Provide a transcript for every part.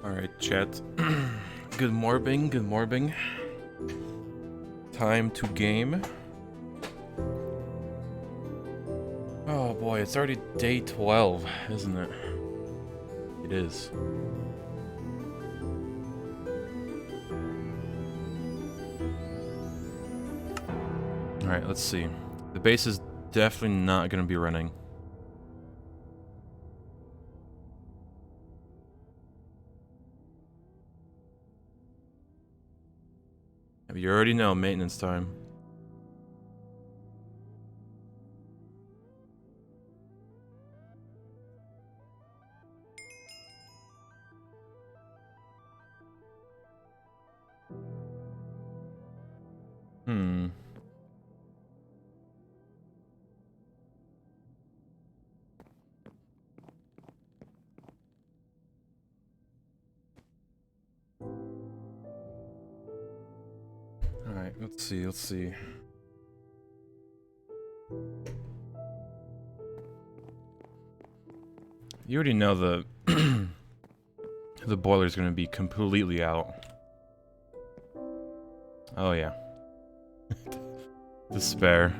Alright, chat. Good morning, good morning. Time to game. Oh boy, it's already day 12, isn't it? It is. Alright, let's see. The base is definitely not gonna be running. You already know, maintenance time. Hmm. Alright, let's see. You already know the the boiler's gonna be completely out. Oh yeah. Despair.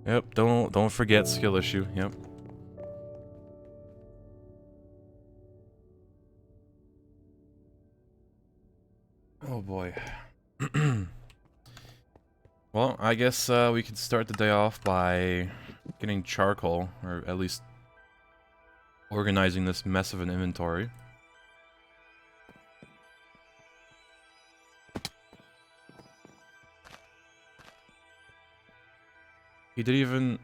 Yep, don't forget skill issue, yep. Oh boy. Well, I guess we could start the day off by getting charcoal, or at least organizing this mess of an inventory. He did even...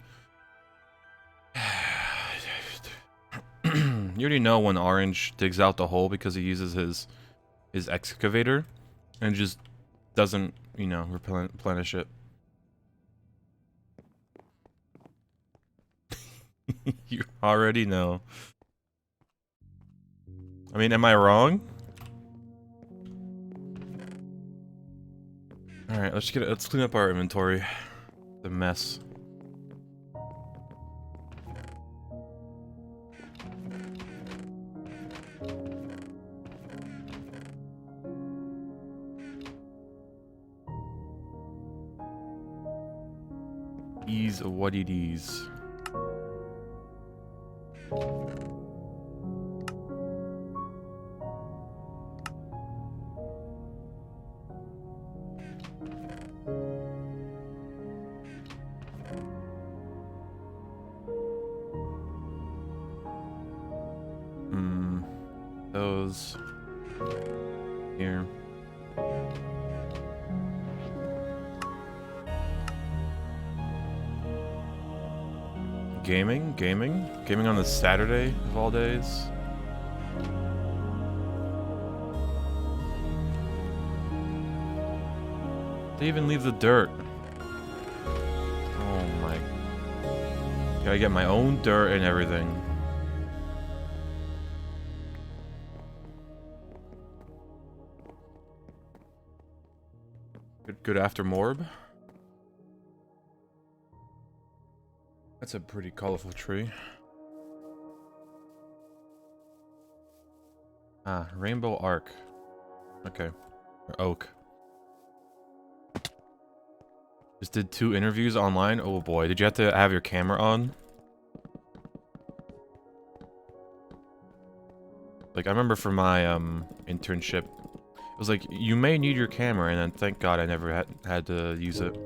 You already know when Orange digs out the hole because he uses his excavator and just doesn't, you know, replenish it. You already know. I mean, am I wrong? Alright, let's clean up our inventory. The mess. What it is. Those here. Gaming on the Saturday of all days. They even leave the dirt. Oh my. Gotta get my own dirt and everything. Good after Morb. That's a pretty colorful tree. Ah, Rainbow Arc. Okay. Or Oak. Just did 2 interviews online? Oh boy, did you have to have your camera on? Like, I remember for my, internship, it was like, you may need your camera, and then thank God I never had to use it.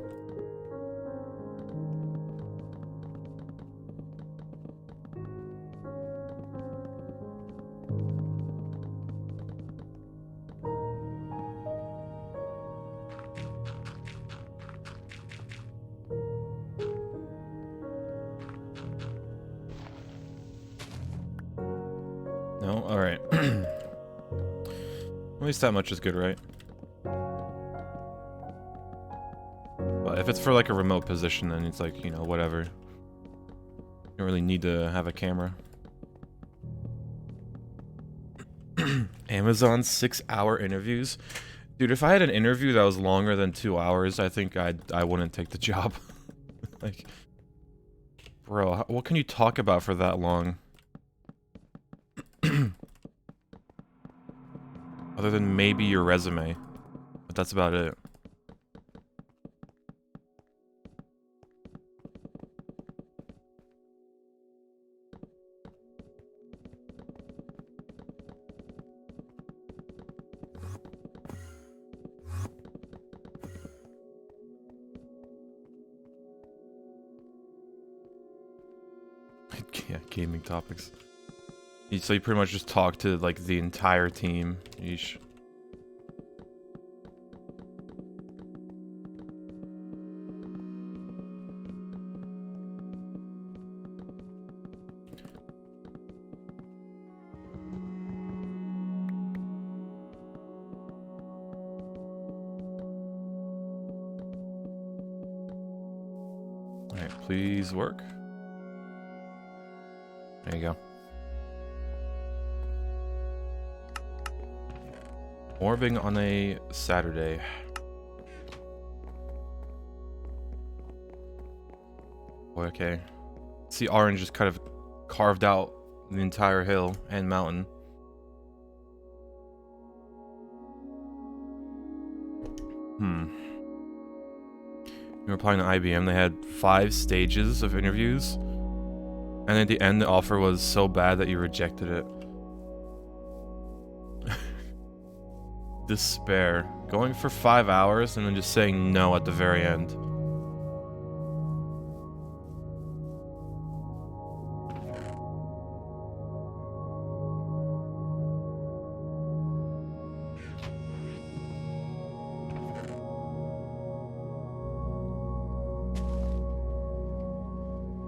No? Alright. At least that much is good, right? But if it's for like a remote position, then it's like, you know, whatever. You don't really need to have a camera. Amazon 6-hour interviews? Dude, if I had an interview that was longer than 2 hours, I think I wouldn't take the job. Like, bro, what can you talk about for that long? Other than maybe your resume. But that's about it. Yeah, gaming topics. So you pretty much just talk to, like, the entire team. Yeesh. Alright, please work. There you go. Orbing on a Saturday. Boy, okay. See, Orange just kind of carved out the entire hill and mountain. You were applying to IBM, they had 5 stages of interviews. And at the end, the offer was so bad that you rejected it. Despair. Going for 5 hours and then just saying no at the very end.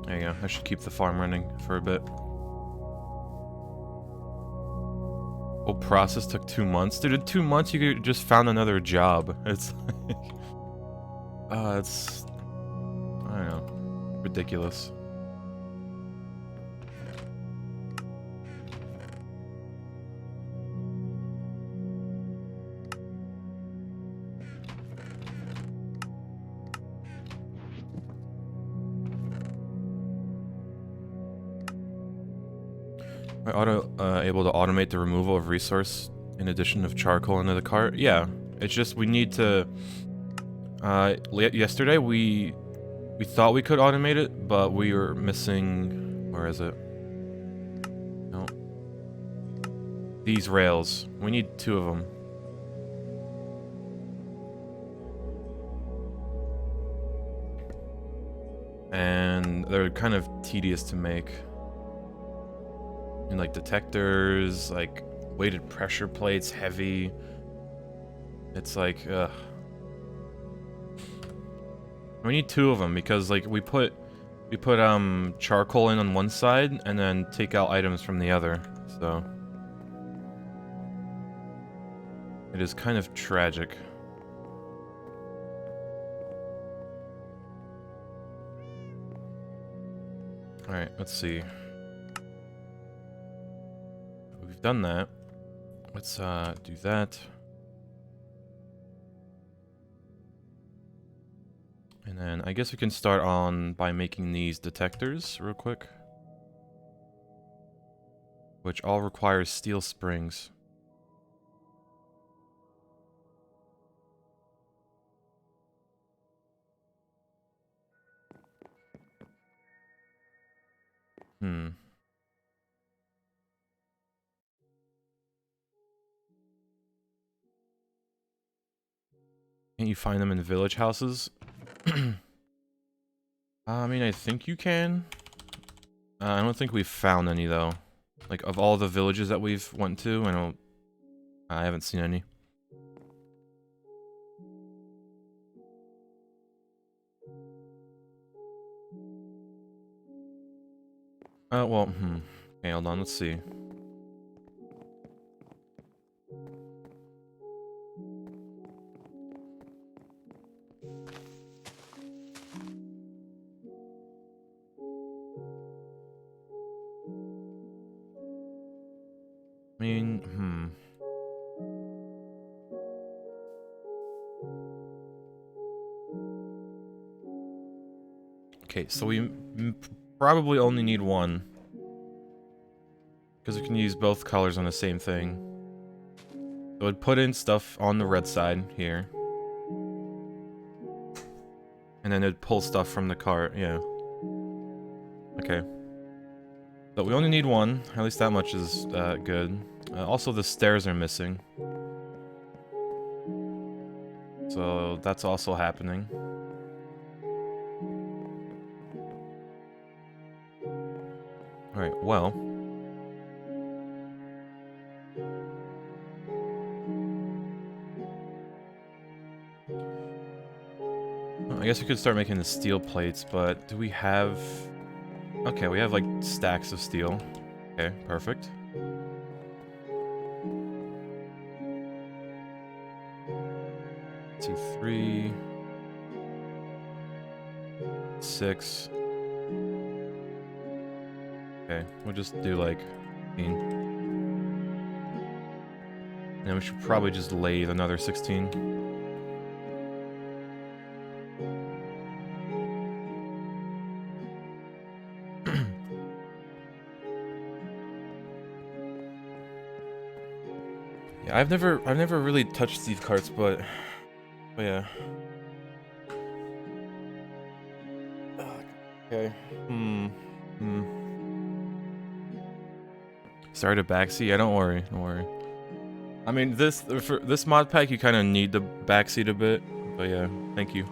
There you go. I should keep the farm running for a bit. Whole process took 2 months. Dude, in 2 months you could just found another job. It's like... it's... I don't know. Ridiculous. Able to automate the removal of resource in addition of charcoal into the cart? Yeah, it's just we need to... yesterday we thought we could automate it, but we were missing... Where is it? No. These rails. We need 2 of them. And they're kind of tedious to make. And like detectors, like weighted pressure plates, heavy. It's like, ugh. We need 2 of them because like we put charcoal in on one side and then take out items from the other. So it is kind of tragic. All right, let's see. Done that. Let's do that. And then I guess we can start on by making these detectors real quick. Which all require steel springs. Can't you find them in village houses? I mean, I think you can. I don't think we've found any, though. Like, of all the villages that we've went to, I haven't seen any. Well, Okay, hold on, let's see. I mean, Okay, so we probably only need 1. Because we can use both colors on the same thing. So I'd put in stuff on the red side here. And then it'd pull stuff from the cart, yeah. Okay. But we only need one, at least that much is good. Also the stairs are missing. So that's also happening. Alright, well. I guess we could start making the steel plates, but do we have... Okay, we have like stacks of steel. Okay, perfect. Let's see, 3... 6... Okay, we'll just do like 15. And then we should probably just lathe another 16. Yeah, I've never really touched these carts, but yeah. Okay. Started a backseat? Yeah, don't worry. I mean, for this mod pack, you kind of need the backseat a bit, but yeah, thank you.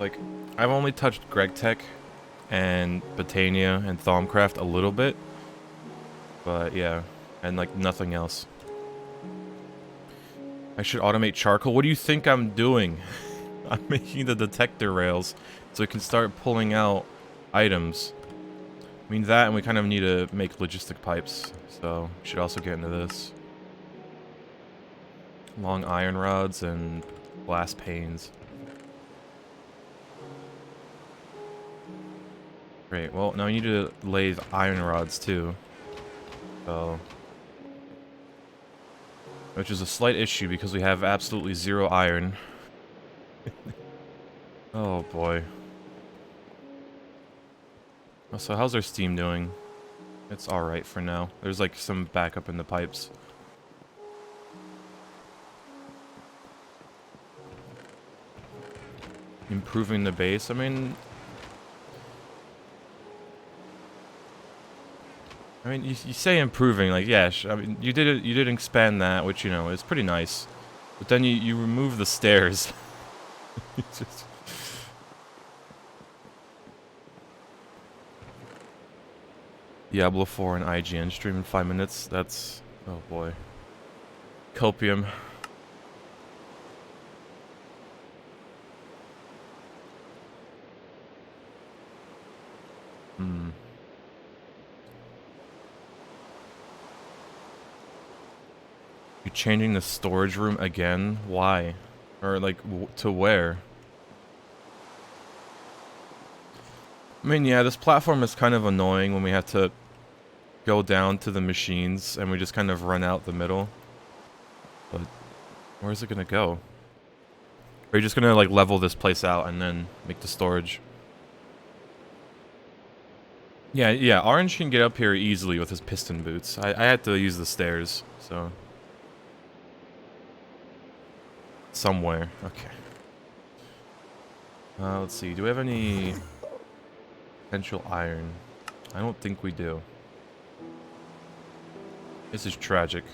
Like, I've only touched GregTech and Botania and Thaumcraft a little bit, but yeah, and like nothing else. I should automate charcoal. What do you think I'm doing? I'm making the detector rails so it can start pulling out items. I mean that, and we kind of need to make logistic pipes, so we should also get into this. Long iron rods and glass panes. Great, well, now we need to lathe iron rods too. So... Which is a slight issue because we have absolutely zero iron. Oh boy. So how's our steam doing? It's alright for now. There's like some backup in the pipes. Improving the base, I mean, you say improving, like, yeah, I mean, you did expand that, which, you know, is pretty nice. But then you remove the stairs. Just... Diablo 4 and IGN stream in 5 minutes, that's... Oh boy. Copium. You're changing the storage room again? Why? Or, like, to where? I mean, yeah, this platform is kind of annoying when we have to go down to the machines and we just kind of run out the middle. But where's it gonna go? Are you just gonna, like, level this place out and then make the storage? Yeah, Orange can get up here easily with his piston boots. I had to use the stairs, so... Somewhere. Okay. Let's see. Do we have any potential iron? I don't think we do. This is tragic.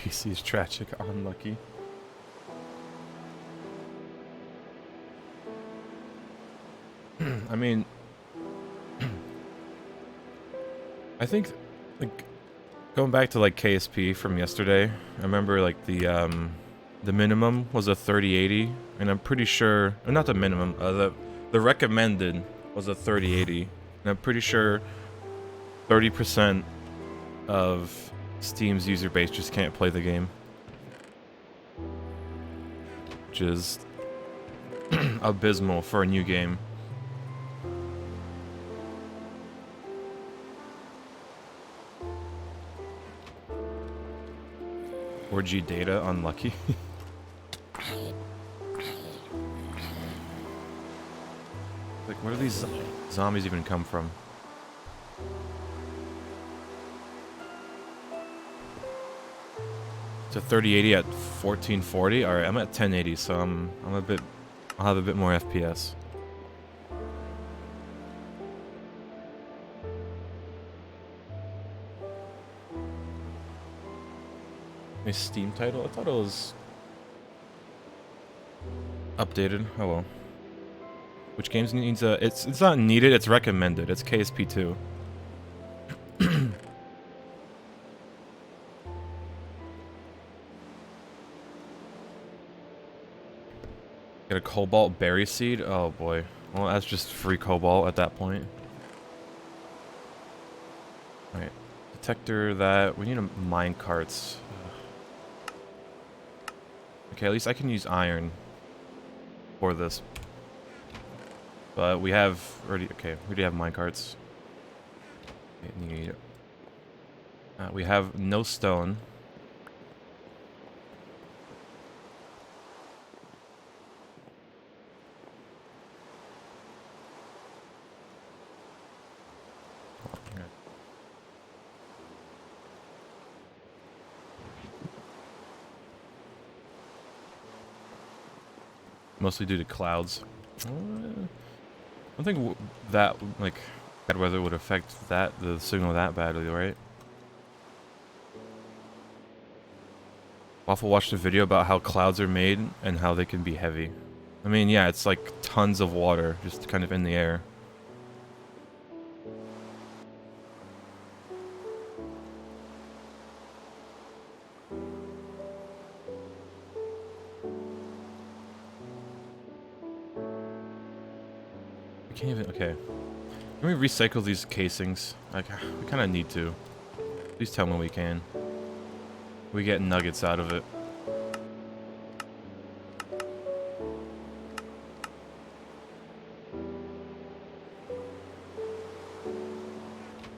PC is tragic, unlucky. I mean, I think, like, going back to like KSP from yesterday, I remember like the minimum was a 3080, and I'm pretty sure, or not the minimum, the recommended was a 3080, and I'm pretty sure 30% of Steam's user base just can't play the game, which is abysmal for a new game. 4G data unlucky. Like, where do these zombies even come from? To 3080 at 1440. All right, I'm at 1080, so I'll have a bit more FPS. My Steam title? I thought it was updated. Oh well. Which games needs a? It's not needed. It's recommended. It's KSP2. Get a cobalt berry seed. Oh boy. Well, that's just free cobalt at that point. All right. Detector that. We need a mine carts. Okay, at least I can use iron for this. But we have already. Okay, we do have minecarts. We have no stone. Okay. Mostly due to clouds. I don't think that, like, bad weather would affect the signal that badly, right? Waffle watched a video about how clouds are made and how they can be heavy. I mean, yeah, it's like tons of water just kind of in the air. We can't even, okay. Can we recycle these casings? Like, we kind of need to. Please tell me we can. We get nuggets out of it.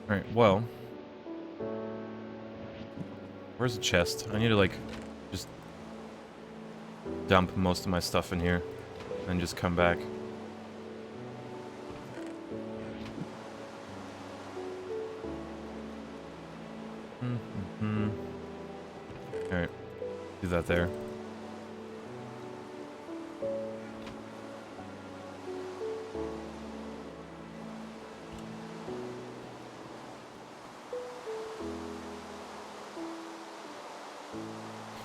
Alright, well. Where's the chest? I need to, like, just dump most of my stuff in here. And just come back. Alright. Do that there.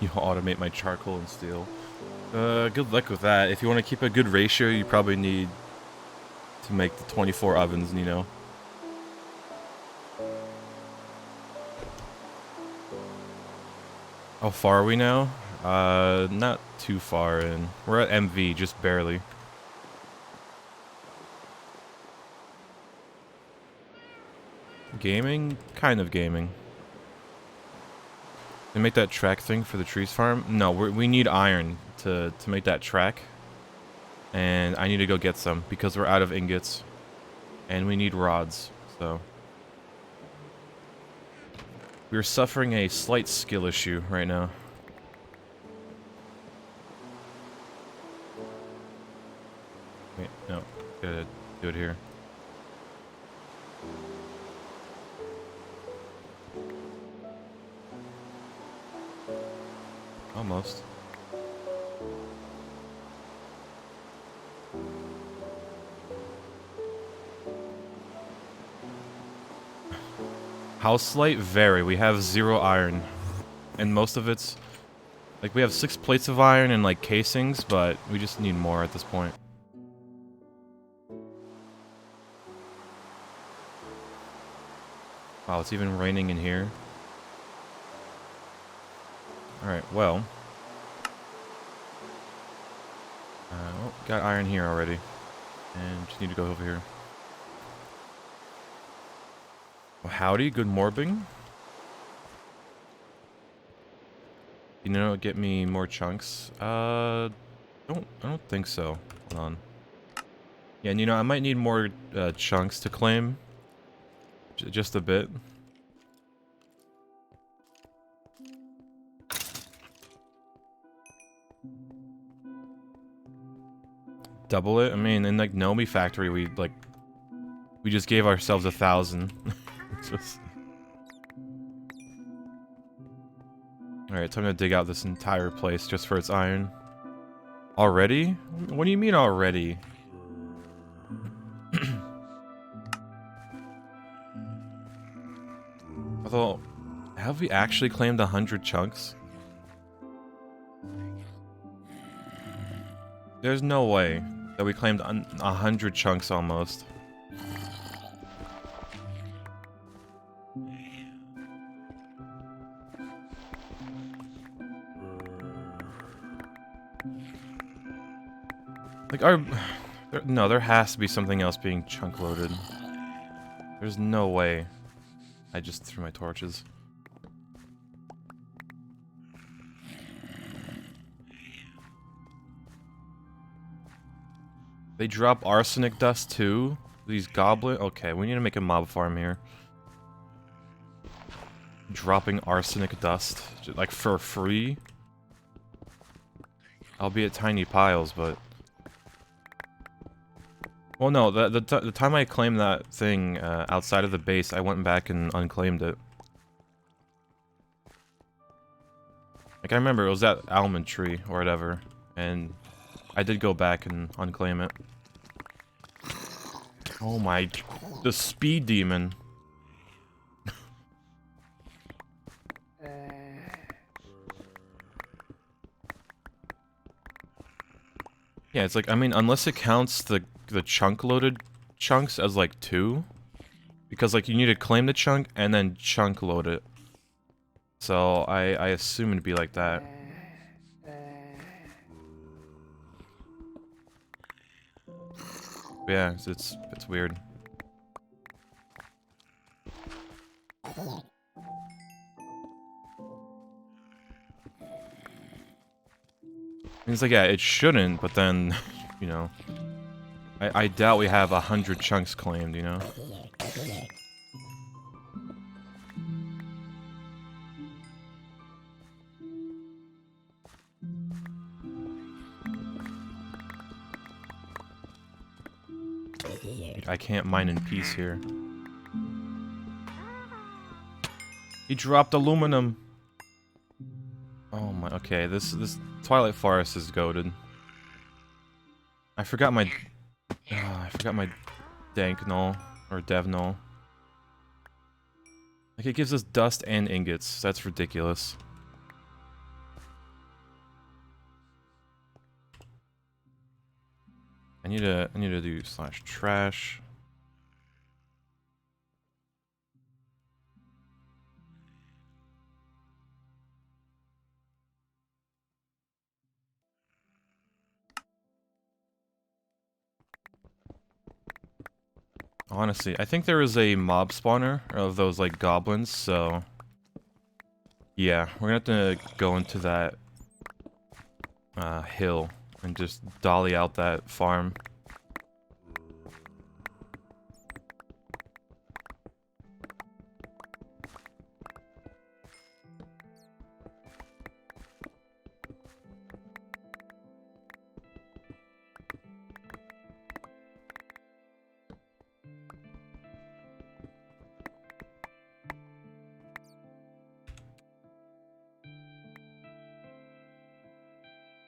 You automate my charcoal and steel. Good luck with that. If you want to keep a good ratio, you probably need to make the 24 ovens, you know. How far are we now? Not too far in. We're at MV, just barely. Gaming? Kind of gaming. To make that track thing for the trees farm? No, we need iron to make that track. And I need to go get some because we're out of ingots. And we need rods, so. We're suffering a slight skill issue right now. Wait, no. Gotta do it here. Almost. House light? Very. We have 0 iron. And most of it's... Like, we have 6 plates of iron and, like, casings, but we just need more at this point. Wow, it's even raining in here. Alright, well... oh, got iron here already. And just need to go over here. Well, howdy, good morbing. You know, get me more chunks. I don't think so. Hold on. Yeah, and you know, I might need more chunks to claim. Just a bit. double it? I mean, in like Nomi Factory, we just gave ourselves 1,000. Just... Alright, time to dig out this entire place just for its iron. Already? What do you mean already? Although, have we actually claimed 100 chunks? There's no way that we claimed 100 chunks almost. Like, no, there has to be something else being chunk loaded. There's no way. I just threw my torches. They drop arsenic dust too? These goblin... Okay, we need to make a mob farm here. Dropping arsenic dust. Like, for free? Albeit tiny piles, but... Well, no, the time I claimed that thing outside of the base, I went back and unclaimed it. Like, I remember it was that almond tree, or whatever, and I did go back and unclaim it. Oh my... The speed demon. Yeah, it's like, I mean, unless it counts the chunk-loaded chunks as, like, 2. Because, like, you need to claim the chunk and then chunk-load it. So, I assume it'd be like that. But yeah, it's weird. It's like, yeah, it shouldn't, but then, you know... I doubt we have 100 chunks claimed, you know? I can't mine in peace here. He dropped aluminum! Oh my, okay, this Twilight Forest is goated. I forgot my dank null, or dev null. Like, it gives us dust and ingots. That's ridiculous. I need to do /trash. Honestly, I think there is a mob spawner of those, like, goblins, so... Yeah, we're gonna have to go into that hill and just dolly out that farm.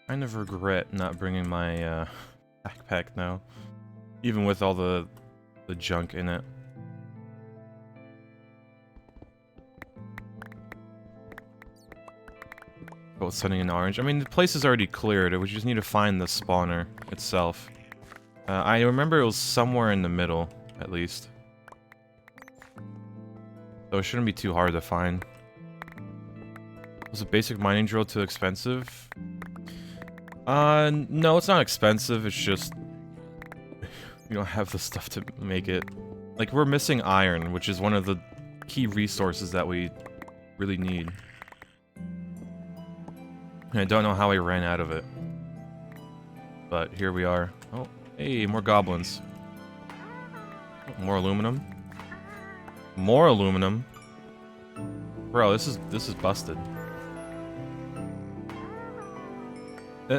I kind of regret not bringing my backpack now, even with all the junk in it. Both sunny and orange. I mean, the place is already cleared. We just need to find the spawner itself. I remember it was somewhere in the middle, at least. So it shouldn't be too hard to find. Was a basic mining drill too expensive? No, it's not expensive, it's just... we don't have the stuff to make it. Like, we're missing iron, which is one of the key resources that we really need. And I don't know how I ran out of it. But here we are. Oh, hey, more goblins. More aluminum. More aluminum. Bro, this is busted.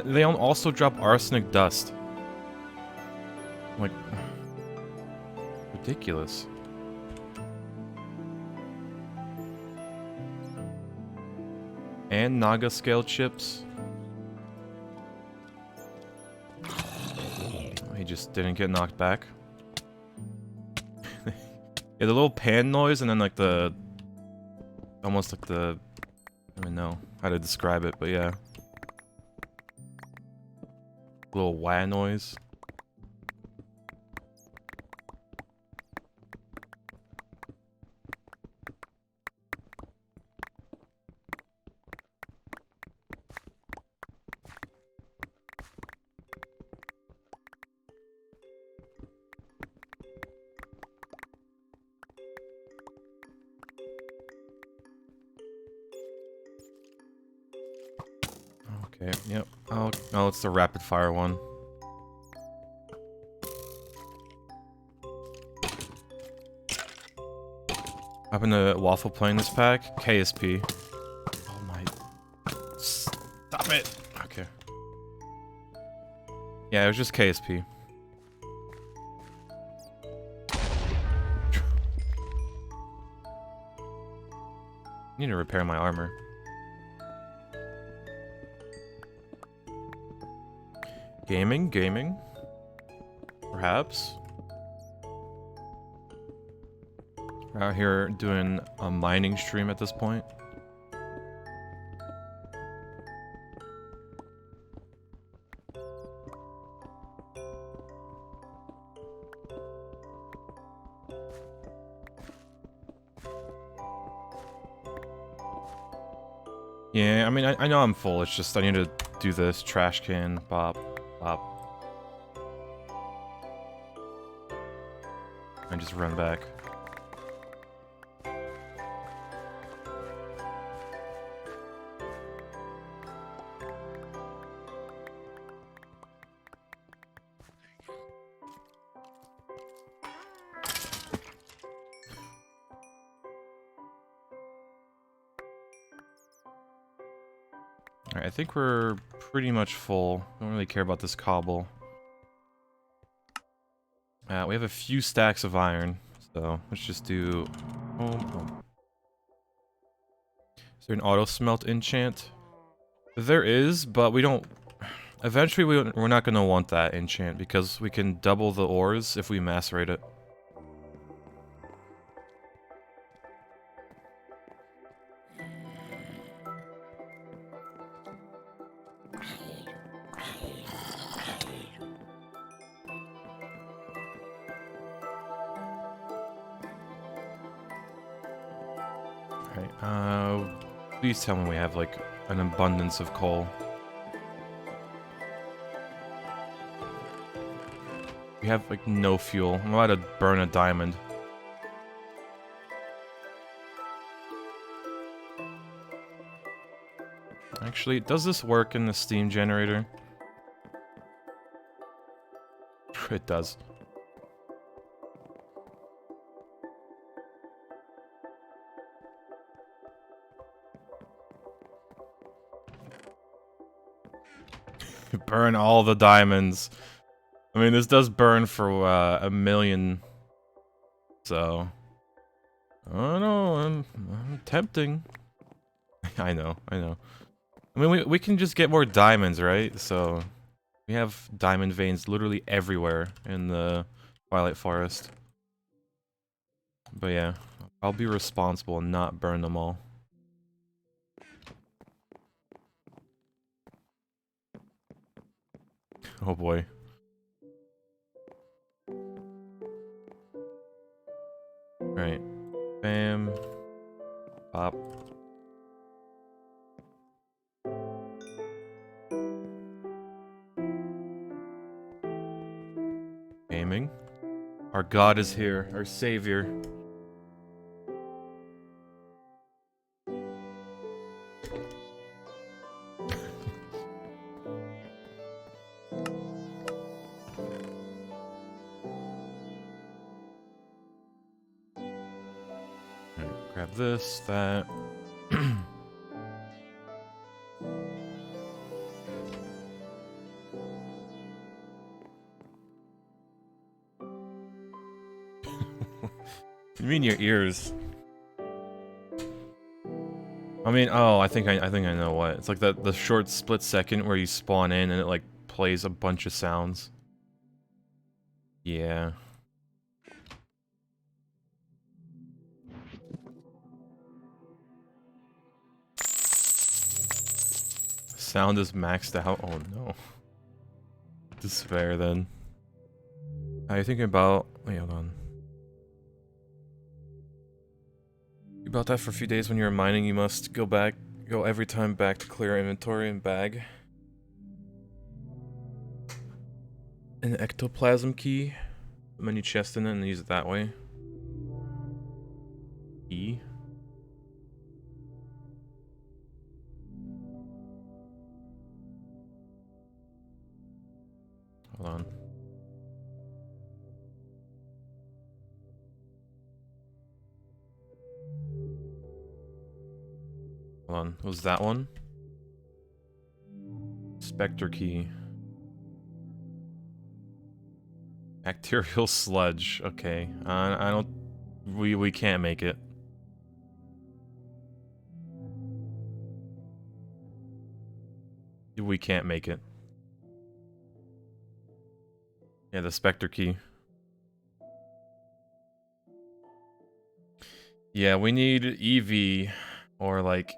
They also drop arsenic dust. Like, ridiculous. And Naga scale chips. He just didn't get knocked back. Yeah, the little pan noise and then like the... almost like the... I don't even know how to describe it, but yeah. Little wah noise. Okay, yep. Oh, it's the rapid fire one. Happened to Waffle playing this pack? KSP. Oh my... Stop it! Okay. Yeah, it was just KSP. Need to repair my armor. Gaming? Perhaps? We're out here doing a mining stream at this point. Yeah, I mean, I know I'm full, it's just I need to do this. Trash can, bop, bop. And just run back. Alright, I think we're pretty much full. Don't really care about this cobble. We have a few stacks of iron, so let's just do... Is there an auto smelt enchant? There is, but we don't... Eventually we're not going to want that enchant, because we can double the ores if we macerate it. Please tell me we have, like, an abundance of coal. We have, like, no fuel. I'm about to burn a diamond. Actually, does this work in the steam generator? It does. Burn all the diamonds. I mean, this does burn for a million. So, I don't know. I'm tempting. I know. I mean, we can just get more diamonds, right? So, we have diamond veins literally everywhere in the Twilight Forest. But yeah, I'll be responsible and not burn them all. Oh boy. Right. Bam. Pop. Gaming. Our God is here. Our savior. Grab this, that. You mean your ears? I mean, oh, I think I know what. It's like the short split second where you spawn in and it like plays a bunch of sounds. Yeah. Sound is maxed out. Oh no. Despair then. Are you thinking about... Wait, hold on. About that for a few days when you're mining, you must go every time back to clear inventory and bag. An ectoplasm key. Put menu chest in it and use it that way. E. Hold on. Hold on. Was that one? Spectre key. Bacterial sludge. Okay. I don't... We can't make it. We can't make it. Yeah, the Spectre key. Yeah, we need EV or like...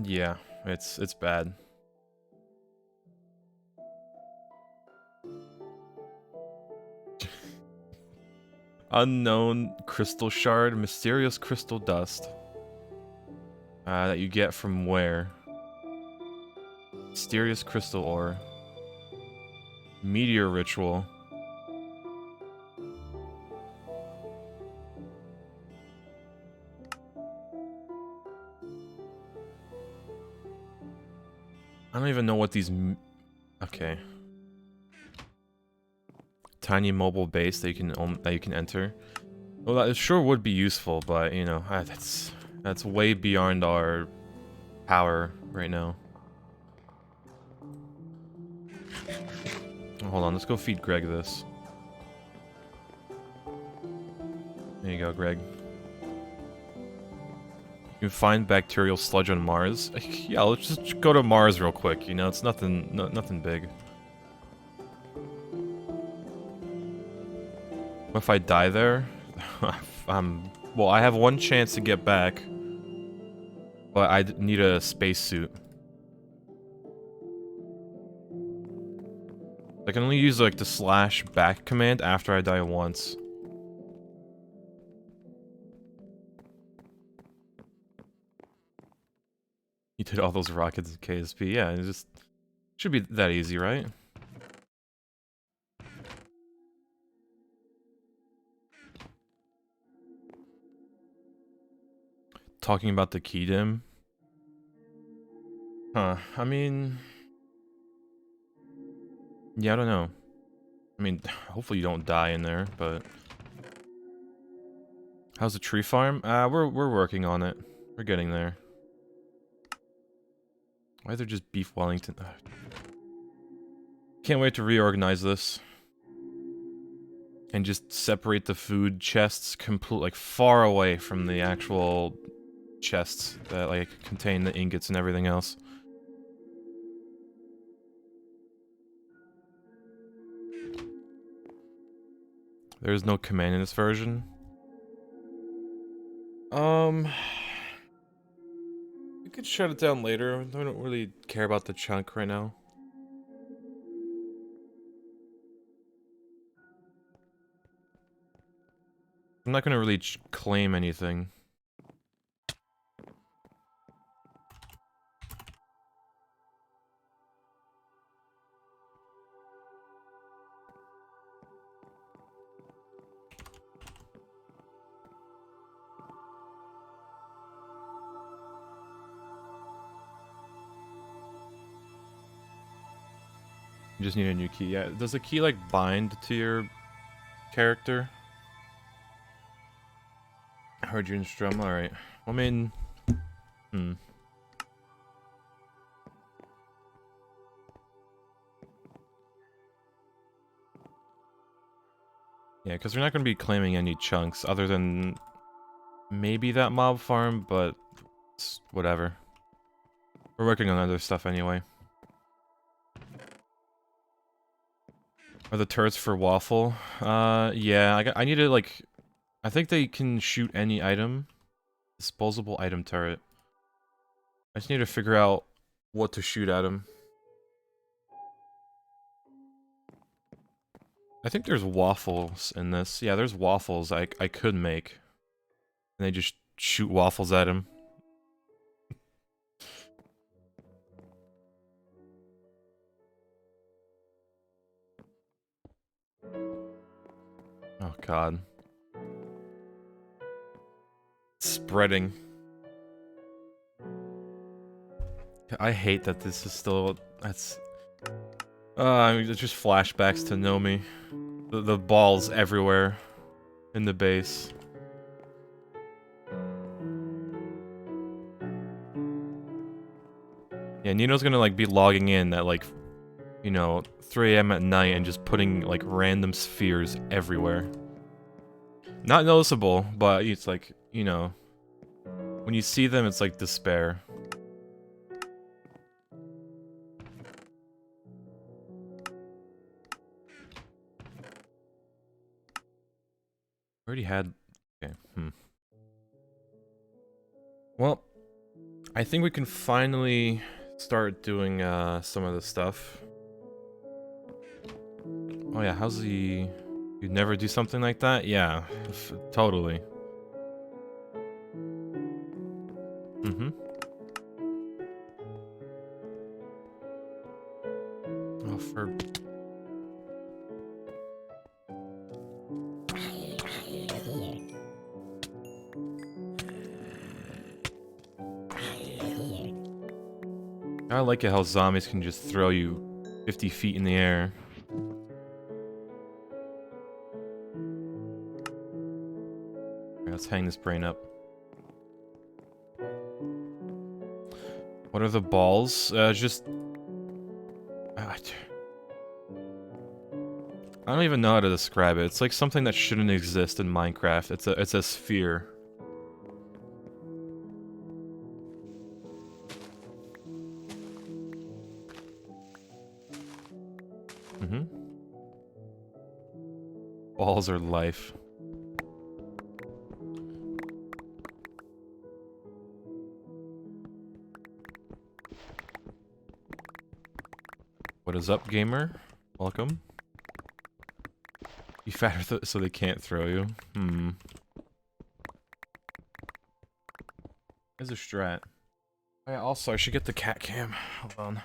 Yeah, it's bad. Unknown crystal shard, mysterious crystal dust. That you get from where? Mysterious crystal ore. Meteor ritual. I don't even know what these... Okay. Tiny mobile base that you can enter. Well, that sure would be useful, but you know, that's way beyond our power right now. Hold on, let's go feed Greg this. There you go, Greg. You can find bacterial sludge on Mars. Yeah, let's just go to Mars real quick. You know, it's nothing, nothing big. What if I die there? Well, I have one chance to get back, but I need a spacesuit. I can only use like the /back command after I die once. You did all those rockets at KSP, yeah, it just should be that easy, right? Talking about the key dim. Huh, I mean... Yeah, I don't know. I mean, hopefully you don't die in there, but... How's the tree farm? We're working on it. We're getting there. Why is there just beef Wellington? Can't wait to reorganize this. And just separate the food chests like far away from the actual chests that like contain the ingots and everything else. There's no command in this version. We could shut it down later. I don't really care about the chunk right now. I'm not gonna really claim anything. You just need a new key. Yeah, does the key like bind to your character? I heard you in Strum. All right. I mean, Yeah, because we're not going to be claiming any chunks other than maybe that mob farm, but it's whatever. We're working on other stuff anyway. Are the turrets for Waffle? Yeah, I need to, like... I think they can shoot any item. Disposable item turret. I just need to figure out what to shoot at him. I think there's waffles in this. Yeah, there's waffles I could make. And they just shoot waffles at him. Oh god. Spreading. I hate that this is still... That's... I mean, it's just flashbacks to Nomi. The balls everywhere in the base. Yeah, Nino's gonna, like, be logging in at, like, you know, 3 AM at night and just putting, like, random spheres everywhere. Not noticeable, but it's like, you know, when you see them, it's like despair. Already had... Okay, Well, I think we can finally start doing, some of the stuff. Oh yeah, how's the... You'd never do something like that? Yeah, totally. Oh, for... I like it how zombies can just throw you 50 feet in the air. Alright, let's hang this brain up. What are the balls? Just... I don't even know how to describe it. It's like something that shouldn't exist in Minecraft. It's a sphere. Balls are life. What is up, gamer? Welcome. You fatter so they can't throw you. There's a strat. Oh yeah, also, I should get the cat cam. Hold on.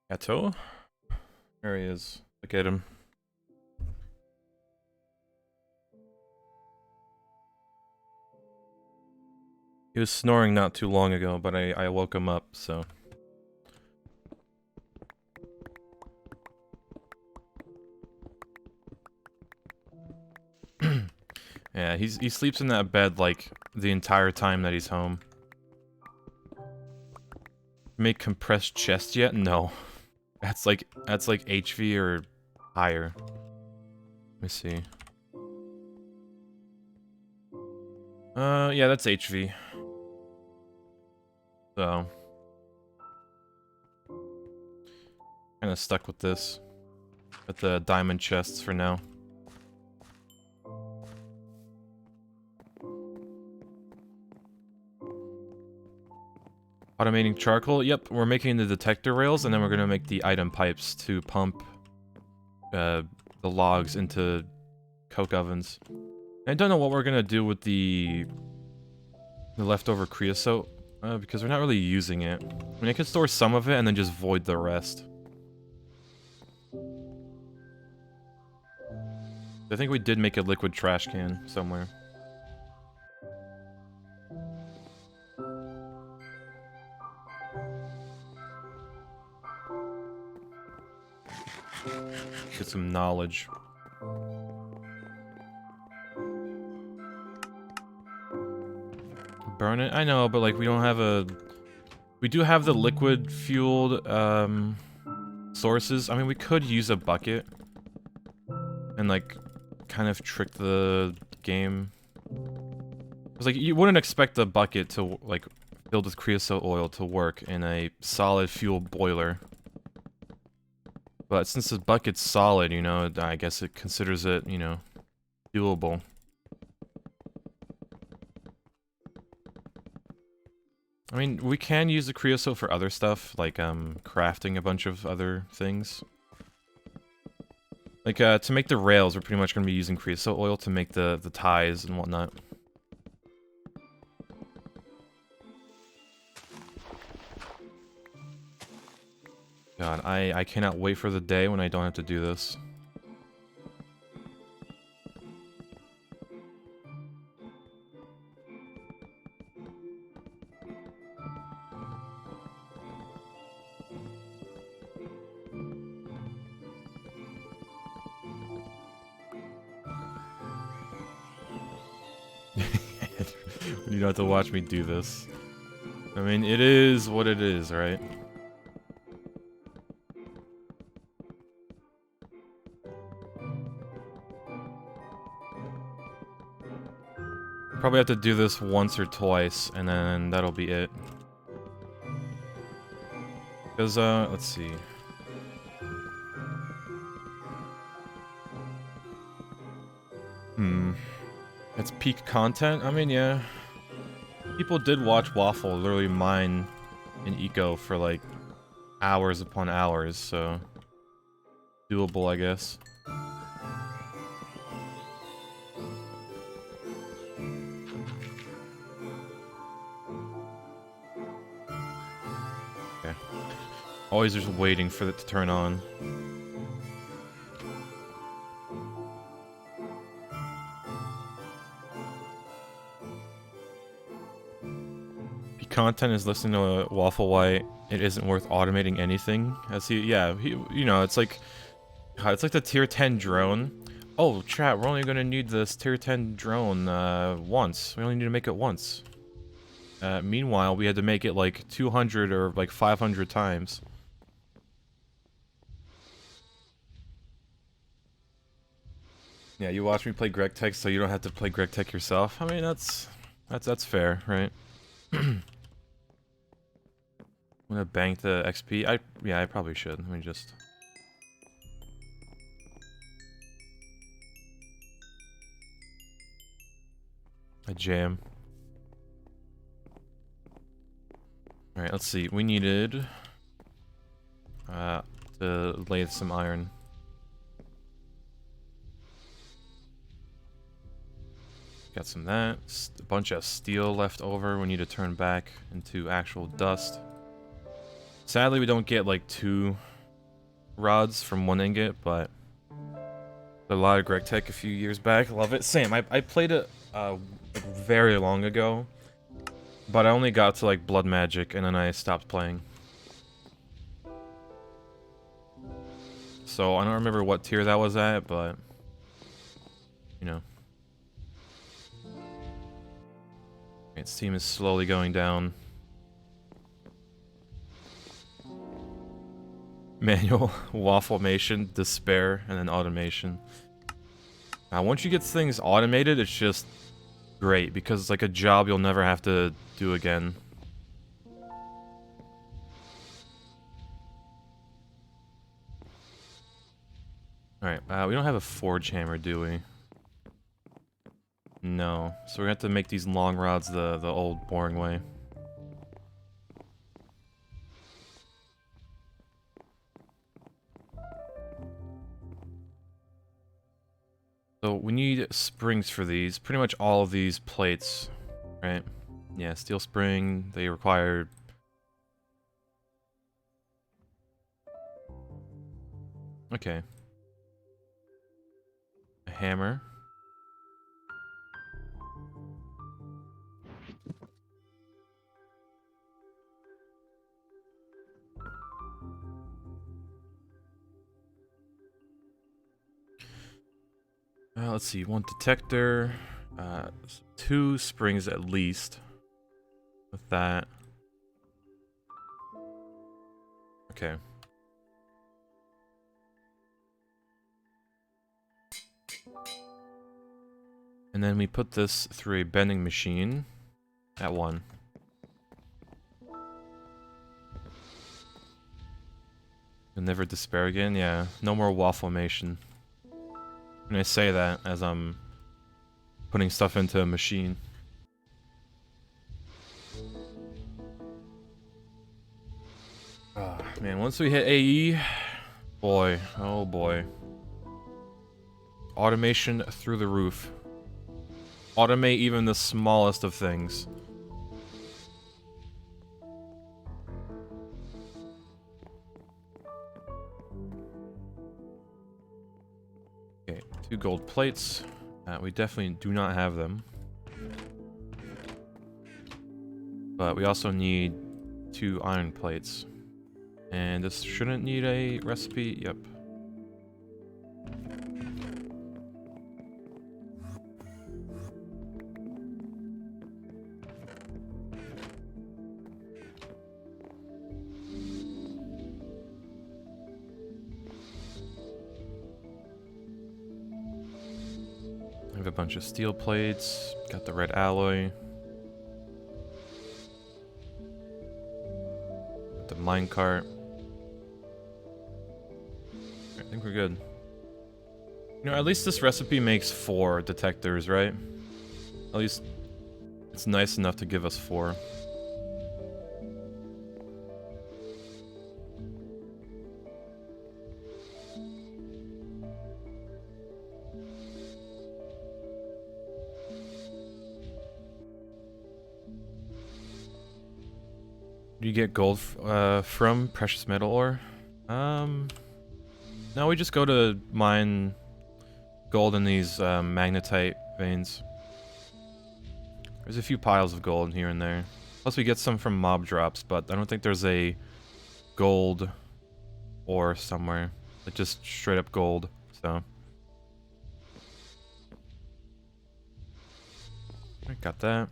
Gato? There he is. Look at him. He was snoring not too long ago, but I woke him up, so... Yeah, he sleeps in that bed, like, the entire time that he's home. Make compressed chest yet? No. That's like HV or higher. Let me see. Yeah, that's HV. So... Kinda stuck with this. With the diamond chests for now. Automating charcoal? Yep, we're making the detector rails, and then we're gonna make the item pipes to pump the logs into coke ovens. I don't know what we're gonna do with the leftover creosote, because we're not really using it. I mean, I could store some of it and then just void the rest. I think we did make a liquid trash can somewhere. Get some knowledge. burn it. I know, but like we don't have a... We do have the liquid fueled sources. I mean, we could use a bucket and like kind of trick the game. Because like you wouldn't expect the bucket to like filled with creosote oil to work in a solid fuel boiler. But since the bucket's solid, you know, I guess it considers it, you know, doable. I mean, we can use the creosote for other stuff, like crafting a bunch of other things. Like to make the rails, we're pretty much going to be using creosote oil to make the ties and whatnot. God, I cannot wait for the day when I don't have to do this. You don't have to watch me do this. I mean, it is what it is, right? Probably have to do this once or twice, and then that'll be it. Because, let's see. It's peak content? I mean, yeah. People did watch Waffle literally mine an eco for, like, hours upon hours, so... doable, I guess. Okay. Always just waiting for it to turn on. Content is listening to Waffle White. It isn't worth automating anything. As he, you know, it's like the tier 10 drone. Oh, chat, we're only gonna need this tier 10 drone once. We only need to make it once. Meanwhile, we had to make it like 200 or like 500 times. Yeah, you watch me play GregTech so you don't have to play GregTech yourself. I mean, that's fair, right? I'm gonna bank the XP. Yeah, I probably should. Let me just... a jam. Alright, let's see. We needed... to lathe some iron. Got some of that. A bunch of steel left over. We need to turn back into actual dust. Sadly, we don't get like 2 rods from 1 ingot, but a lot of GregTech a few years back. Love it. Same. I played it very long ago, but I only got to like Blood Magic and then I stopped playing. So I don't remember what tier that was at, but you know. Its team is slowly going down. Manual, wafflemation, despair, and then automation. Now, once you get things automated, it's just great, because it's like a job you'll never have to do again. Alright, we don't have a forge hammer, do we? No. So we're gonna have to make these long rods the old, boring way. So we need springs for these. Pretty much all of these plates, right? Yeah, steel spring, they require... Okay. A hammer. Let's see, 1 detector, 2 springs at least. with that. Okay. And then we put this through a bending machine at 1. You'll never despair again? Yeah, no more wafflemation. And I say that as I'm putting stuff into a machine. Oh, man, once we hit AE, boy, oh boy. Automation through the roof. Automate even the smallest of things. Okay, 2 gold plates. We definitely do not have them. But we also need 2 iron plates. And this shouldn't need a recipe. Yep. I have a bunch of steel plates. Got the red alloy. Got the minecart. I think we're good. You know, at least this recipe makes 4 detectors, right? At least it's nice enough to give us 4. Do you get gold from precious metal ore? No, we just go to mine gold in these magnetite veins. There's a few piles of gold here and there. Plus we get some from mob drops, but I don't think there's a gold ore somewhere. It's just straight up gold, so. I got that.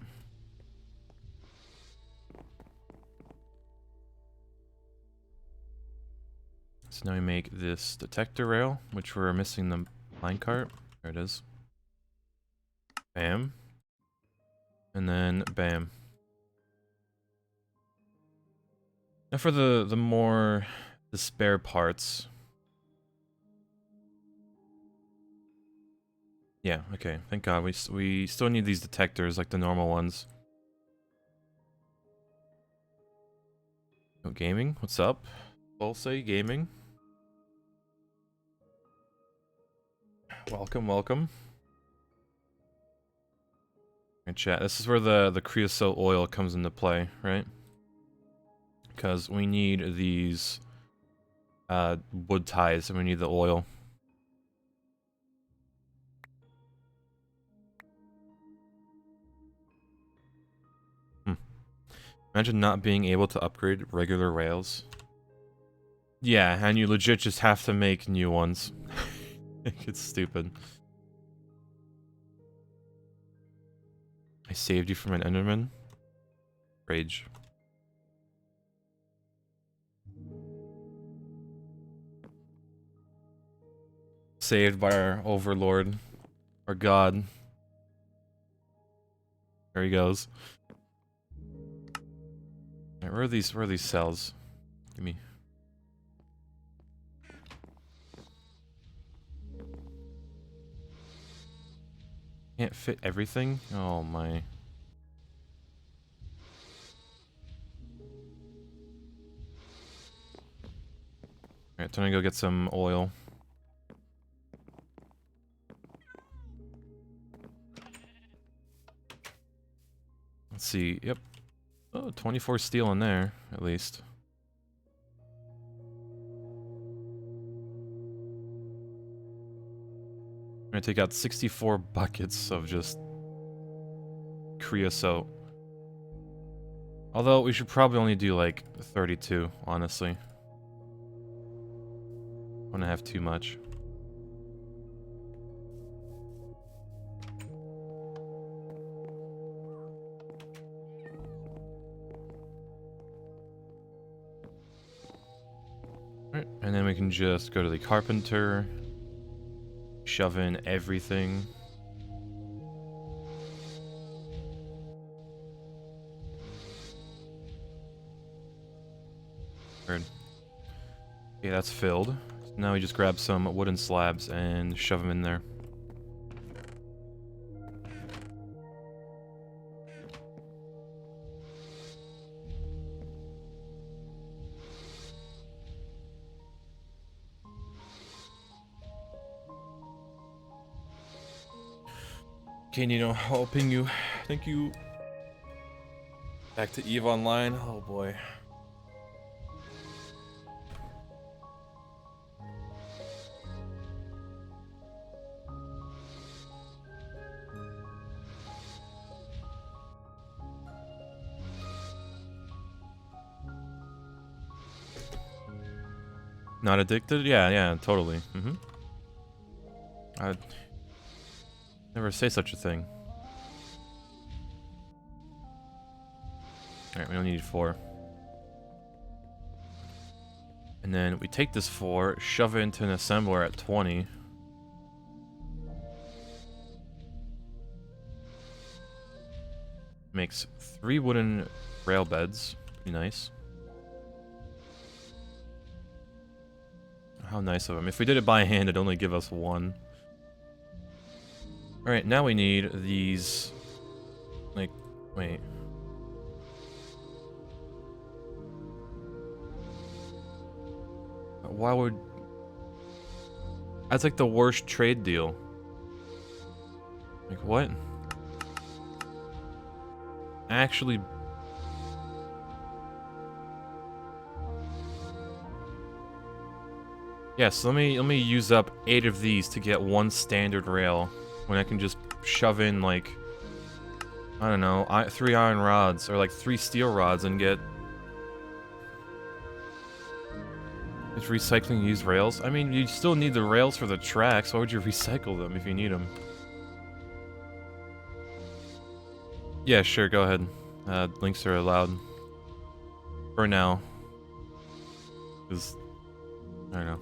So now we make this detector rail, which we're missing the minecart. There it is. Bam. And then bam. Now for the spare parts. Yeah, okay. Thank God. We still need these detectors like the normal ones. Oh, gaming? What's up? Pulse Gaming. Welcome, welcome. And chat, this is where the creosote oil comes into play, right? Because we need these wood ties and we need the oil. Imagine not being able to upgrade regular rails. Yeah, and you legit just have to make new ones. It's stupid. I saved you from an Enderman. Rage. Saved by our overlord. Our god. There he goes. Right, where are these cells? Give me. Can't fit everything? Oh my. Alright, time to go get some oil. Let's see, yep. Oh, 24 steel in there, at least. I'm gonna take out 64 buckets of just creosote. Although, we should probably only do like 32, honestly. Wouldn't have too much. And then we can just go to the carpenter, shove in everything. Weird. Okay, that's filled. So now we just grab some wooden slabs and shove them in there. Okay, Nino, I'll ping you. Thank you. Back to EVE Online. Oh boy. Not addicted? Yeah, totally. I'd never say such a thing. Alright, we don't need 4. And then we take this 4, shove it into an assembler at 20. Makes 3 wooden rail beds. Be nice. How nice of them. If we did it by hand, it'd only give us 1. Alright, now we need these... Like, wait. Why would... That's like the worst trade deal. Like, what? Actually... Yes, let me use up 8 of these to get 1 standard rail, when I can just shove in, like, I don't know, 3 iron rods, or like 3 steel rods and get... Is recycling used rails? I mean, you still need the rails for the tracks, why would you recycle them if you need them? Yeah, sure, go ahead. Links are allowed. For now. 'Cause... I don't know.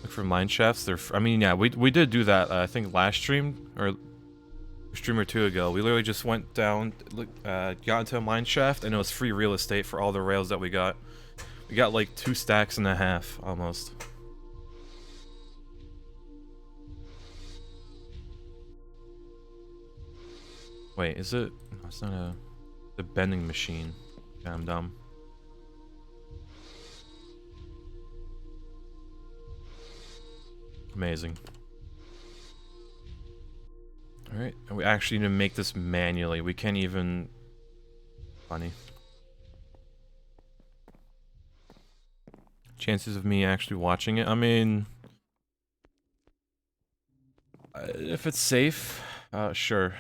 Look for mine shafts. I mean, yeah, we did do that. I think last stream or a stream or 2 ago. We literally just went down, got into a mine shaft, and it was free real estate for all the rails that we got. We got like 2 stacks and a half almost. Wait, is it? No, it's not the bending machine. Yeah, I'm dumb. Amazing. Alright, and we actually need to make this manually. We can't even... Funny. Chances of me actually watching it? I mean... if it's safe, sure.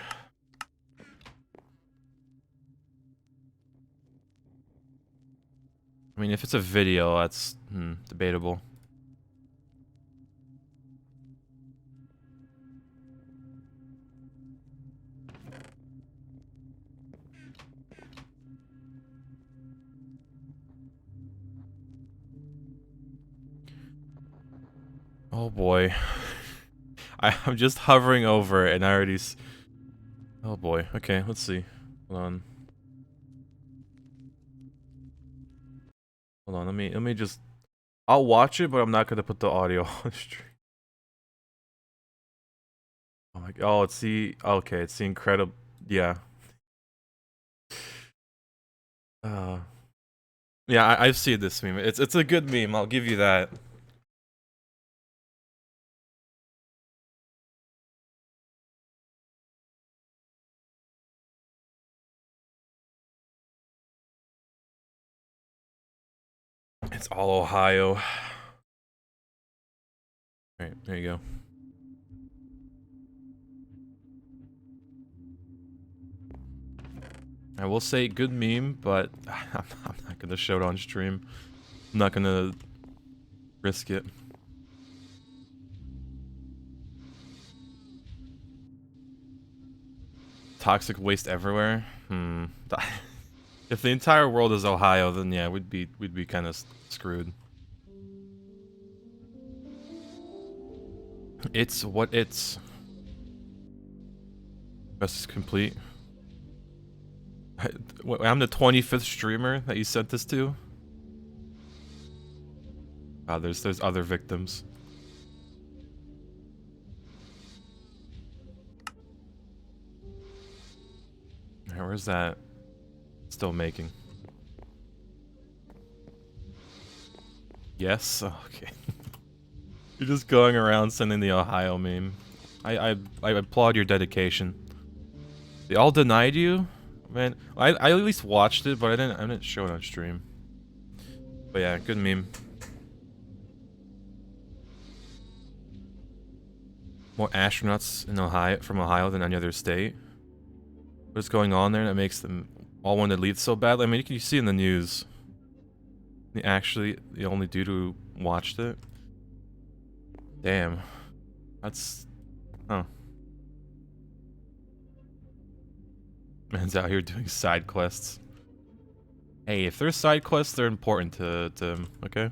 I mean, if it's a video, that's debatable. Oh boy. I'm just hovering over it and I already oh boy. Okay, let's see. Hold on. Hold on, let me just... I'll watch it, but I'm not gonna put the audio on stream. Oh my... Oh, it's the... Okay, it's the incredible... Yeah. Yeah, I've seen this meme. It's a good meme, I'll give you that. It's all Ohio. Alright, there you go. I will say good meme, but I'm not gonna show it on stream. I'm not gonna risk it. Toxic waste everywhere? If the entire world is Ohio, then yeah, we'd be kind of screwed. It's what it's. Quest is complete. I'm the 25th streamer that you sent this to. Oh, there's other victims. Alright, where's that? Still making. Yes? Oh, okay. You're just going around sending the Ohio meme. I applaud your dedication. They all denied you? Man, I at least watched it, but I didn't show it on stream. But yeah, good meme. More astronauts in Ohio from Ohio than any other state. What's going on there that makes them all want to leave so badly? I mean, you see in the news. Actually, the only dude who watched it. Damn. That's... Huh. Man's out here doing side quests. Hey, if there's side quests, they're important to him, okay?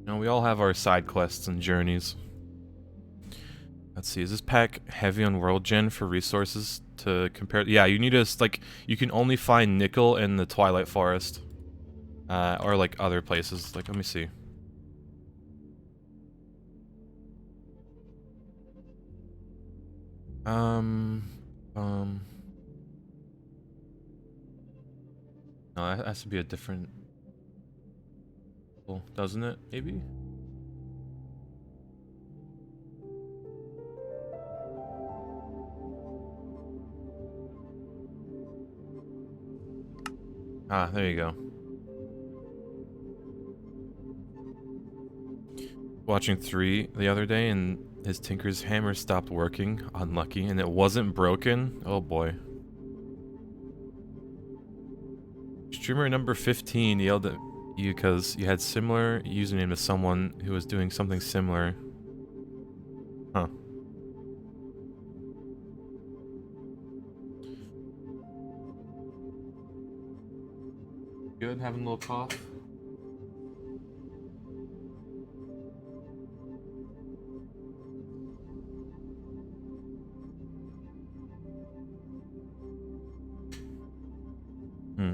You know, we all have our side quests and journeys. Let's see, is this pack heavy on world gen for resources to compare? Yeah, you need to, like, you can only find nickel in the Twilight Forest. Or, like, other places. Like, let me see. No, that has to be a different... Well, doesn't it? Maybe? Ah, there you go. Watching 3 the other day, and his Tinker's hammer stopped working. Unlucky, and it wasn't broken. Oh boy. Streamer number 15 yelled at you because you had similar username to someone who was doing something similar. Huh. Good, having a little cough.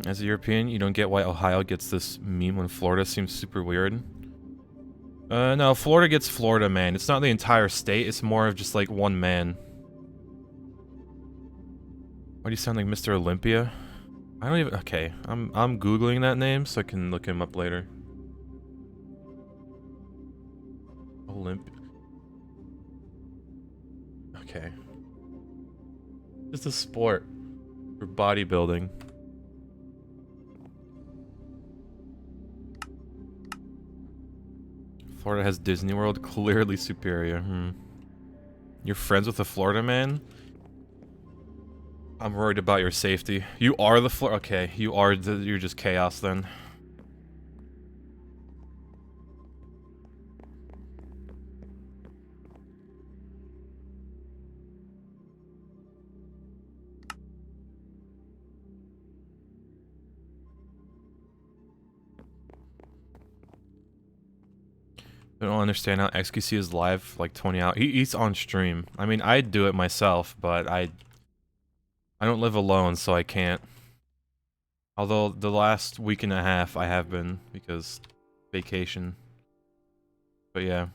As a European, you don't get why Ohio gets this meme when Florida seems super weird. No, Florida gets Florida, man. It's not the entire state, it's more of just like one man. Why do you sound like Mr. Olympia? I don't even... Okay, I'm Googling that name so I can look him up later. Olympia. Okay. Just a sport for bodybuilding. Florida has Disney World, clearly superior. You're friends with a Florida man? I'm worried about your safety. You are the Florida... Okay, you're just chaos then. I don't understand how XQC is live like 20 hours. He's on stream. I mean, I'd do it myself, but I don't live alone, so I can't. Although the last week and a half I have been because vacation. But yeah.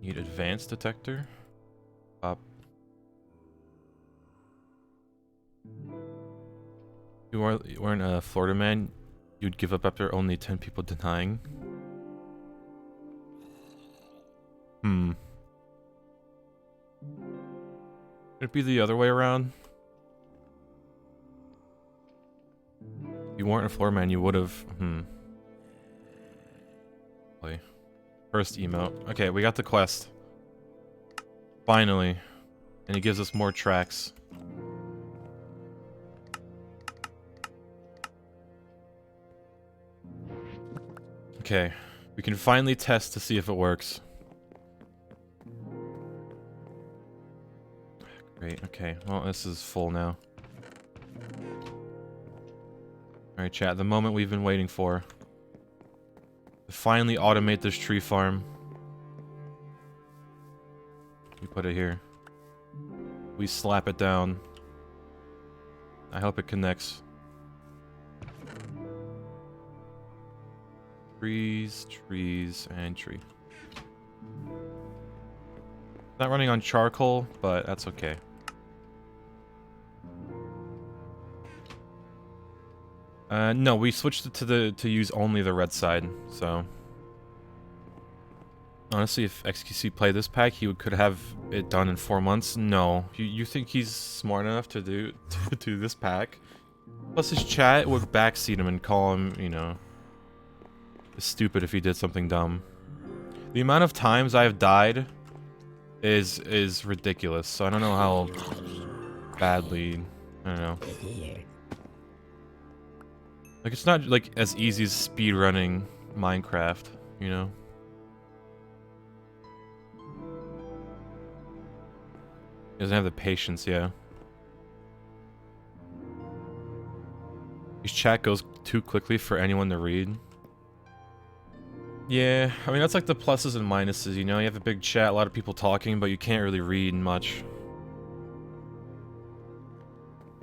Need advanced detector. Up. You weren't a Florida man. You'd give up after only 10 people denying. Could it be the other way around? If you weren't a Florida man, you would have. First emote. Okay, we got the quest. Finally. And he gives us more tracks. Okay. We can finally test to see if it works. Great, okay. Well, this is full now. Alright, chat. The moment we've been waiting for. To finally automate this tree farm. We put it here. We slap it down. I hope it connects. Trees, trees, and tree. Not running on charcoal, but that's okay. No, we switched it to use only the red side, so honestly, if XQC played this pack, he could have it done in 4 months. No, you think he's smart enough to do this pack? Plus, his chat would backseat him and call him, you know, stupid if he did something dumb. The amount of times I've died is ridiculous. So I don't know how badly. I don't know. Like, it's not like as easy as speedrunning Minecraft, you know? He doesn't have the patience, yeah. His chat goes too quickly for anyone to read. Yeah, I mean, that's like the pluses and minuses, you know? You have a big chat, a lot of people talking, but you can't really read much.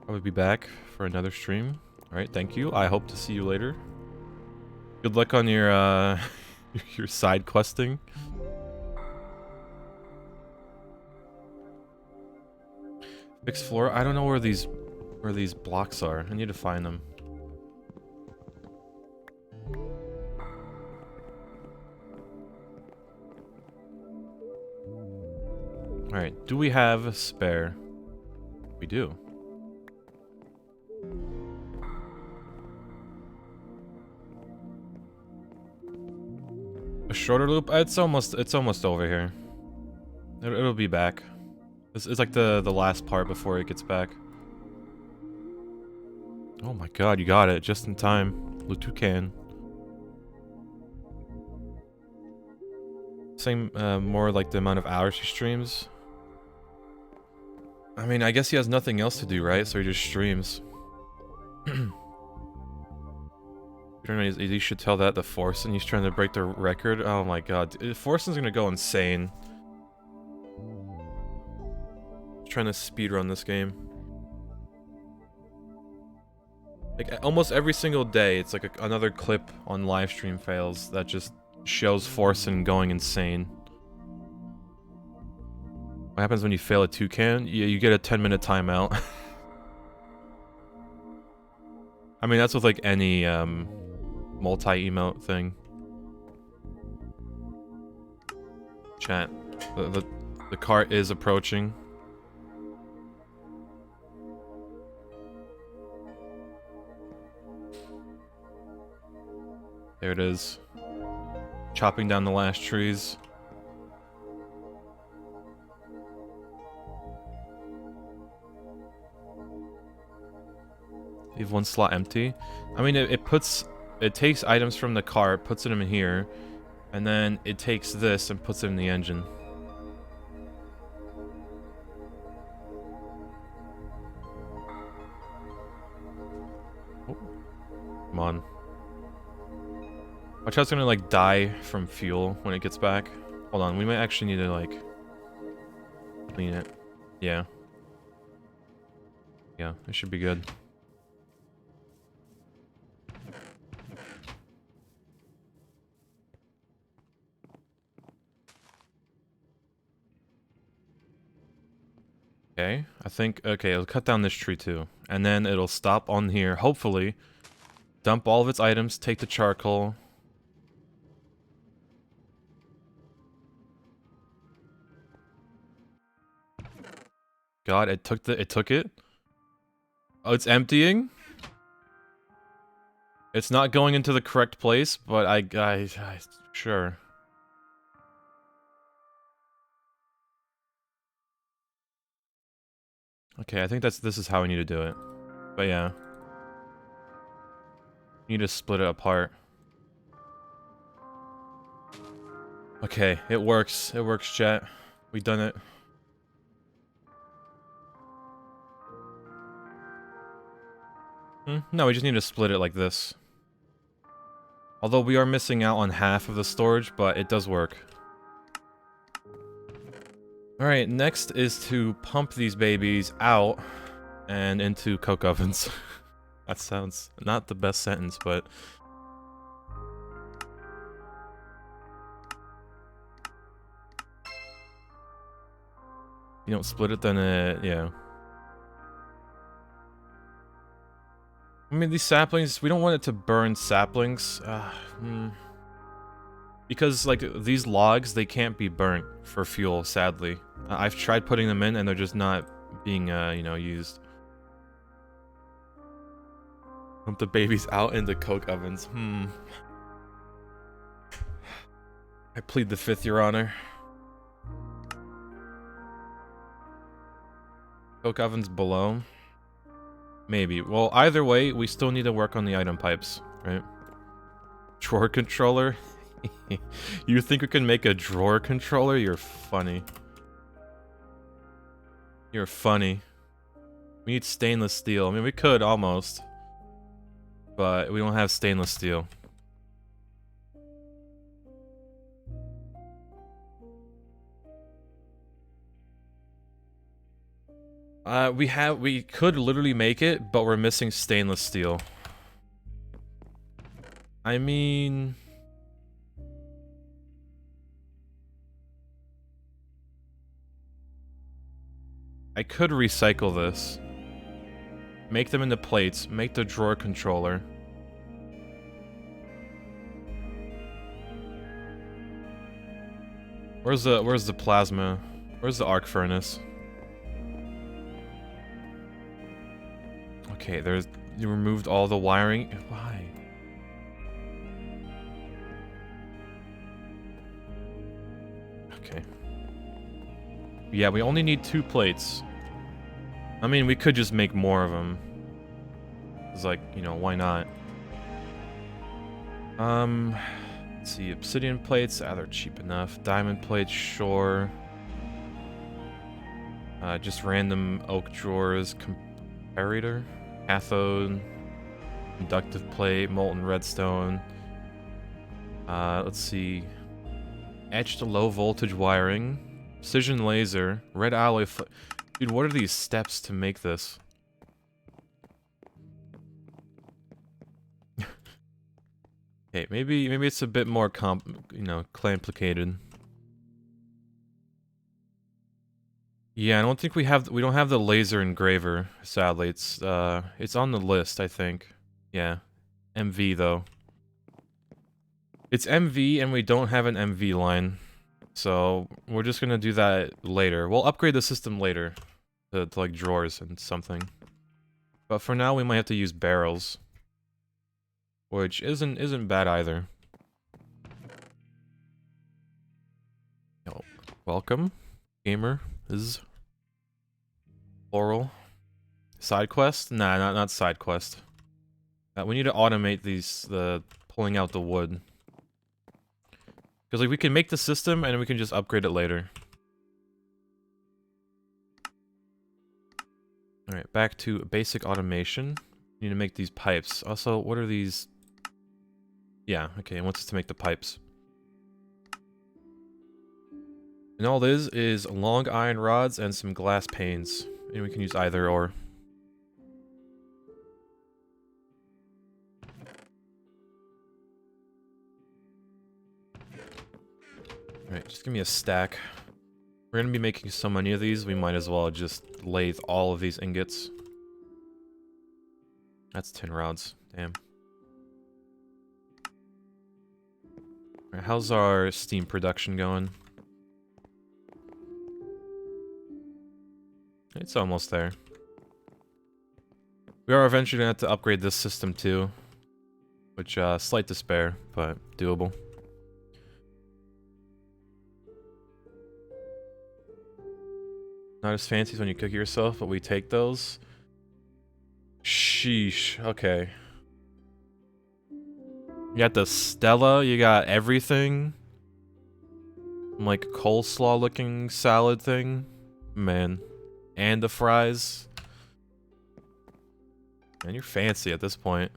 Probably be back for another stream. Alright, thank you. I hope to see you later. Good luck on your, your side questing. Fixed floor? I don't know where these blocks are. I need to find them. Alright, do we have a spare? We do. A shorter loop? It's almost over here. It'll be back. This is like the last part before it gets back. Oh my god, you got it just in time. Lutucan. Same, more like the amount of hours he streams. I mean, I guess he has nothing else to do, right? So he just streams. You should tell that to Forsen. He's trying to break the record. Oh my god. Forsen's gonna go insane. He's trying to speedrun this game. Like, almost every single day, it's like another clip on livestream fails that just shows Forsen going insane. What happens when you fail a toucan? Yeah, you get a 10-minute timeout. I mean, that's with like any multi-emote thing. Chat. The cart is approaching. There it is. Chopping down the last trees. Leave one slot empty. I mean, it takes items from the cart, puts them in here, and then it takes this and puts it in the engine. Oh. Come on. Watch how it's gonna like die from fuel when it gets back. Hold on, we might actually need to like clean it. Yeah. Yeah, it should be good. Okay, I think, okay, it'll cut down this tree too. And then it'll stop on here, hopefully. Dump all of its items, take the charcoal. God, it took it? Oh, it's emptying? It's not going into the correct place, but I sure. Okay, I think this is how we need to do it. But yeah. You need to split it apart. Okay, it works. It works, chat. We done it. No, we just need to split it like this. Although we are missing out on half of the storage, but it does work. Alright, next is to pump these babies out and into coke ovens. That sounds not the best sentence, but... You don't split it, then yeah. I mean, these saplings, we don't want it to burn saplings. Because, like, these logs, they can't be burnt for fuel, sadly. I've tried putting them in, and they're just not being, you know, used. Pump the babies out into coke ovens. I plead the fifth, Your Honor. Coke ovens below? Maybe. Well, either way, we still need to work on the item pipes, right? Drawer controller? You think we can make a drawer controller? You're funny. You're funny. We need stainless steel. I mean, we could, almost. But we don't have stainless steel. We could literally make it, but we're missing stainless steel. I mean... I could recycle this. Make them into plates, make the drawer controller. Where's the plasma? Where's the arc furnace? Okay, you removed all the wiring. Why? Okay. Yeah, we only need 2 plates. I mean, we could just make more of them. It's like, you know, why not? Let's see, obsidian plates, they're cheap enough. Diamond plates, sure. Just random oak drawers, comparator, cathode, conductive plate, molten redstone. Let's see. Etched low voltage wiring, precision laser, red alloy. Dude, what are these steps to make this? Okay, maybe it's a bit more complicated. Yeah, I don't think we don't have the laser engraver, sadly. It's on the list, I think. Yeah. MV though. It's MV and we don't have an MV line. So, we're just gonna do that later. We'll upgrade the system later. To like drawers and something. But for now we might have to use barrels. Which isn't bad either. Oh, welcome, gamer. Is plural. Side quest? Nah, not side quest. We need to automate the pulling out the wood. Because like we can make the system and we can just upgrade it later. Alright, back to basic automation. We need to make these pipes. Also, what are these? Yeah, okay, it wants us to make the pipes. And all this is long iron rods and some glass panes. And we can use either or. Alright, just give me a stack. We're gonna be making so many of these, we might as well just lathe all of these ingots. That's 10 rods. Damn. Alright, how's our steam production going? It's almost there. We are eventually gonna have to upgrade this system too. Which, slight despair, but doable. Not as fancy as when you cook it yourself, but we take those. Sheesh, okay. You got the Stella, you got everything. Like coleslaw looking salad thing. Man. And the fries. Man, you're fancy at this point.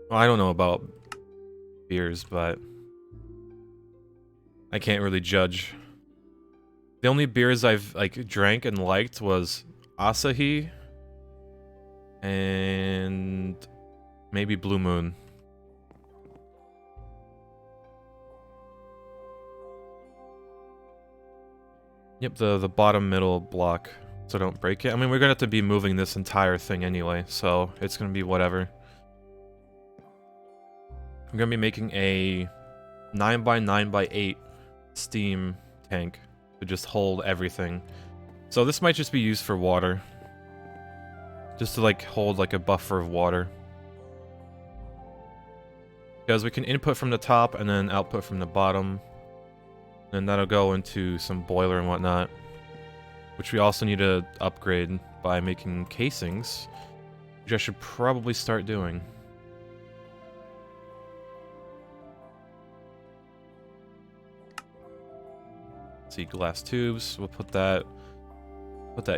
Well, I don't know about beers, but I can't really judge. The only beers I've like drank and liked was Asahi and maybe Blue Moon. Yep, the bottom middle block, so don't break it. I mean, we're gonna have to be moving this entire thing anyway, so it's gonna be whatever. I'm gonna be making a 9x9x8 steam tank to just hold everything. So this might just be used for water. Just to like hold like a buffer of water. Because we can input from the top and then output from the bottom. And that'll go into some boiler and whatnot. Which we also need to upgrade by making casings. Which I should probably start doing. Let's see, glass tubes. We'll put that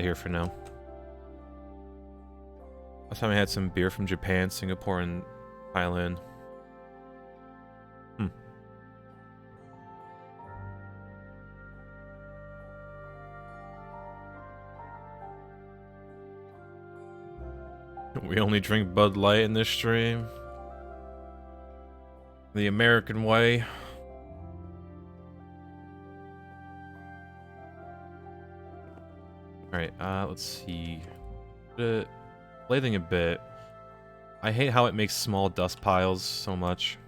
here for now. Last time I had some beer from Japan, Singapore, and Thailand. We only drink Bud Light in this stream. The American way. Alright, let's see. Lathing a bit. I hate how it makes small dust piles so much.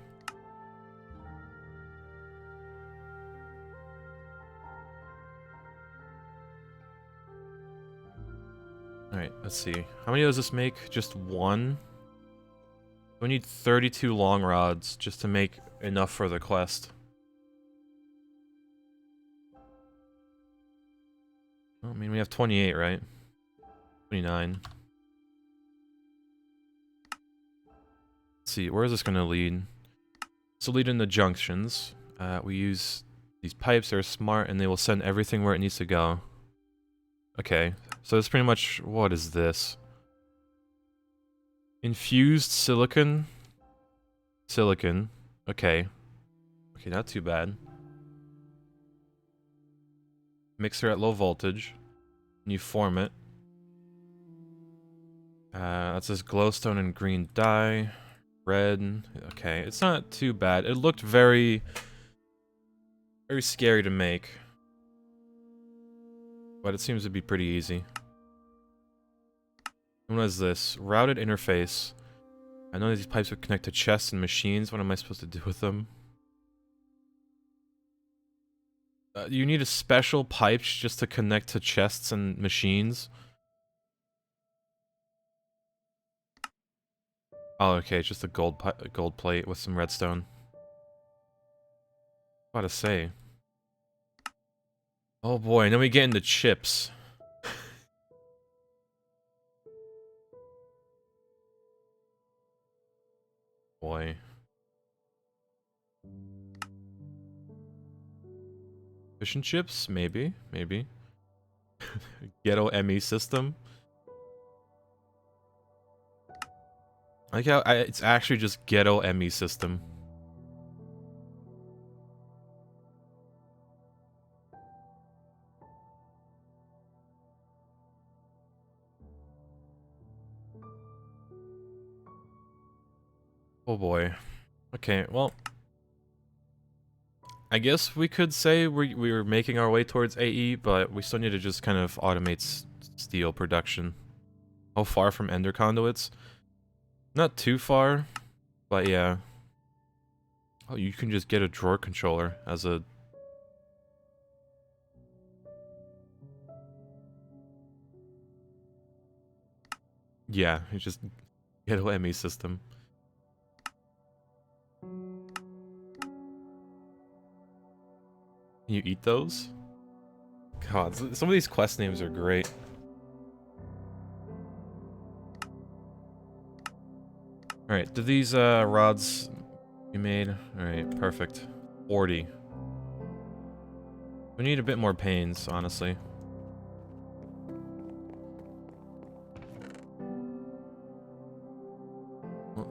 Alright, let's see. How many does this make? Just one? We need 32 long rods just to make enough for the quest. Well, I mean, we have 28, right? 29. Let's see, where is this going to lead? This will lead into junctions. We use these pipes, they're smart, and they will send everything where it needs to go. Okay, so it's pretty much, what is this? Infused silicon? Silicon. Okay. Okay, not too bad. Mixer at low voltage. And you form it. That's this glowstone and green dye. Red. Okay, it's not too bad. It looked very scary to make. But it seems to be pretty easy. And what is this? Routed interface. I know these pipes would connect to chests and machines. What am I supposed to do with them? You need a special pipe just to connect to chests and machines? Oh, okay, it's just a gold plate with some redstone. What to say? Oh boy, and then we get into chips. Boy. Fish and chips? Maybe. Maybe. Ghetto ME system? I like how it's actually just ghetto ME system. Oh boy. Okay, well, I guess we could say we were making our way towards AE, but we still need to just kind of automate steel production. How far from ender conduits? Not too far, but yeah. Oh, you can just get a drawer controller as a... Yeah, it's just ghetto ME system. Can you eat those? God, some of these quest names are great. Alright, do these rods you made? Alright, perfect. 40. We need a bit more panes, honestly.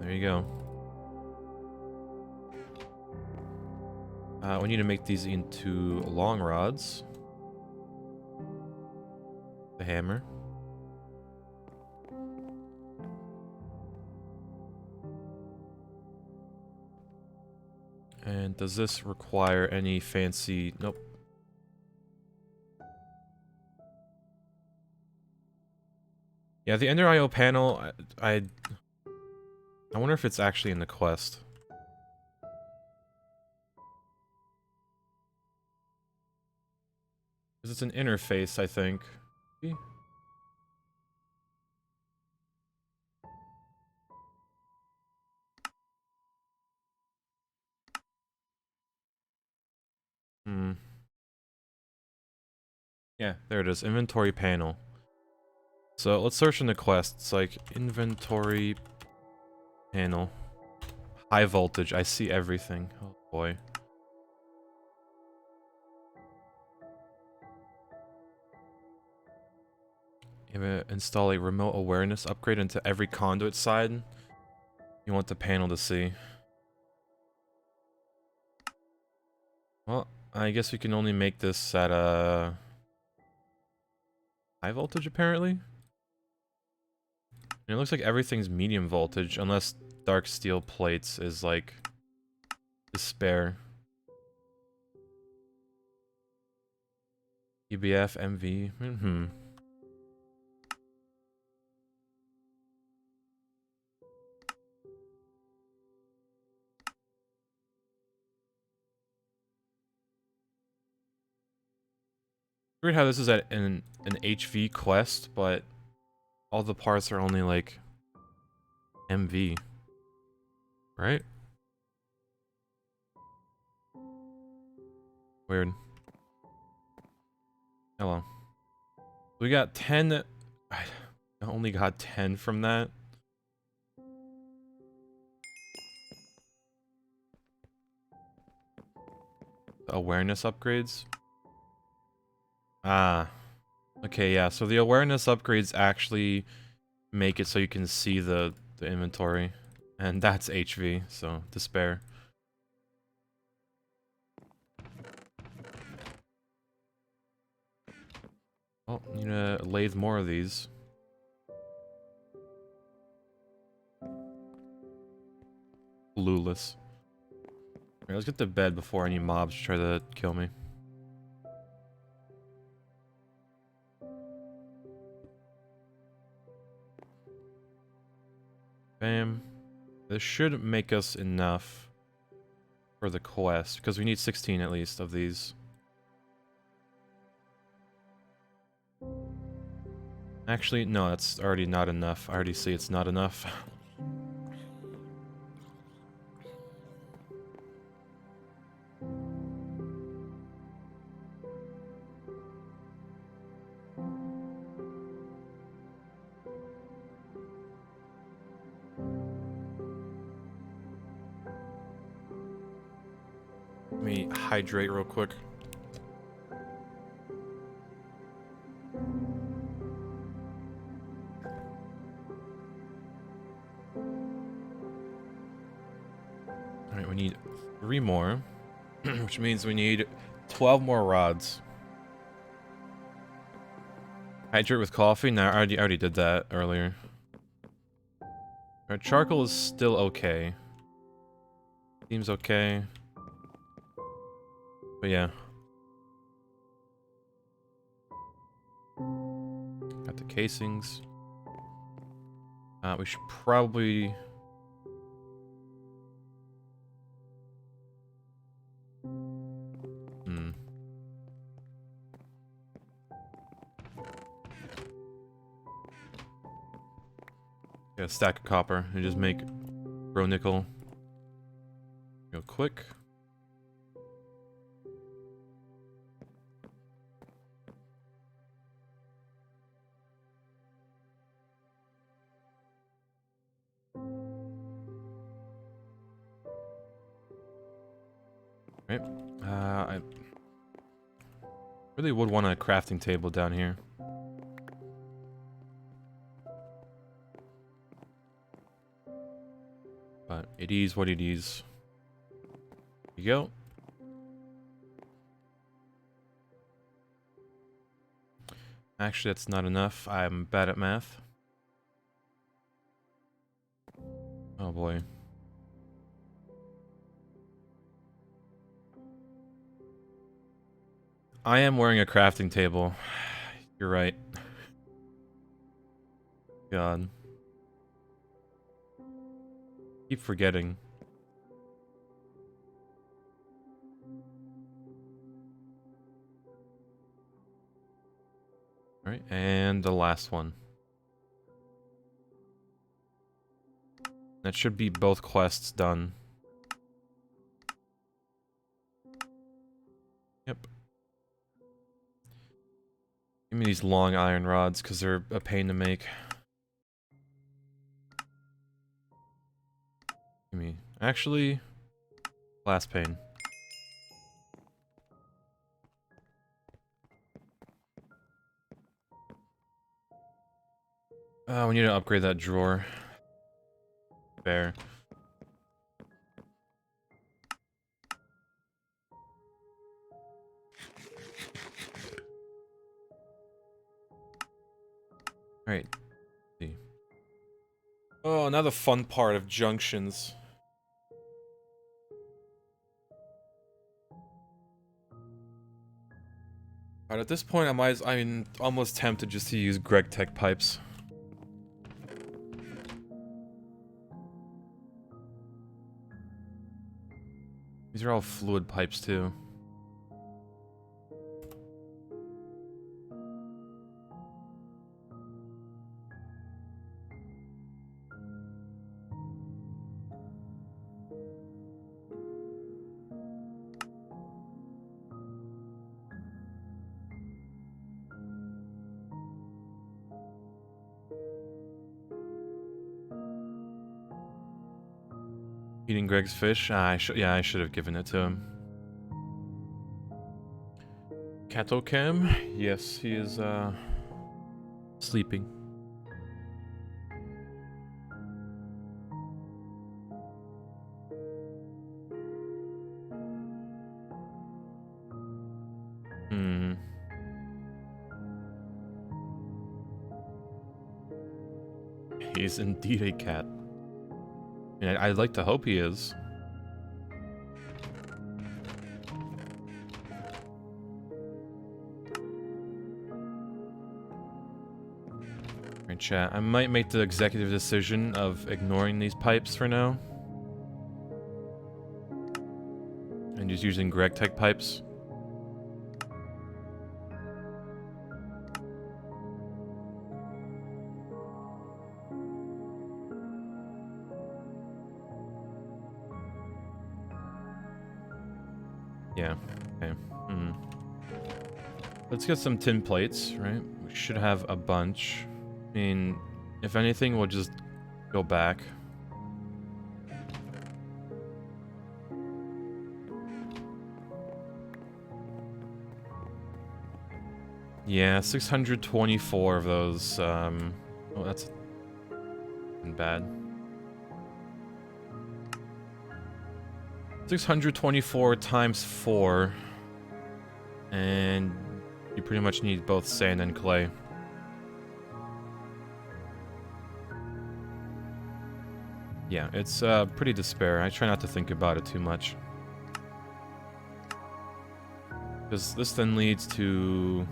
There you go. We need to make these into long rods. The hammer. And does this require any fancy... Nope. Yeah, the Ender IO panel, I wonder if it's actually in the quest. Because it's an interface, I think. Hmm. Yeah, there it is. Inventory panel. So let's search in the quests, like inventory panel. High voltage, I see everything. Oh boy. You have to install a remote awareness upgrade into every conduit side. You want the panel to see. Well, I guess we can only make this at a high voltage apparently. And it looks like everything's medium voltage unless dark steel plates is like despair. EBF, MV. Weird how this is at an HV quest, but all the parts are only like MV. Right? Weird. Hello. We got 10. I only got 10 from that. Awareness upgrades. Ah. Okay, yeah. So the awareness upgrades actually make it so you can see the inventory. And that's HV, so despair. Oh, need to lathe more of these. Clueless. Alright, let's get to bed before any mobs try to kill me. Bam. This should make us enough for the quest, because we need 16 at least of these. Actually, no, that's already not enough. I already see it's not enough. Let me hydrate real quick. Alright, we need 3 more, which means we need 12 more rods. Hydrate with coffee? No, I already did that earlier. Alright, charcoal is still okay. Seems okay. But yeah. Got the casings. We should probably... Get a stack of copper and just make bro nickel real quick. Right. I really would want a crafting table down here. But it is what it is. Here you go. Actually, that's not enough. I'm bad at math. Oh boy. I am wearing a crafting table. You're right. God. Keep forgetting. Alright, and the last one. That should be both quests done. Yep. Give me these long iron rods, because they're a pain to make. Give me... Actually... Last pane. Oh, we need to upgrade that drawer. Fair. Alright. See. Oh, now the fun part of junctions. Alright, at this point I'm almost tempted just to use GregTech pipes. These are all fluid pipes too. Eating Greg's fish? Ah, I should have given it to him. Catocam? Yes, he is, sleeping. Hmm. He's indeed a cat. And I'd like to hope he is. Alright, chat. I might make the executive decision of ignoring these pipes for now. And just using GregTech pipes. Yeah, okay. Let's get some tin plates, right? We should have a bunch. I mean, if anything, we'll just go back. Yeah, 624 of those, oh, that's bad. 624 times 4. And you pretty much need both sand and clay. Yeah, it's pretty despair. I try not to think about it too much. Because this then leads to...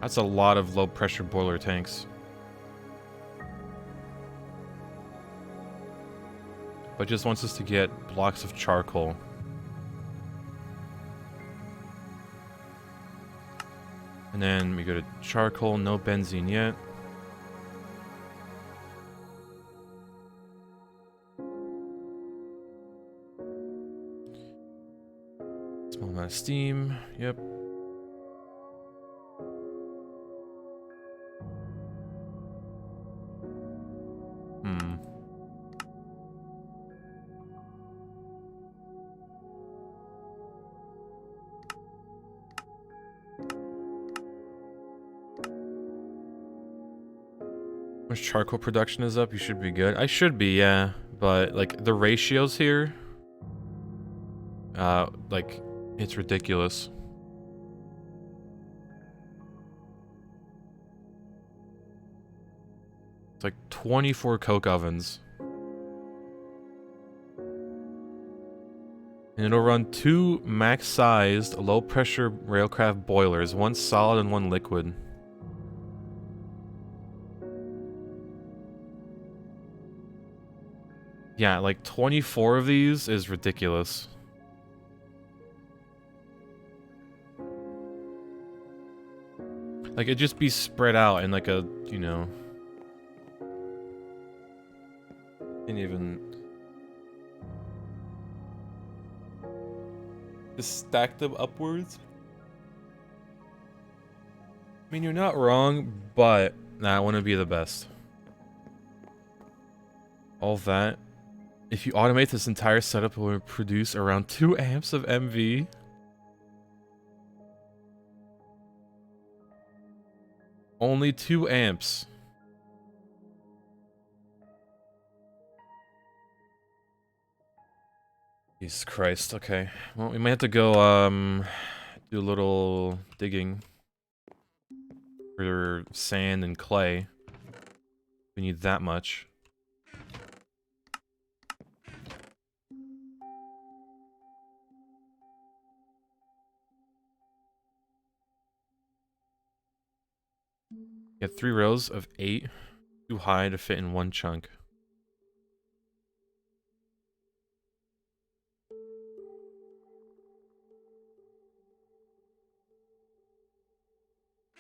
That's a lot of low pressure boiler tanks. But just wants us to get blocks of charcoal. And then we go to charcoal, no benzene yet. Small amount of steam, yep. much charcoal production is up, you should be good. I should be, yeah. But, like, the ratios here... like, it's ridiculous. It's like 24 coke ovens. And it'll run 2 max-sized, low-pressure railcraft boilers, one solid and one liquid. Yeah, like 24 of these is ridiculous. Like, it'd just be spread out in like a, you know... Can't even... Just stack them upwards? I mean, you're not wrong, but... Nah, it wouldn't be the best. All that... If you automate this entire setup, it will produce around 2 amps of MV. Only 2 amps. Jesus Christ, okay. Well, we might have to go, do a little digging. For sand and clay. We need that much. Get 3 rows of 8. Too high to fit in one chunk.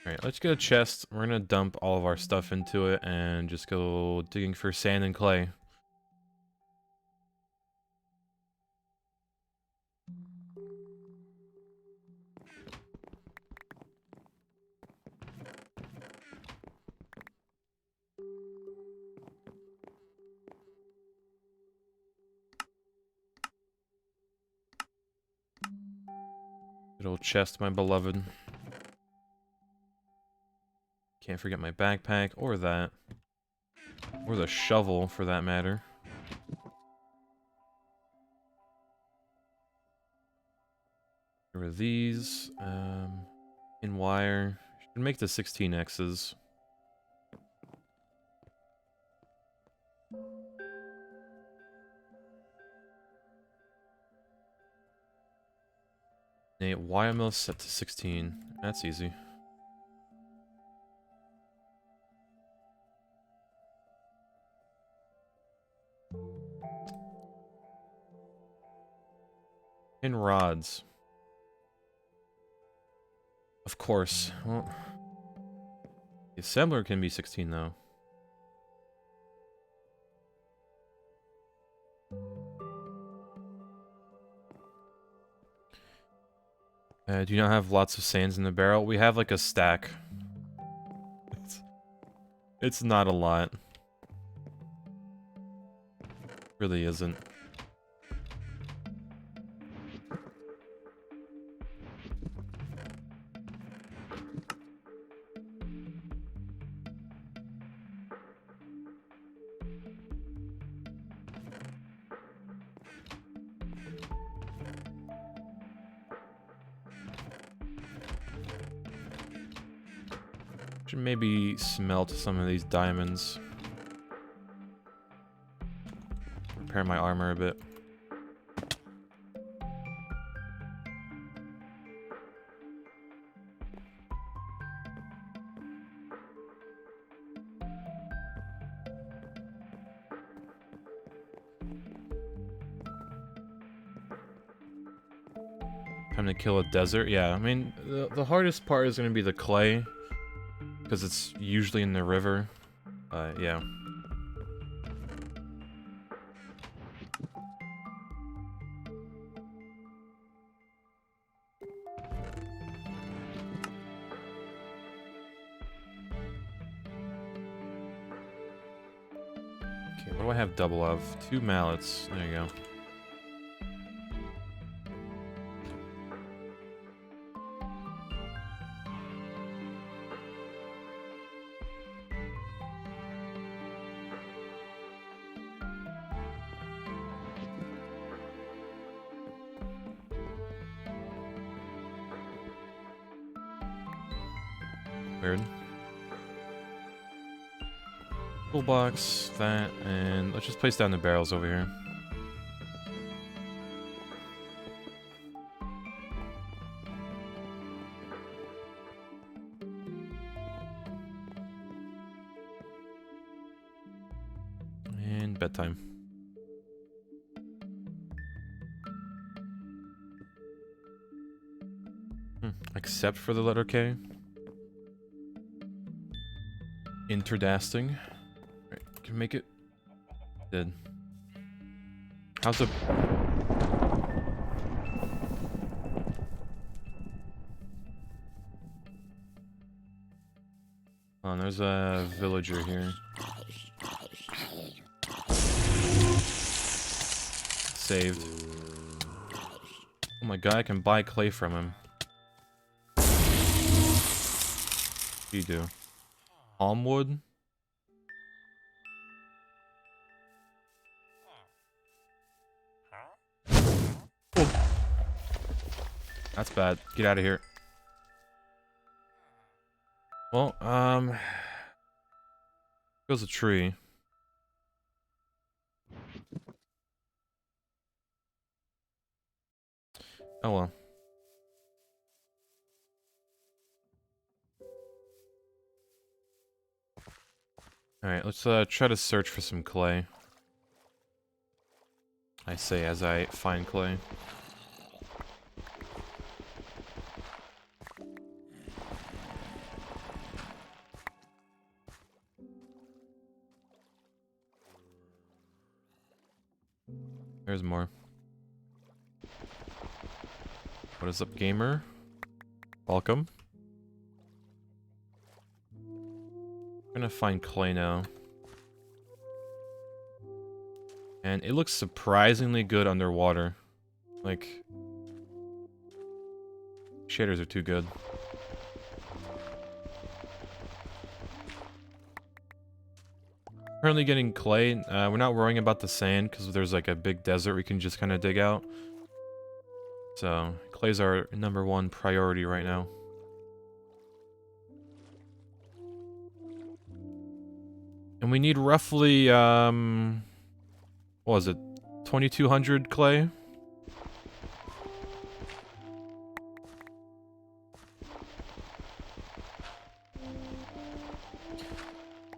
Alright, let's get a chest. We're gonna dump all of our stuff into it and just go digging for sand and clay. Good old chest, my beloved. Can't forget my backpack, or that. Or the shovel, for that matter. There were these. In wire. Should make the 16Xs. A wire mill set to 16. That's easy. In rods. Of course. Well, the assembler can be 16 though. Do you not have lots of sands in the barrel? We have like a stack. It's not a lot. Really isn't. Should maybe smelt some of these diamonds. Repair my armor a bit. Time to kill a desert? Yeah, I mean, the hardest part is going to be the clay. Because it's usually in the river. Yeah. Okay, what do I have double of? 2 mallets. There you go. Weird. Toolbox, that, and let's just place down the barrels over here. And bedtime. Except for the letter K. Interdasting. Right, can make it. Did. How's the... Oh, there's a villager here. Saved. Oh my god, I can buy clay from him. What do you do? Palm wood? Oh. That's bad. Get out of here. Well, goes a tree. Oh well. Alright, let's try to search for some clay. I say as I find clay. There's more. What is up, gamer? Welcome. I'm gonna find clay now. And it looks surprisingly good underwater. Like, shaders are too good. Currently getting clay. We're not worrying about the sand because there's like a big desert we can just kind of dig out. So, clay's our #1 priority right now. And we need roughly, what was it? 2,200 clay?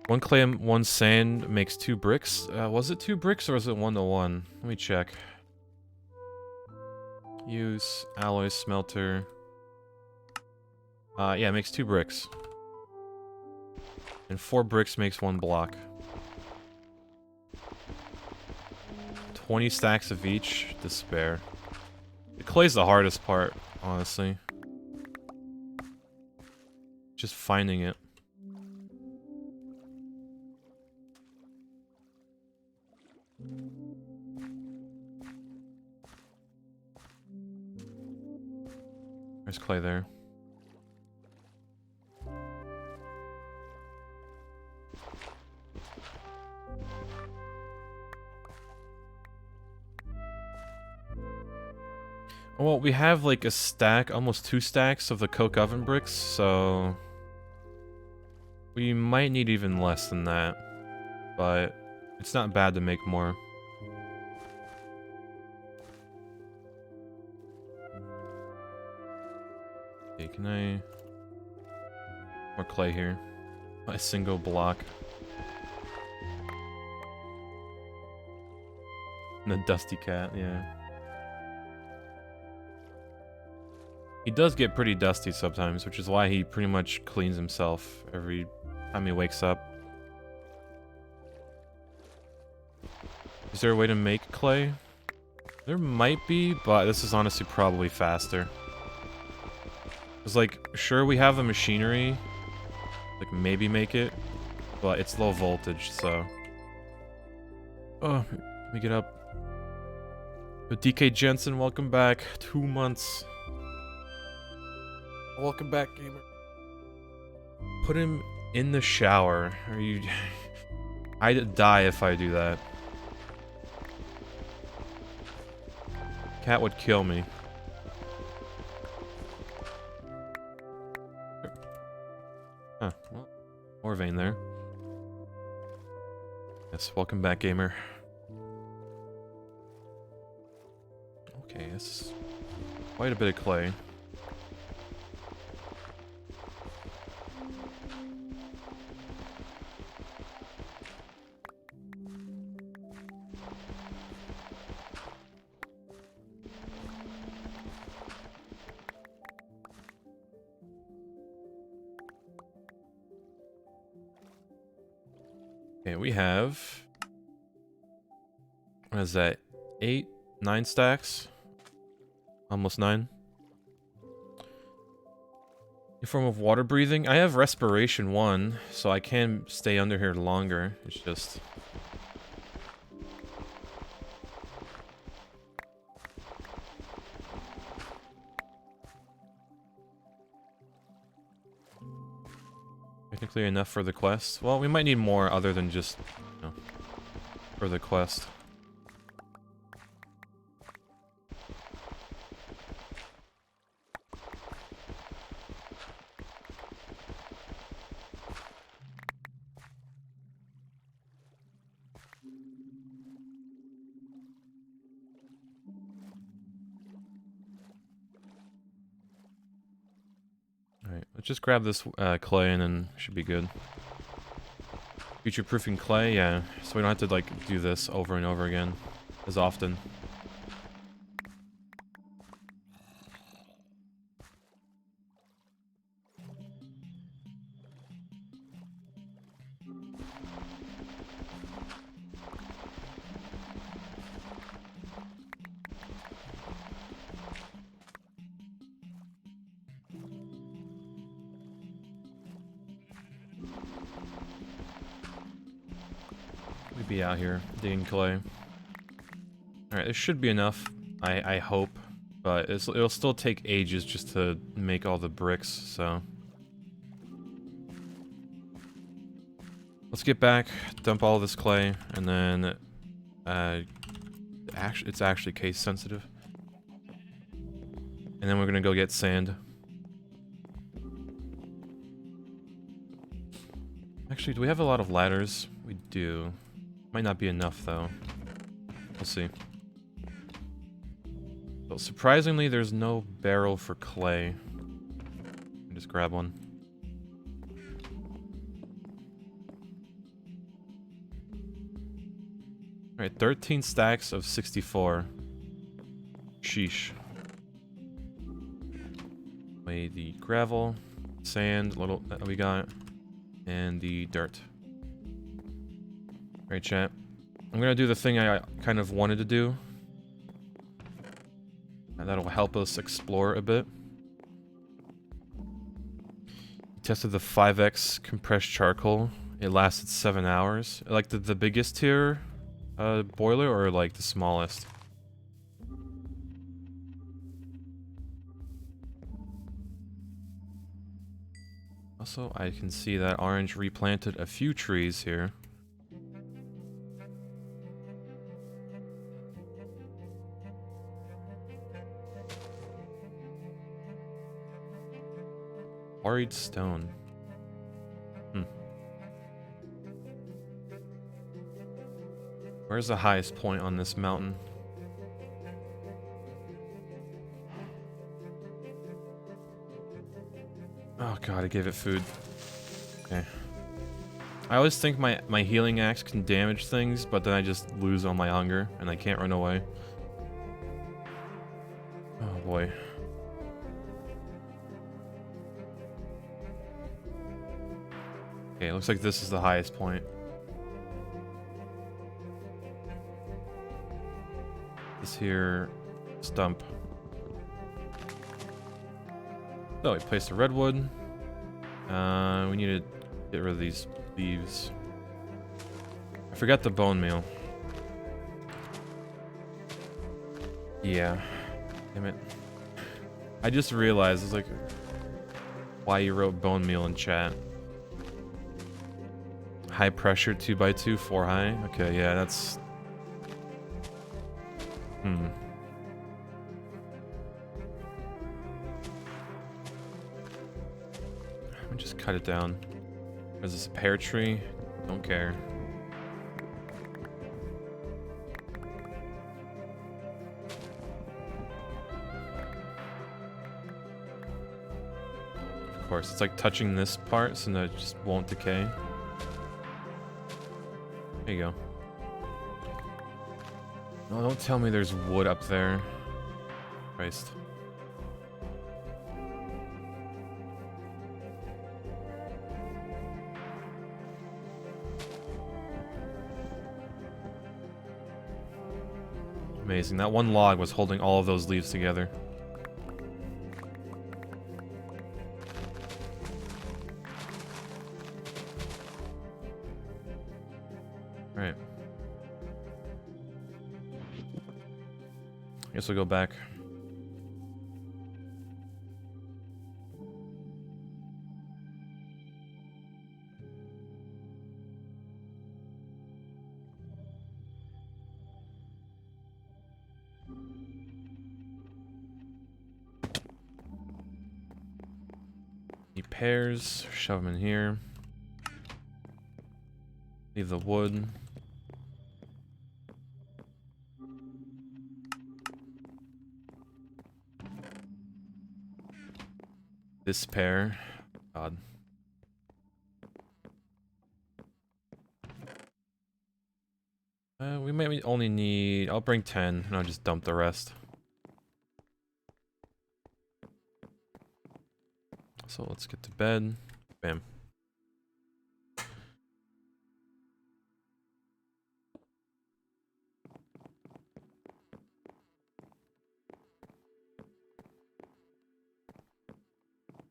One clay and one sand makes 2 bricks. Was it 2 bricks or was it 1-to-1? Let me check. Use alloy smelter. Yeah, it makes 2 bricks. And 4 bricks makes 1 block. 20 stacks of each. Despair. The clay's the hardest part, honestly. Just finding it. There's clay there. Well, we have like a stack, almost 2 stacks of the coke oven bricks, so we might need even less than that, but it's not bad to make more. Okay, can I... More clay here. A single block. And a dusty cat, yeah. He does get pretty dusty sometimes, which is why he pretty much cleans himself every time he wakes up. Is there a way to make clay? There might be, but this is honestly probably faster. It's like, sure, we have the machinery, like maybe make it, but it's low voltage, so. Oh, let me get up. Yo, DK Jensen, welcome back. 2 months. Welcome back, gamer. Put him in the shower. Are you... I'd die if I do that. Cat would kill me. Huh, well, more vein there. Yes, welcome back, gamer. Okay, this is quite a bit of clay. Okay, we have... What is that? 8, 9 stacks? Almost 9. Any form of water breathing? I have respiration 1, so I can stay under here longer. It's just... technically enough for the quest. Well, we might need more other than just, you know, for the quest. Alright, let's just grab this clay and then should be good. Future-proofing clay, yeah, so we don't have to, like, do this over and over again as often. We'd be out here digging clay. Alright, this should be enough, I hope, but it'll still take ages just to make all the bricks, so... Let's get back, dump all this clay, and then... it's actually case sensitive. And then we're gonna go get sand. Actually, do we have a lot of ladders? We do. Might not be enough, though. We'll see. So, surprisingly, there's no barrel for clay. Just grab one. Alright, 13 stacks of 64. Sheesh. Weigh the gravel, sand, little that we got, and the dirt. Alright, chat. I'm gonna do the thing I kind of wanted to do. And that'll help us explore a bit. Tested the 5x compressed charcoal. It lasted 7 hours. Like the biggest tier boiler or like the smallest? Also, I can see that Orange replanted a few trees here. Quarried stone. Where's the highest point on this mountain? Oh god, I gave it food. Okay. I always think my healing axe can damage things, but then I just lose all my hunger, and I can't run away. Oh boy. Okay, looks like this is the highest point. This here stump. So we placed the redwood. We need to get rid of these leaves. I forgot the bone meal. Yeah. Damn it. I just realized, it's like, why you wrote bone meal in chat. High pressure 2x2, 4 high? Okay, yeah, that's... Let me just cut it down. Is this a pear tree? Don't care. Of course, it's like touching this part so that it just won't decay. There you go. No, don't tell me there's wood up there. Christ. Amazing. That one log was holding all of those leaves together. Alright. I guess we'll go back. Need pears, shove them in here. Leave the wood. This pear. God. We might only need... I'll bring 10 and I'll just dump the rest. So let's get to bed. Bam.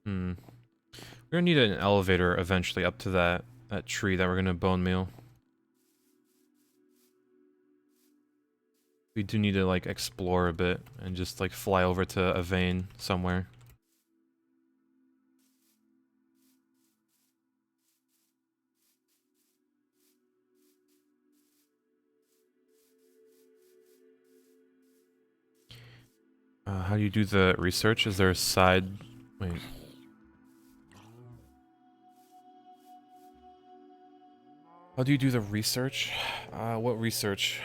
We're gonna need an elevator eventually up to that tree that we're gonna bone meal. We do need to like explore a bit and just like fly over to a vein somewhere. How do you do the research? Is there a side... Wait. How do you do the research? What research?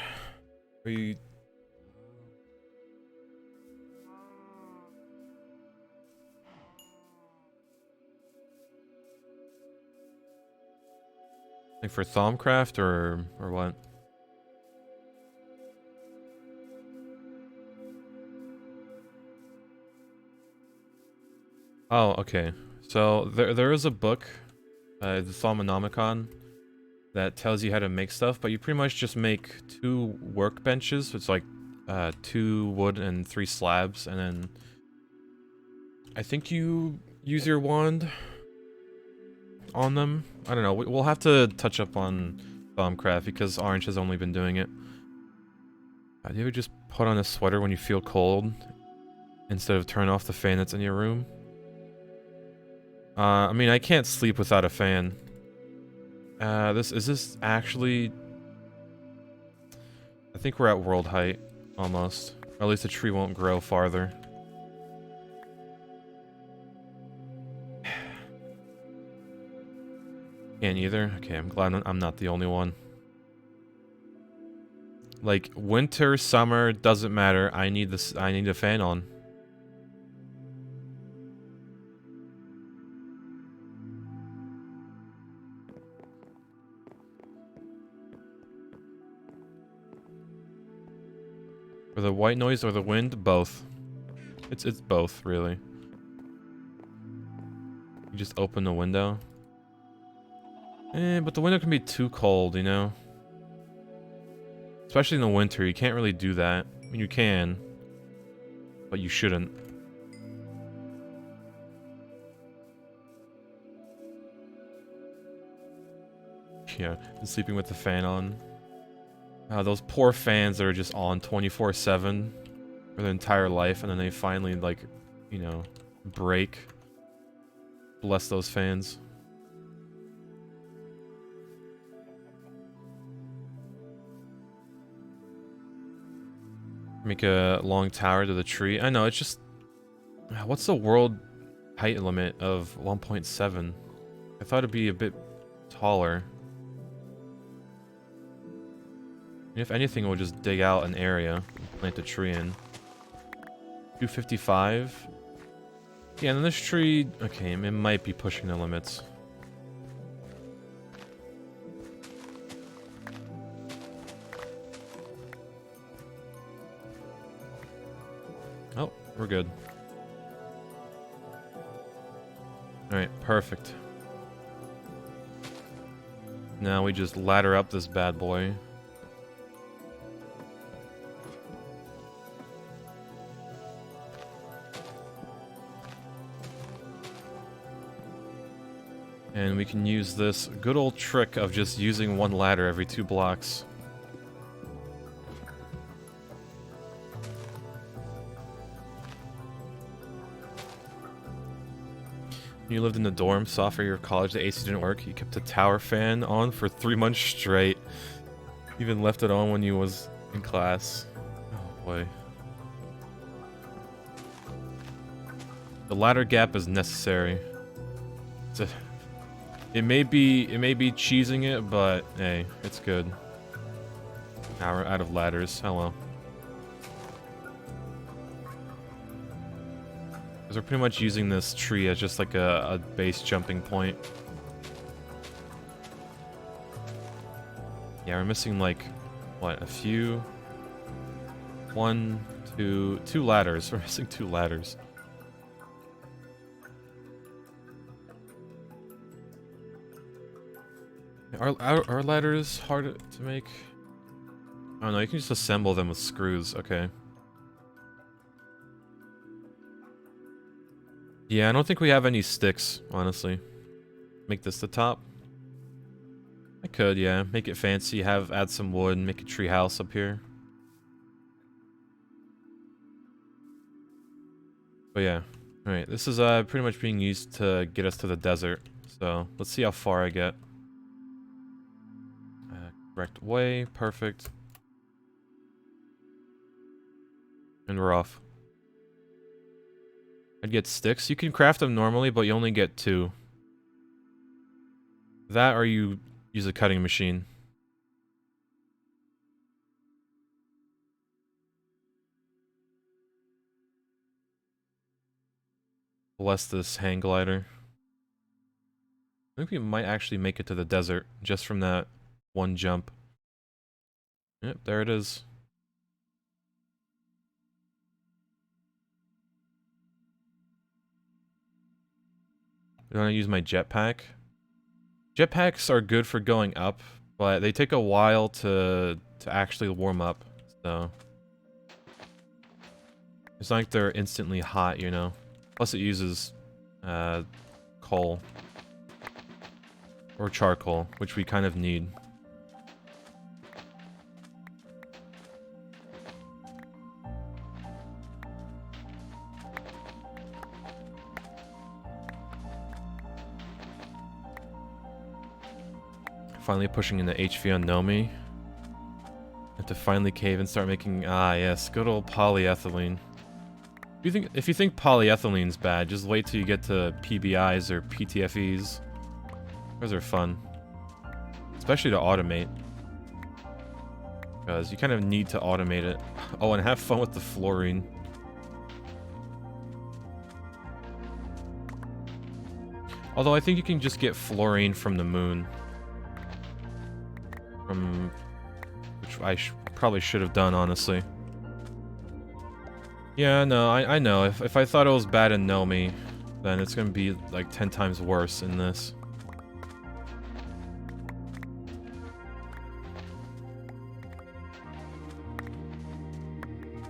Are you... Like for Thaumcraft or what? Oh, okay. So there is a book, the Thaumonomicon, that tells you how to make stuff, but you pretty much just make 2 workbenches. It's like 2 wood and 3 slabs, and then I think you use your wand on them. I don't know. We'll have to touch up on Thaumcraft because Orange has only been doing it. Do you ever just put on a sweater when you feel cold instead of turn off the fan that's in your room? I mean, I can't sleep without a fan. Is this actually... I think we're at world height, almost. Or at least the tree won't grow farther. Can't either? Okay, I'm glad I'm not the only one. Like, winter, summer, doesn't matter. I need a fan on. For the white noise or the wind? Both. It's both, really. You just open the window. But the window can be too cold, you know? Especially in the winter, you can't really do that. I mean, you can. But you shouldn't. Yeah, and sleeping with the fan on. Those poor fans that are just on 24/7 for their entire life, and then they finally, like, you know, break. Bless those fans. Make a long tower to the tree. I know, it's just... What's the world height limit of 1.7? I thought it'd be a bit taller. If anything, we'll just dig out an area and plant a tree in. 255. Yeah, and then this tree... Okay, it might be pushing the limits. Oh, we're good. Alright, perfect. Now we just ladder up this bad boy. And we can use this good old trick of just using one ladder every 2 blocks. You lived in the dorm, sophomore year of college, the AC didn't work. You kept the tower fan on for 3 months straight. Even left it on when you was in class. Oh boy. The ladder gap is necessary. It may be cheesing it, but hey, it's good. Now we're out of ladders. Hello. Because we're pretty much using this tree as just like a base jumping point. Yeah, we're missing like, what, a few? 1, 2 ladders. We're missing 2 ladders. Are ladders hard to make? Oh no, you can just assemble them with screws. Okay. Yeah, I don't think we have any sticks, honestly. Make this the top. I could, yeah. Make it fancy, add some wood, make a tree house up here. But yeah. Alright, this is pretty much being used to get us to the desert. So, let's see how far I get. Correct way, perfect. And we're off. I'd get sticks. You can craft them normally, but you only get 2. That or you use a cutting machine. Bless this hang glider. I think we might actually make it to the desert just from that one jump. Yep, there it is. I'm gonna use my jetpack. Jetpacks are good for going up, but they take a while to actually warm up, so... It's not like they're instantly hot, you know? Plus it uses, coal. Or charcoal, which we kind of need. Finally pushing into HV on Nomi. Have to finally cave and start making... Ah, yes, good old polyethylene. If you think polyethylene's bad, just wait till you get to PBIs or PTFEs. Those are fun. Especially to automate. Because you kind of need to automate it. Oh, and have fun with the fluorine. Although I think you can just get fluorine from the moon. Which I probably should have done, honestly. Yeah, no, I know. If I thought it was bad in Nomi, then it's gonna be like 10 times worse in this.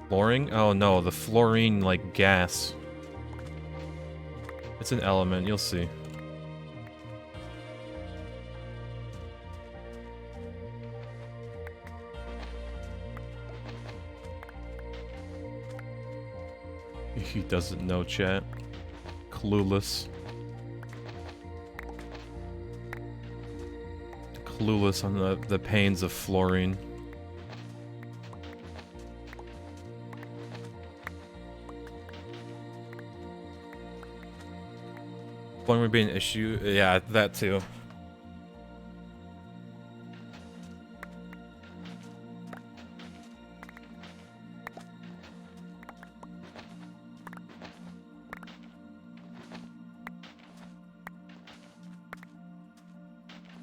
Fluorine? Oh no, the fluorine, like, gas. It's an element, you'll see. He doesn't know, chat. Clueless. Clueless on the pains of fluorine. Fluorine would be an issue? Yeah, that too.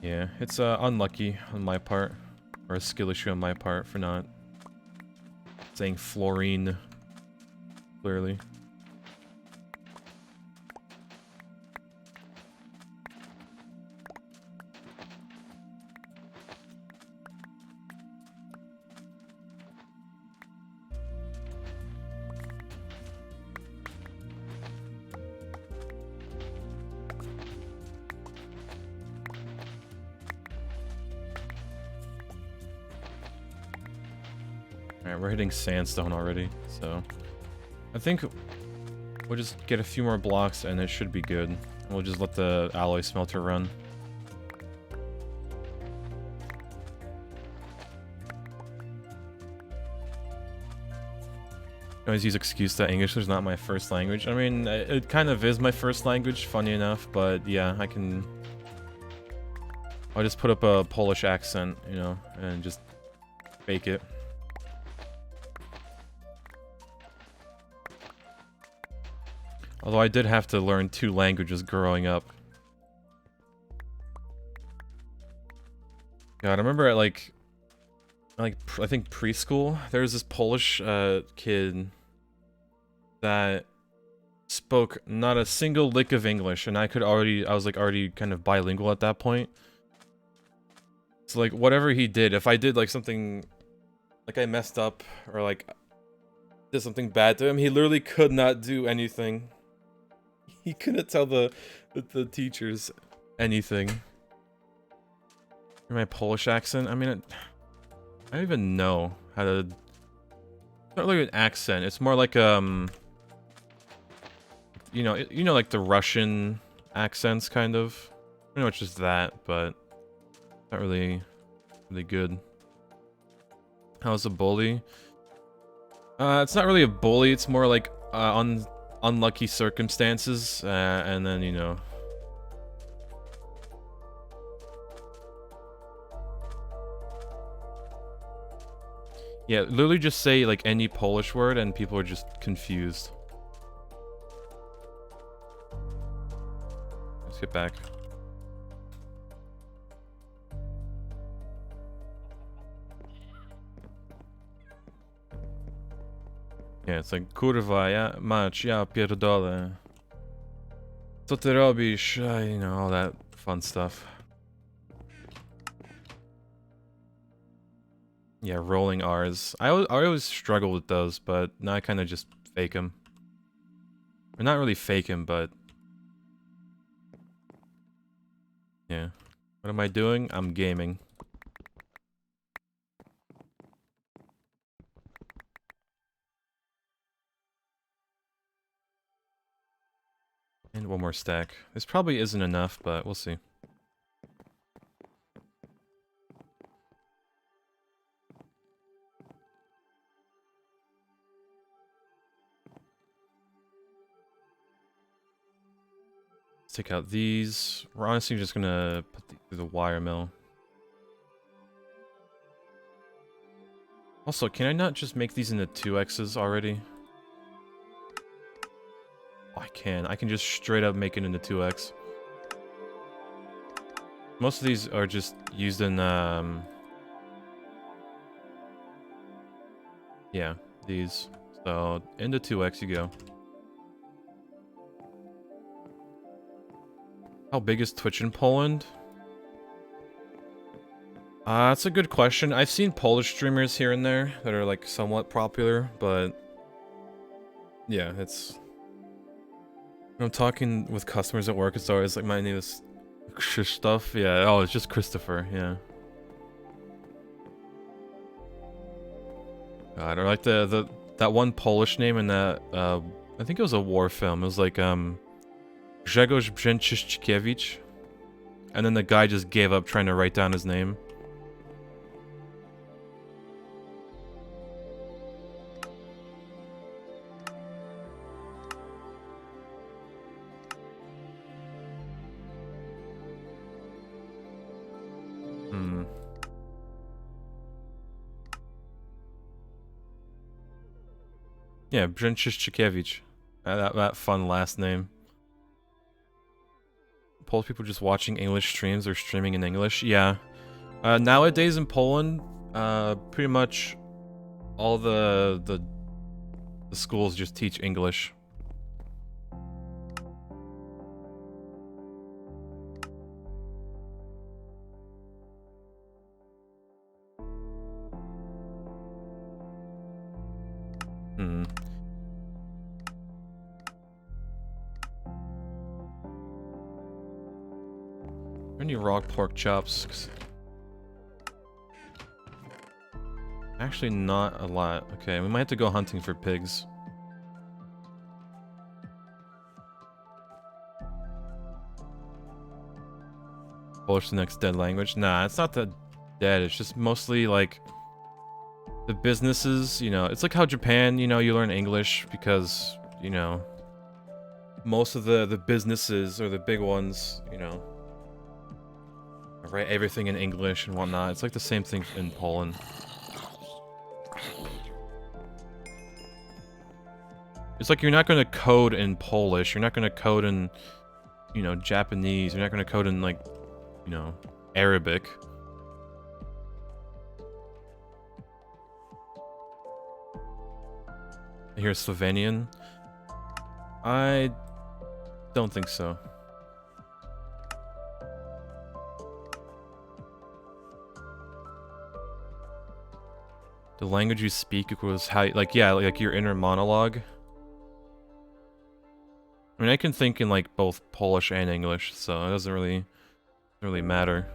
Yeah, it's unlucky on my part, or a skill issue on my part for not saying fluorine clearly. Alright, we're hitting sandstone already, so I think we'll just get a few more blocks and it should be good. And we'll just let the alloy smelter run. I always use excuse that English is not my first language. I mean, it kind of is my first language, funny enough, but yeah, I'll just put up a Polish accent, you know, and just fake it. Although I did have to learn 2 languages growing up. God, I remember at I think preschool, there was this Polish kid that spoke not a single lick of English, and I was like already kind of bilingual at that point. So like whatever he did, if I did like something, like I messed up or like did something bad to him, he literally could not do anything. He couldn't tell the teachers anything. My Polish accent, I mean, I don't even know how to... It's not really an accent, it's more like, you know, like the Russian accents, kind of. I know it's just that, but not really good. How's a bully? It's not really a bully, it's more like, unlucky circumstances, and then, you know... Yeah, literally just say, like, any Polish word and people are just confused. Let's get back. Yeah, it's like, kurwa, ja, mać, ja pierdolę. Co ty robisz? You know, all that fun stuff. Yeah, rolling R's. I always struggle with those, but now I kind of just fake them. Or not really fake them, but... Yeah. What am I doing? I'm gaming. And one more stack. This probably isn't enough, but we'll see. Let's take out these. We're honestly just gonna put through the wire mill. Also, can I not just make these into 2x's already? Oh, I can. I can just straight up make it into 2x. Most of these are just used in, yeah, these. So, into 2x you go. How big is Twitch in Poland? That's a good question. I've seen Polish streamers here and there that are, like, somewhat popular, but... Yeah, it's... When I'm talking with customers at work, it's always like, my name is Krzysztof. Yeah, oh, it's just Christopher, yeah. God, or like that one Polish name in that, I think it was a war film. It was like, Grzegorz Brzęczyszkiewicz. And then the guy just gave up trying to write down his name. Yeah, Brzęczyszkiewicz. That fun last name. Polish people just watching English streams or streaming in English. Yeah. Nowadays in Poland, pretty much all the schools just teach English. Any raw pork chops? Actually, not a lot. Okay, we might have to go hunting for pigs. Polish the next dead language? Nah, it's not that dead. It's just mostly like the businesses, you know. It's like how Japan, you know, you learn English because, you know, most of the businesses or the big ones, you know, write everything in English and whatnot. It's like the same thing in Poland. It's like you're not going to code in Polish. You're not going to code in, you know, Japanese. You're not going to code in, like, you know, Arabic. I hear Slovenian. I don't think so. The language you speak equals how, like, yeah, like your inner monologue. I mean, I can think in, like, both Polish and English, so it doesn't really matter.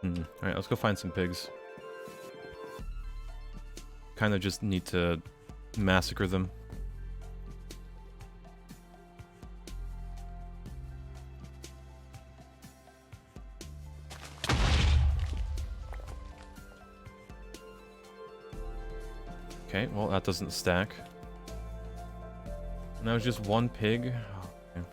Alright, let's go find some pigs. Kind of just need to massacre them. Okay, well, that doesn't stack. And that was just one pig. Okay.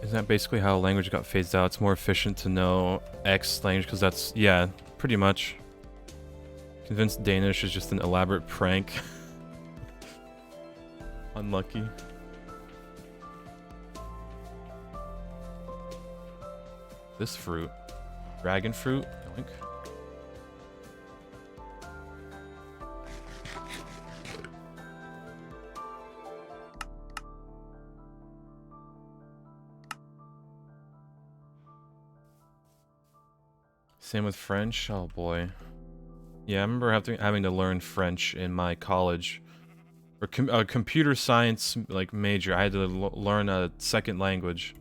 Isn't that basically how language got phased out? It's more efficient to know X language because that's, yeah, pretty much. Convinced Danish is just an elaborate prank. Unlucky. This fruit. Dragon fruit. Yoink. Same with French. Oh boy. Yeah, I remember having to learn French in my college. Or a computer science like major. I had to learn a second language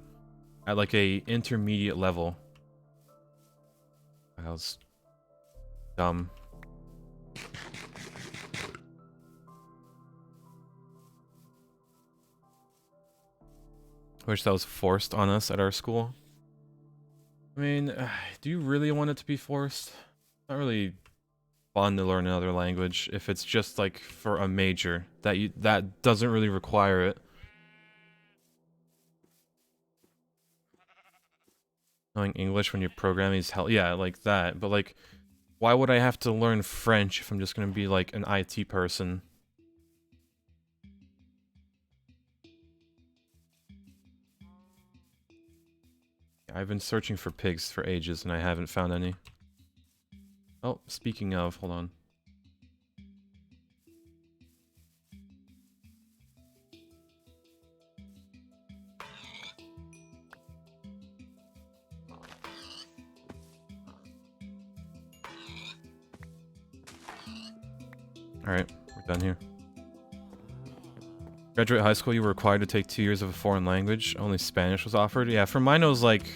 at like a intermediate level. That was dumb. Wish that was forced on us at our school. I mean, do you really want it to be forced? Not really fun to learn another language if it's just like for a major that doesn't really require it. Knowing English when you're programming is hell, yeah, like that. But like, why would I have to learn French if I'm just gonna be like an IT person? I've been searching for pigs for ages and I haven't found any. Oh, speaking of, hold on. Alright, we're done here. Graduate high school, you were required to take 2 years of a foreign language. Only Spanish was offered. Yeah, for mine it was like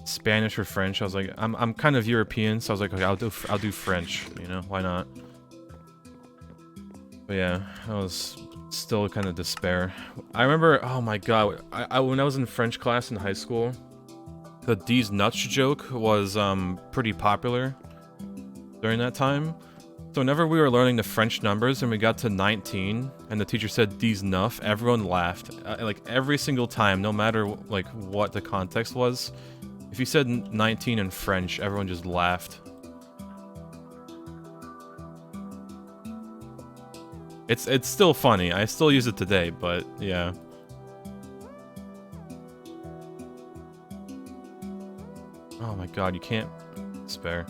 Spanish or French. I was like, I'm kind of European, so I was like, okay, I'll do French. You know, why not? But yeah, that was still kind of despair. I remember, oh my god, when I was in French class in high school, the D's nuts joke was pretty popular during that time. So whenever we were learning the French numbers and we got to 19 and the teacher said D's nuff, everyone laughed. Like every single time, no matter like what the context was. If you said 19 in French, everyone just laughed. It's still funny. I still use it today, but yeah. Oh my god, you can't spare.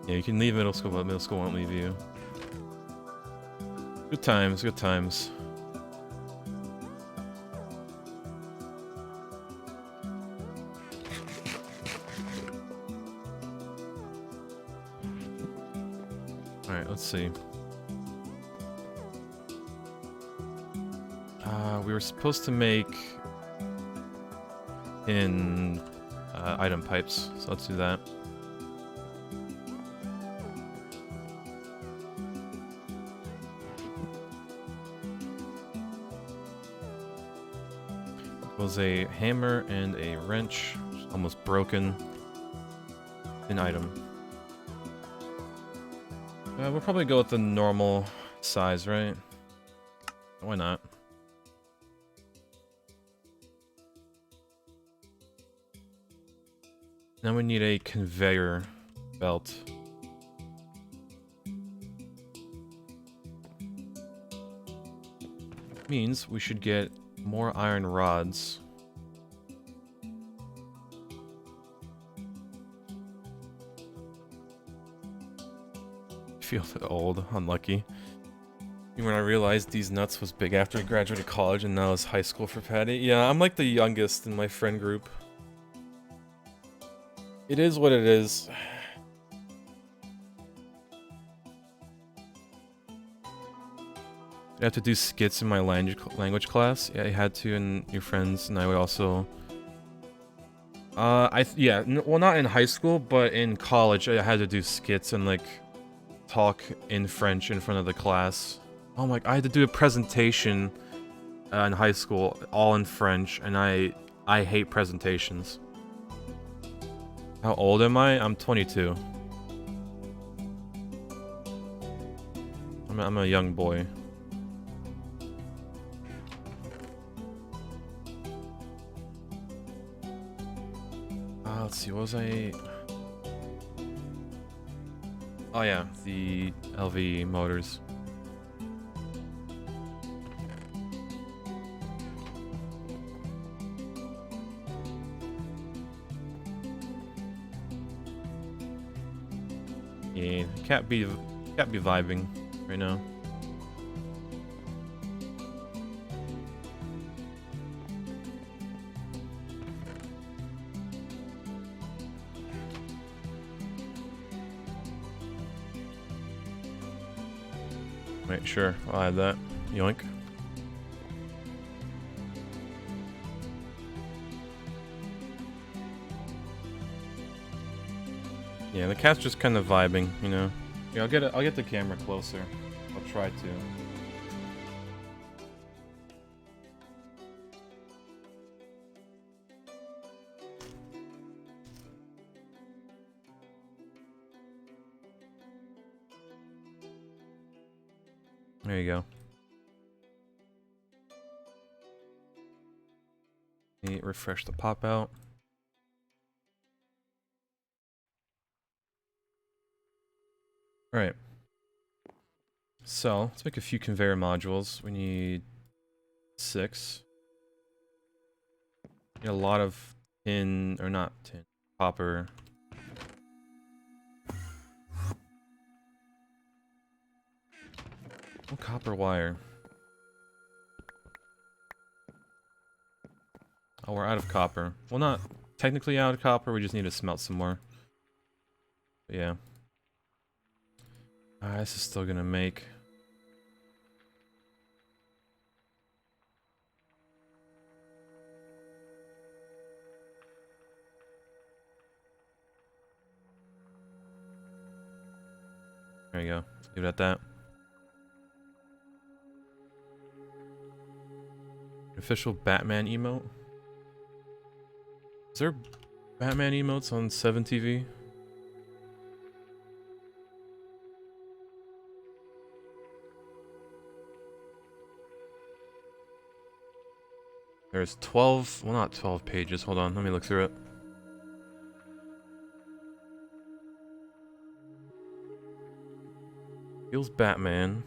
Yeah, you can leave middle school, but middle school won't leave you. Good times, good times. Alright, let's see. We were supposed to make in item pipes, so let's do that. It was a hammer and a wrench, almost broken. An item. We'll probably go with the normal size, right? Why not? Now we need a conveyor belt. Means we should get more iron rods. Feel old, unlucky. When I realized these nuts was big after I graduated college and now it's high school for Patty. Yeah, I'm like the youngest in my friend group. It is what it is. I had to do skits in my language class. Yeah, I had to, and your friends, and I would also. Well, not in high school, but in college, I had to do skits and like talk in French in front of the class. Oh my! I had to do a presentation in high school, all in French, and I hate presentations. How old am I? I'm 22. I'm a young boy. Let's see, what was I... Oh yeah, the LV motors. Yeah, can't be vibing right now. Right, sure, I'll add that. Yoink. Yeah, the cat's just kind of vibing, you know. Yeah, I'll get the camera closer. I'll try to. There you go. Let me refresh the pop out. Alright. So, let's make a few conveyor modules. We need 6. Need a lot of tin, or not tin, copper. Oh, copper wire. Oh, we're out of copper. Well, not technically out of copper, we just need to smelt some more. But yeah. This is still gonna make... we go. Leave it at that. Official Batman emote? Is there Batman emotes on 7TV? There's 12, well not 12 pages, hold on, let me look through it. Feels Batman,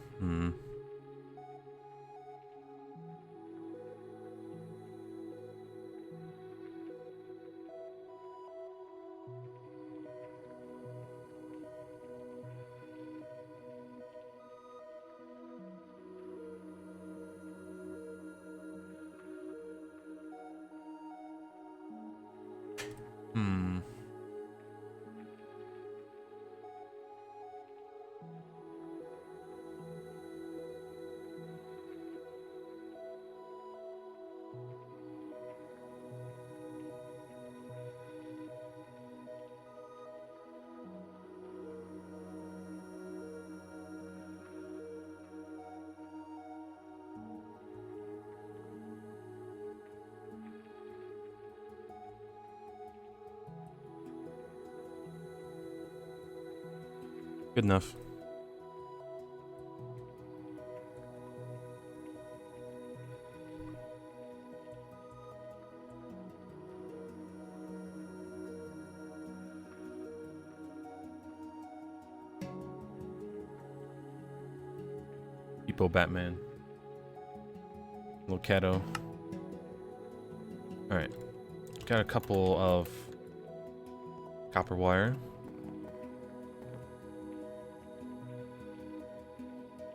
Good enough. People Batman. Locato. Alright. Got a couple of copper wire.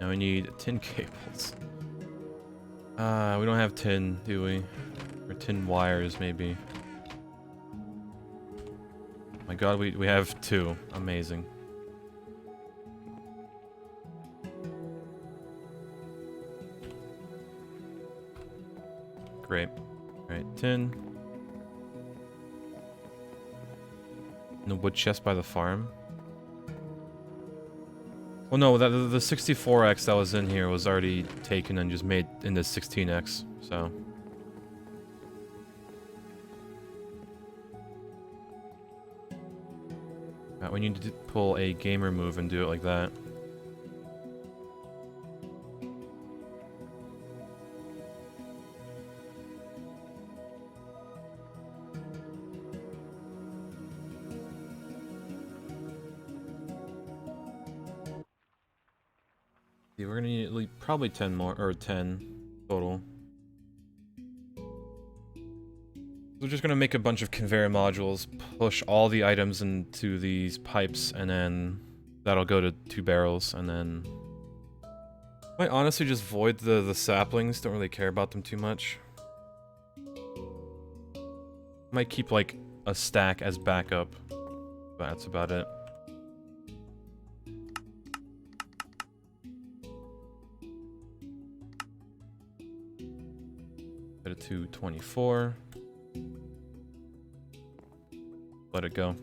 Now we need tin cables. We don't have tin, do we? Or tin wires, maybe. My god, we have 2. Amazing. Great. Alright, tin. No wood chest by the farm. Well, no, the 64X that was in here was already taken and just made into 16X, so. Right, we need to pull a gamer move and do it like that. Yeah, we're gonna need at least probably 10 more, or 10 total. We're just gonna make a bunch of conveyor modules, push all the items into these pipes, and then that'll go to 2 barrels, and then... Might honestly just void the saplings, don't really care about them too much. Might keep like a stack as backup, but that's about it. Put it to 24. Let it go.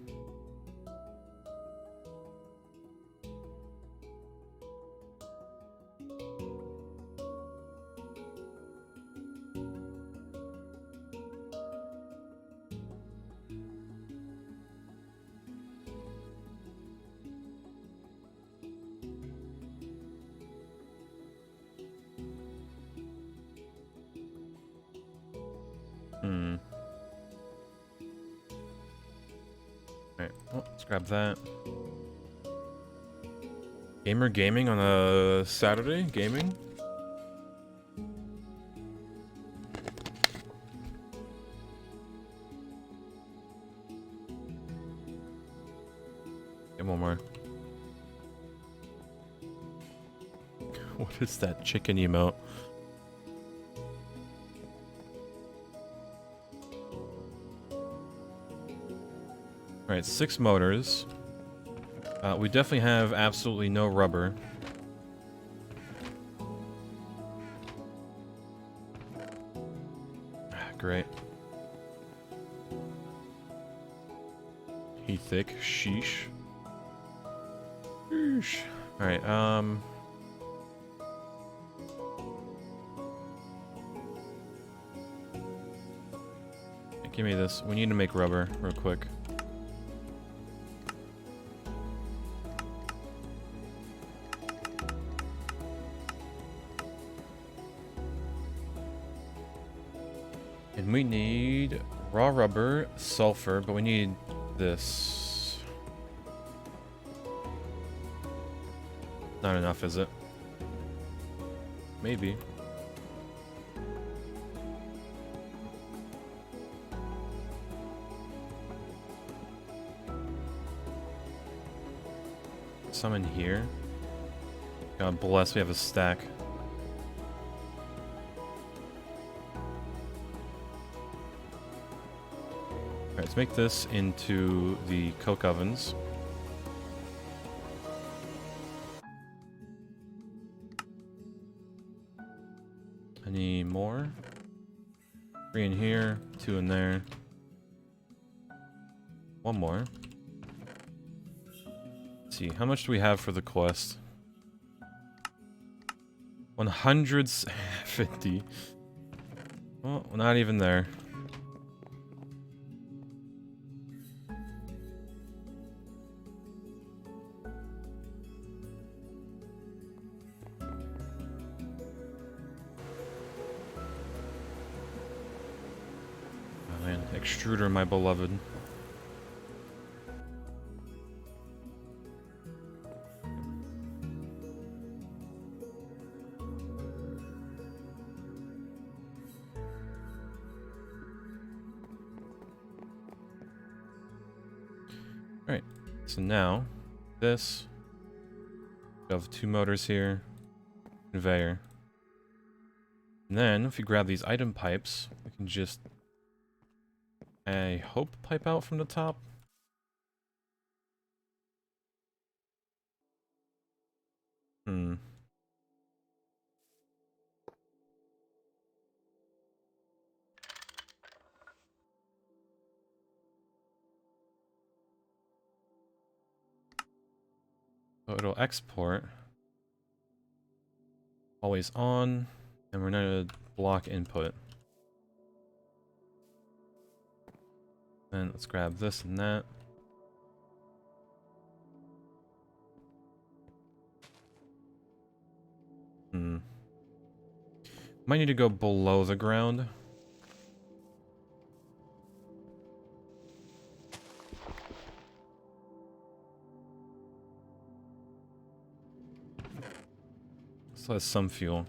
Alright, well, let's grab that. Gamer gaming on a Saturday? Gaming? Get one more. What is that chicken emote? Alright, 6 motors. We definitely have absolutely no rubber. Great. Heat thick. Sheesh. Sheesh. Alright, give me this. We need to make rubber real quick. And we need raw rubber, sulfur, but we need this. Not enough, is it? Maybe. Some in here. God bless, we have a stack. Alright, let's make this into the coke ovens. Any more? 3 in here, 2 in there. 1 more. Let's see, how much do we have for the quest? 150. Well, we're not even there. Oh man, extruder, my beloved. Alright, so now, this, we have 2 motors here, conveyor. And then, if we grab these item pipes, we can just, I hope, pipe out from the top. So it'll export. Always on. And we're gonna block input. And let's grab this and that. Might need to go below the ground. Still has some fuel.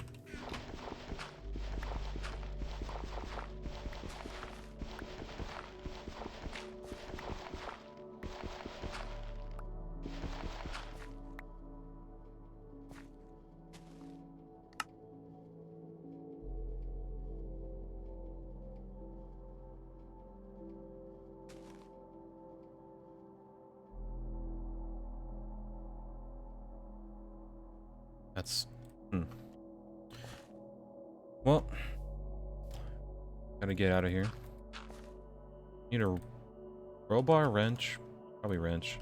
That's... Well, gotta get out of here. Need a crowbar, wrench? Probably wrench.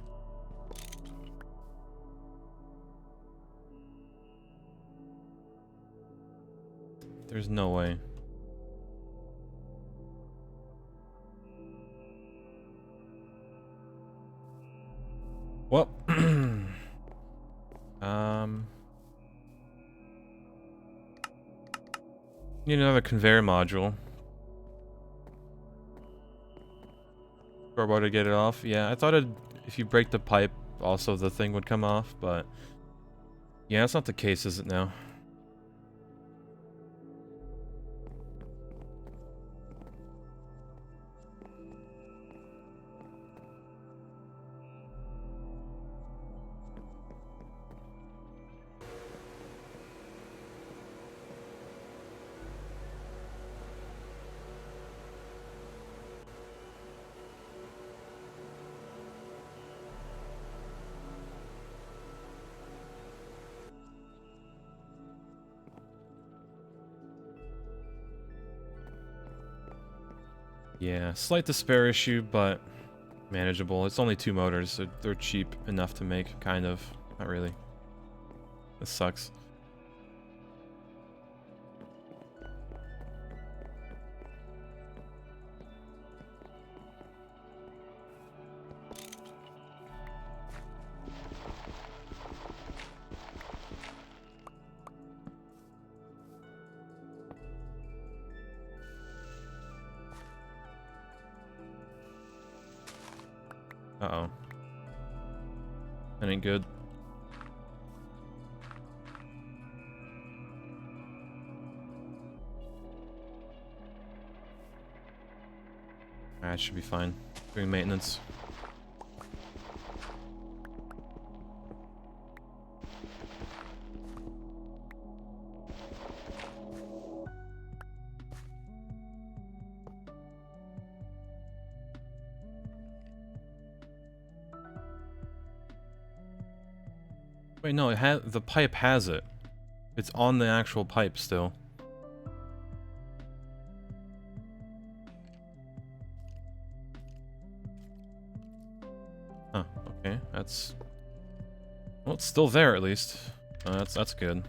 There's no way. Well, need another conveyor module. Crowbar to get it off. Yeah, I thought if you break the pipe, also the thing would come off, but yeah, that's not the case, is it now? Yeah, slight despair issue, but manageable. It's only 2 motors, so they're cheap enough to make, kind of. Not really. This sucks. Uh-oh. That ain't good. Alright, should be fine. Doing maintenance. Wait, no, the pipe has it. It's on the actual pipe still. Huh, okay, that's... Well, it's still there at least. That's good.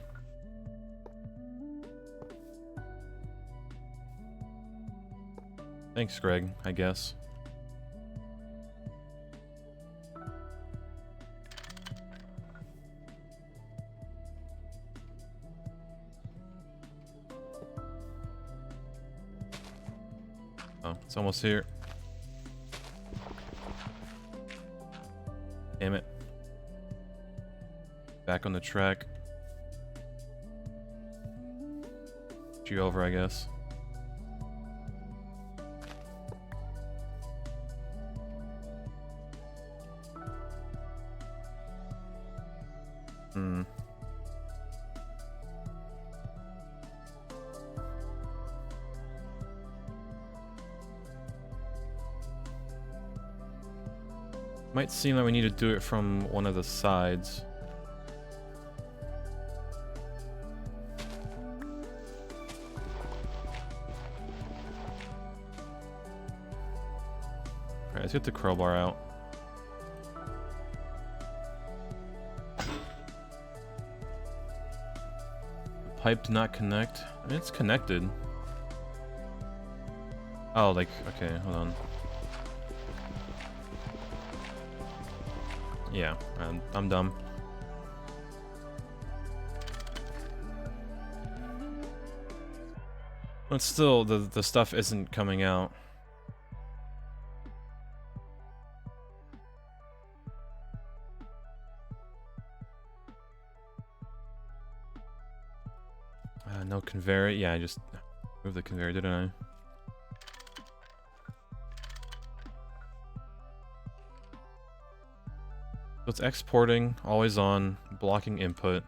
Thanks, Greg, I guess. Oh, it's almost here. Damn it. Back on the track. You over, I guess. Hmm. Might seem like we need to do it from one of the sides. Alright, let's get the crowbar out. The pipe did not connect. I mean, it's connected. Oh, like, okay, hold on. Yeah, I'm dumb. But still, the stuff isn't coming out. No conveyor. Yeah, I just moved the conveyor, didn't I? So it's exporting, always on, blocking input.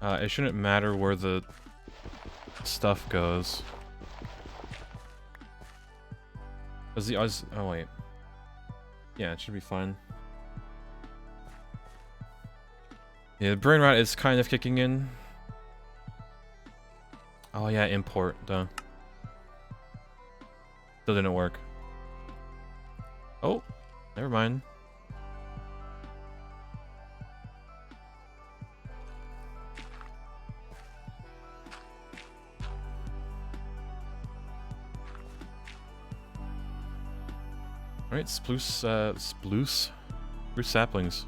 It shouldn't matter where the stuff goes. Does the oh wait. Yeah, it should be fine. Yeah, the brain rot is kind of kicking in. Oh yeah, import, duh. Still didn't work. Oh, never mind. Alright, spruce saplings.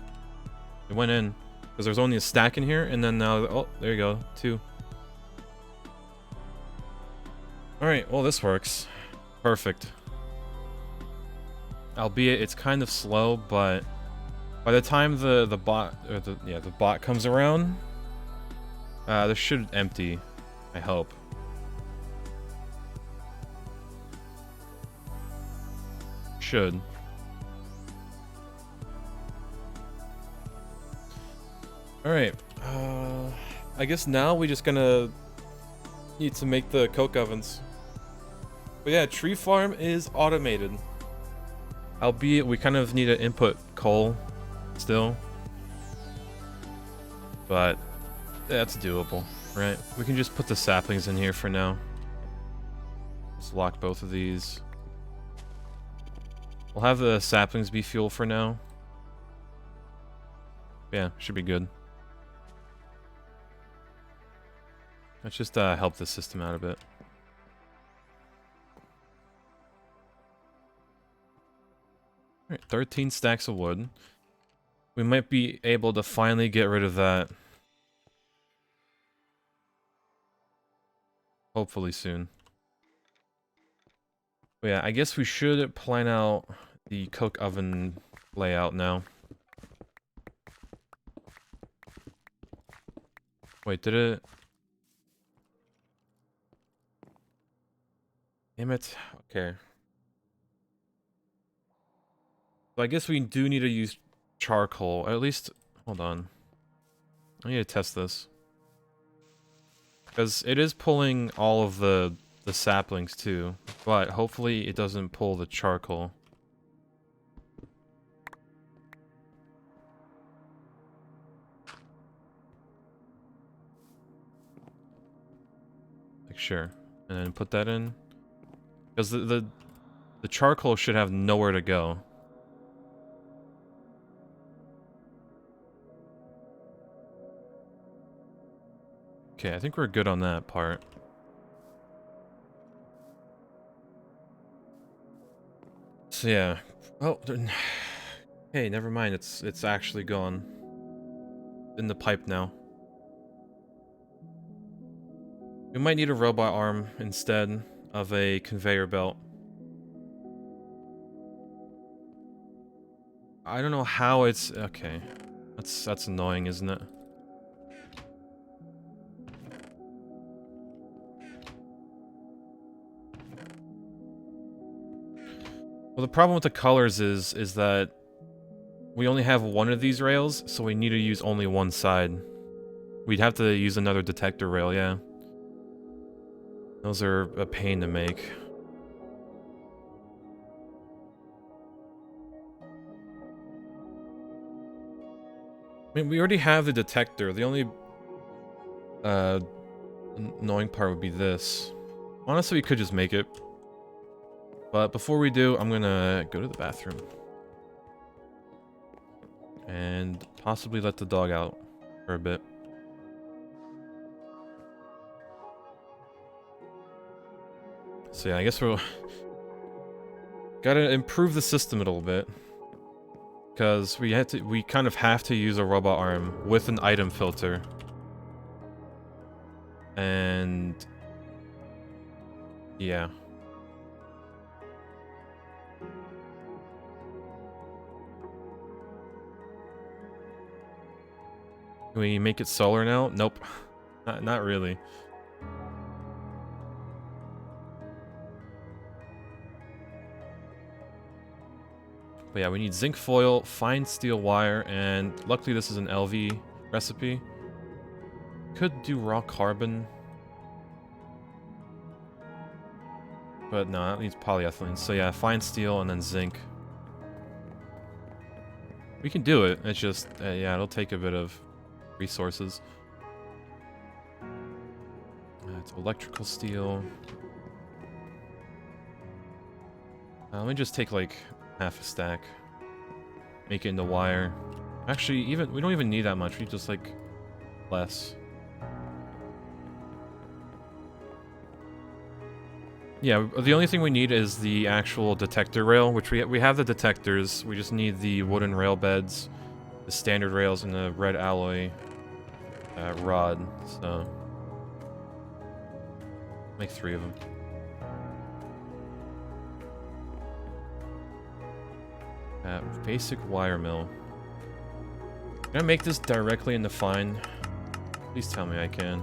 It went in. Because there's only a stack in here, and then now, oh, there you go, 2. Alright, well this works. Perfect. Albeit it's kind of slow, but by the time the bot, or the bot comes around, this should empty, I hope. Should. Alright, I guess now we just gonna need to make the coke ovens. But yeah, tree farm is automated. Albeit we kind of need to input coal still. But that's doable, right? We can just put the saplings in here for now. Let's lock both of these. We'll have the saplings be fuel for now. Yeah, should be good. Let's just help the system out a bit. Alright, 13 stacks of wood. We might be able to finally get rid of that. Hopefully soon. But yeah, I guess we should plan out the cook oven layout now. Wait, did it? Damn it. Okay. So I guess we do need to use charcoal. Or at least, hold on. I need to test this. Because it is pulling all of the saplings too. But hopefully it doesn't pull the charcoal. Like, sure. And then put that in. Because the charcoal should have nowhere to go. Okay, I think we're good on that part. So yeah. Oh, hey, never mind. It's actually gone. In the pipe now. We might need a robot arm instead of a conveyor belt. I don't know how it's okay. That's annoying, isn't it? Well, the problem with the colors is that we only have one of these rails, so we need to use only one side. We'd have to use another detector rail, yeah. Those are a pain to make. I mean, we already have the detector. The only annoying part would be this. Honestly, we could just make it. But before we do, I'm gonna go to the bathroom. And possibly let the dog out for a bit. So yeah, I guess we'll gotta improve the system a little bit. Because we kind of have to use a robot arm with an item filter. And yeah. Can we make it solar now? Nope. Not really. But yeah, we need zinc foil, fine steel wire, and luckily this is an LV recipe. Could do raw carbon. But no, that needs polyethylene. So yeah, fine steel and then zinc. We can do it. It's just, yeah, it'll take a bit of resources. It's electrical steel. Let me just take like half a stack. Make it into wire. Actually, we don't even need that much. We just like less. Yeah, the only thing we need is the actual detector rail, which we have the detectors. We just need the wooden rail beds, the standard rails, and the red alloy rod. So make 3 of them. Basic wire mill. Can I make this directly into fine? Please tell me I can.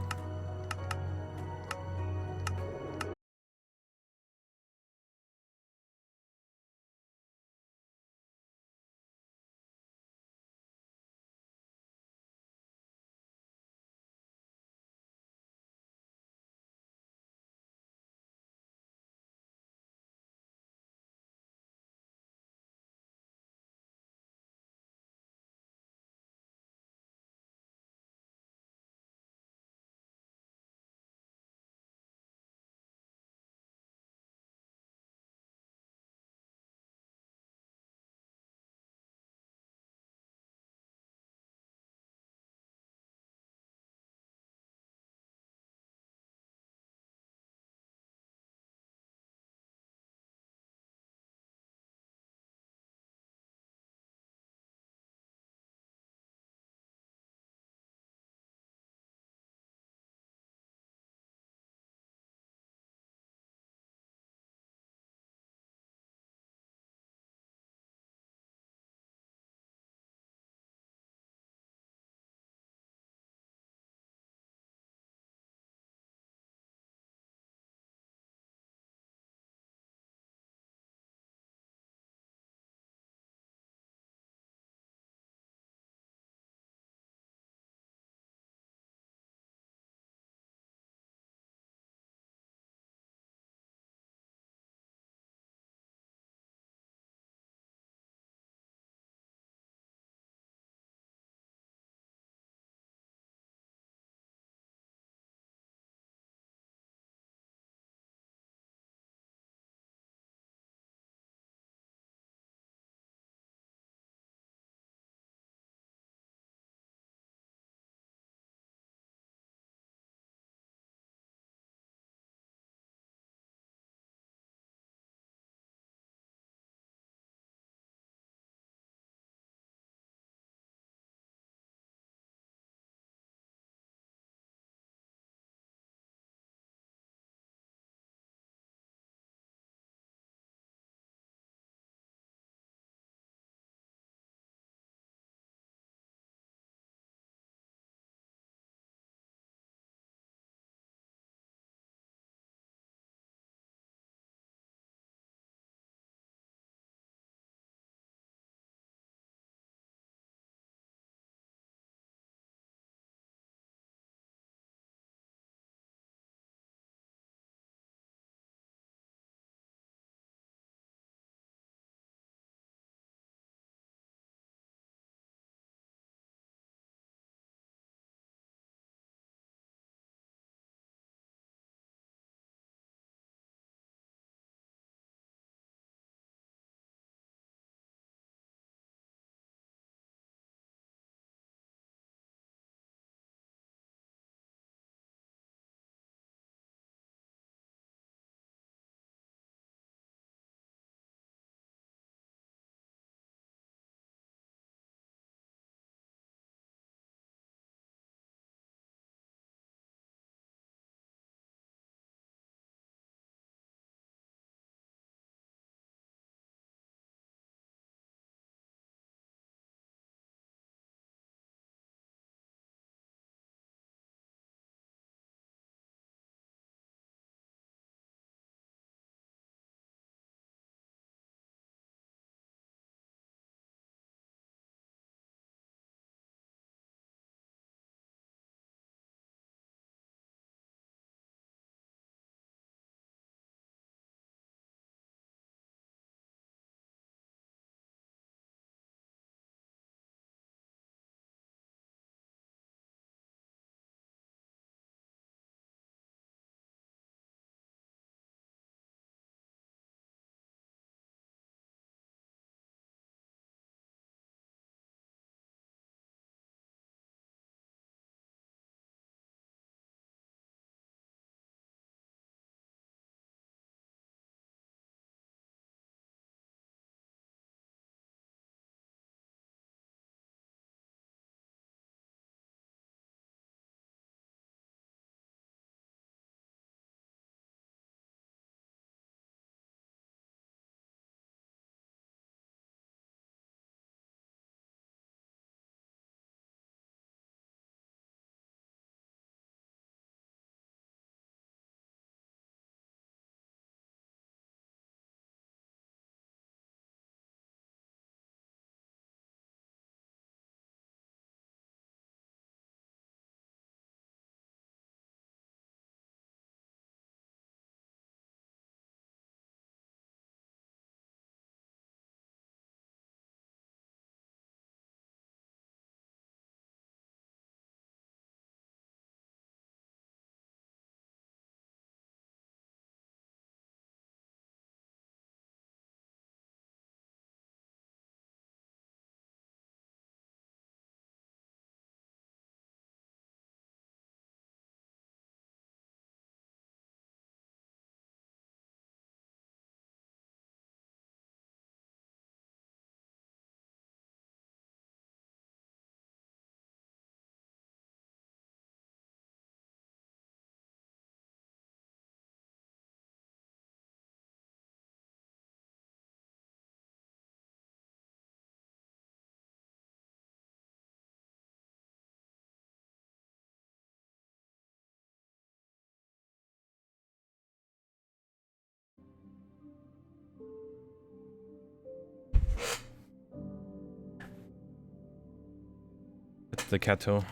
the Kato.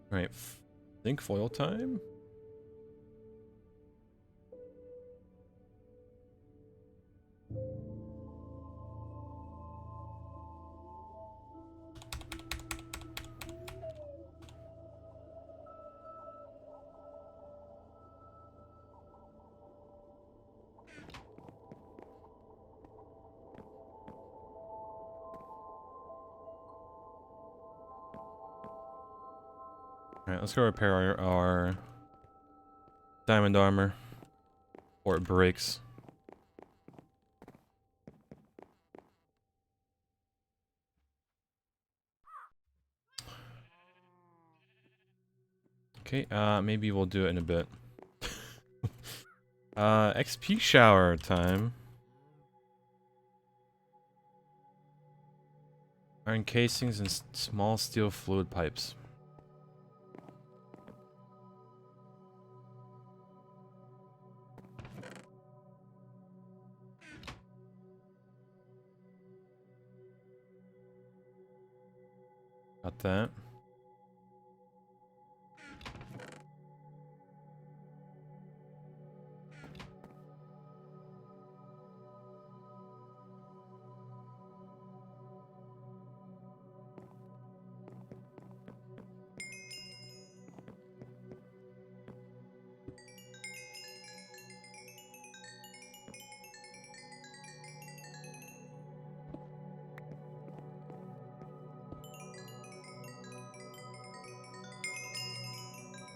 Right, think foil time? Alright, let's go repair our diamond armor. Or it breaks. Okay, maybe we'll do it in a bit. XP shower time. Iron casings and small steel fluid pipes. Got that.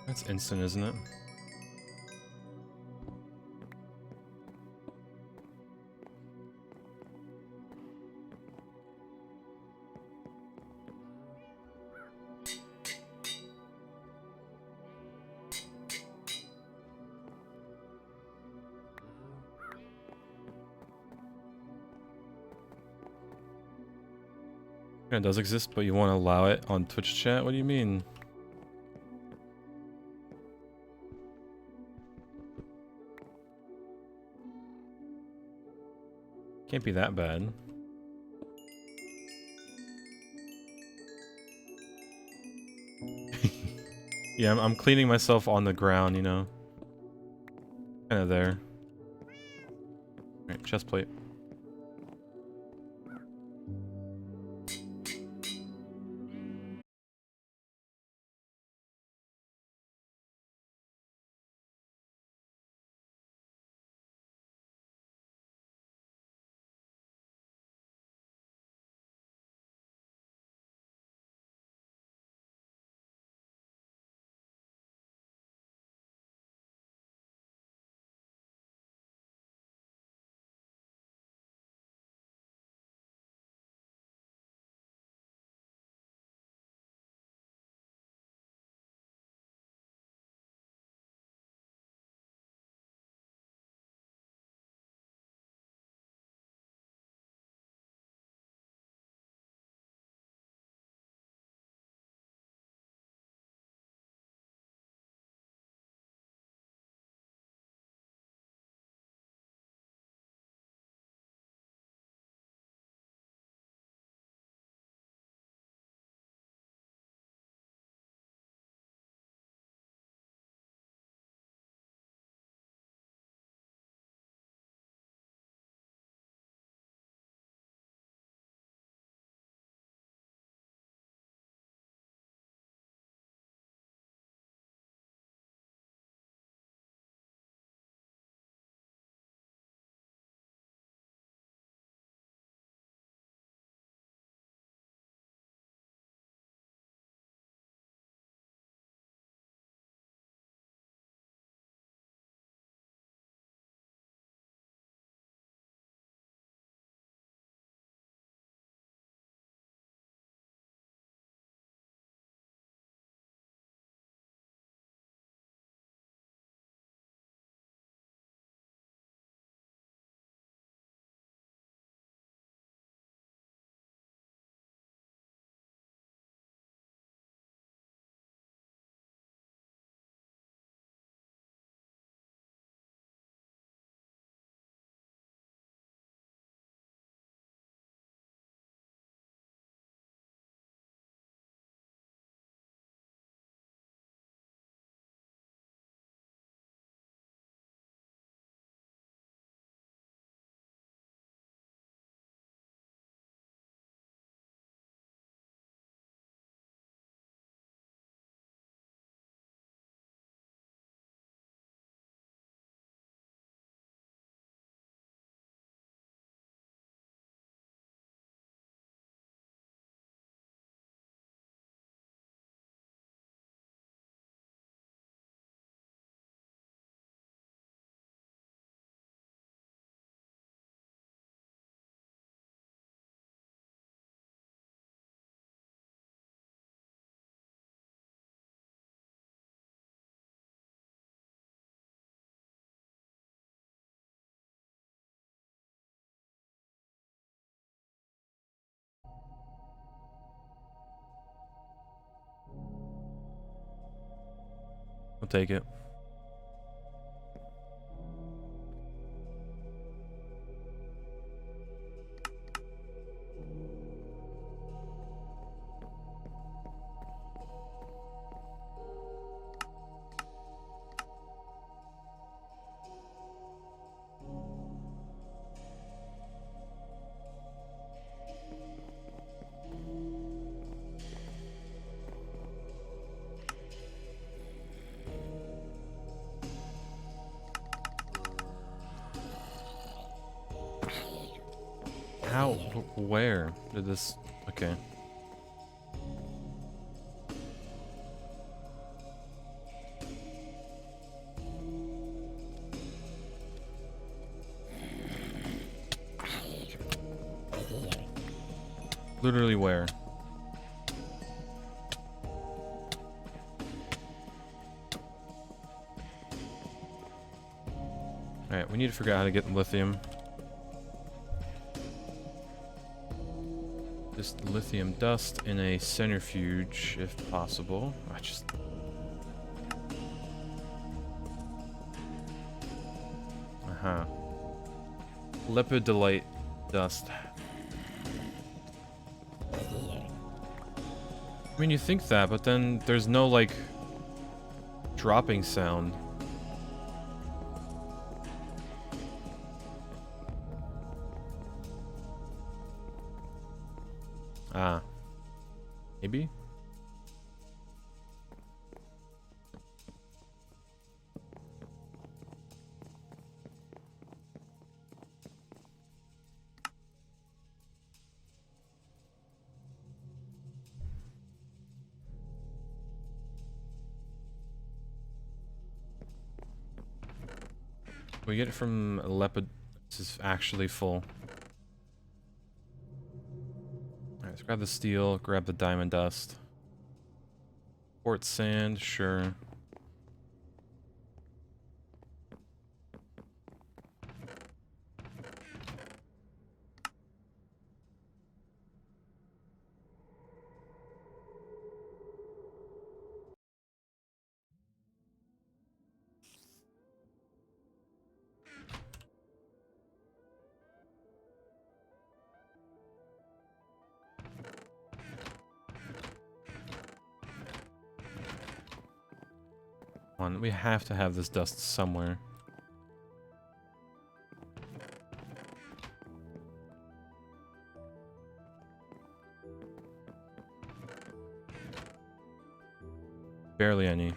That's instant, isn't it? Yeah, it does exist, but you want to allow it on Twitch chat? What do you mean? Can't be that bad. Yeah, I'm cleaning myself on the ground, you know. Kind of there. Alright, chest plate. I'll take it. How? Where did this... Okay. Literally where? Alright, we need to figure out how to get lithium. Just lithium dust in a centrifuge, if possible. I just... Uh-huh. Lepidolite dust. I mean, you think that, but then there's no, like, dropping sound. Ah. Maybe? We get it from Lepid... This is actually full. Alright, let's grab the steel, grab the diamond dust. Quartz sand, sure. We have to have this dust somewhere. Barely any.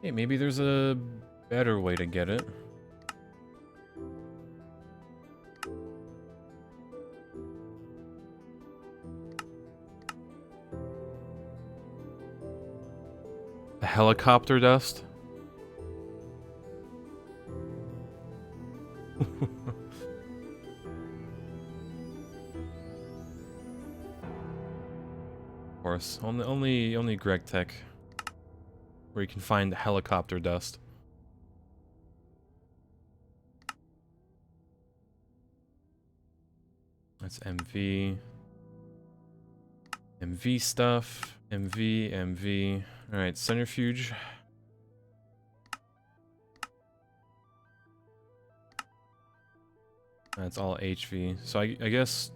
Hey, maybe there's a better way to get it. The helicopter dust? Of course, only Greg Tech, where you can find helicopter dust. That's MV. MV stuff. MV, MV. Alright, centrifuge. That's all HV. So I guess...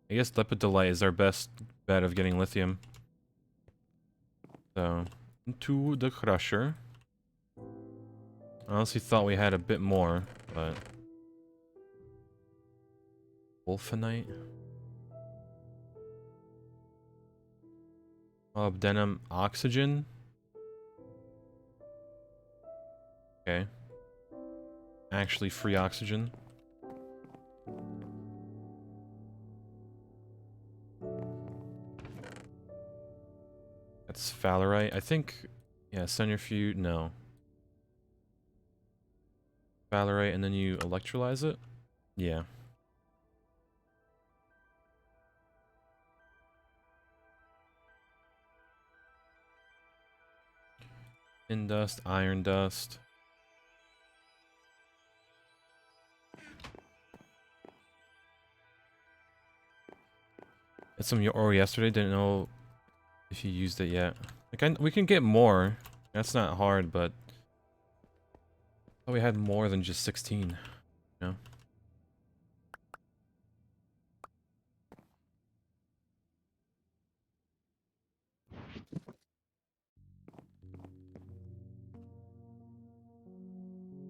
I guess lepidolite is our best bet of getting lithium. So, into the crusher. I honestly thought we had a bit more, but... Wolfenite? Molybdenum oxygen? Okay. Actually free oxygen. That's sphalerite. I think... Yeah, centrifuge... No. Sphalerite, and then you electrolyze it? Yeah. Tin dust, iron dust. It's some ore yesterday. Didn't know if you used it yet. Like we can get more. That's not hard, but I thought we had more than just 16. You know?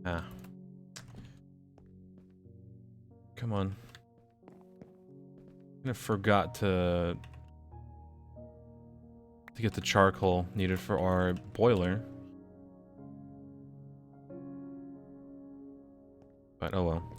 Ah. Come on. I forgot to get the charcoal needed for our boiler. But oh well.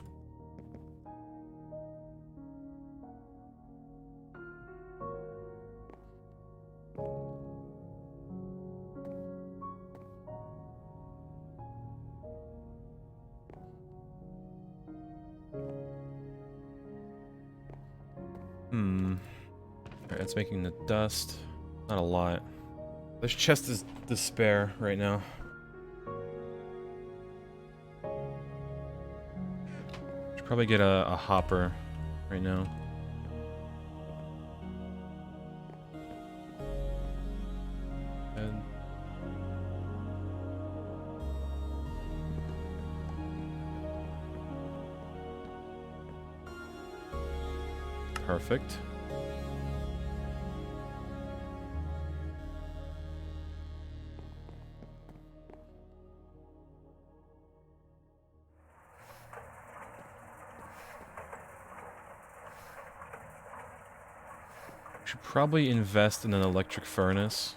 Alright, it's making the dust. Not a lot. This chest is despair right now. Should probably get a hopper right now. And perfect. Should probably invest in an electric furnace,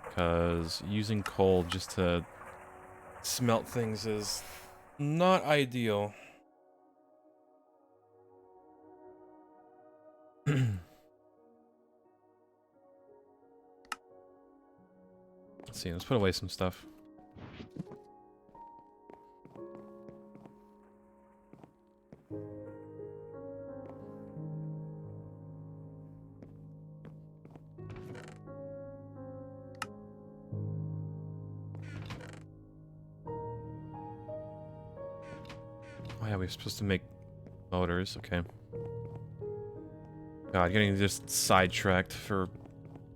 because using coal just to smelt things is not ideal. Let's see, let's put away some stuff. Oh yeah, we're supposed to make motors, okay. God, getting just sidetracked for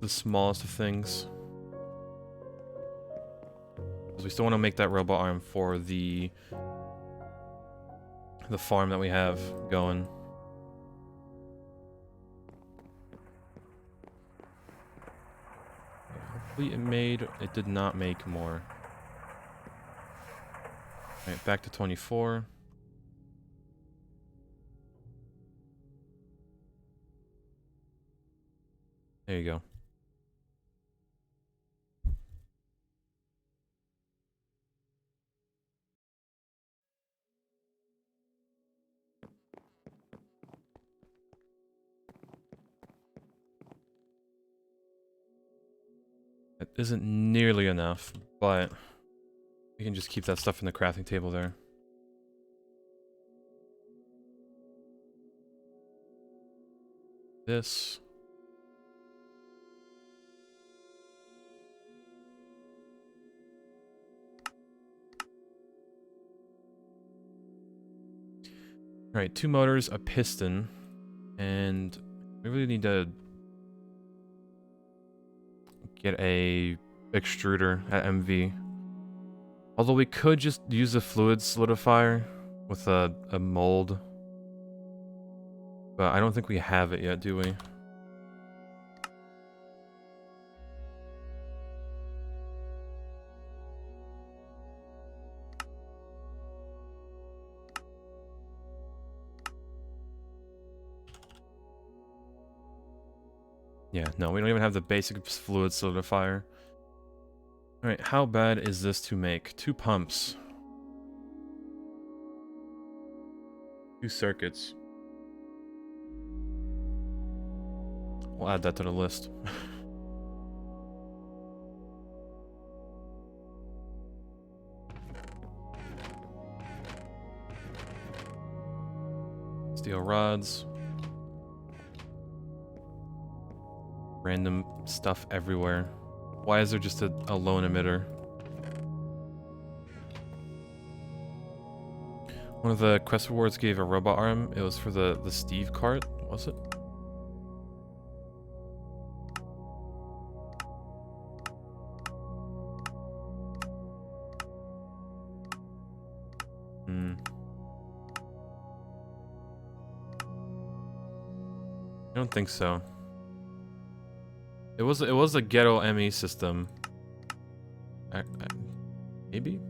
the smallest of things. Because we still want to make that robot arm for the farm that we have going. Hopefully it did not make more. Alright, back to 24. There you go. That isn't nearly enough, but we can just keep that stuff in the crafting table there. This. Alright, 2 motors, a piston, and we really need to get a extruder at MV. Although we could just use a fluid solidifier with a mold. But I don't think we have it yet, do we? Yeah, no, we don't even have the basic fluid solidifier. Alright, how bad is this to make? 2 pumps. 2 circuits. We'll add that to the list. Steel rods. Random stuff everywhere. Why is there just a lone emitter? One of the quest rewards gave a robot arm. It was for the Steve cart, was it? I don't think so. It was a ghetto ME system. Maybe?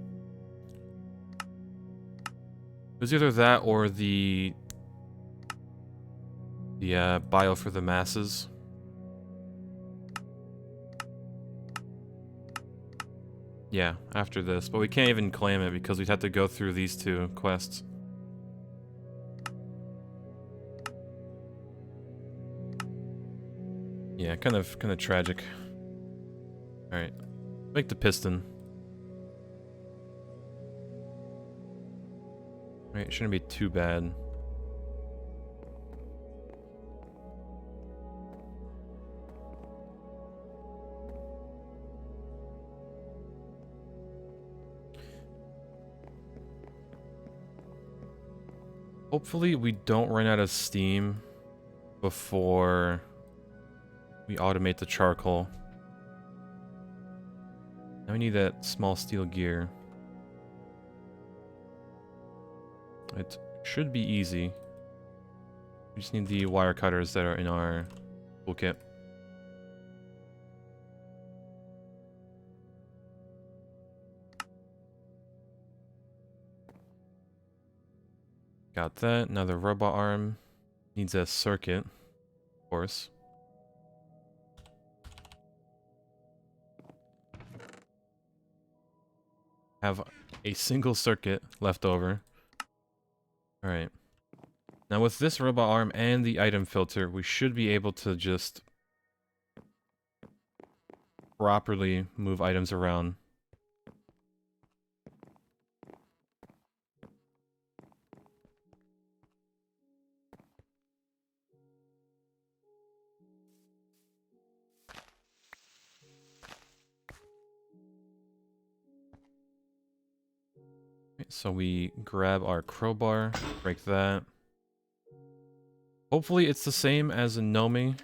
It was either that or the bio for the masses. Yeah, after this, but we can't even claim it because we'd have to go through these two quests. Yeah, kind of tragic. All right, make the piston. All right, shouldn't be too bad. Hopefully we don't run out of steam before we automate the charcoal. Now we need that small steel gear. It should be easy. We just need the wire cutters that are in our toolkit. Got that. Now the robot arm needs a circuit, of course. Have a single circuit left over. Alright. Now with this robot arm and the item filter, we should be able to just properly move items around. So we grab our crowbar, break that. Hopefully it's the same as in Nomi.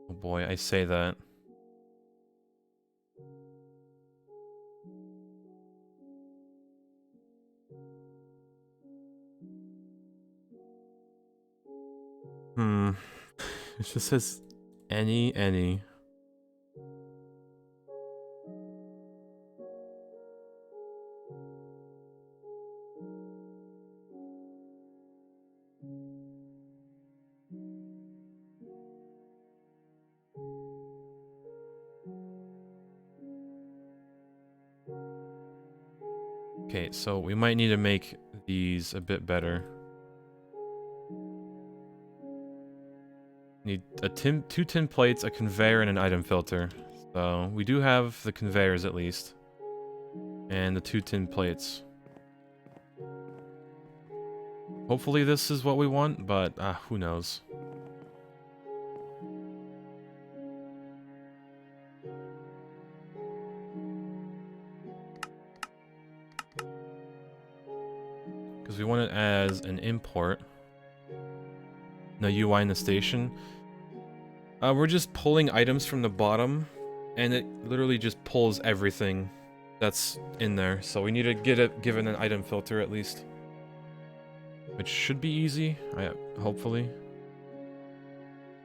Oh boy, I say that. It just says any. Okay, so we might need to make these a bit better. Need two tin plates, a conveyor, and an item filter. So we do have the conveyors at least. And the 2 tin plates. Hopefully this is what we want, but who knows. Because we want it as an import. No UI in the station. We're just pulling items from the bottom, and it literally just pulls everything that's in there. So we need to get it given an item filter at least. Which should be easy, hopefully.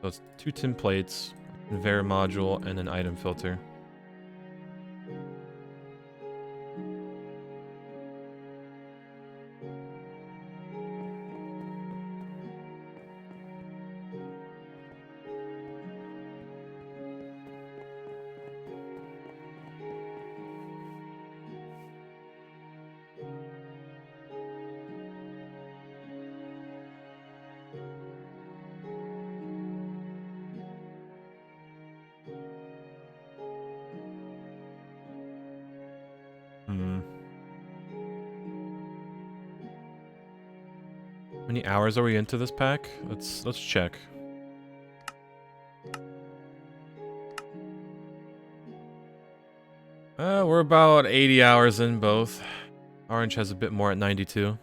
So it's 2 tin plates, a conveyor module, and an item filter. How many hours are we into this pack? Let's check. We're about 80 hours in both. Orange has a bit more at 92.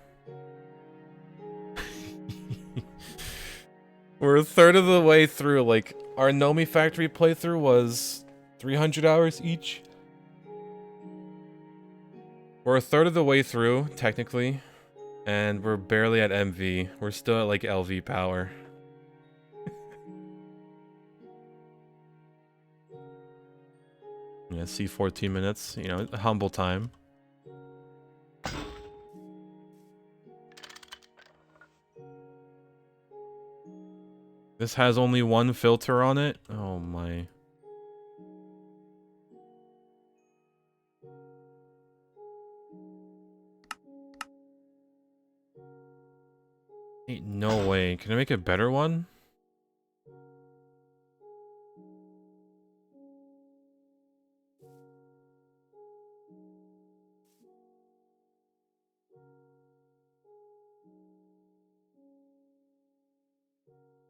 We're a third of the way through. Like, our Nomi Factory playthrough was 300 hours each. We're a third of the way through, technically. And we're barely at MV. We're still at like LV power. Yeah, see 14 minutes, you know, a humble time. This has only one filter on it? Oh my. Ain't no way. Can I make a better one?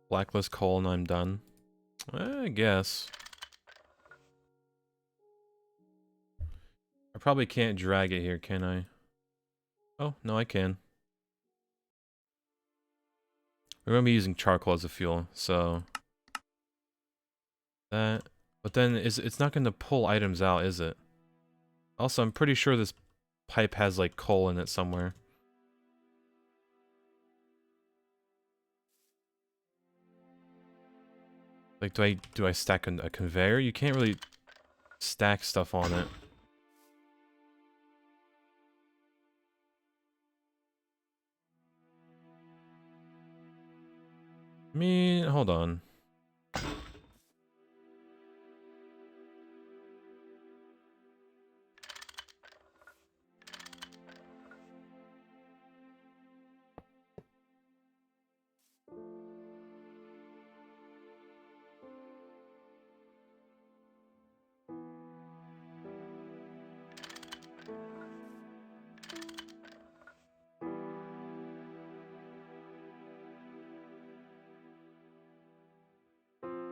Blacklist coal and I'm done. I guess. I probably can't drag it here, can I? Oh, no, I can. We're gonna be using charcoal as a fuel, so that. But then it's not gonna pull items out, is it? Also, I'm pretty sure this pipe has like coal in it somewhere. Like, do I stack a conveyor? You can't really stack stuff on it. I mean, hold on.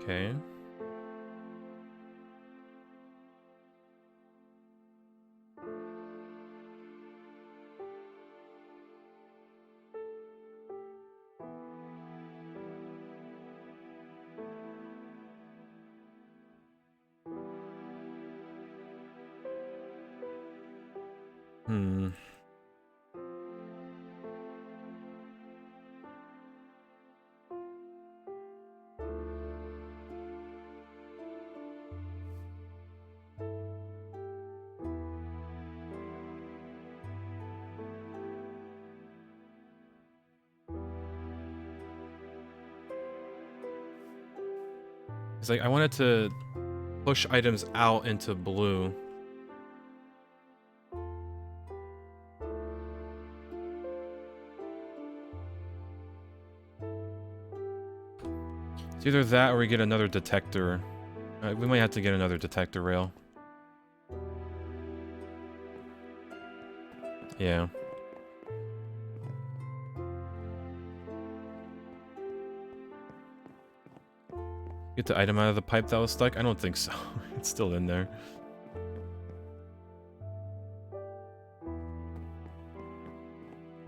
Okay. Hmm. It's like I wanted to push items out into blue. It's either that or we get another detector. We might have to get another detector rail. Yeah. Get the item out of the pipe that was stuck? I don't think so. It's still in there.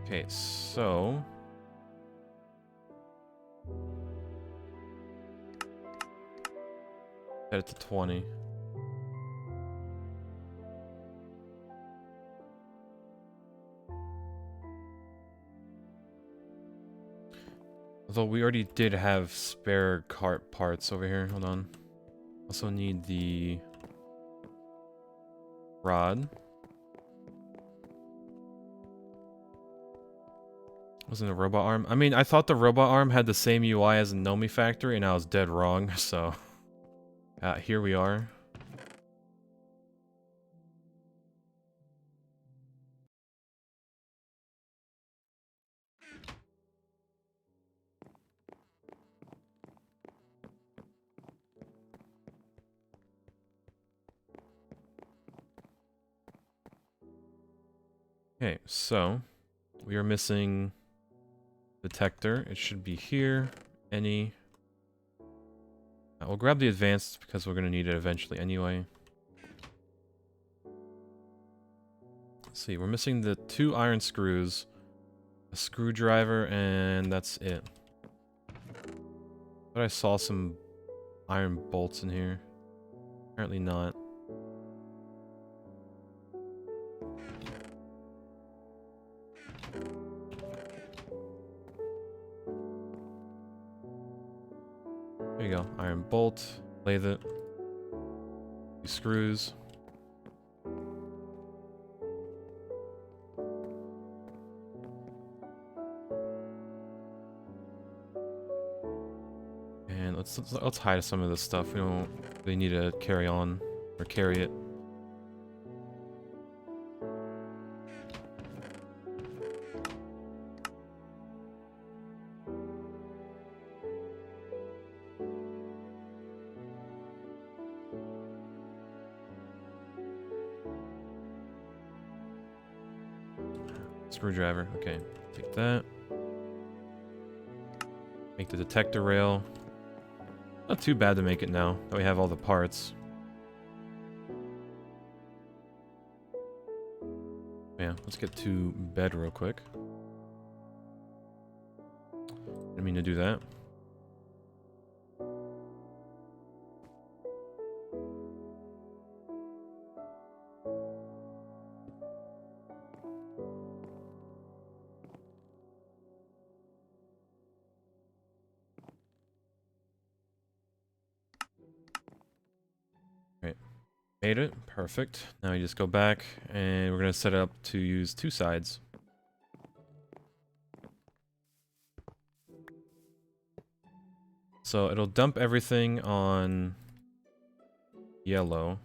Okay, so... set it to 20. Although we already did have spare cart parts over here. Hold on. Also need the rod. Wasn't a robot arm? I mean, I thought the robot arm had the same UI as the Nomi factory, and I was dead wrong, so... here we are. Okay, so... we are missing... detector. It should be here. Any... we'll grab the advanced because we're going to need it eventually anyway. Let's see, we're missing the 2 iron screws, a screwdriver, and that's it. But I saw some iron bolts in here. Apparently not. There you go. Iron bolt. Lathe it. These screws. And let's hide some of this stuff. We don't really need to carry on or carry it. Screwdriver. Okay, take that. Make the detector rail. Not too bad to make it now that we have all the parts. Yeah, let's get to bed real quick. Didn't mean to do that. Right, made it. Perfect. Now you just go back and we're gonna set it up to use 2 sides. So it'll dump everything on yellow.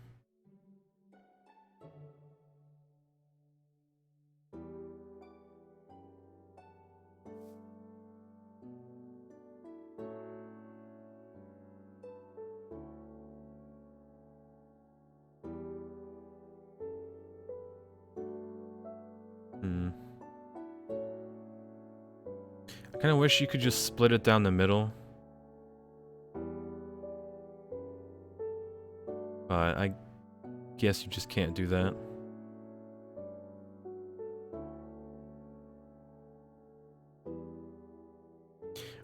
I kind of wish you could just split it down the middle. But I guess you just can't do that.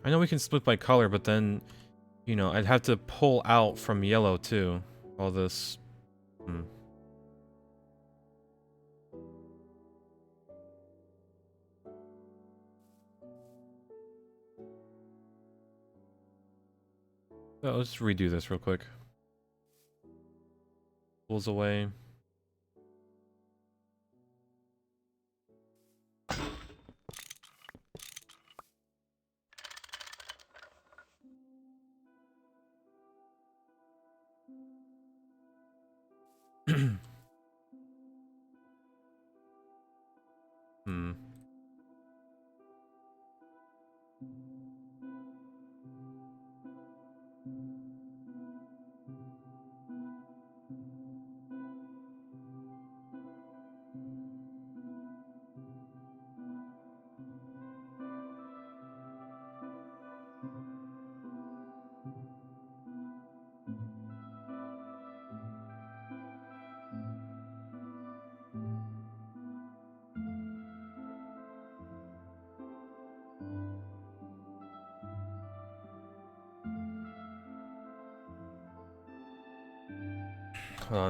I know we can split by color, but then, you know, I'd have to pull out from yellow too. All this. Oh, let's redo this real quick. Pulls away.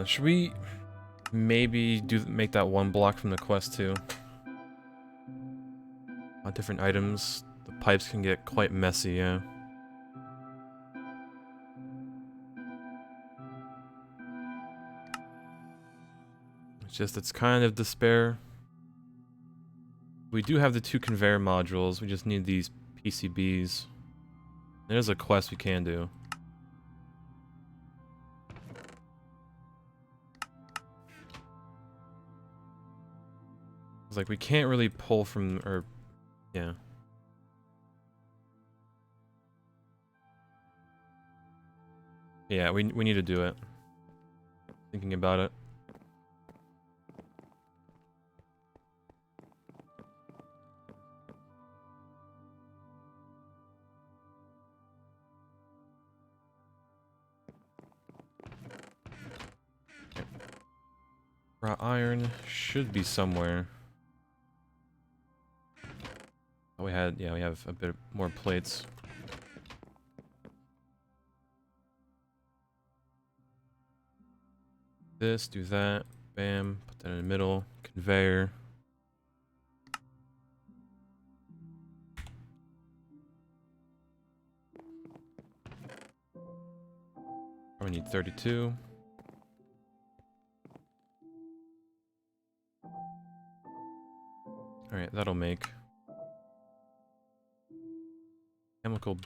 Should we maybe make that 1 block from the quest too? Different items. The pipes can get quite messy, yeah. It's kind of despair. We do have the 2 conveyor modules. We just need these PCBs. There's a quest we can do. It's like we can't really pull from, or yeah. Yeah, we need to do it. Thinking about it. Raw iron should be somewhere. Oh, we have a bit more plates. This, do that, bam, put that in the middle, conveyor. we need 32. Alright, that'll make. Chemical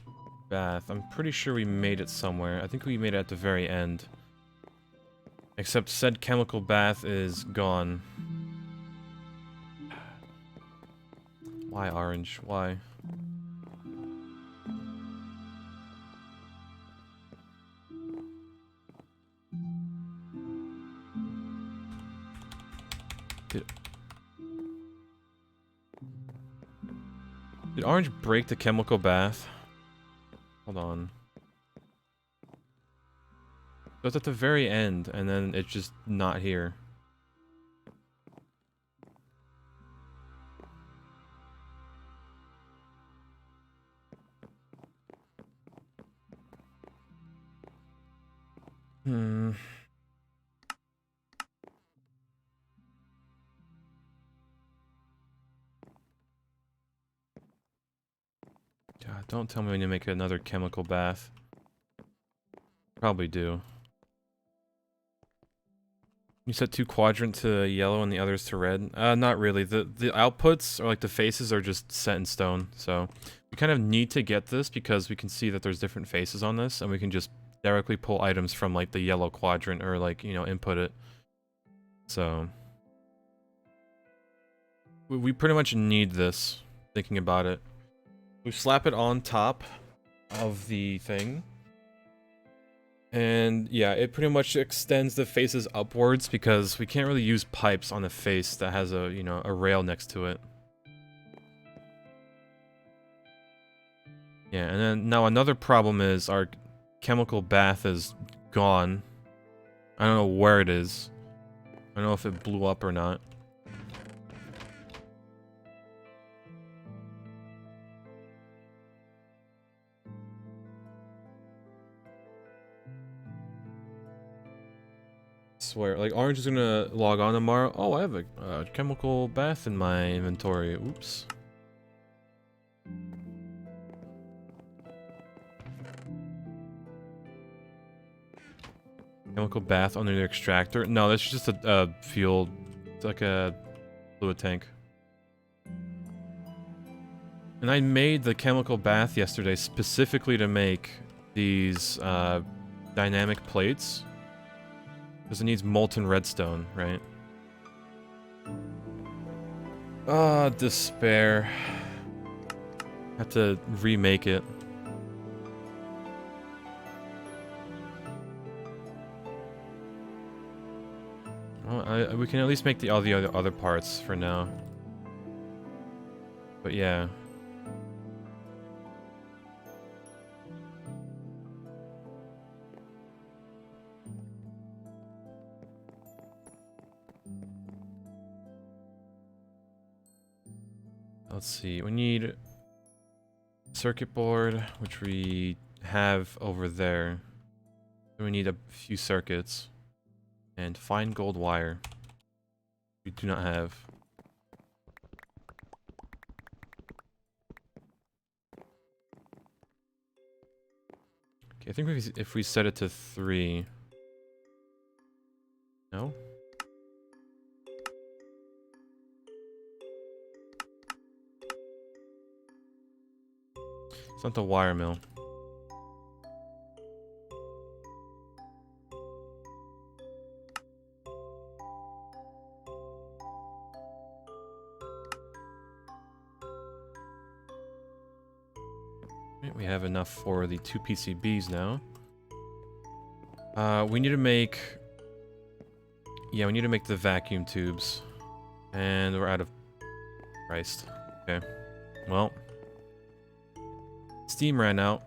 bath. I'm pretty sure we made it somewhere. I think we made it at the very end. Except said chemical bath is gone. Why orange? Why? Did orange break the chemical bath? Hold on. So it's at the very end, and then it's just not here. Hmm. God, don't tell me when you make another chemical bath. Probably do. You set 2 quadrant to yellow and the others to red? Not really. The outputs, or like the faces, are just set in stone. So we kind of need to get this because we can see that there's different faces on this, and we can just directly pull items from like the yellow quadrant, or like, you know, input it. So we pretty much need this, thinking about it. We slap it on top of the thing. And yeah, it pretty much extends the faces upwards because we can't really use pipes on a face that has a, you know, a rail next to it. Yeah, and then now another problem is our chemical bath is gone. I don't know where it is. I don't know if it blew up or not. Swear, like Orange is gonna log on tomorrow. Oh, I have a chemical bath in my inventory. Oops. Chemical bath under the extractor. No, that's just a fuel. It's like a fluid tank. And I made the chemical bath yesterday specifically to make these dynamic plates. Because it needs molten redstone, right? Ah, despair. Have to remake it. Well, we can at least make all the other parts for now. But yeah. Let's see, we need circuit board, which we have over there. Then we need a few circuits. And fine gold wire. We do not have. Okay, I think if we set it to 3... No? It's not the wire mill. Right, we have enough for the 2 PCBs now. We need to make... Yeah, we need to make the vacuum tubes. And we're out of... Christ. Okay. Well. Steam ran out.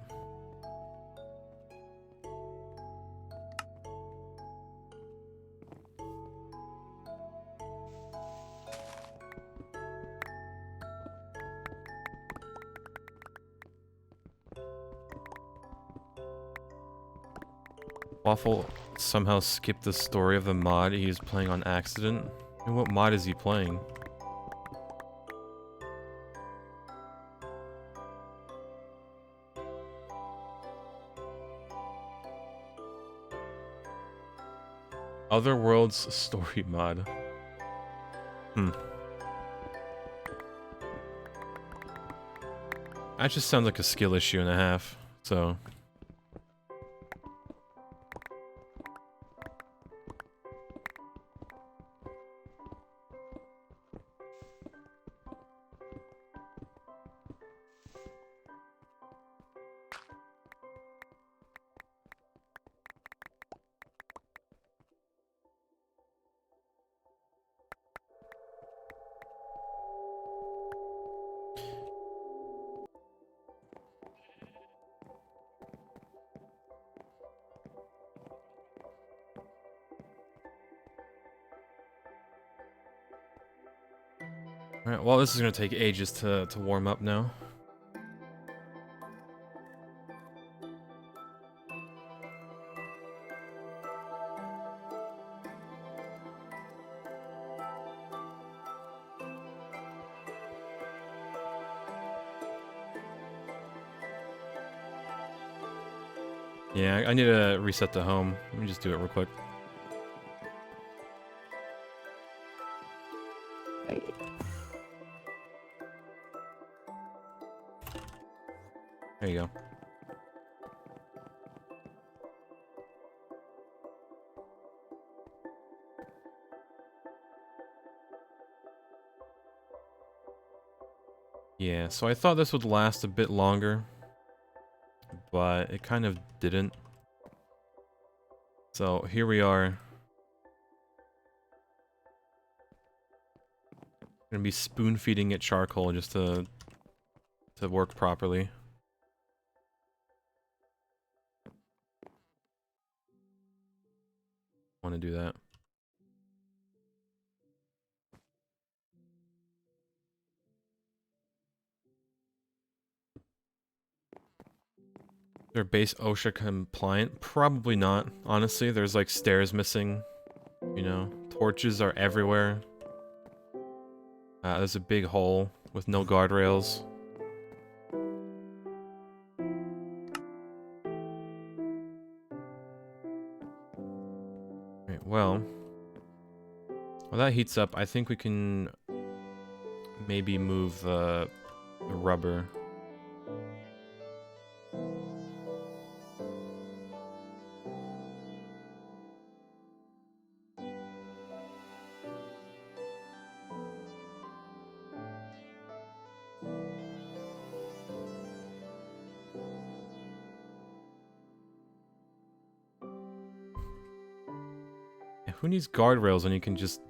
Waffle somehow skipped the story of the mod he's playing on accident. And what mod is he playing? Other Worlds story mod. That just sounds like a skill issue and a half, so... Alright, well, this is gonna take ages to warm up now. Yeah, I need to reset the home. Let me just do it real quick. There you go. Yeah, so I thought this would last a bit longer, but it kind of didn't. So here we are. Gonna be spoon feeding it charcoal just to work properly. Want to do that. They're base OSHA compliant? Probably not, honestly. There's like stairs missing, you know. Torches are everywhere. There's a big hole with no guardrails. Right, well, while that heats up, I think we can maybe move the rubber. Who needs guardrails when you can just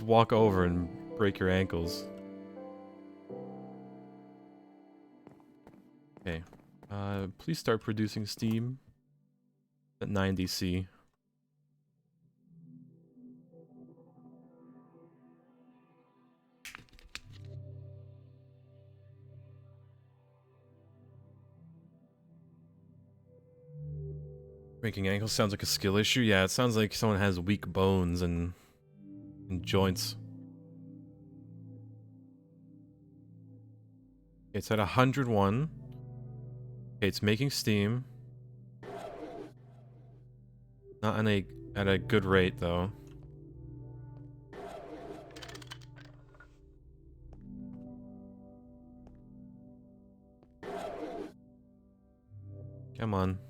walk over and break your ankles? Okay. Please start producing steam at 9 DC. Breaking ankles sounds like a skill issue. Yeah, it sounds like someone has weak bones and joints. It's at 101. Okay, it's making steam. Not at a good rate though. Come on.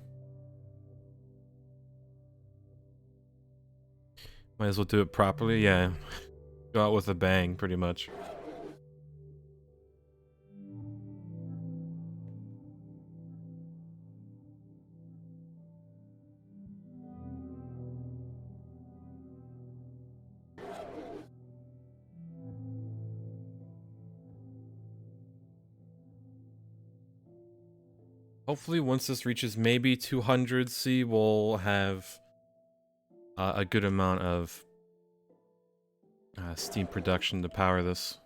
Might as well do it properly, yeah. Go out with a bang, pretty much. Hopefully once this reaches maybe 200 C, we'll have a good amount of steam production to power this.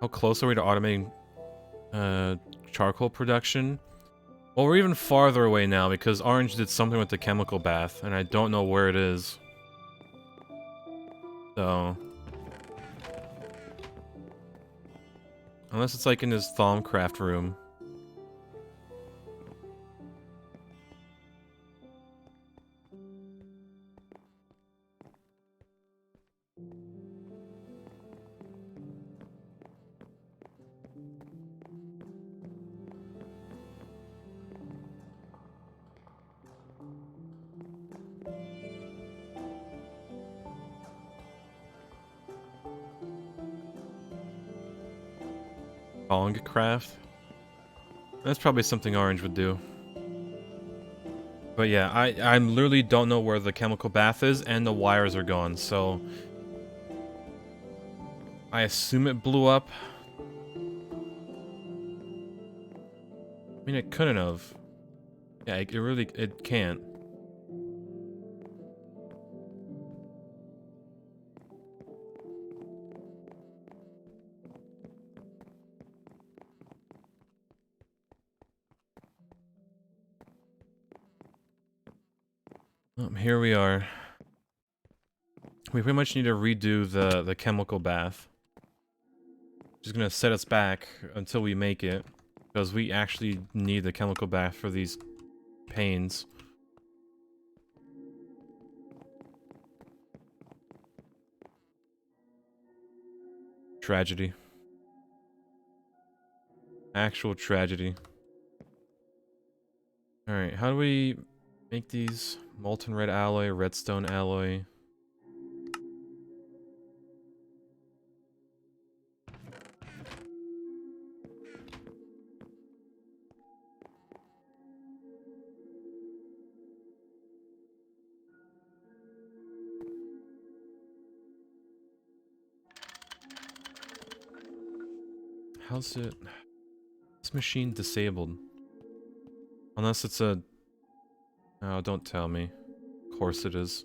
How close are we to automating charcoal production? Well, we're even farther away now because Orange did something with the chemical bath, and I don't know where it is. So... Unless it's like in his Thaumcraft room. Thaumcraft? That's probably something Orange would do. But yeah, I literally don't know where the chemical bath is, and the wires are gone, so... I assume it blew up. I mean, it couldn't have. Yeah, it can't. Here we are. We pretty much need to redo the chemical bath. Just gonna set us back until we make it. Because we actually need the chemical bath for these pains. Tragedy. Actual tragedy. Alright, how do we make these? Molten red alloy, redstone alloy. How's it... This machine disabled. Unless it's a... Oh, don't tell me. Of course it is.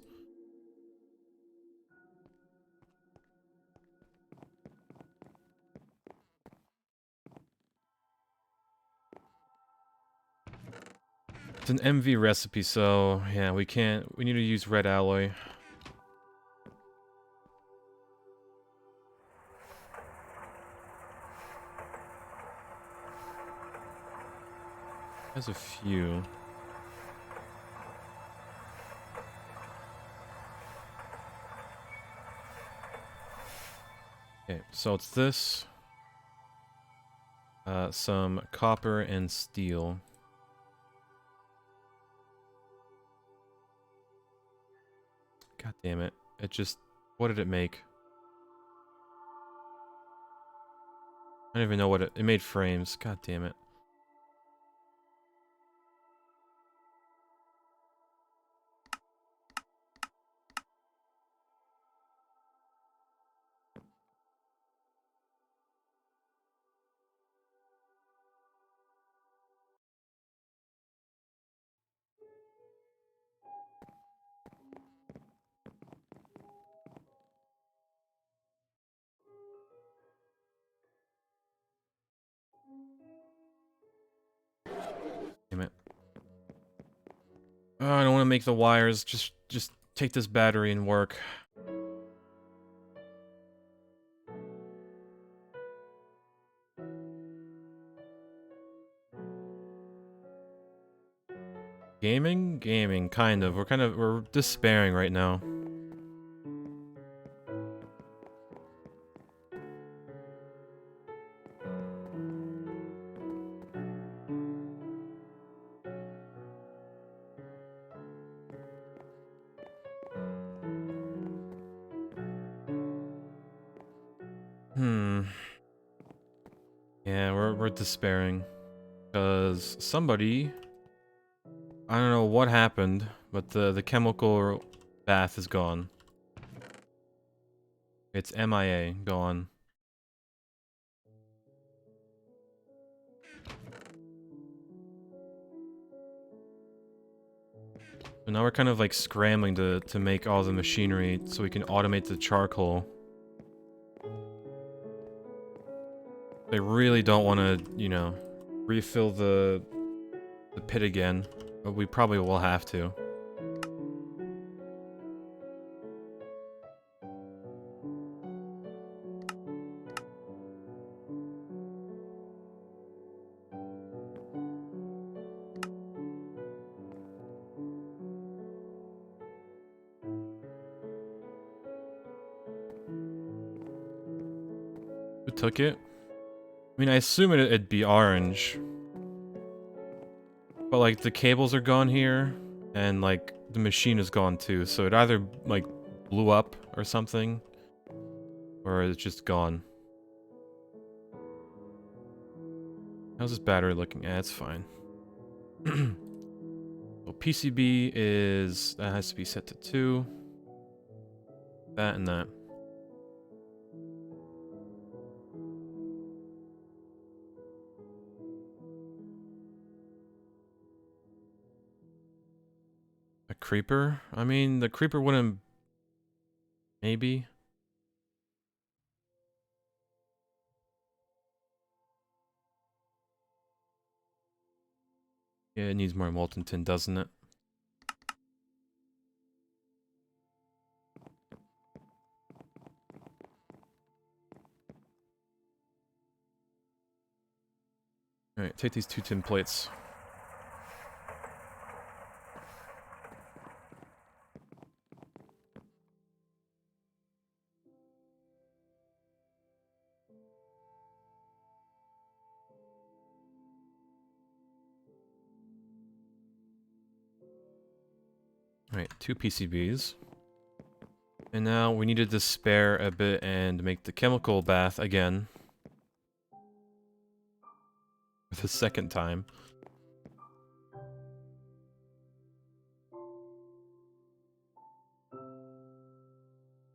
It's an MV recipe, so yeah, we can't... We need to use red alloy. There's a few. Okay, so it's this. Some copper and steel. God damn it. It just... What did it make? I don't even know what it... It made frames. God damn it. Damn it. Oh, I don't want to make the wires. Just take this battery and work. Gaming? Gaming, kind of. We're despairing right now. Yeah, we're despairing. Because somebody... I don't know what happened, but the chemical bath is gone. It's MIA, gone. So now we're kind of like scrambling to make all the machinery so we can automate the charcoal. They really don't want to, you know, refill the pit again, but we probably will have to. have took it. I mean, I assume it'd be orange. But, like, the cables are gone here, and, like, the machine is gone too, so it either, like, blew up or something, or it's just gone. How's this battery looking? Yeah, it's fine. So PCB is... that has to be set to 2. That and that. A creeper? I mean, the creeper wouldn't... maybe? Yeah, it needs more molten tin, doesn't it? Alright, take these 2 tin plates. Alright, 2 PCBs. And now we needed to spare a bit and make the chemical bath again. For the second time.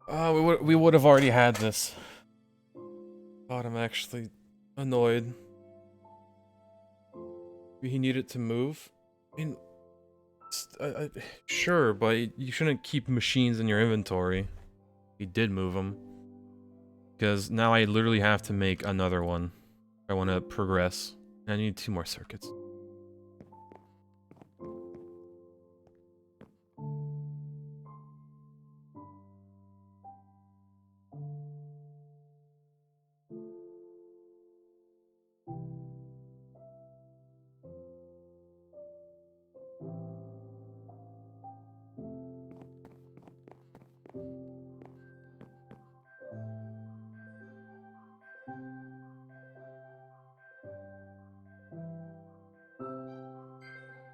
Oh, we would have already had this. God, I'm actually annoyed. He needed to move. I mean, sure, but you shouldn't keep machines in your inventory. He did move them. Because now I literally have to make another one. If I want to progress. I need 2 more circuits.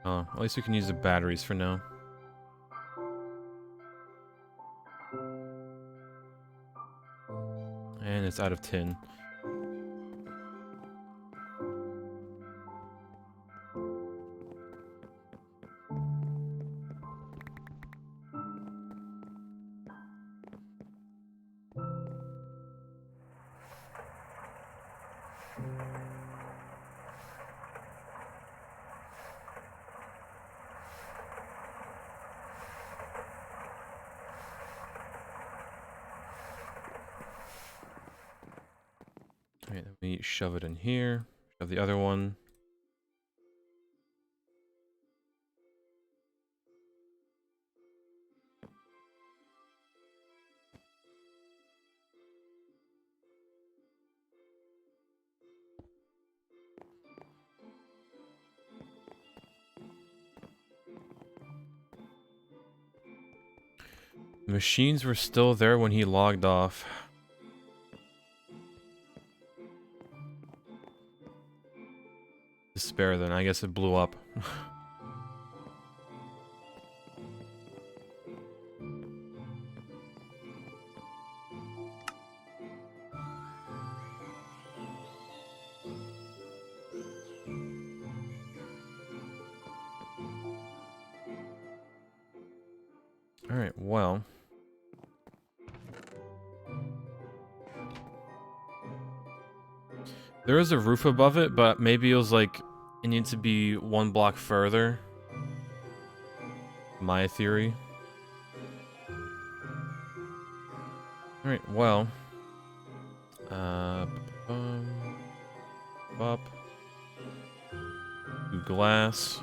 Oh, at least we can use the batteries for now. And it's out of tin. Alright, then we shove it in here. Shove the other one. The machines were still there when he logged off. Despair then, I guess it blew up. Alright, well. There is a roof above it, but maybe it was like, it needs to be 1 block further. My theory. Alright, well. Up. Do glass.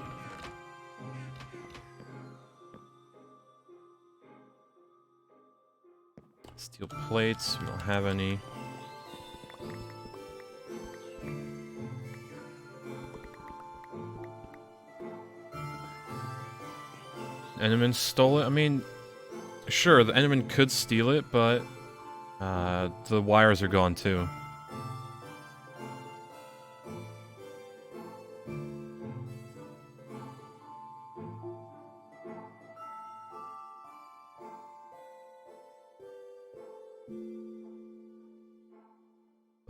Steel plates, we don't have any. Enderman stole it? I mean, sure, the Enderman could steal it, but the wires are gone too.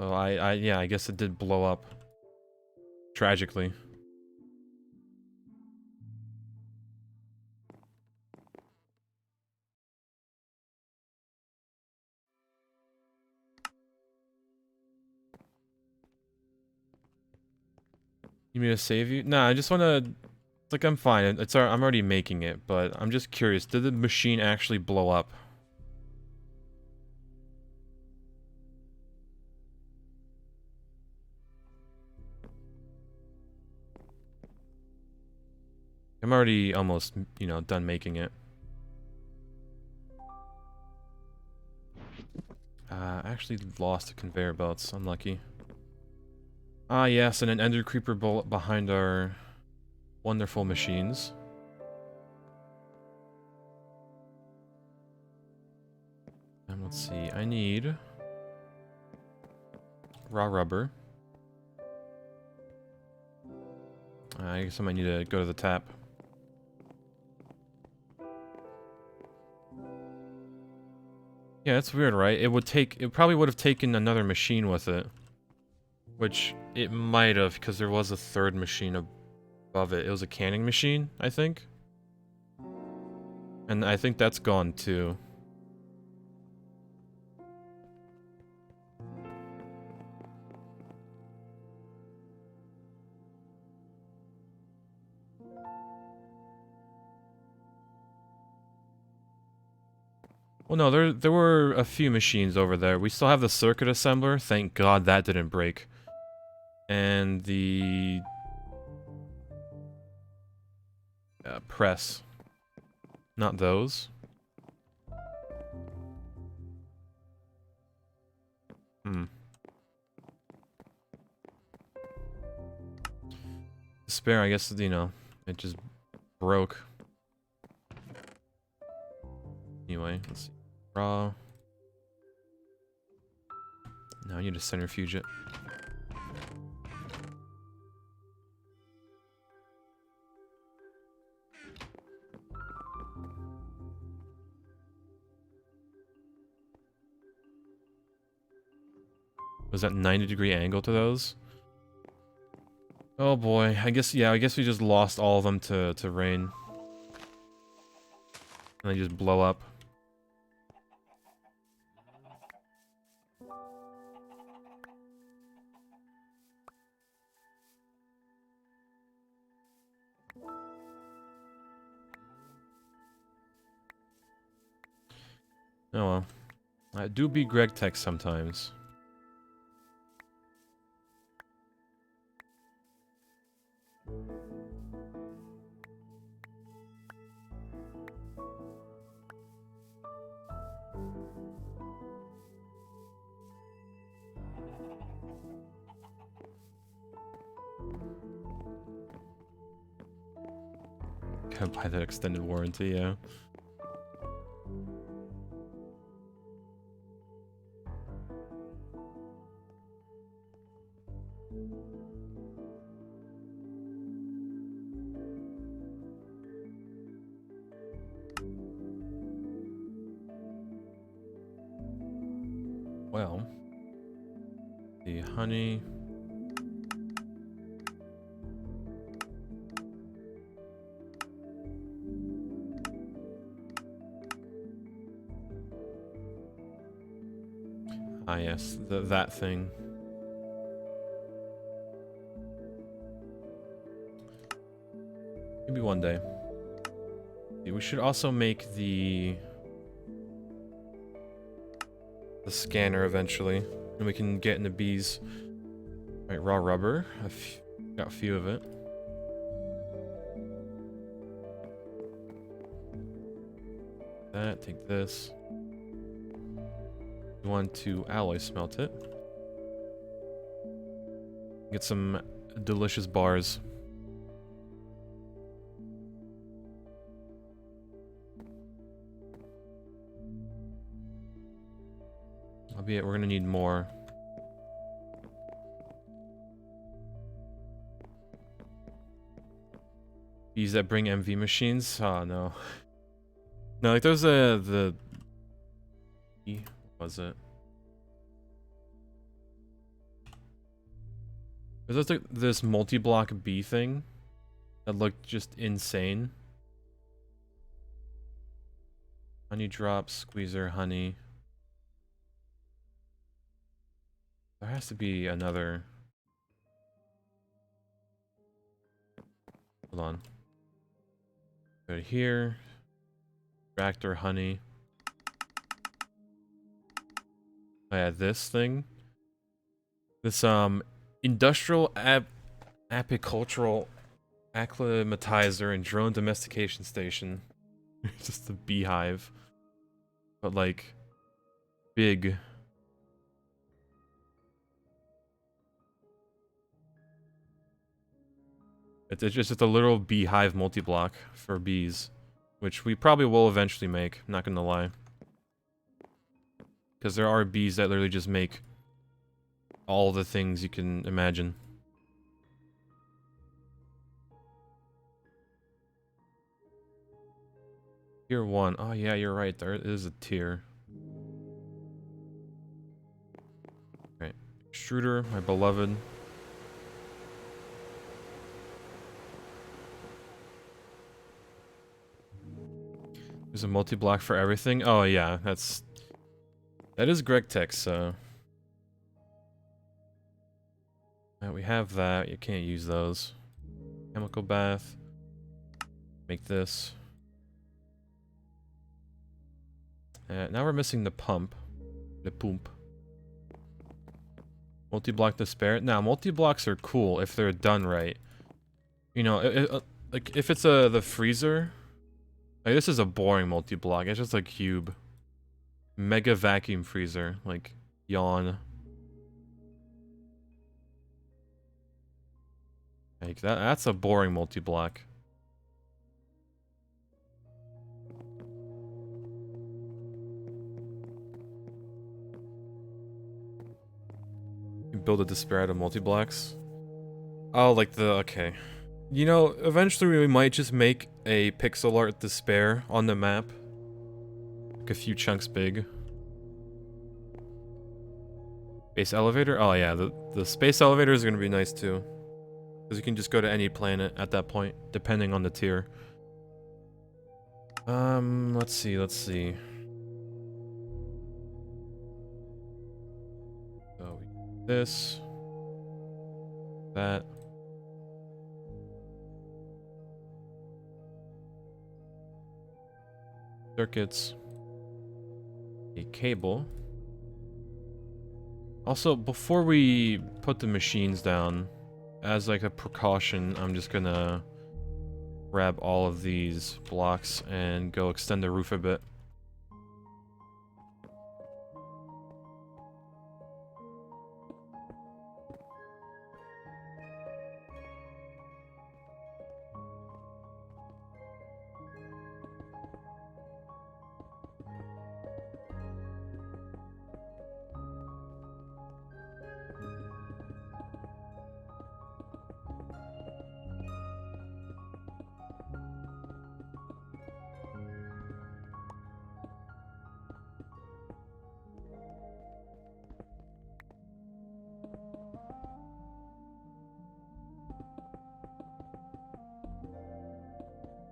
So yeah, I guess it did blow up. Tragically. You mean to save you? Nah, I just wanna... Like, I'm fine. I'm already making it, but I'm just curious. Did the machine actually blow up? I'm already almost, you know, done making it. I actually lost the conveyor belts. Unlucky. Ah, yes, and an ender creeper bullet behind our wonderful machines. And let's see, I need raw rubber. I guess I might need to go to the tap. Yeah, that's weird, right? It probably would have taken another machine with it. Which it might have, because there was a third machine above it. It was a canning machine, I think. And I think that's gone too. Well, no, there were a few machines over there. We still have the circuit assembler. Thank God that didn't break. And the press. Not those. Hmm. The spare, I guess, you know, it just broke. Anyway, let's see. Raw. Now I need to centrifuge it. Was that 90-degree angle to those? Oh boy, I guess, yeah, I guess we just lost all of them to rain. And they just blow up. Oh well. I do beat Greg Tech sometimes. Gotta buy that extended warranty, yeah. Well, the honey. Ah, yes, that thing. Maybe one day. We should also make the scanner eventually, and we can get into bees. Right, raw rubber. Got a few of it. That, take this. We want to alloy smelt it. Get some delicious bars. Albeit, we're gonna need more. Bees that bring MV machines? Oh no. No, like there's what was it? There's like this multi-block bee thing that looked just insane. Honey drop, squeezer, honey. There has to be another. Hold on. Go to here. Tractor, honey. Oh yeah, this thing. This industrial apicultural acclimatizer and drone domestication station. It's just a beehive. But like big. It's just a little beehive multi-block for bees, which we probably will eventually make, not gonna lie. Because there are bees that literally just make all the things you can imagine. Tier 1. Oh yeah, you're right, there is a tier. Right. Extruder, my beloved. There's a multi-block for everything. Oh yeah, that is GregTech, so we have that. You can't use those. Chemical bath. Make this. Now we're missing the pump. The pump. Multi-block despair. Now multi-blocks are cool if they're done right. You know, like if it's the freezer. Like, this is a boring multi-block. It's just a cube. Mega vacuum freezer. Like, yawn. Like, that's a boring multi-block. You build a despair out of multi-blocks. Oh, like okay. You know, eventually we might just make a pixel art despair on the map. Like a few chunks big. Space elevator? Oh yeah, the space elevator is gonna be nice too. Because you can just go to any planet at that point, depending on the tier. Let's see. So, this. That. Circuits. A cable. Also, before we put the machines down, as like a precaution, I'm just gonna grab all of these blocks and go extend the roof a bit.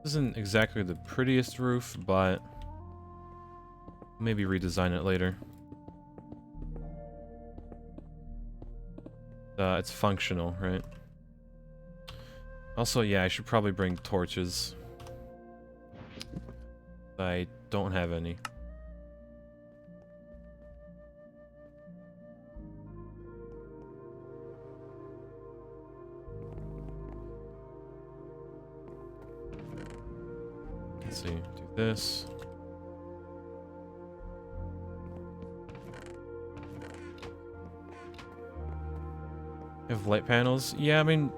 This isn't exactly the prettiest roof, but maybe redesign it later. It's functional, right? Also, yeah, I should probably bring torches. I don't have any. Let's see, do this. You have light panels? Yeah, I mean,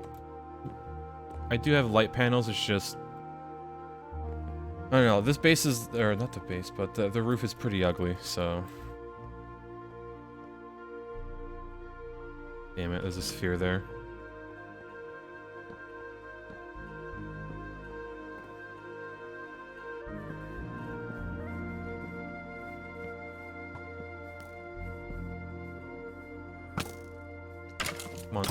I do have light panels, it's just... I don't know, this base is... or not the base, but the roof is pretty ugly, so... Damn it, there's a sphere there. Come on.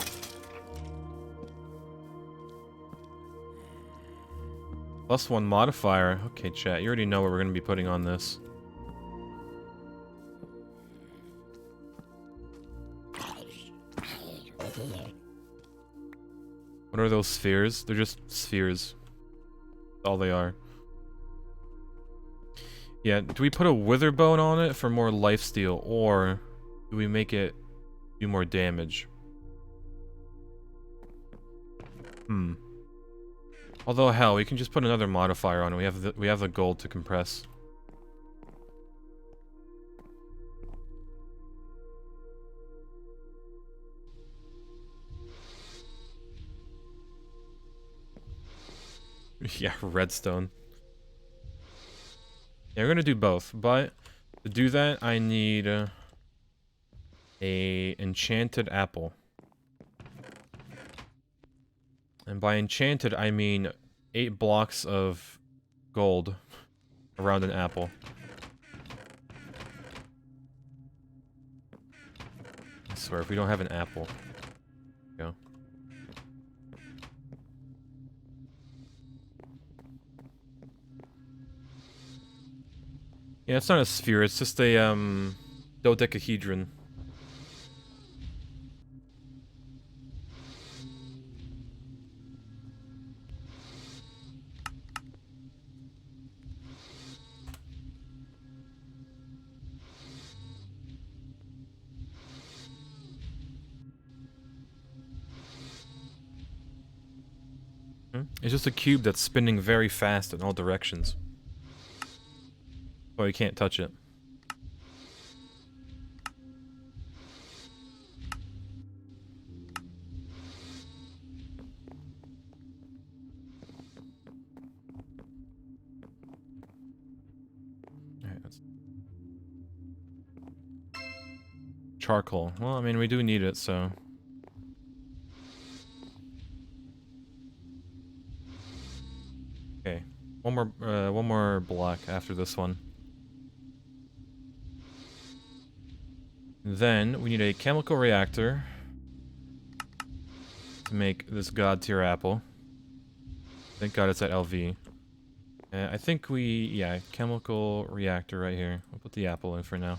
+1 modifier. Okay, chat, you already know what we're going to be putting on this. What are those spheres? They're just spheres. That's all they are. Yeah, do we put a Witherbone on it for more lifesteal, or do we make it do more damage? Although, hell, we can just put another modifier on it. We have the gold to compress. Yeah, redstone. Yeah, we're gonna do both, but to do that, I need a enchanted apple. And by enchanted, I mean 8 blocks of gold around an apple. I swear, if we don't have an apple, go. Yeah, it's not a sphere, it's just a, dodecahedron. It's just a cube that's spinning very fast in all directions. Oh, you can't touch it. Alright, that's... Charcoal. Well, I mean, we do need it, so... Okay. One more block after this one. Then, we need a chemical reactor to make this god tier apple. Thank god it's at LV. I think yeah, chemical reactor right here. I'll put the apple in for now.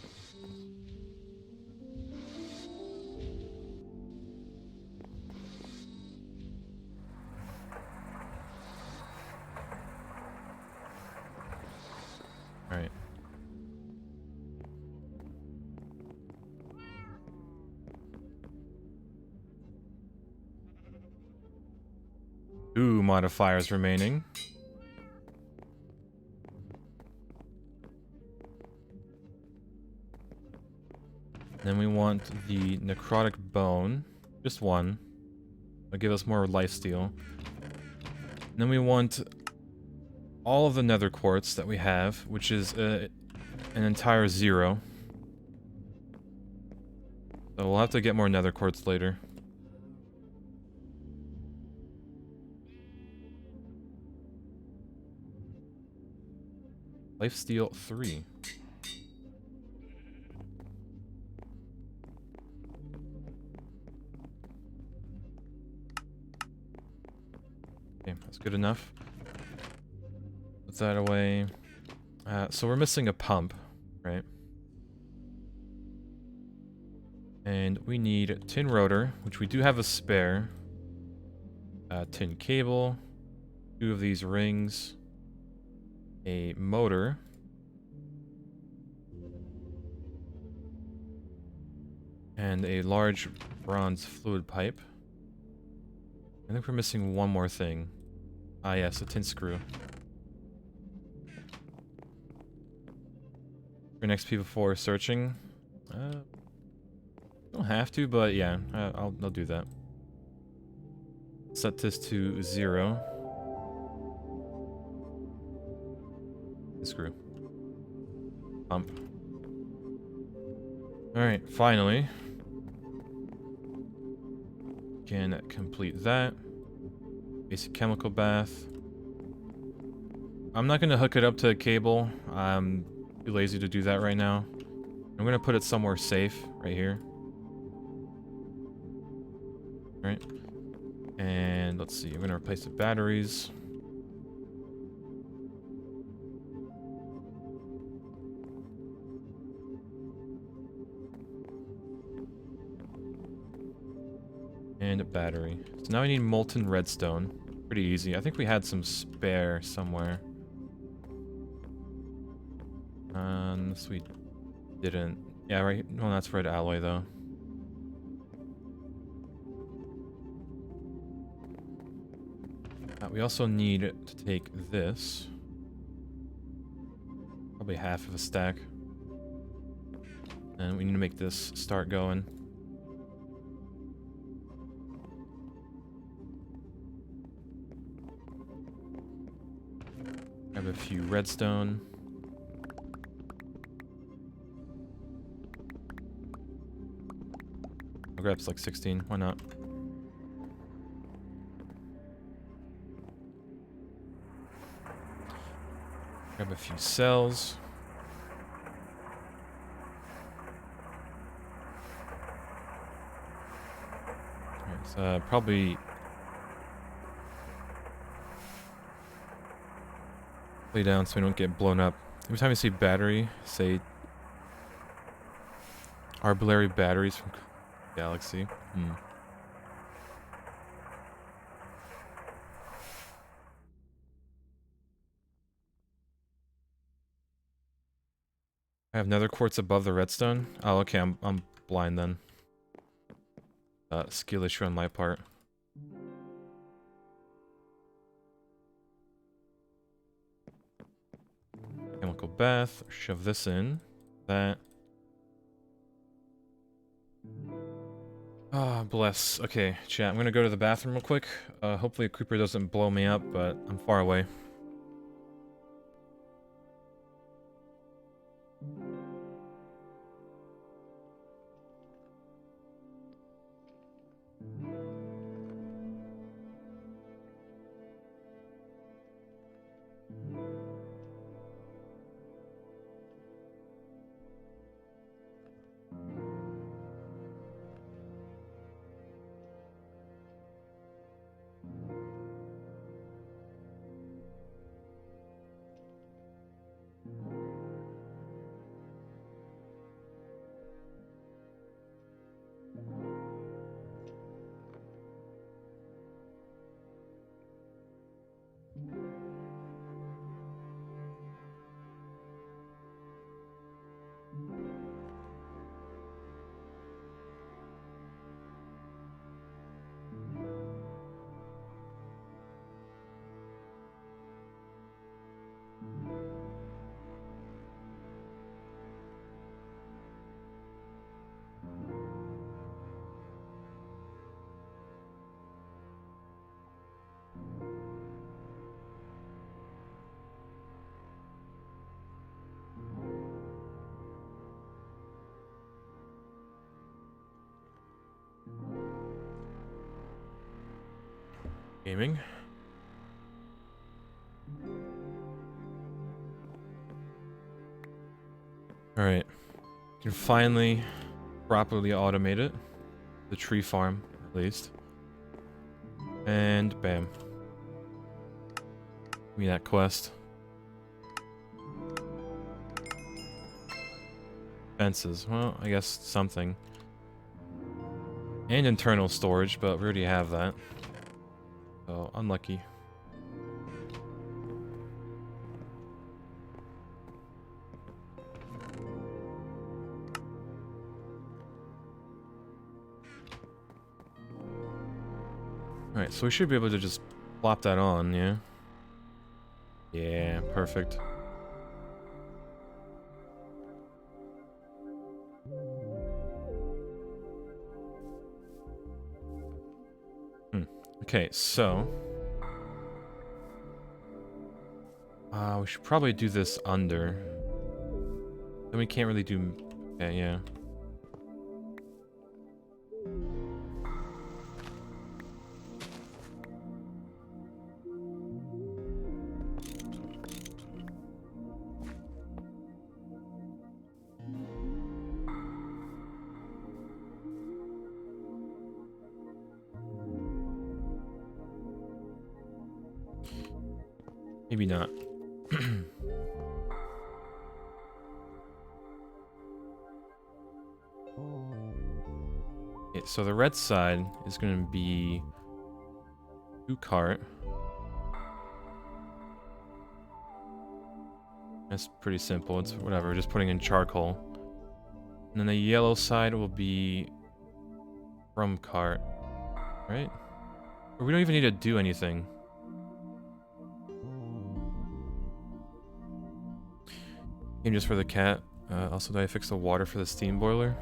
Alright. Two modifiers remaining. Then we want the necrotic bone. Just one. It'll give us more lifesteal. And then we want all of the nether quartz that we have, which is an entire 0. So we'll have to get more nether quartz later. Lifesteal 3. Okay, that's good enough. Put that away. So we're missing a pump, right? And we need a tin rotor, which we do have a spare. Tin cable. 2 of these rings. A motor. And a large bronze fluid pipe. I think we're missing one more thing. Ah yes, a tin screw. For next XP before searching. Don't have to, but yeah, I'll do that. Set this to 0. Screw. Pump. Alright, finally. Can complete that. Basic chemical bath. I'm not gonna hook it up to a cable. I'm too lazy to do that right now. I'm gonna put it somewhere safe, right here. Alright. And let's see, I'm gonna replace the batteries. And a battery. So now we need molten redstone. Pretty easy. I think we had some spare somewhere. Unless we didn't. Yeah, right. Well, that's red alloy though. We also need to take this. Probably half of a stack. And we need to make this start going. Grab a few redstone. I'll grab like 16, why not? Grab a few cells. Probably lay down so we don't get blown up. Every time you see battery, say arbitrary batteries from Galaxy. I have nether quartz above the redstone. Oh, okay, I'm blind then. Skill issue on my part. Chemical bath. Shove this in. That. Ah, bless. Okay, chat. I'm gonna go to the bathroom real quick. Hopefully a creeper doesn't blow me up, but I'm far away. Gaming. Alright. Can finally properly automate it. The tree farm, at least. And bam. Give me that quest. Fences. Well, I guess something. And internal storage, but we already have that. So, unlucky. Alright, so we should be able to just plop that on, yeah? Yeah, perfect. Okay, so... we should probably do this under. Then we can't really do... Okay, yeah. Maybe not. Okay, so the red side is going to be 2 cart. That's pretty simple. It's whatever, just putting in charcoal. And then the yellow side will be from cart, right? Or we don't even need to do anything. Game just for the cat. Also, did I fix the water for the steam boiler?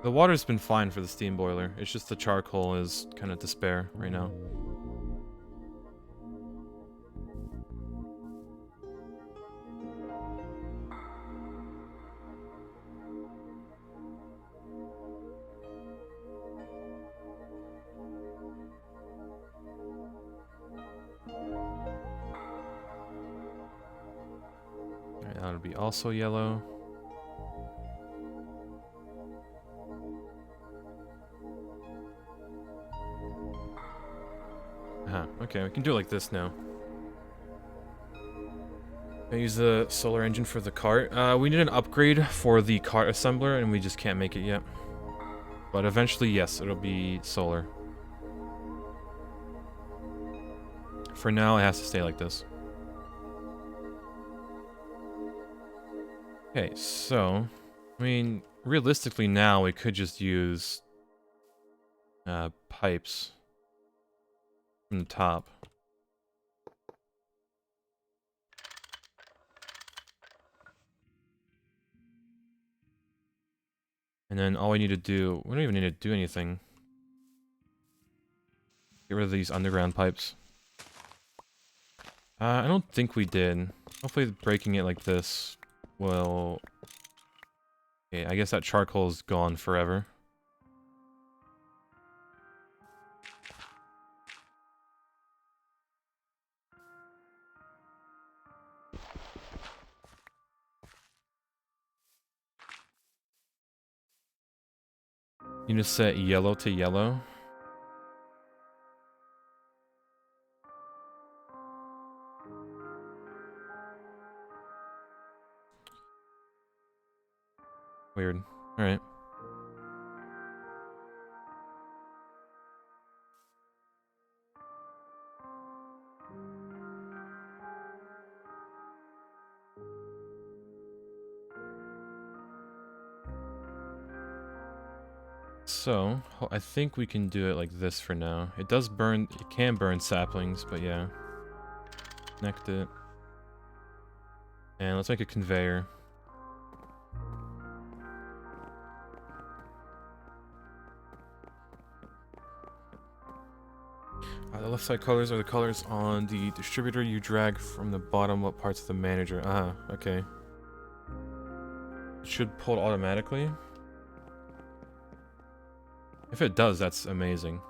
The water's been fine for the steam boiler. It's just the charcoal is kind of to spare right now. Alright, that'll be also yellow. Okay, we can do it like this now. I use the solar engine for the cart. We need an upgrade for the cart assembler, and we just can't make it yet. But eventually, yes, it'll be solar. For now, it has to stay like this. Okay, so, I mean, realistically now, we could just use pipes from the top. And then all we need to do, we don't even need to do anything. Get rid of these underground pipes. I don't think we did. Hopefully breaking it like this will... Okay, I guess that charcoal is gone forever. You just set yellow to yellow. Weird. Alright. So, I think we can do it like this for now. It does burn, it can burn saplings, but yeah. Connect it. And let's make a conveyor. The left side colors are the colors on the distributor you drag from the bottom up parts of the manager. Ah, okay. It should pull it automatically. If it does, that's amazing.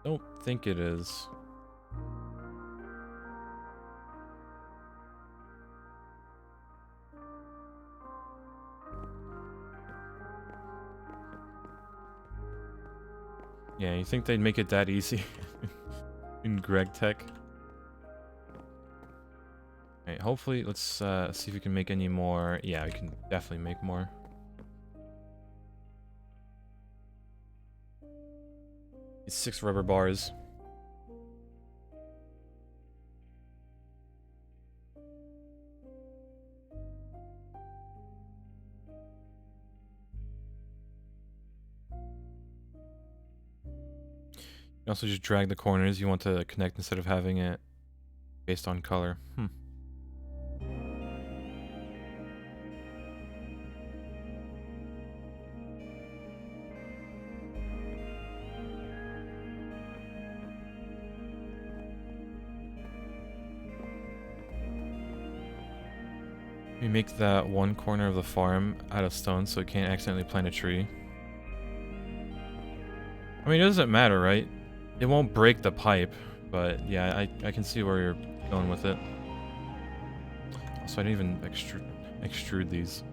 Don't think it is. Yeah, you think they'd make it that easy in Greg Tech? Alright, hopefully, let's see if we can make any more. Yeah, we can definitely make more. It's 6 rubber bars. You also just drag the corners you want to connect instead of having it based on color. We make that one corner of the farm out of stone so it can't accidentally plant a tree. I mean, it doesn't matter, right? It won't break the pipe, but yeah, I can see where you're going with it. Also, I didn't even extrude these.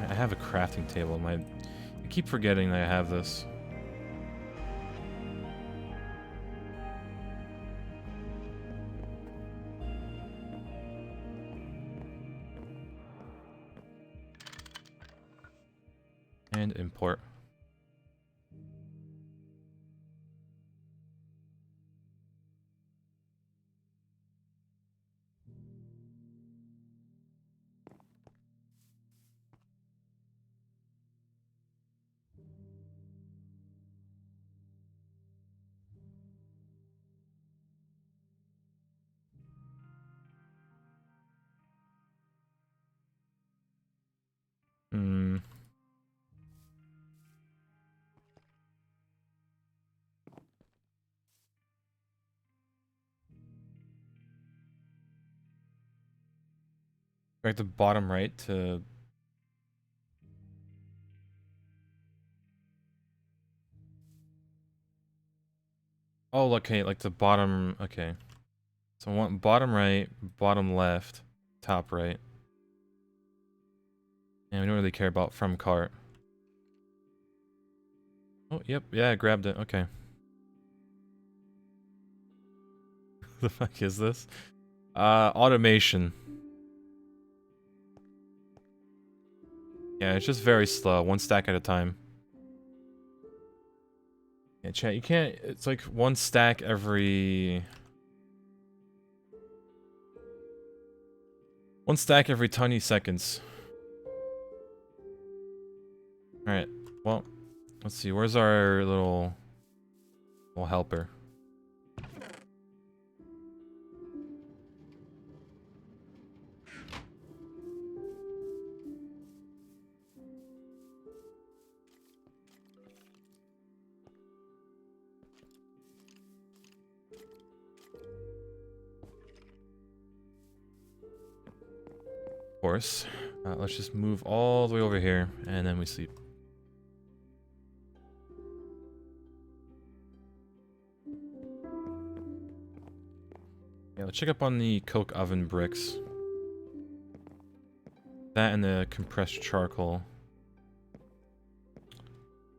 I have a crafting table. I keep forgetting that I have this. And import. Hmm. Back to bottom right to... Oh, okay, like the bottom... Okay. So I want bottom right, bottom left, top right. And we don't really care about from cart. Oh, yep, yeah, I grabbed it, okay. The fuck is this? Automation. Yeah, it's just very slow, one stack at a time. Yeah, chat, you can't... It's like one stack every... One stack every 20 seconds. Alright, well, let's see, where's our little helper? Of course. Let's just move all the way over here, and then we sleep. Yeah, let's check up on the coke oven bricks. That and the compressed charcoal.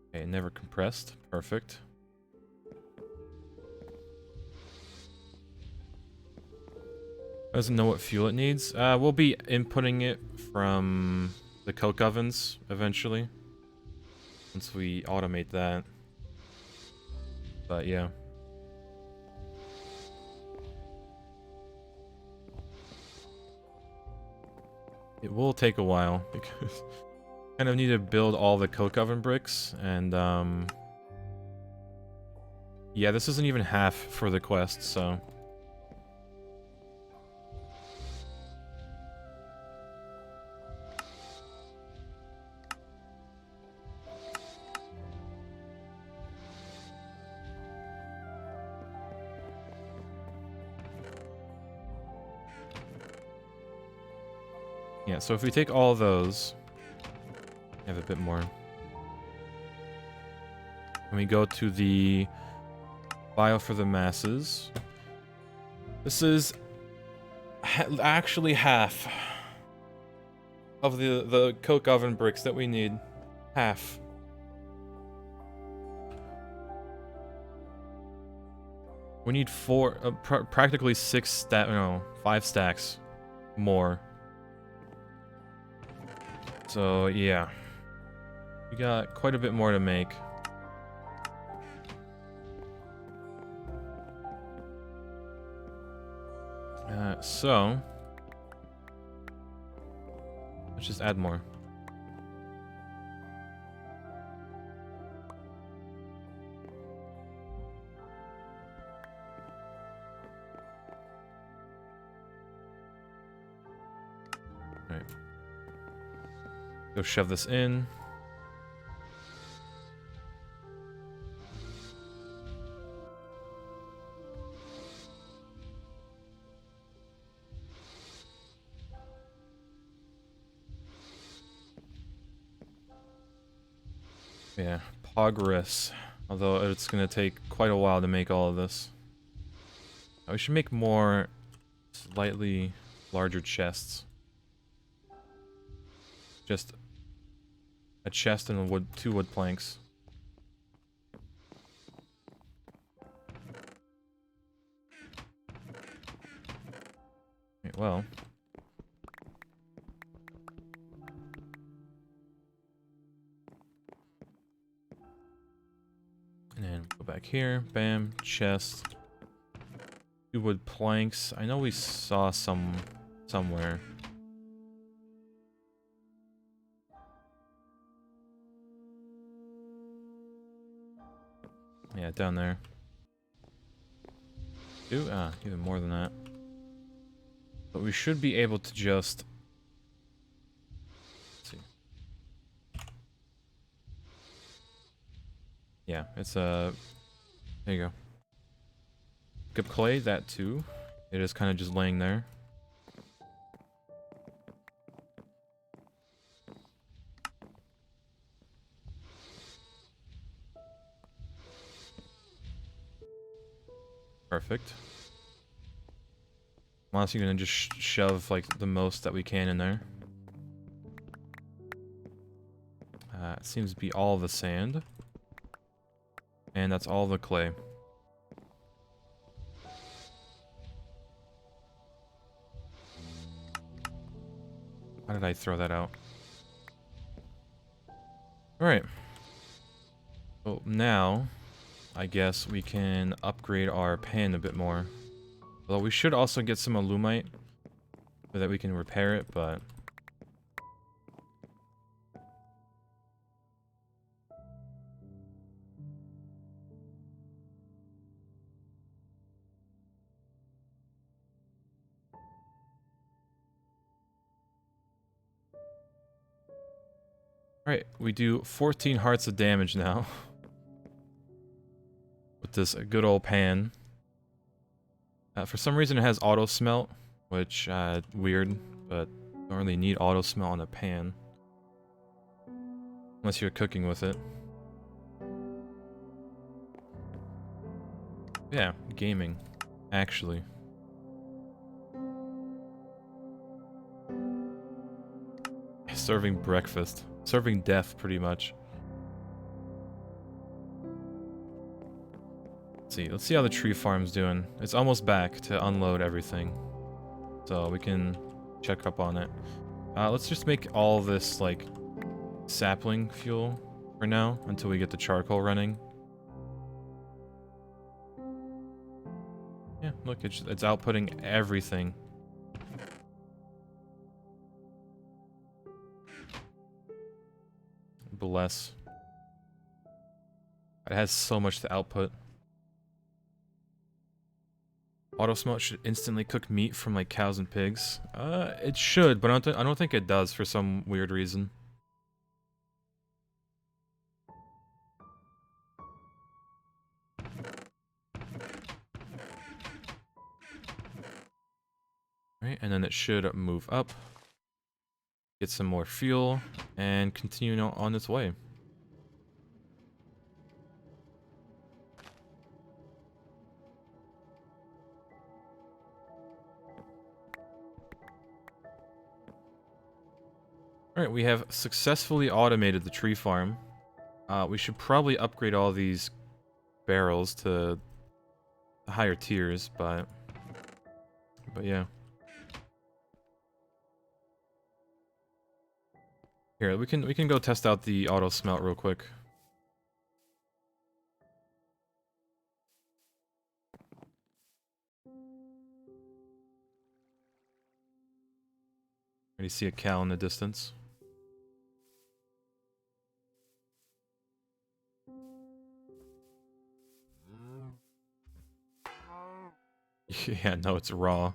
Okay, never compressed. Perfect. Doesn't know what fuel it needs. We'll be inputting it from the coke ovens eventually. Once we automate that. But yeah. It will take a while because kind of need to build all the coke oven bricks and yeah, this isn't even half for the quest, so yeah, so if we take all of those, we have a bit more. And we go to the bio for the masses. This is actually half of the coke oven bricks that we need. Half. We need practically 5 stacks more. So yeah, we got quite a bit more to make. So let's just add more. All right. Go shove this in. Yeah, progress. Although it's gonna take quite a while to make all of this. We should make more slightly larger chests. Just a chest and 2 wood planks. Okay, well. back here. Bam. Chest. 2 wood planks. I know we saw some somewhere. Yeah, down there. Ooh, even more than that. But we should be able to just... Let's see. Yeah, it's a... There you go. Pick up clay, that too. It is kind of just laying there. Perfect. I'm honestly gonna just shove like the most that we can in there. It seems to be all the sand. And that's all the clay. How did I throw that out? Alright. Well, now, I guess we can upgrade our pan a bit more. Although we should also get some alumite so that we can repair it, but... Alright, we do 14 hearts of damage now. With this good old pan. For some reason it has auto smelt, which, weird, but don't really need auto smelt on a pan. Unless you're cooking with it. Yeah, gaming. Actually. Serving breakfast. Serving death, pretty much. Let's see how the tree farm's doing. It's almost back to unload everything. So we can check up on it. Let's just make all this, like, sapling fuel for now, until we get the charcoal running. Yeah, look, it's outputting everything. Bless. It has so much to output. Auto smelt should instantly cook meat from like cows and pigs. It should, but I don't think it does for some weird reason. Right, and then it should move up, get some more fuel, and continue on its way. Alright, we have successfully automated the tree farm. We should probably upgrade all these barrels to the higher tiers, but yeah. Here, we can go test out the auto smelt real quick. Already see a cow in the distance. Yeah, no, it's raw.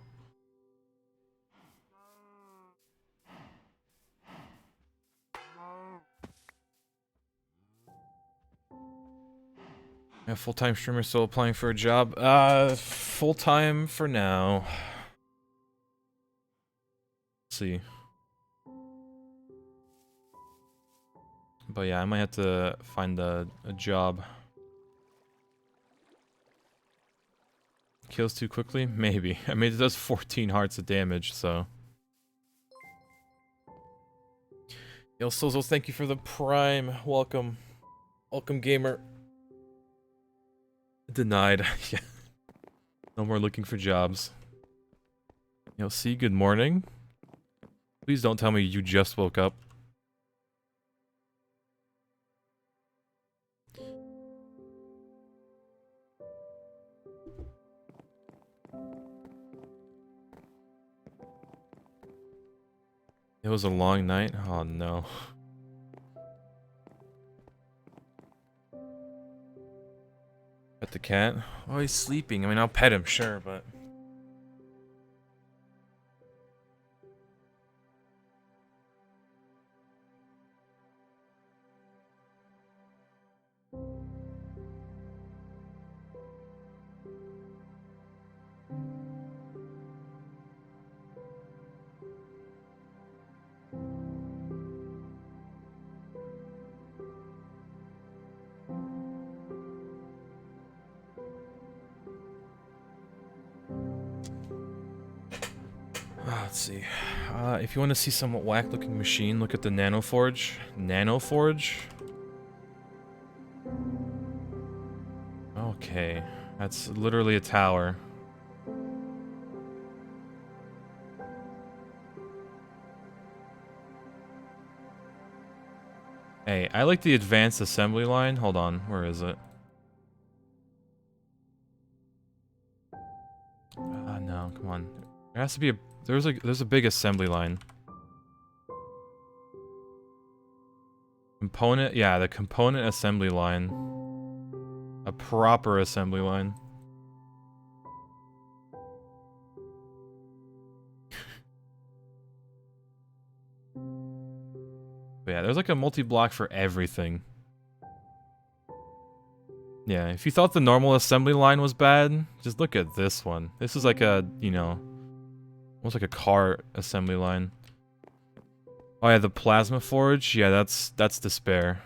Yeah, full-time streamer still applying for a job. Full-time for now. Let's see. But yeah, I might have to find a job. Kills too quickly? Maybe. I mean, it does 14 hearts of damage, so... Yo, Sozo, thank you for the prime. Welcome. Welcome, gamer. Denied. Yeah. No more looking for jobs. Yo, C, good morning. Please don't tell me you just woke up. was a long night? Oh no. Pet the cat? Oh, he's sleeping. I mean, I'll pet him, sure, but... Let's see. If you want to see somewhat whack-looking machine, look at the Nanoforge. Nanoforge? Okay. That's literally a tower. Hey, I like the advanced assembly line. Hold on, where is it? No, come on. There has to be a... There's a big assembly line. Component... Yeah, the component assembly line. A proper assembly line. But yeah, there's like a multi-block for everything. Yeah, if you thought the normal assembly line was bad, just look at this one. This is like a, you know, almost like a car assembly line. Oh yeah, the plasma forge. Yeah, that's despair.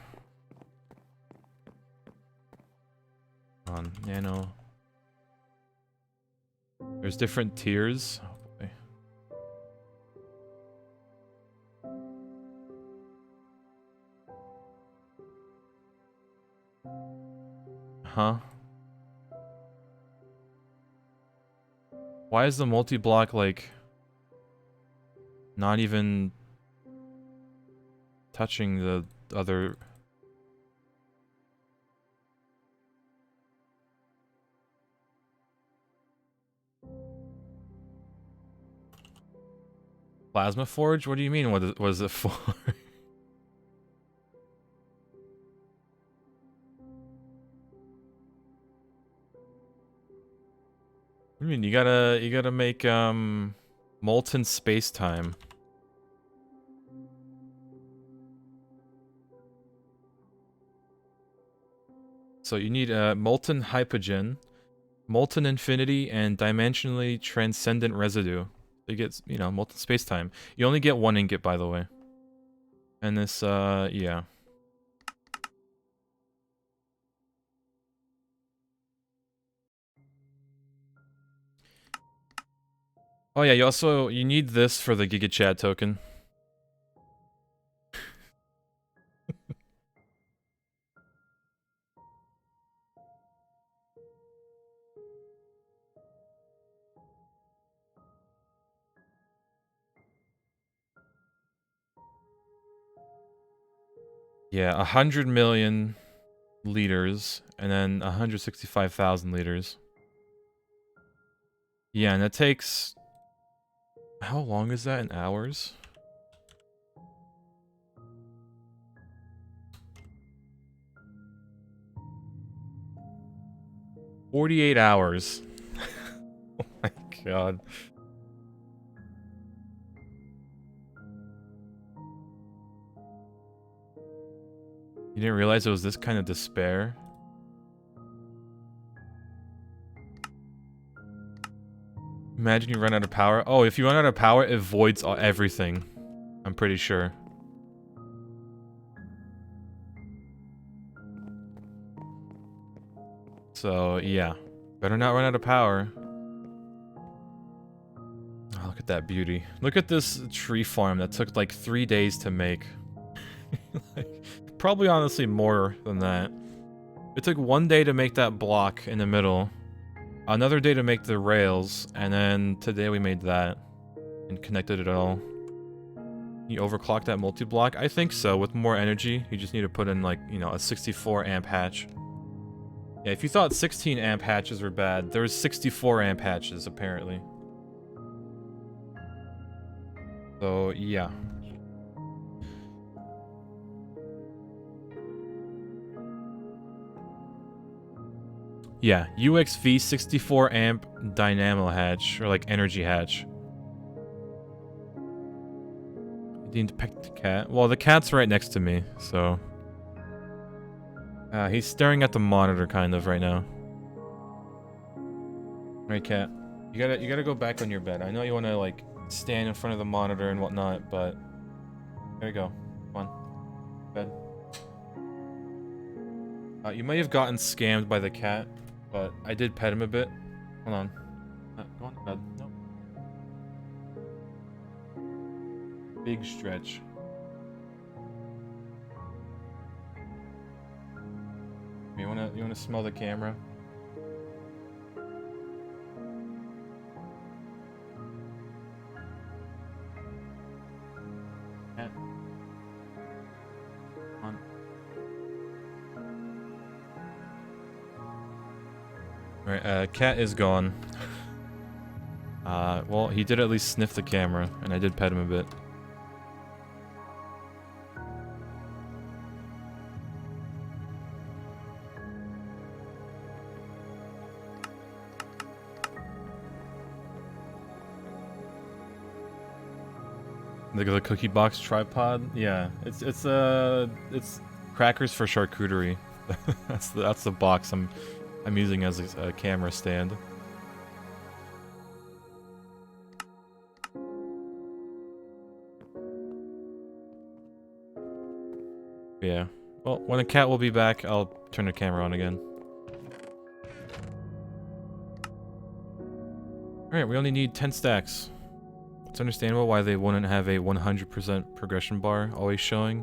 On nano. There's different tiers. Oh boy. Huh? Why is the multi-block like not even touching the other? Plasma forge? What do you mean? What is it for? I mean, you gotta make molten space-time. So you need molten hypogen, molten infinity, and dimensionally transcendent residue. You get, you know, molten space-time. You only get one ingot, by the way. And this, yeah. Oh yeah, you need this for the GigaChad token. Yeah, 100 million liters, and then 165,000 liters. Yeah, and it takes... How long is that in hours? "48 hours." Oh my god. You didn't realize it was this kind of despair? Imagine you run out of power. Oh, if you run out of power, it voids everything. I'm pretty sure. So, yeah. Better not run out of power. Oh, look at that beauty. Look at this tree farm that took like 3 days to make. Like, probably honestly more than that. It took 1 day to make that block in the middle. Another day to make the rails, and then today we made that. And connected it all. You overclock that multi-block? I think so, with more energy. You just need to put in like, you know, a 64 amp hatch. Yeah, if you thought 16 amp hatches were bad, there's 64 amp hatches, apparently. So, yeah. Yeah, UXV 64 amp dynamo hatch, or like energy hatch. You didn't depict the cat. Well, the cat's right next to me, so... he's staring at the monitor kind of right now. Right, cat. You gotta go back on your bed. I know you wanna like stand in front of the monitor and whatnot, but there you go. Come on. Bed. You might have gotten scammed by the cat, but I did pet him a bit. Hold on. Go on to bed. Nope. Big stretch. You wanna smell the camera? Cat. Come on. Alright, cat is gone. Well, he did at least sniff the camera, and I did pet him a bit. The cookie box tripod? Yeah, it's crackers for charcuterie. that's the box I'm using as a camera stand. Yeah. Well, when the cat will be back, I'll turn the camera on again. Alright, we only need 10 stacks. It's understandable why they wouldn't have a 100% progression bar always showing.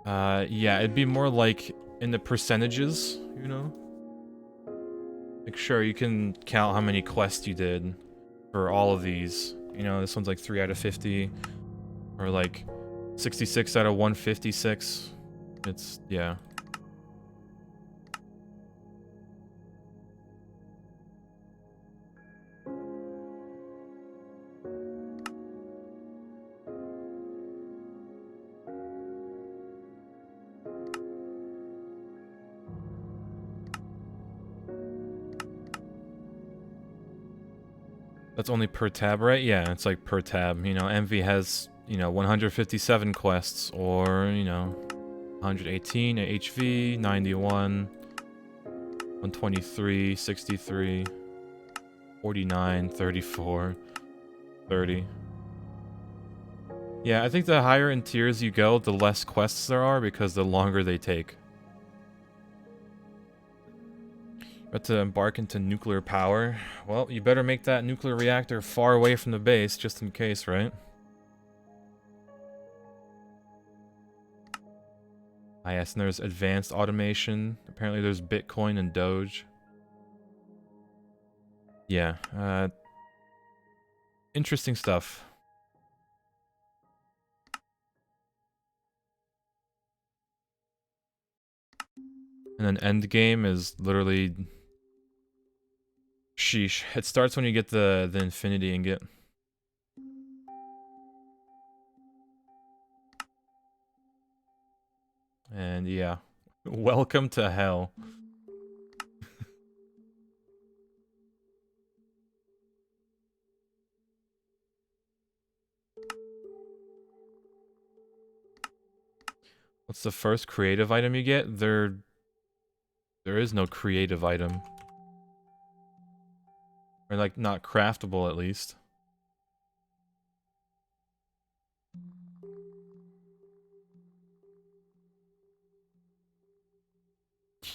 Yeah, it'd be more like in the percentages, you know? Like, sure, you can count how many quests you did for all of these. You know, this one's like 3 out of 50. Or like 66 out of 156. It's, yeah. That's only per tab, right? Yeah, it's like per tab. You know, Envy has, you know, 157 quests, or, you know, 118 at HV, 91, 123, 63, 49, 34, 30. Yeah, I think the higher in tiers you go, the less quests there are, because the longer they take. About to embark into nuclear power. Well, you better make that nuclear reactor far away from the base, just in case, right? Ah, yes, and there's advanced automation. Apparently there's Bitcoin and Doge. Yeah, interesting stuff. And then endgame is literally... Sheesh. It starts when you get the infinity ingot. And yeah. Welcome to hell. What's the first creative item you get? There is no creative item. Or like, not craftable at least.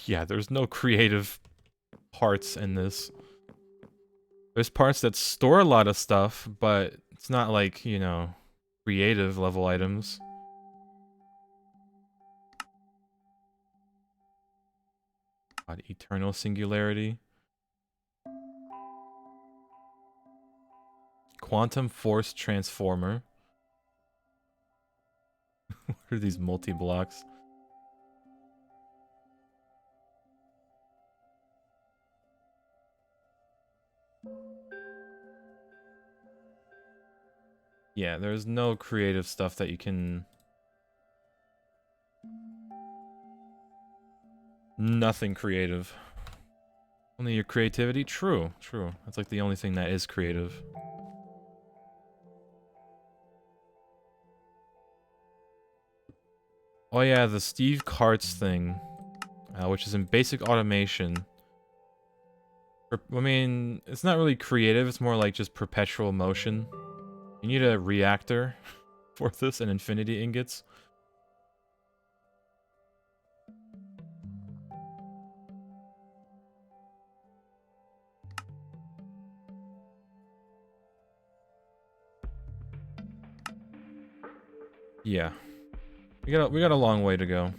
Yeah, there's no creative parts in this. There's parts that store a lot of stuff, but it's not like, you know, creative level items. God, eternal singularity. Quantum force transformer. What are these multi-blocks? Yeah, there's no creative stuff that you can... Nothing creative. Only your creativity? True, true. That's like the only thing that is creative. Oh yeah, the Steve Karts thing, which is in basic automation. I mean, it's not really creative, it's more like just perpetual motion. You need a reactor for this and infinity ingots. Yeah. We got a long way to go.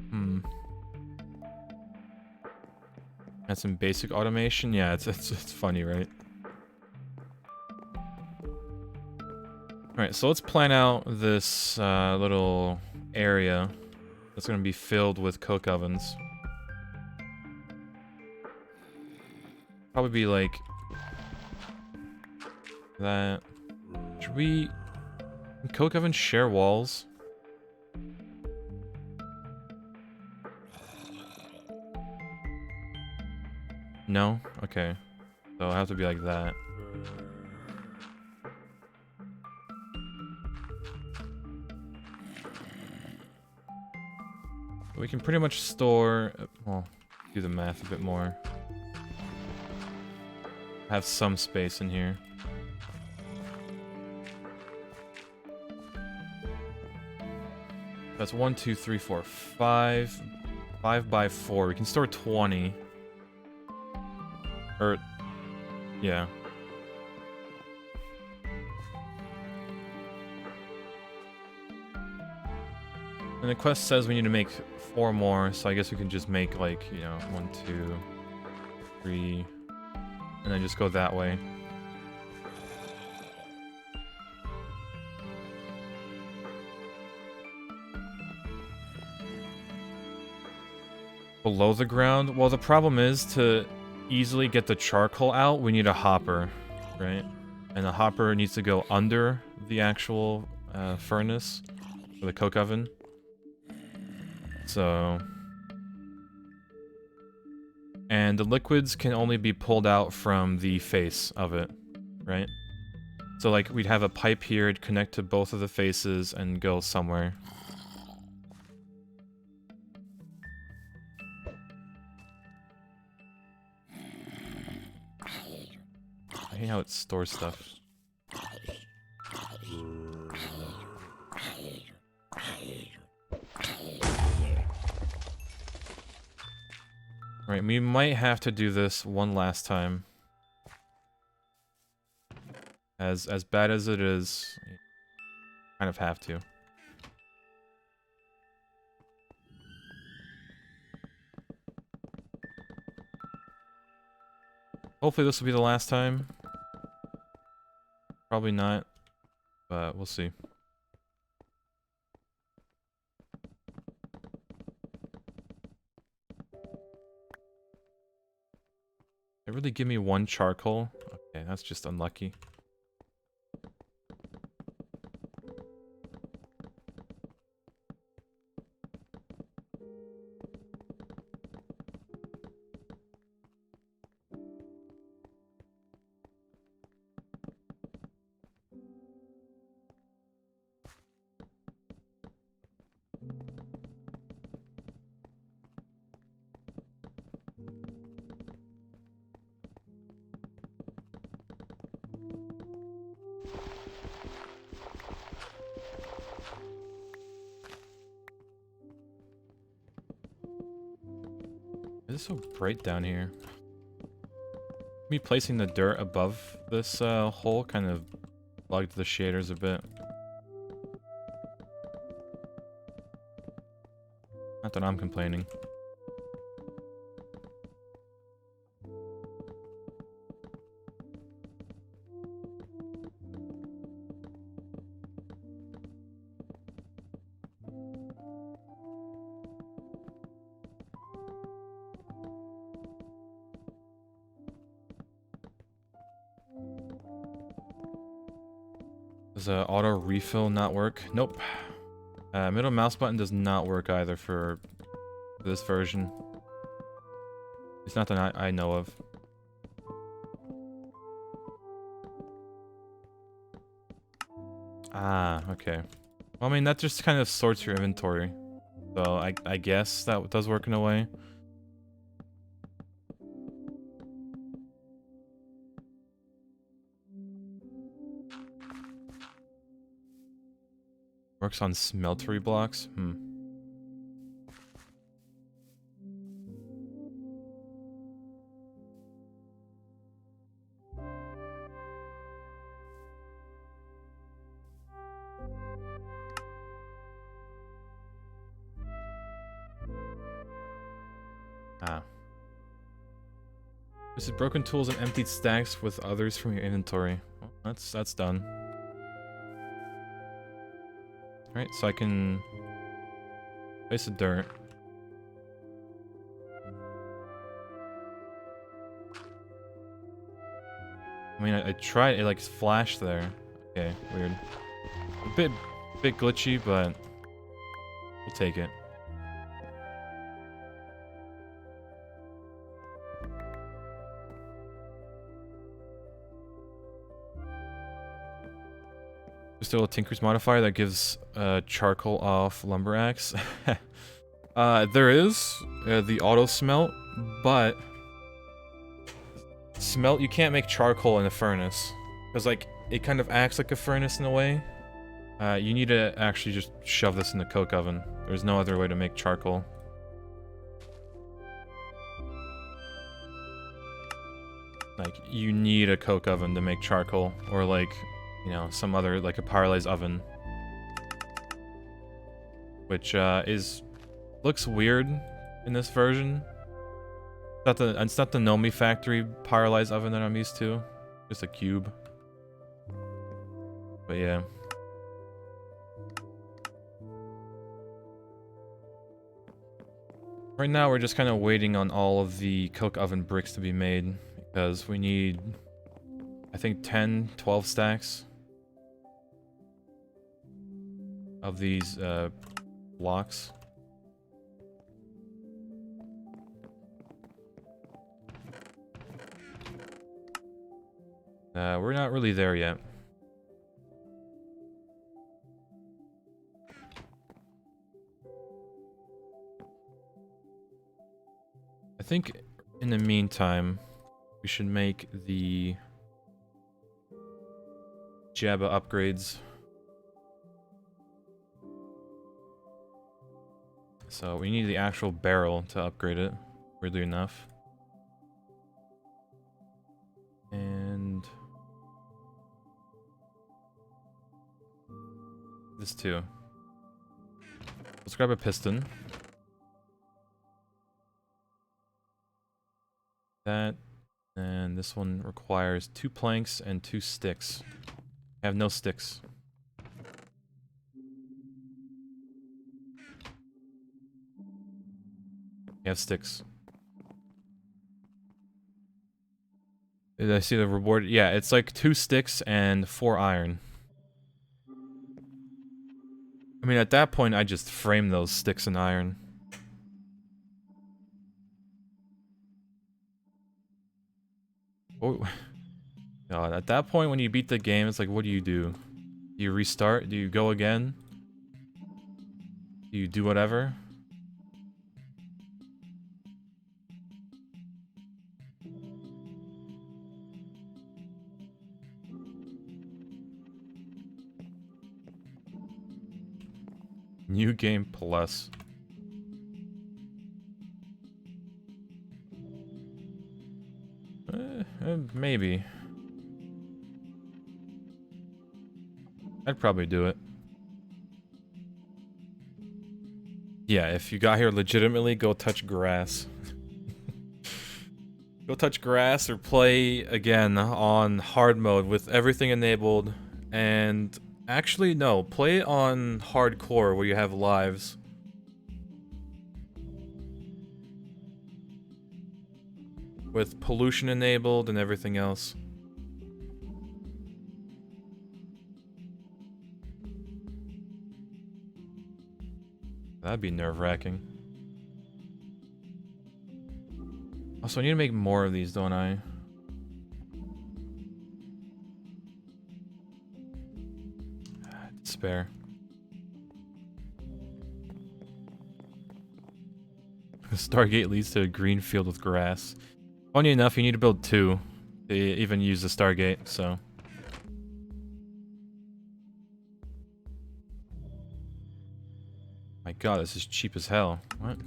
Hmm. That's some basic automation? Yeah, it's funny, right? Alright, so let's plan out this little area that's gonna be filled with coke ovens. Probably be like that. Should we... Can coke ovens share walls? No? Okay. So it'll have to be like that. We can pretty much store... Well, do the math a bit more. Have some space in here. That's 1, 2, 3, 4, 5. 5 by 4. We can store 20. Or... Yeah. And the quest says we need to make 4 more, so I guess we can just make like, you know, 1, 2, 3, and then just go that way. Below the ground? Well, the problem is to easily get the charcoal out, we need a hopper, right? And the hopper needs to go under the actual furnace, or the coke oven. So... And the liquids can only be pulled out from the face of it, right? So like, we'd have a pipe here, it'd connect to both of the faces and go somewhere. I hate how it stores stuff. Right, we might have to do this one last time. As bad as it is, you kind of have to. Hopefully this will be the last time. Probably not, but we'll see. They really give me 1 charcoal? Okay, that's just unlucky. It is so bright down here. Me placing the dirt above this hole kind of bugged the shaders a bit. Not that I'm complaining. Does auto refill not work? Nope. Middle mouse button does not work either for this version. It's not that I know of. Ah, okay. Well, I mean, that just kind of sorts your inventory. So I guess that does work in a way. Works on smeltery blocks? Ah. This is broken tools and emptied stacks with others from your inventory. Well, that's done. Alright, so I can place the dirt. I mean, I tried, it like flashed there. Okay, weird. A bit glitchy, but we'll take it. There's still a Tinker's modifier that gives charcoal off lumber axe. There is the auto smelt, but smelt, you can't make charcoal in a furnace because like it kind of acts like a furnace in a way. You need to actually just shove this in the coke oven. There's no other way to make charcoal. Like, you need a coke oven to make charcoal, or like, you know, some other, like a pyrolyzed oven. Which, looks weird in this version. It's not the Nomi factory pyrolyzed oven that I'm used to. Just a cube. But yeah. Right now we're just kind of waiting on all of the coke oven bricks to be made. Because we need, I think, 10, 12 stacks of these blocks. We're not really there yet. I think in the meantime, we should make the Jabba upgrades. So we need the actual barrel to upgrade it, weirdly enough. And this too. Let's grab a piston. That, and this one requires 2 planks and 2 sticks. I have no sticks. You have sticks. Did I see the reward? Yeah, it's like 2 sticks and 4 iron. I mean, at that point, I just frame those sticks in iron. Oh, God, at that point, when you beat the game, it's like, what do? Do you restart? Do you go again? Do you do whatever? New Game Plus. Maybe. I'd probably do it. Yeah, if you got here legitimately, go touch grass. Go touch grass or play again on hard mode with everything enabled. And actually, no, play on hardcore where you have lives. With pollution enabled and everything else. That'd be nerve-wracking. Also, I need to make more of these, don't I? Despair. Stargate leads to a green field with grass. Funny enough, you need to build 2 to even use the Stargate, so... My god, this is cheap as hell. What?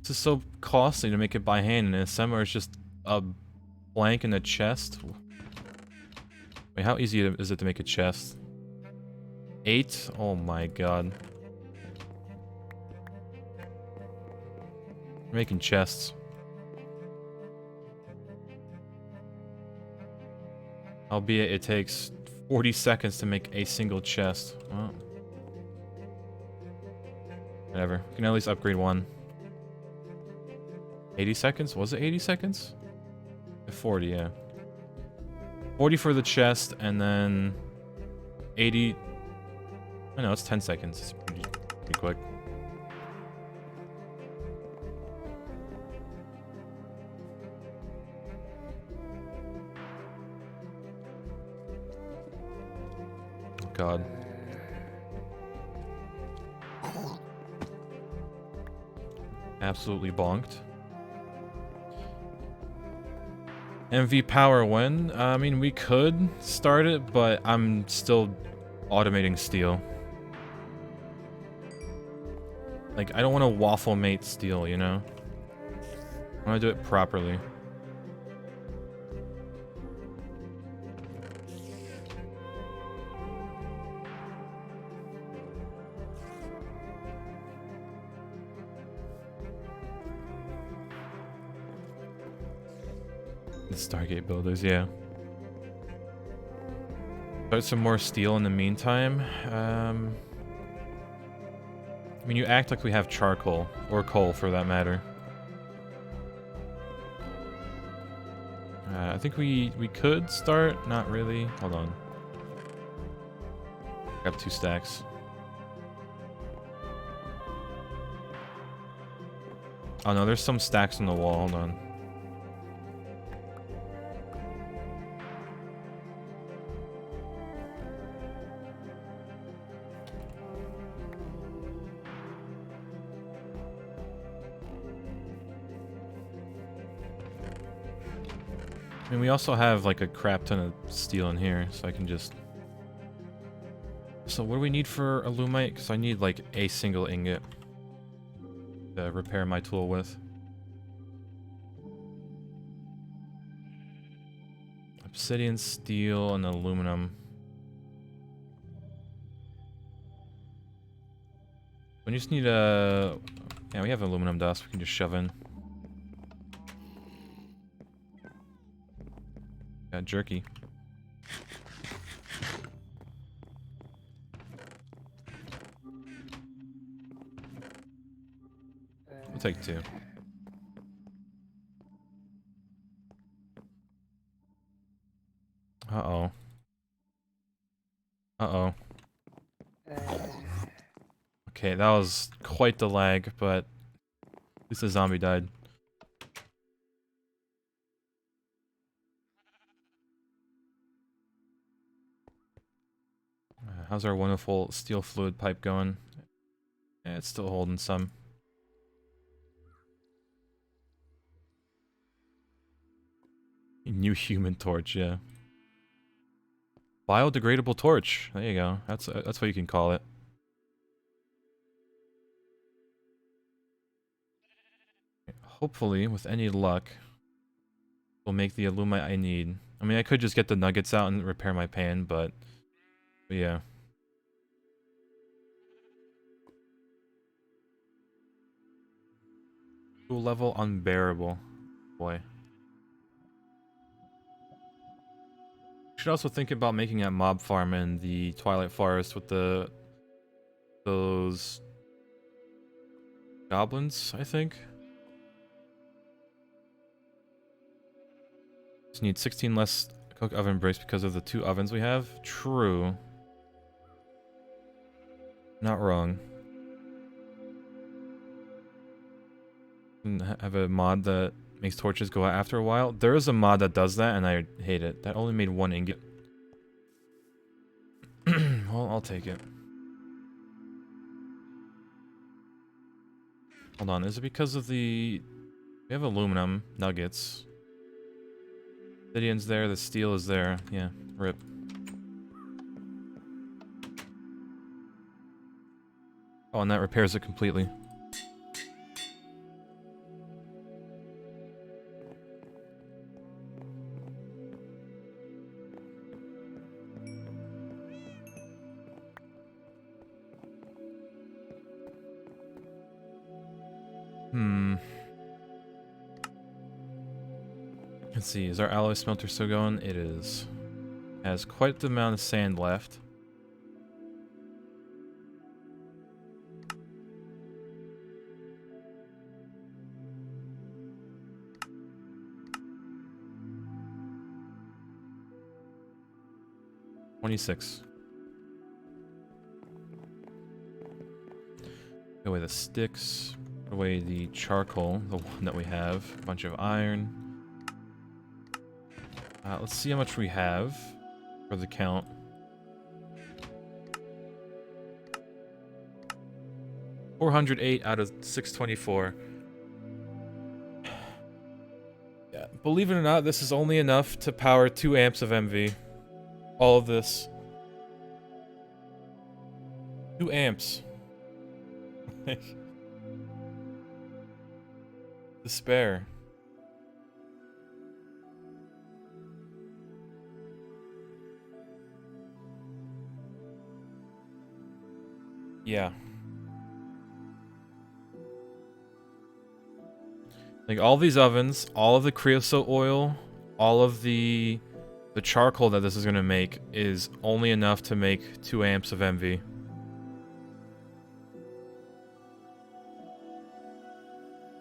This is so costly to make it by hand, and somewhere it's just a blank in a chest. Wait, how easy is it to make a chest? 8? Oh my god. We're making chests. Albeit it takes 40 seconds to make a single chest. Well, whatever. We can at least upgrade 1. 80 seconds? Was it 80 seconds? 40, yeah. 40 for the chest, and then 80... I know, it's 10 seconds. It's pretty quick. God. Absolutely bonked. MV power when? I mean, we could start it, but I'm still automating steel. Like, I don't want to waffle mate steel, you know? I want to do it properly. The Stargate builders, yeah. Start some more steel in the meantime. I mean, you act like we have charcoal, or coal for that matter. I think we could start, not really. Hold on. Grab 2 stacks. Oh no, there's some stacks on the wall, hold on. I mean, we also have like a crap ton of steel in here, so I can just... So what do we need for alumite? Because I need like a single ingot to repair my tool with. Obsidian, steel, and aluminum. We just need a... Yeah, we have aluminum dust we can just shove in. Got jerky. We'll take 2. Uh-oh. Uh-oh. Okay, that was quite the lag, but at least the zombie died. How's our wonderful steel fluid pipe going? Yeah, it's still holding some. New human torch, yeah. Biodegradable torch. There you go. That's what you can call it. Hopefully, with any luck, we'll make the alumite I need. I mean, I could just get the nuggets out and repair my pan, but yeah. Tool level unbearable. Boy. Should also think about making a mob farm in the Twilight Forest with those goblins, I think. Just need 16 less cook oven bricks because of the 2 ovens we have. True. Not wrong. And have a mod that makes torches go out after a while. There is a mod that does that, and I hate it. That only made 1 ingot. Well, I'll take it. Hold on, is it because of the... We have aluminum nuggets. Obsidian's there, the steel is there. Yeah, rip. Oh, and that repairs it completely. Let's see, is our alloy smelter still going? It is. Has quite the amount of sand left. $26. Put away the sticks. Put away the charcoal, the one that we have. A bunch of iron. Let's see how much we have for the count. $408 out of 624. Yeah, believe it or not, this is only enough to power 2 amps of MV. All of this. 2 amps. Despair. Yeah. Like all these ovens, all of the creosote oil, all of the charcoal that this is gonna make is only enough to make 2 amps of MV.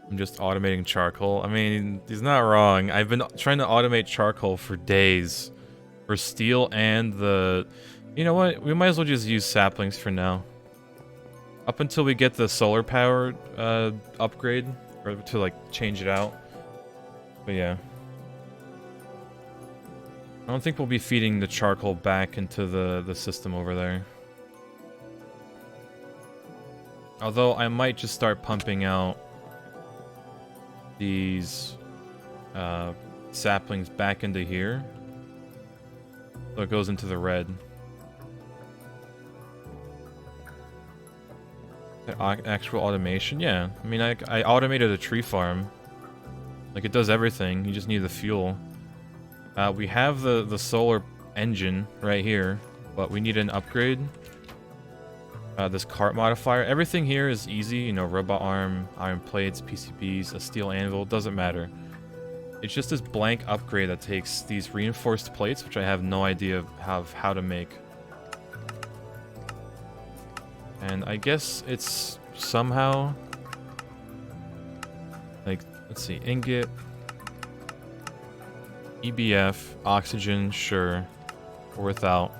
I'm just automating charcoal. I mean, he's not wrong. I've been trying to automate charcoal for days. For steel and the... You know what? We might as well just use saplings for now. Up until we get the solar power upgrade. Or to, like, change it out. But yeah. I don't think we'll be feeding the charcoal back into the system over there. Although I might just start pumping out these saplings back into here. So it goes into the red. Actual automation? Yeah. I mean, I automated a tree farm. Like, it does everything. You just need the fuel. We have the solar engine right here, but we need an upgrade. This cart modifier. Everything here is easy. You know, robot arm, iron plates, PCBs, a steel anvil. Doesn't matter. It's just this blank upgrade that takes these reinforced plates, which I have no idea of how to make. And I guess it's somehow... Like, let's see, ingot... EBF, oxygen, sure. Or without.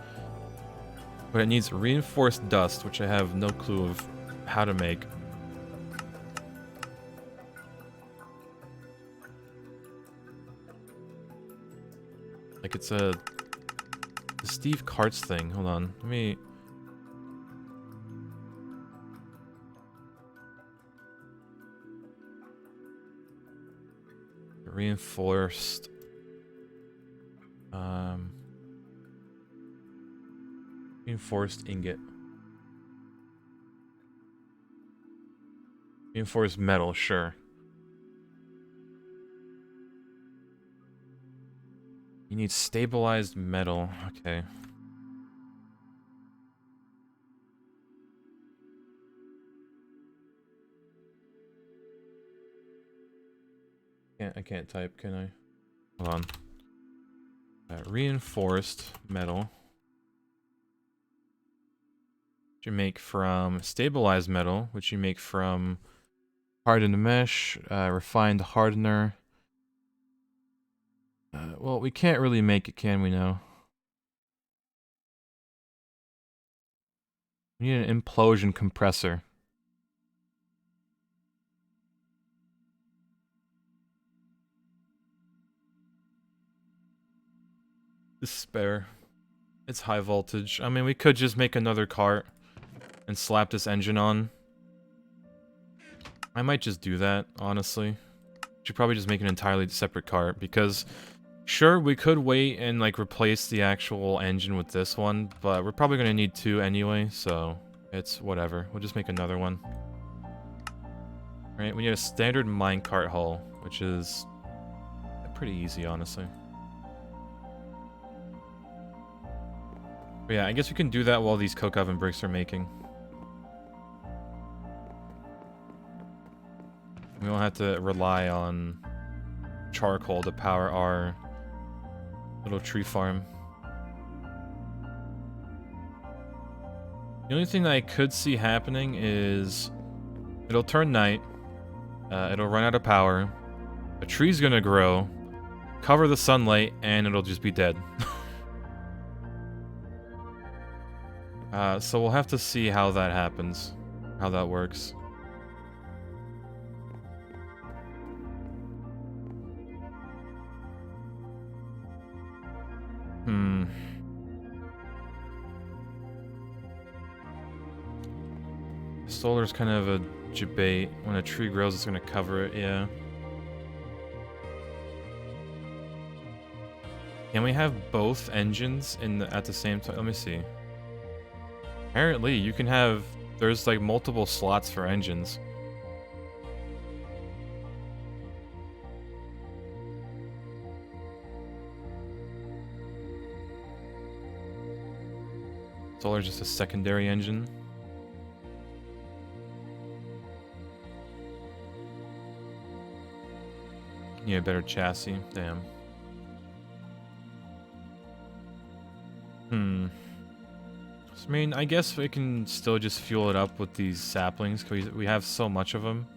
But it needs reinforced dust, which I have no clue of how to make. Like, it's the Steve Karts thing. Hold on, let me... Reinforced... Reinforced ingot. Reinforced metal, sure. You need stabilized metal. Okay. I can't type, can I? Hold on. Reinforced metal. Which you make from stabilized metal, which you make from hardened mesh, refined hardener. Well, we can't really make it, can we now? We need an implosion compressor. Despair. It's high voltage. I mean, we could just make another cart and slap this engine on. I might just do that, honestly. Should probably just make an entirely separate cart, because sure, we could wait and like replace the actual engine with this one, but we're probably gonna need two anyway, so it's whatever. We'll just make another one. Right, we need a standard minecart hull, which is pretty easy, honestly. But yeah, I guess we can do that while these coke oven bricks are making. We don't have to rely on charcoal to power our little tree farm. The only thing that I could see happening is it'll turn night, it'll run out of power, a tree's gonna grow, cover the sunlight, and it'll just be dead. So we'll have to see how that happens, how that works. Solar's kind of a debate. When a tree grows, it's gonna cover it, yeah. Can we have both engines at the same time? Let me see. Apparently, you can have... There's like multiple slots for engines. Solar's just a secondary engine. Yeah, better chassis. Damn. So, I mean, I guess we can still just fuel it up with these saplings, because we have so much of them.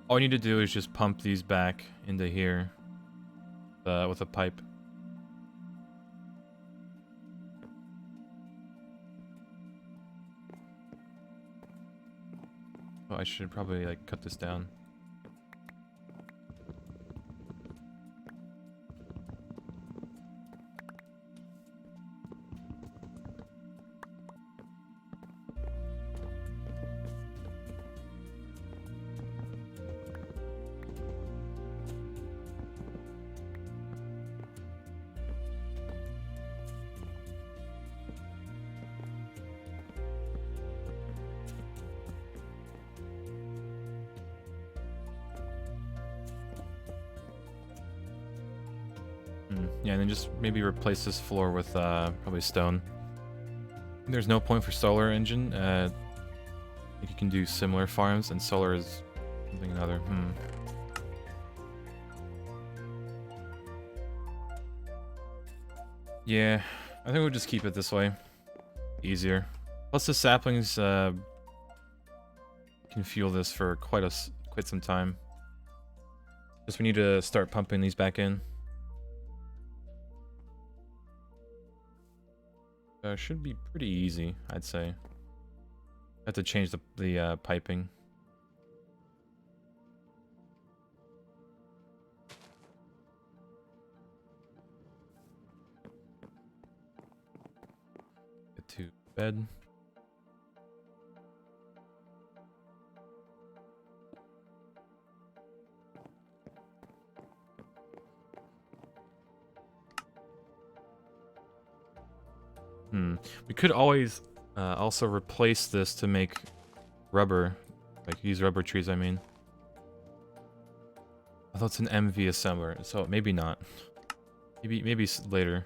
All we need to do is just pump these back into here with a pipe. Oh, I should probably, like, cut this down. Yeah, and then just maybe replace this floor with probably stone. There's no point for solar engine. I think you can do similar farms, and solar is something another. Yeah, I think we'll just keep it this way. Easier. Plus the saplings can fuel this for quite some time. Just we need to start pumping these back in. Should be pretty easy, I'd say. Have to change the piping. Get to bed. We could always also replace this to make rubber. Like, use rubber trees, I mean. Although it's an MV assembler, so maybe not. Maybe later.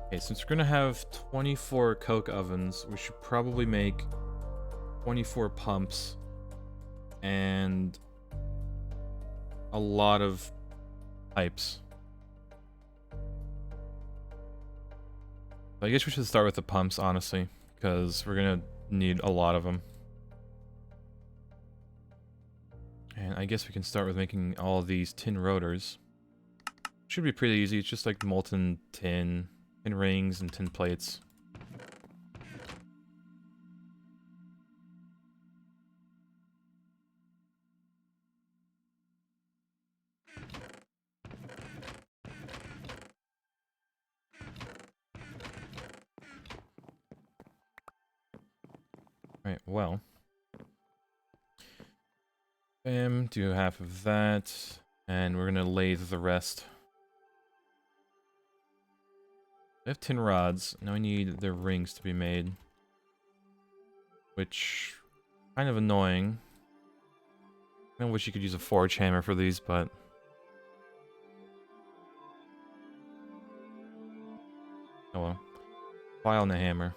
Okay, since we're gonna have 24 coke ovens, we should probably make 24 pumps and a lot of pipes. I guess we should start with the pumps, honestly, because we're gonna need a lot of them. And I guess we can start with making all of these tin rotors. Should be pretty easy. It's just like molten tin rings and tin plates. Right, well. Bam, do half of that. And we're gonna lathe the rest. I have tin rods. Now we need the rings to be made. Which, kind of annoying. I wish you could use a forge hammer for these, but... oh well. File and a hammer.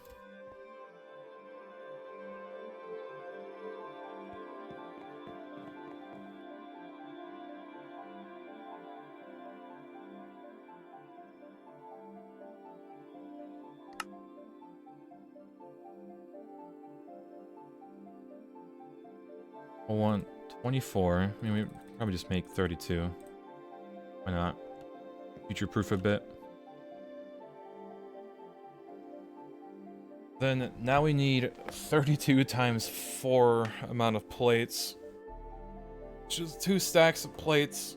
I want 24. I mean, we probably just make 32. Why not? Future-proof a bit. Then, now we need 32 times 4 amount of plates. Which is 2 stacks of plates.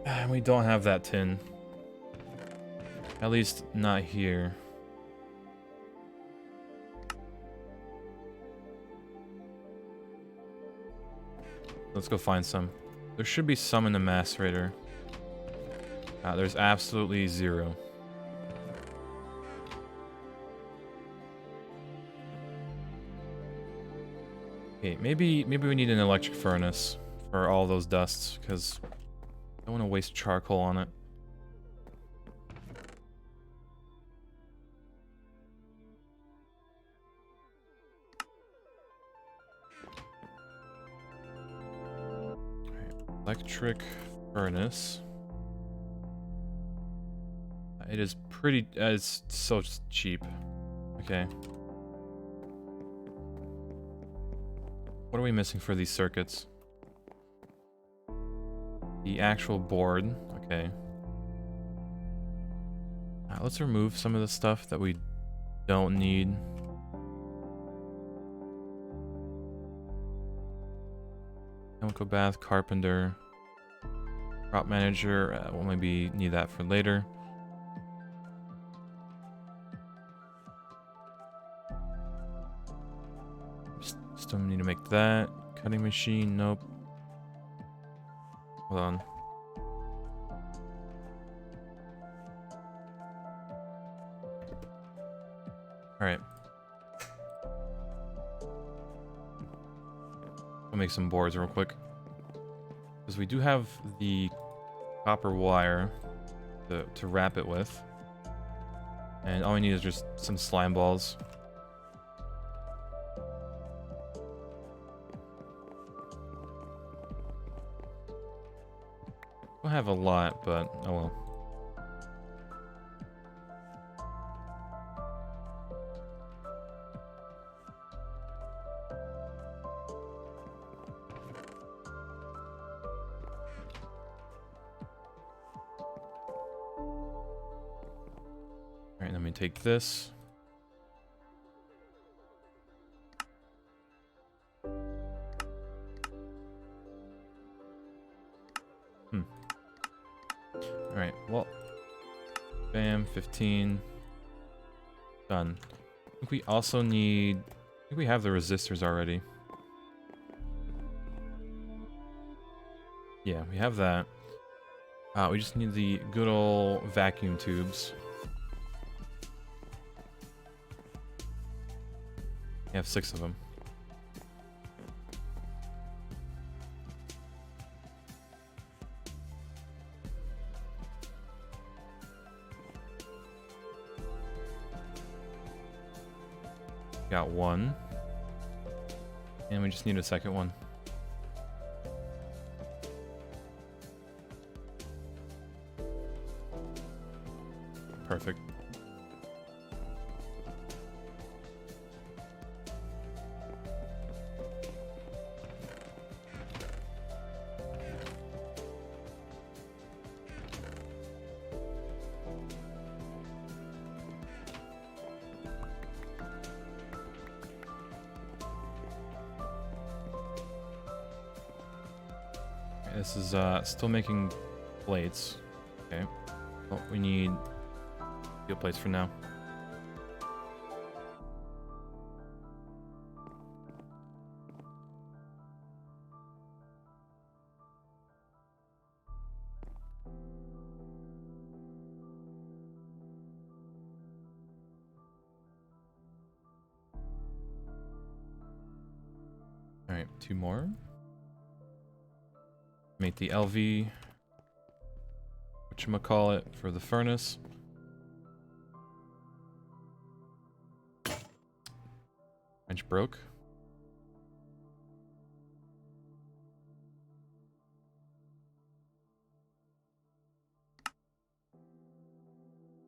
And we don't have that tin. At least, not here. Let's go find some. There should be some in the macerator. There's absolutely 0. Okay, maybe we need an electric furnace for all those dusts, because I don't want to waste charcoal on it. Electric furnace. It is pretty... it's so cheap. Okay. What are we missing for these circuits? The actual board. Okay. Let's remove some of the stuff that we don't need. Chemical bath, carpenter, crop manager. We'll maybe need that for later. Still need to make that. Cutting machine, nope. Hold on. Alright. I'll make some boards real quick. Because we do have the copper wire to wrap it with. And all we need is just some slime balls. Don't have a lot, but oh well. Alright, let me take this. Alright, well. Bam, 15. Done. I think we also need... I think we have the resistors already. Yeah, we have that. We just need the good old vacuum tubes. We have 6 of them. Got 1. And we just need a second one. Perfect. This is still making plates. Okay. Well, we need steel plates for now. Alright, 2 more. Make the LV, whatchamacallit, for the furnace. Wrench broke.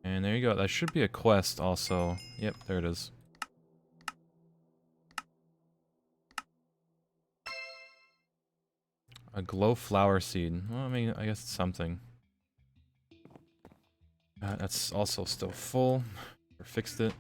And there you go. That should be a quest also. Yep, there it is. A glow flower seed. Well, I mean, I guess it's something. That's also still full. Or fixed it.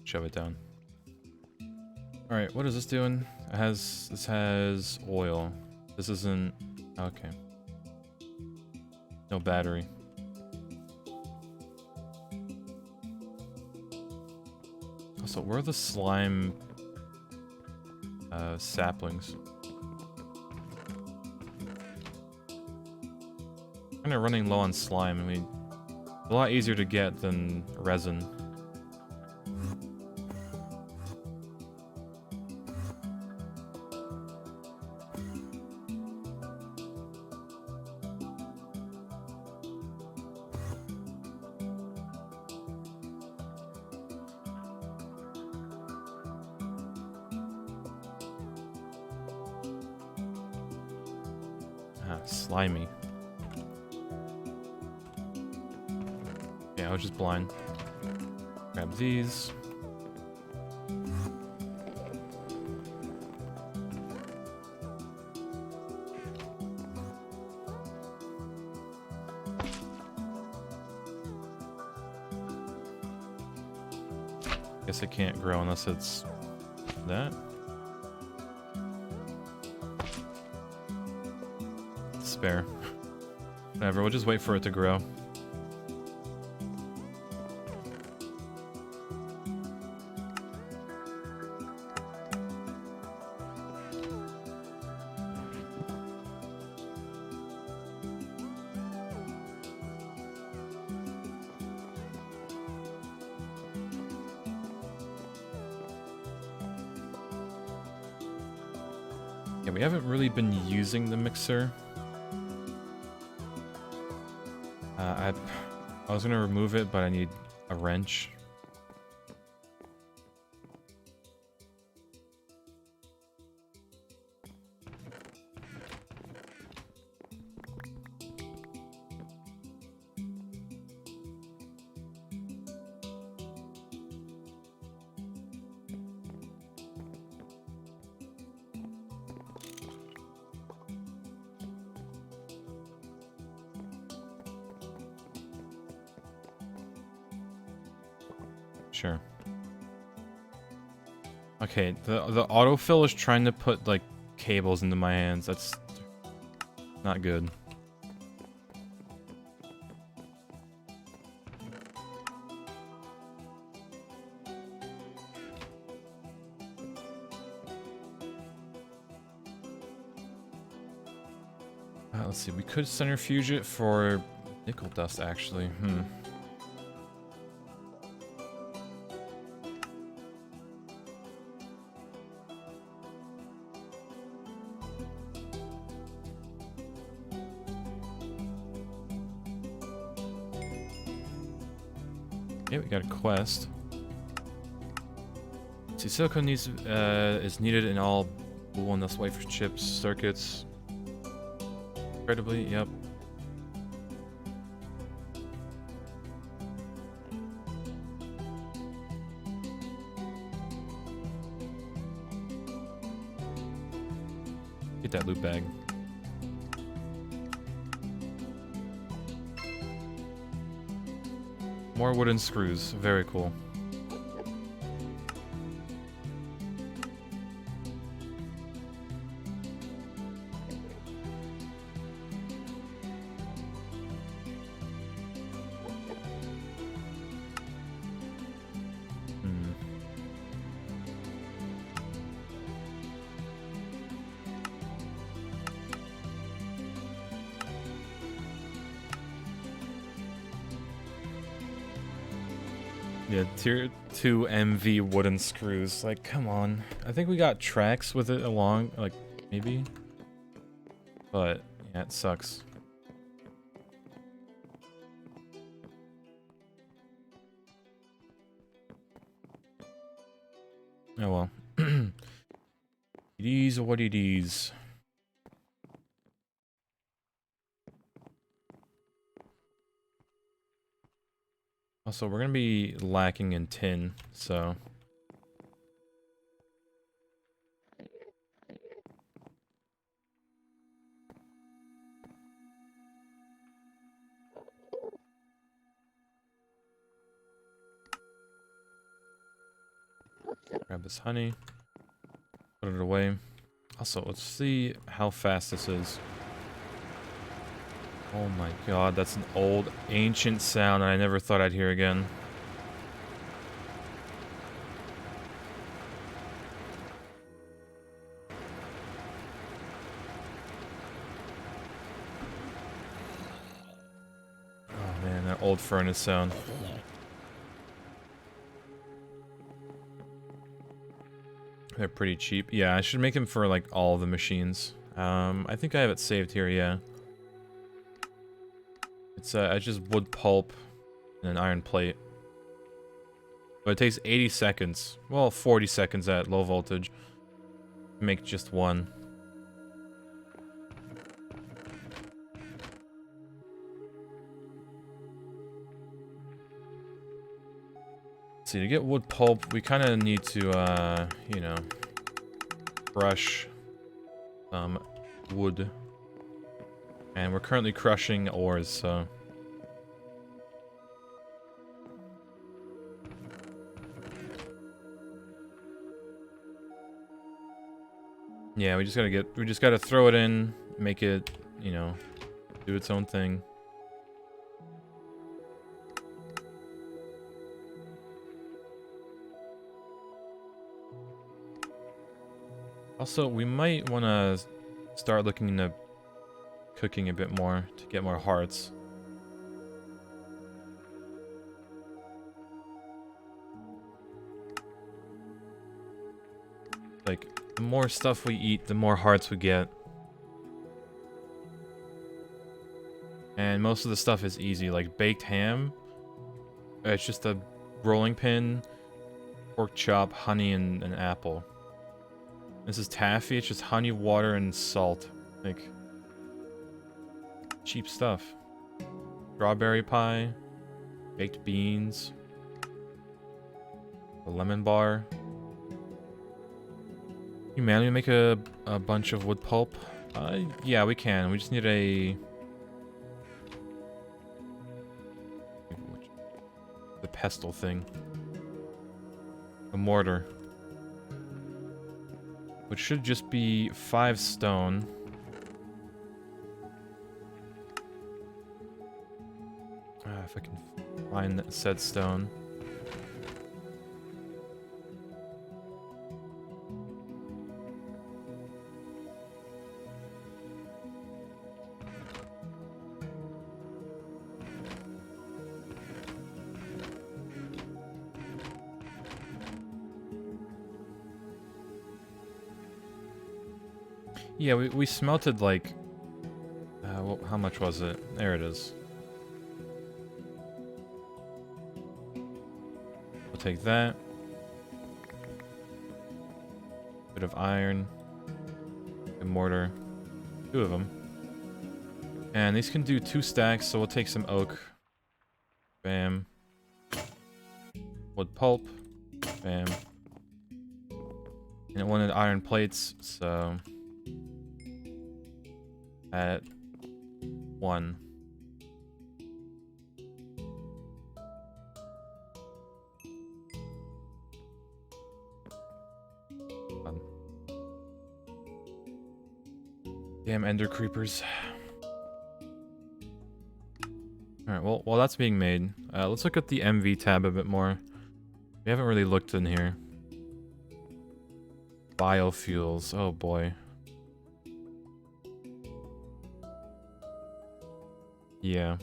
Shove it down. Alright, what is this doing? This has oil. This isn't... Okay. No battery. Also, where are the slime saplings? Kinda running low on slime. I mean, a lot easier to get than resin. Slimy. Yeah, I was just blind. Grab these. Guess it can't grow unless it's that. Spare. Whatever, we'll just wait for it to grow. Yeah, we haven't really been using the mixer. I was gonna remove it, but I need a wrench. Sure. Okay, the autofill is trying to put, like, cables into my hands. That's not good. Let's see, we could centrifuge it for nickel dust, actually. Yeah, we got a quest. See, silicone is needed in all bool and thus wafer chips circuits. Incredibly, yep. Get that loot bag. More wooden screws. Very cool. Yeah, tier 2 MV wooden screws. Like, come on. I think we got tracks with it along, like, maybe. But, yeah, it sucks. Oh well. It is what it is. Also, we're gonna be lacking in tin, so... Grab this honey. Put it away. Also, let's see how fast this is. Oh my god, that's an old, ancient sound I never thought I'd hear again. Oh man, that old furnace sound. They're pretty cheap. Yeah, I should make them for like all the machines. I think I have it saved here, yeah. It's just wood pulp and an iron plate. But it takes 80 seconds. Well, 40 seconds at low voltage to make just one. See, to get wood pulp, we kind of need to, you know, crush some wood. And we're currently crushing ores, so... Yeah, we just gotta throw it in, make it, you know, do its own thing. Also, we might want to start looking into cooking a bit more to get more hearts. Like, the more stuff we eat, the more hearts we get. And most of the stuff is easy, like baked ham. It's just a rolling pin, pork chop, honey, and an apple. This is taffy, it's just honey, water, and salt. Like, cheap stuff. Strawberry pie, baked beans, a lemon bar. Can you manually make a bunch of wood pulp? Yeah, we can. We just need the pestle thing. A mortar. Which should just be 5 stone. If I can find said stone. Yeah, we smelted like... how much was it? There it is. We'll take that. Bit of iron. A mortar. 2 of them. And these can do 2 stacks, so we'll take some oak. Bam. Wood pulp. Bam. And it wanted iron plates, so... at 1. Damn ender creepers. Alright, well, while that's being made, let's look at the MV tab a bit more. We haven't really looked in here. Biofuels, oh boy. Yeah.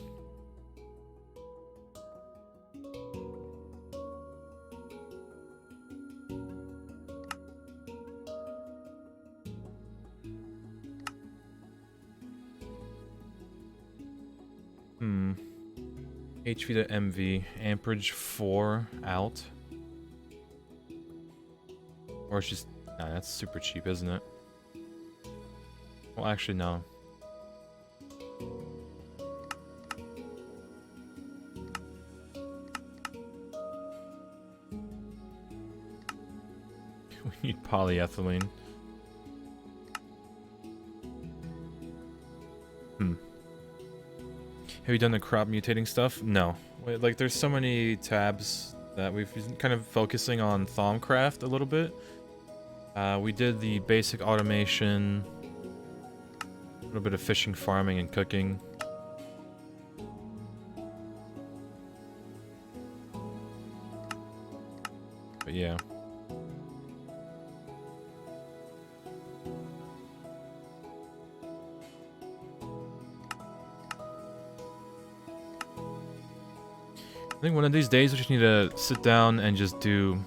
HV to MV, amperage 4 out. Or it's just, nah, that's super cheap, isn't it? Well, actually, no. We need polyethylene. Have you done the crop mutating stuff? No. Wait, like, there's so many tabs that we've been kind of focusing on Thaumcraft a little bit. We did the basic automation, a little bit of fishing, farming, and cooking. But yeah. I think one of these days we just need to sit down and just do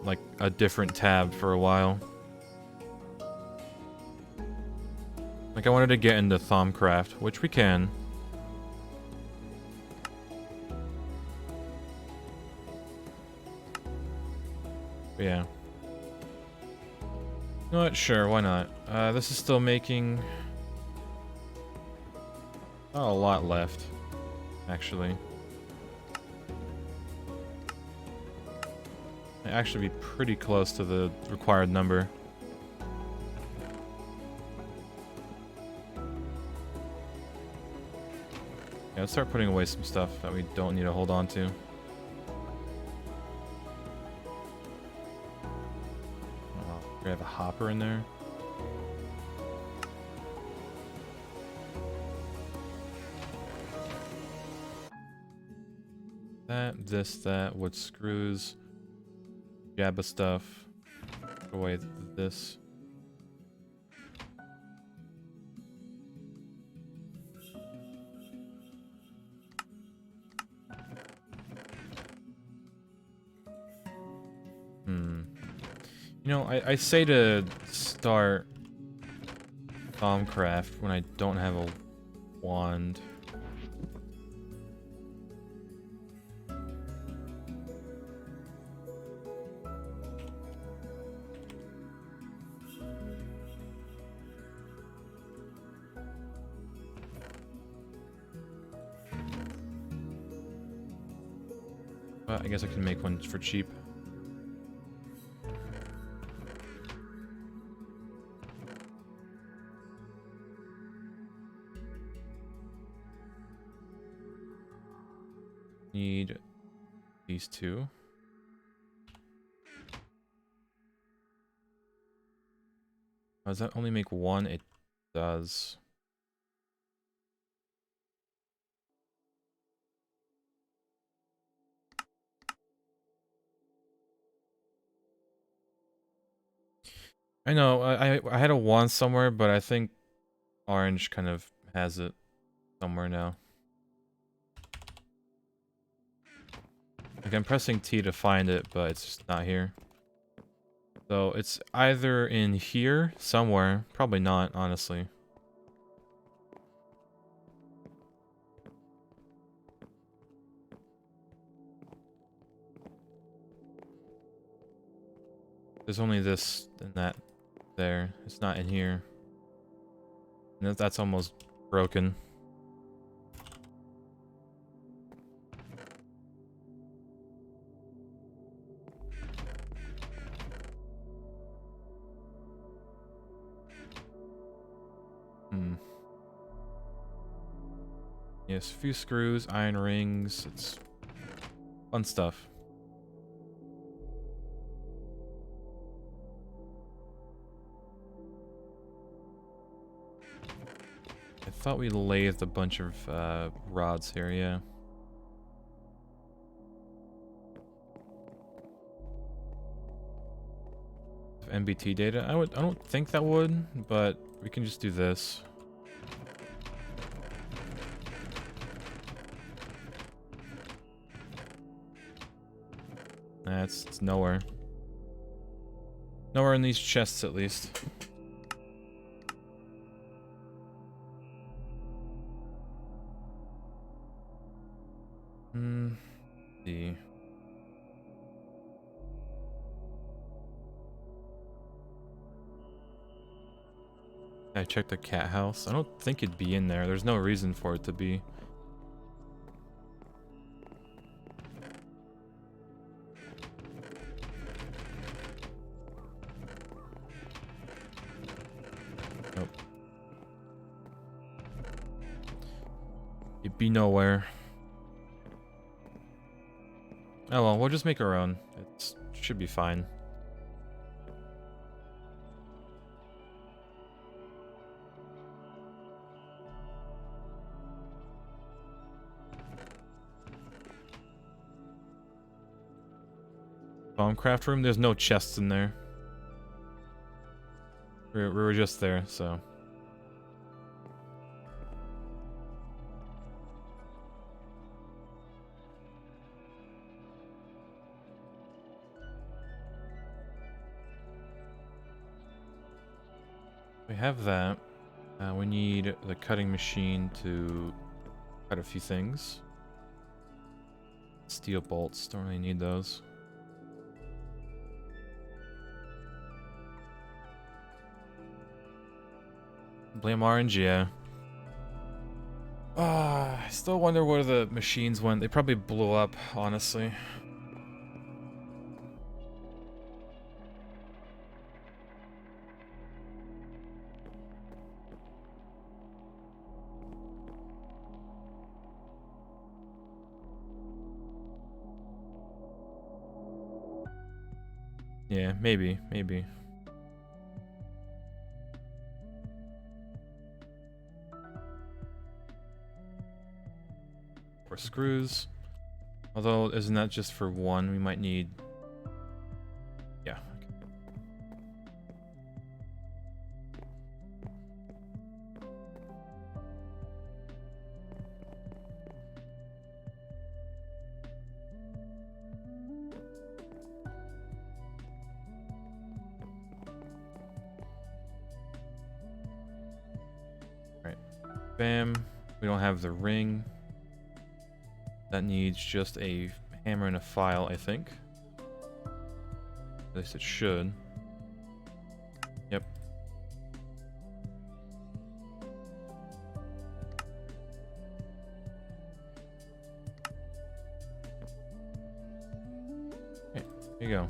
like a different tab for a while. Like I wanted to get into Thaumcraft, which we can. But yeah. You know what? Sure, why not? This is still making not a lot left, actually. Might actually be pretty close to the required number. Yeah, let's start putting away some stuff that we don't need to hold on to. Oh, we have a hopper in there. That, this, that, wood screws. Jabba stuff. Put away this. You know, I say to start Thaumcraft when I don't have a wand. But I guess I can make one for cheap. Need these two. Does that only make one? It does. I know, I had a wand somewhere, but I think orange kind of has it somewhere now. Like I'm pressing T to find it, but it's just not here. So it's either in here somewhere, probably not, honestly. There's only this and that there. It's not in here. And that's almost broken. Yes, a few screws, iron rings. It's fun stuff. I thought we lathed a bunch of rods here, yeah. MBT data? I don't think that would, but we can just do this. Nah, it's nowhere. Nowhere in these chests, at least. See. I checked the cat house. I don't think it'd be in there. There's no reason for it to be. Nope. It'd be nowhere. Oh well, we'll just make our own. It should be fine. Bombcraft room? There's no chests in there. We were just there, so. We have that. We need the cutting machine to cut a few things. Steel bolts, don't really need those. Blame RNG, yeah. I still wonder where the machines went. They probably blew up, honestly. Yeah, maybe. Or screws. Although, isn't that just for one? We might need... Yeah. Alright. Bam. We don't have the ring. That needs just a hammer and a file, I think. At least it should. Yep. Okay, here you go.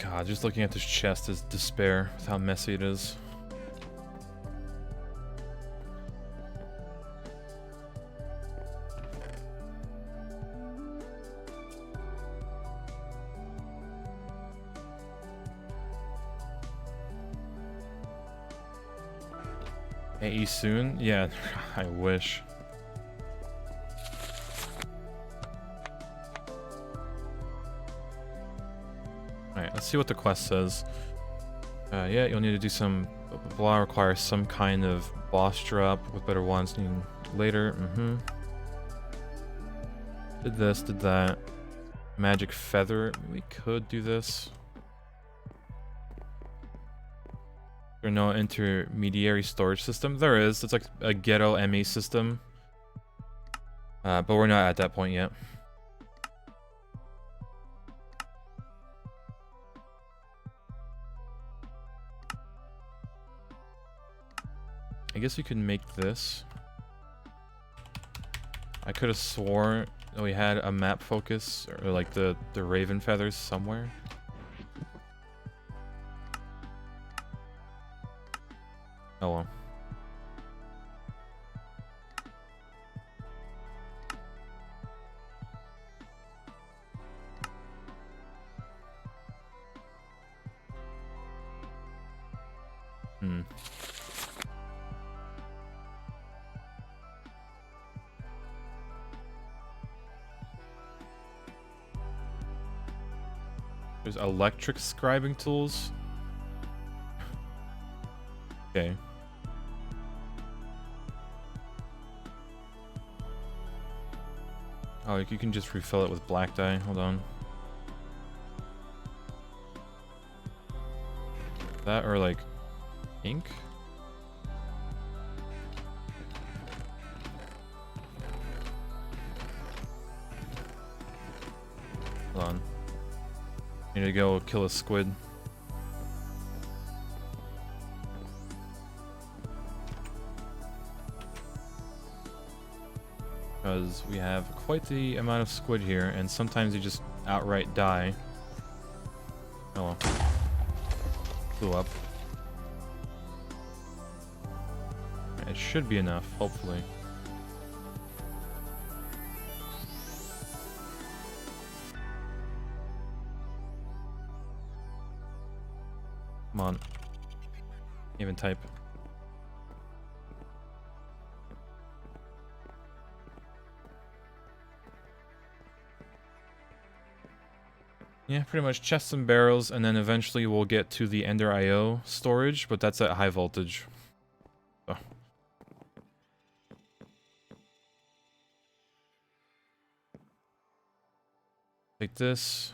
God, just looking at this chest is despair with how messy it is. AE soon? Yeah, I wish. Alright, let's see what the quest says. Yeah, you'll need to do some... Blah requires some kind of boss drop with better wands needing later. Did this, did that. Magic feather. We could do this. There's no intermediary storage system. There is. It's like a ghetto ME system. But we're not at that point yet. guess we could make this. I could have swore that we had a map focus, or like the raven feathers somewhere. Oh well. Hmm. There's electric scribing tools. Okay. Oh, you can just refill it with black dye. Hold on. That or like ink? Hold on. Need to go kill a squid. Because we have quite the amount of squid here, and sometimes they just outright die. Oh well. Blew up. It should be enough, hopefully. Come on. Even type. Yeah, pretty much chests and barrels, and then eventually we'll get to the Ender IO storage, but that's at high voltage. So. Take this.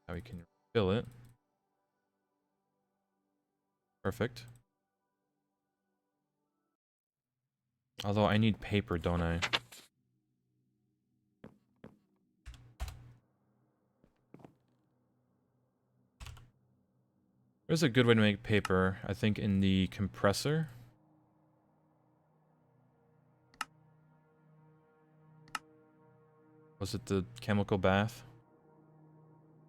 Now we can fill it. Perfect. Although I need paper, don't I? There's a good way to make paper, I think, in the compressor. Was it the chemical bath?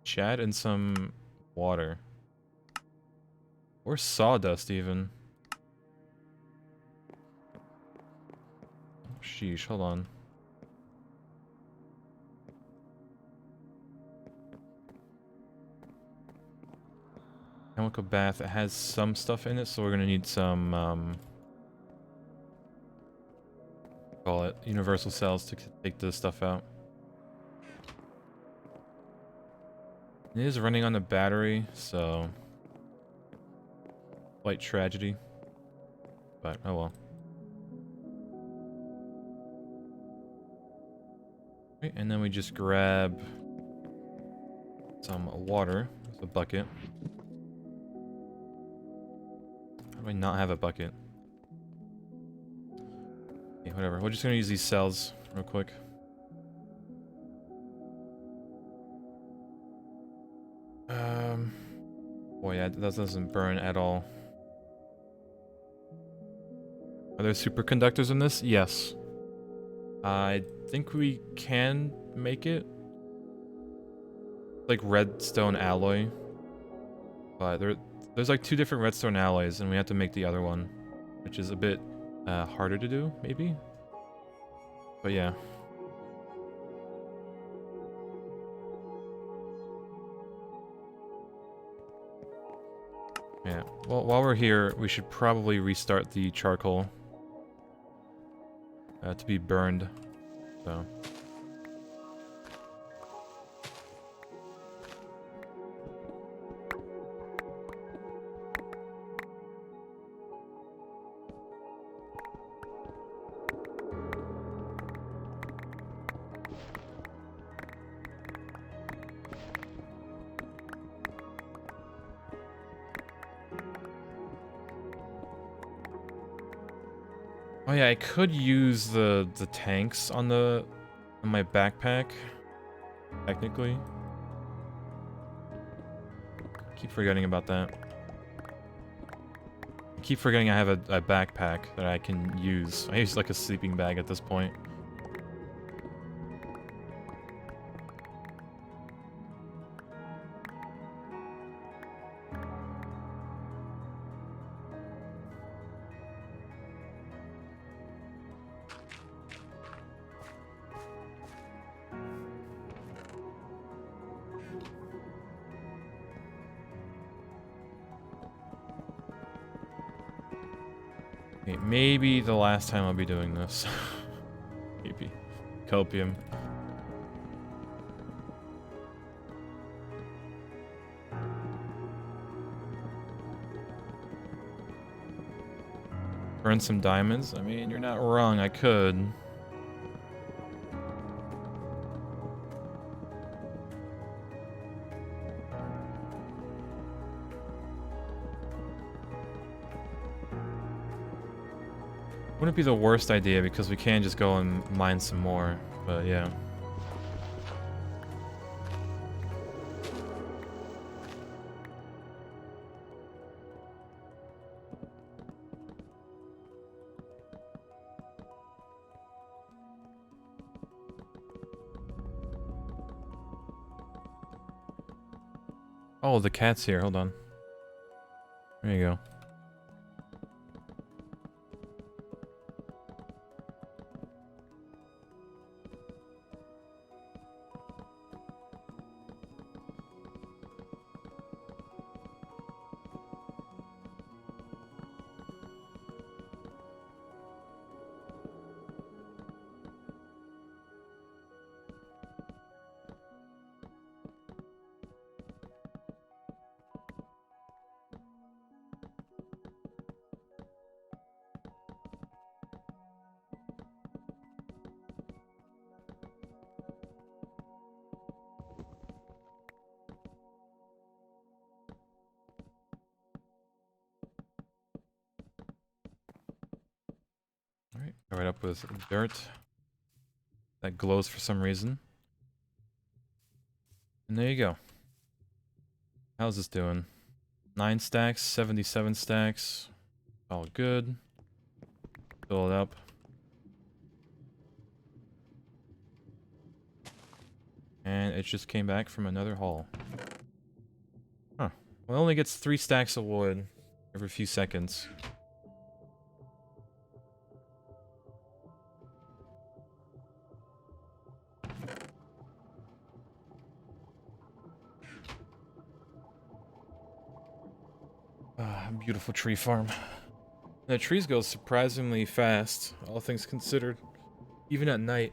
Chat and some water. Or sawdust, even. Sheesh, hold on. Chemical bath, it has some stuff in it, so we're gonna need some, call it, universal cells to take this stuff out. It is running on the battery, so... Quite tragedy. But, oh well. Okay, and then we just grab some water. There's a bucket. How do I not have a bucket? Okay, whatever. We're just gonna use these cells real quick. Boy, yeah, that doesn't burn at all. Are there superconductors in this? Yes. I think we can make it. Like redstone alloy. But there's like 2 different redstone alloys, and we have to make the other one. Which is a bit harder to do, maybe? But yeah. Yeah, well, while we're here, we should probably restart the charcoal to be burned, so. Oh yeah, I could use the tanks on my backpack, technically. Keep forgetting about that. I keep forgetting I have a backpack that I can use. I use like a sleeping bag at this point. Okay, maybe the last time I'll be doing this. Maybe. Copium. Burn some diamonds? I mean, you're not wrong, I could. Wouldn't be the worst idea because we can just go and mine some more, but yeah. Oh, the cat's here, hold on. There you go. Alright, cover it up with dirt. That glows for some reason. And there you go. How's this doing? 9 stacks, 77 stacks. All good. Fill it up. And it just came back from another haul. Huh. Well, it only gets 3 stacks of wood every few seconds. Beautiful tree farm. The trees go surprisingly fast, all things considered. Even at night.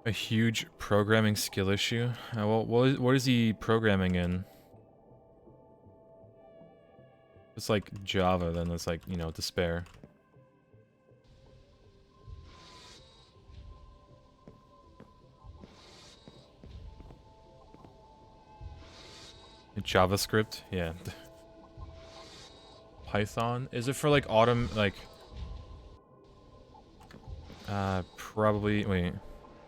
A huge programming skill issue? Well, what is he programming in? It's like Java, then it's like, you know, despair. JavaScript? Yeah. Python? Is it for like probably, wait.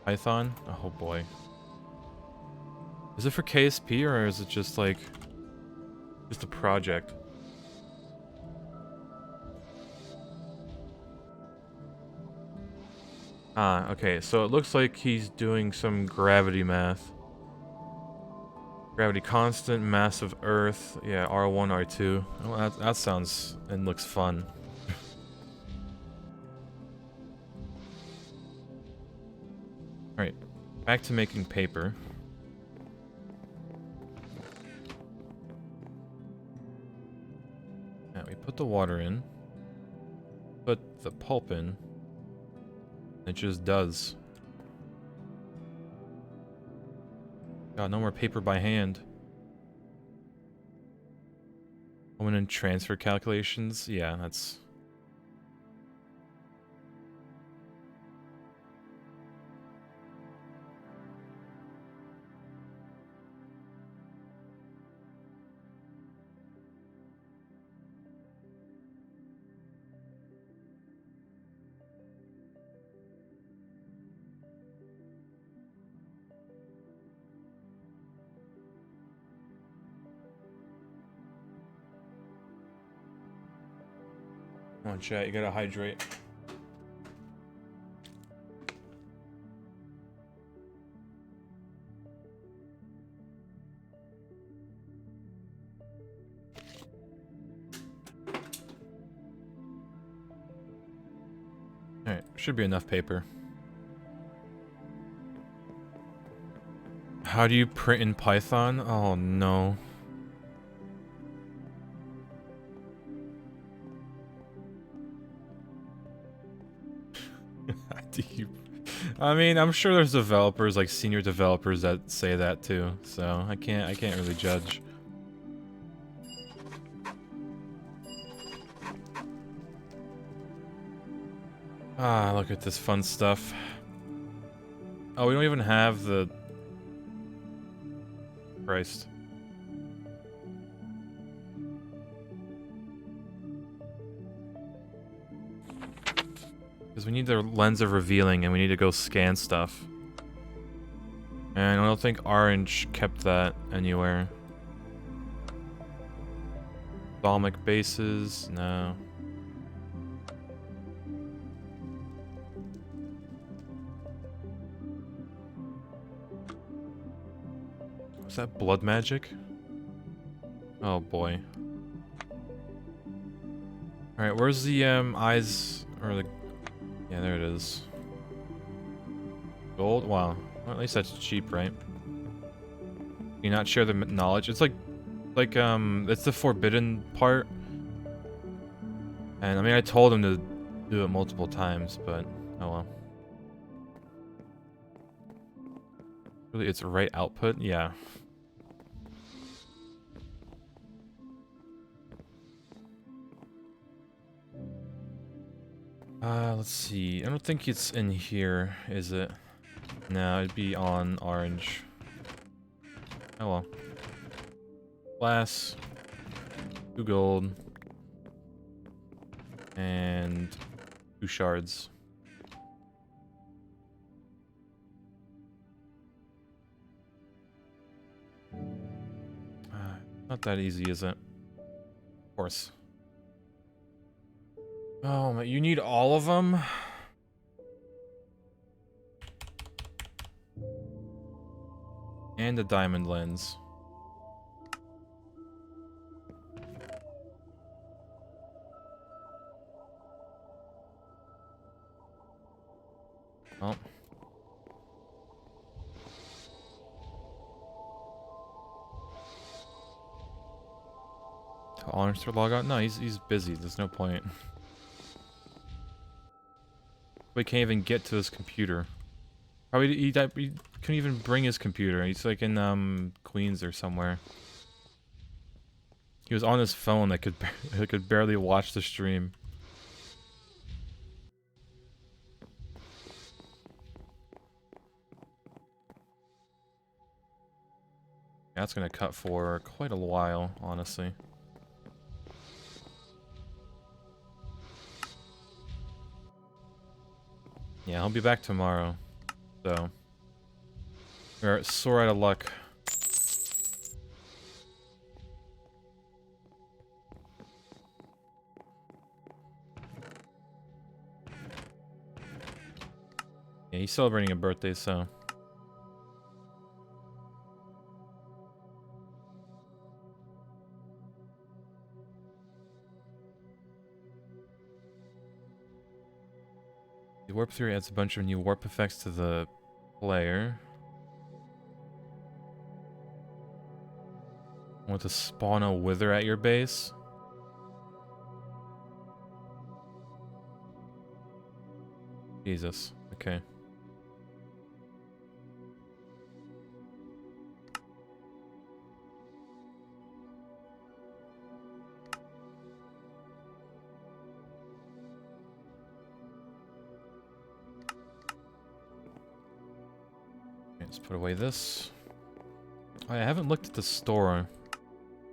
Python? Oh boy. Is it for KSP or is it just like, just a project? Ah, okay, so it looks like he's doing some gravity math. Gravity constant, mass of Earth, yeah, R1, R2. Well, that sounds and looks fun. Alright, back to making paper. Now we put the water in. Put the pulp in. It just does. God, no more paper by hand. Moment in transfer calculations? Yeah, that's... Come on, chat, you gotta hydrate. Alright, should be enough paper. How do you print in Python? Oh no. How do you... I mean, I'm sure there's developers, like senior developers that say that too, so I can't really judge. Ah, look at this fun stuff. Oh, we don't even have the... Christ. Because we need the lens of revealing and we need to go scan stuff. And I don't think Orange kept that anywhere. Balmic bases, no. Was that blood magic? Oh boy. Alright, where's the eyes, or the... Yeah, there it is. Gold? Wow. Well, at least that's cheap, right? Can you not share the knowledge? It's like, it's the forbidden part. And I mean, I told him to do it multiple times, but oh well. Really, it's right output? Yeah. Let's see. I don't think it's in here, is it? No, it'd be on Orange. Oh well. Glass. 2 gold. And 2 shards. Not that easy, is it? Of course. Oh my, you need all of them? And a diamond lens. Oh. To Orange to log out? No, he's busy. There's no point. We can't even get to his computer. Probably he couldn't even bring his computer. He's like in Queens or somewhere. He was on his phone that could barely watch the stream. That's gonna cut for quite a while, honestly. Yeah, I'll be back tomorrow. So we're sore out of luck. Yeah, he's celebrating a birthday, so. The warp theory adds a bunch of new warp effects to the player. Want to spawn a wither at your base? Jesus. Okay. Let's put away this. Oh, I haven't looked at the store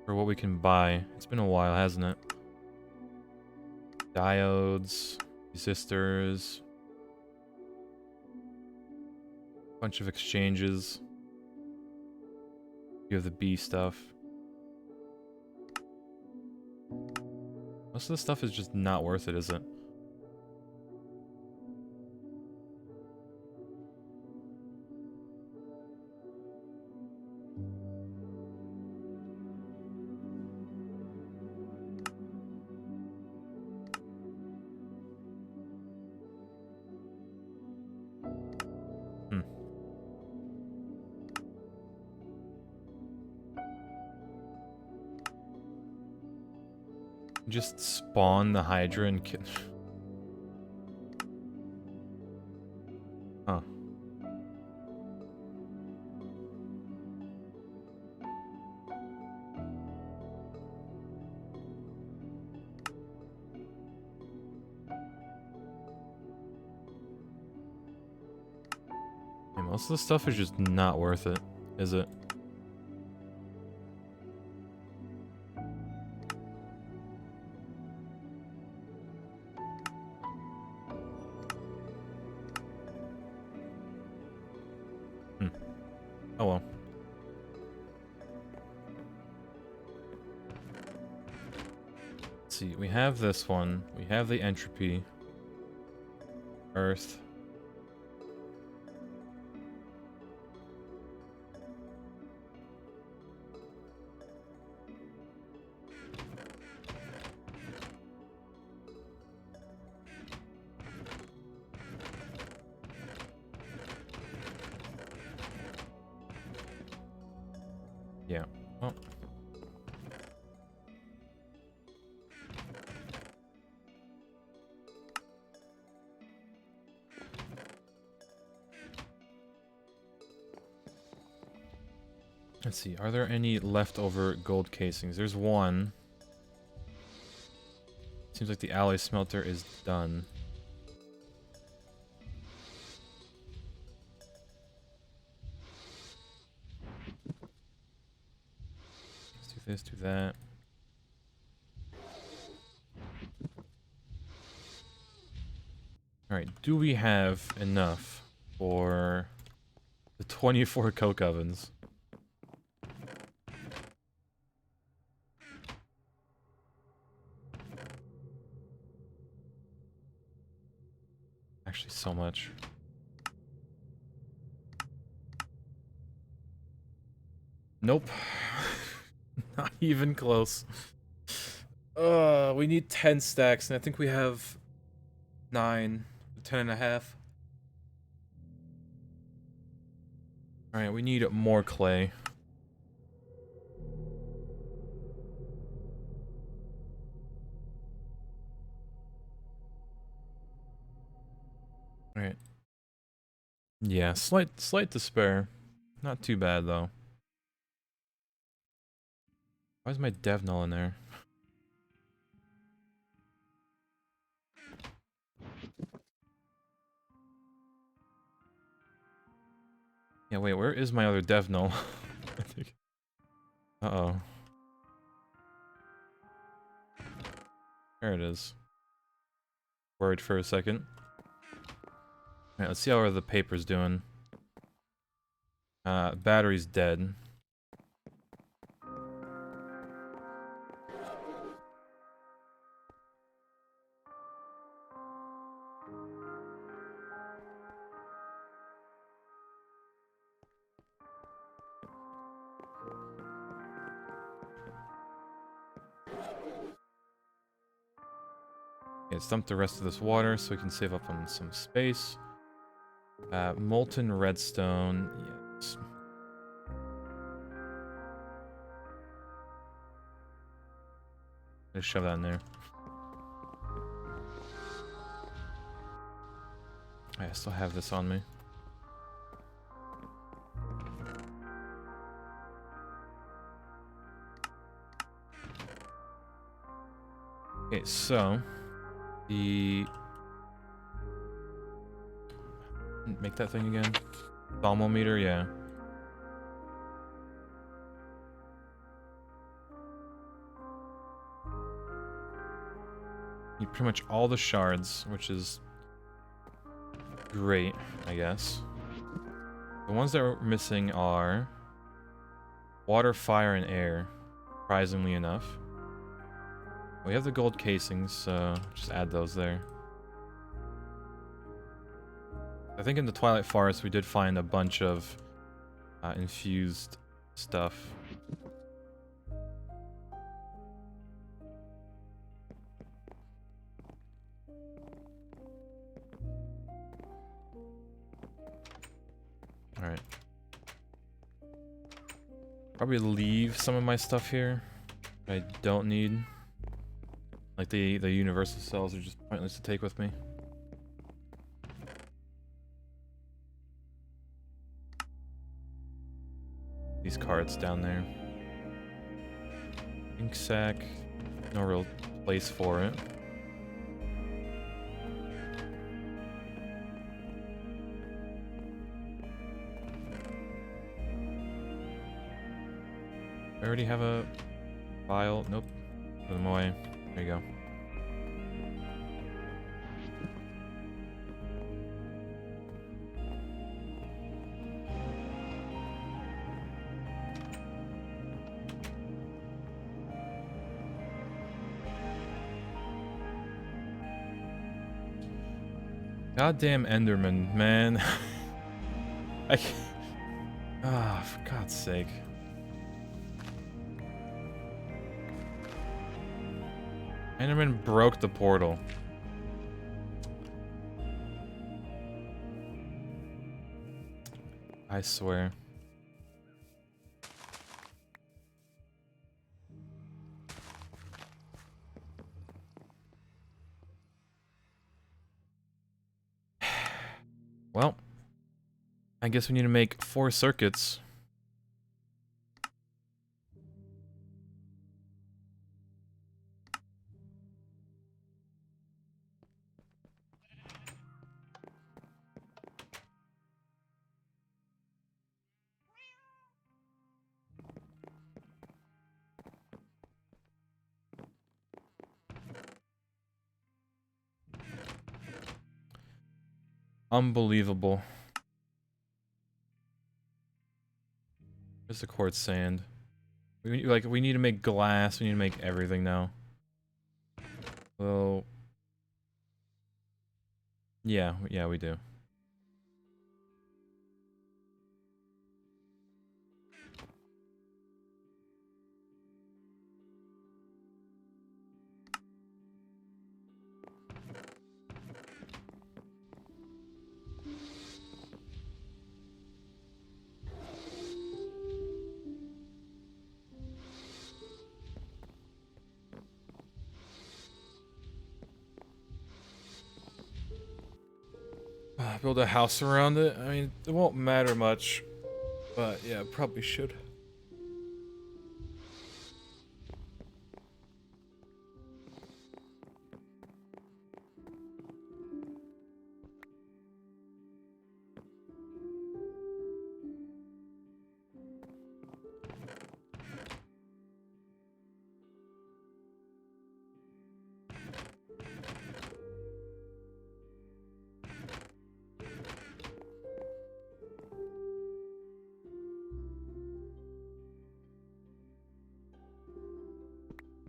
for what we can buy. It's been a while, hasn't it? Diodes, resistors, bunch of exchanges. You have the B stuff. Most of the stuff is just not worth it, is it? Just spawn the Hydra and kill. Huh. Yeah, most of the stuff is just not worth it, is it? Oh well. Let's see, we have this one. We have the entropy. Earth. Yeah. Well. Let's see, are there any leftover gold casings? There's one. Seems like the alloy smelter is done. Let's do this, do that. Alright, do we have enough for the 24 coke ovens? Actually, so much. Nope. Not even close. We need 10 stacks, and I think we have 9, 10 and a half. Alright, we need more clay. Alright. Yeah, slight despair. Not too bad, though. Why is my dev null in there? Yeah, wait, where is my other dev null? I think. Uh-oh. There it is. Worried for a second. Alright, let's see how the paper's doing. Battery's dead. Okay, let's dump the rest of this water so we can save up on some space. Molten redstone, yes. Just shove that in there. I still have this on me. Okay, so make that thing again. Thermometer, yeah. Need pretty much all the shards, which is great, I guess. The ones that we're missing are water, fire, and air, surprisingly enough. We have the gold casings, so just add those there. I think in the Twilight Forest we did find a bunch of infused stuff. Alright. Probably leave some of my stuff here I don't need. Like the universal cells are just pointless to take with me. These cards down there. Ink sac. No real place for it. I already have a file. Nope. Put them away. There you go. Goddamn Enderman, man. I can't... Ah, for God's sake. Enderman broke the portal. I swear. Well, I guess we need to make 4 circuits. Unbelievable. Where's the quartz sand? We need to make glass. We need to make everything now. Well, yeah, we do. Build a house around it. I mean, it won't matter much, but yeah, probably should.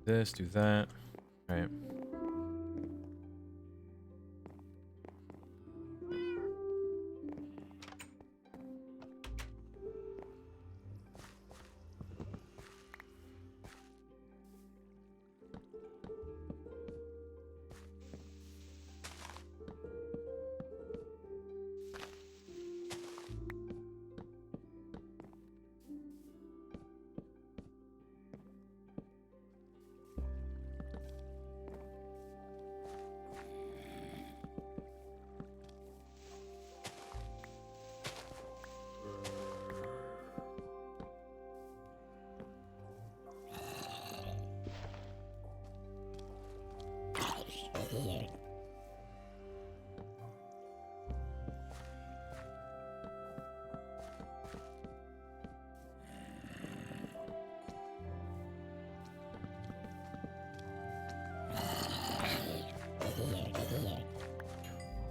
This, do that. All right.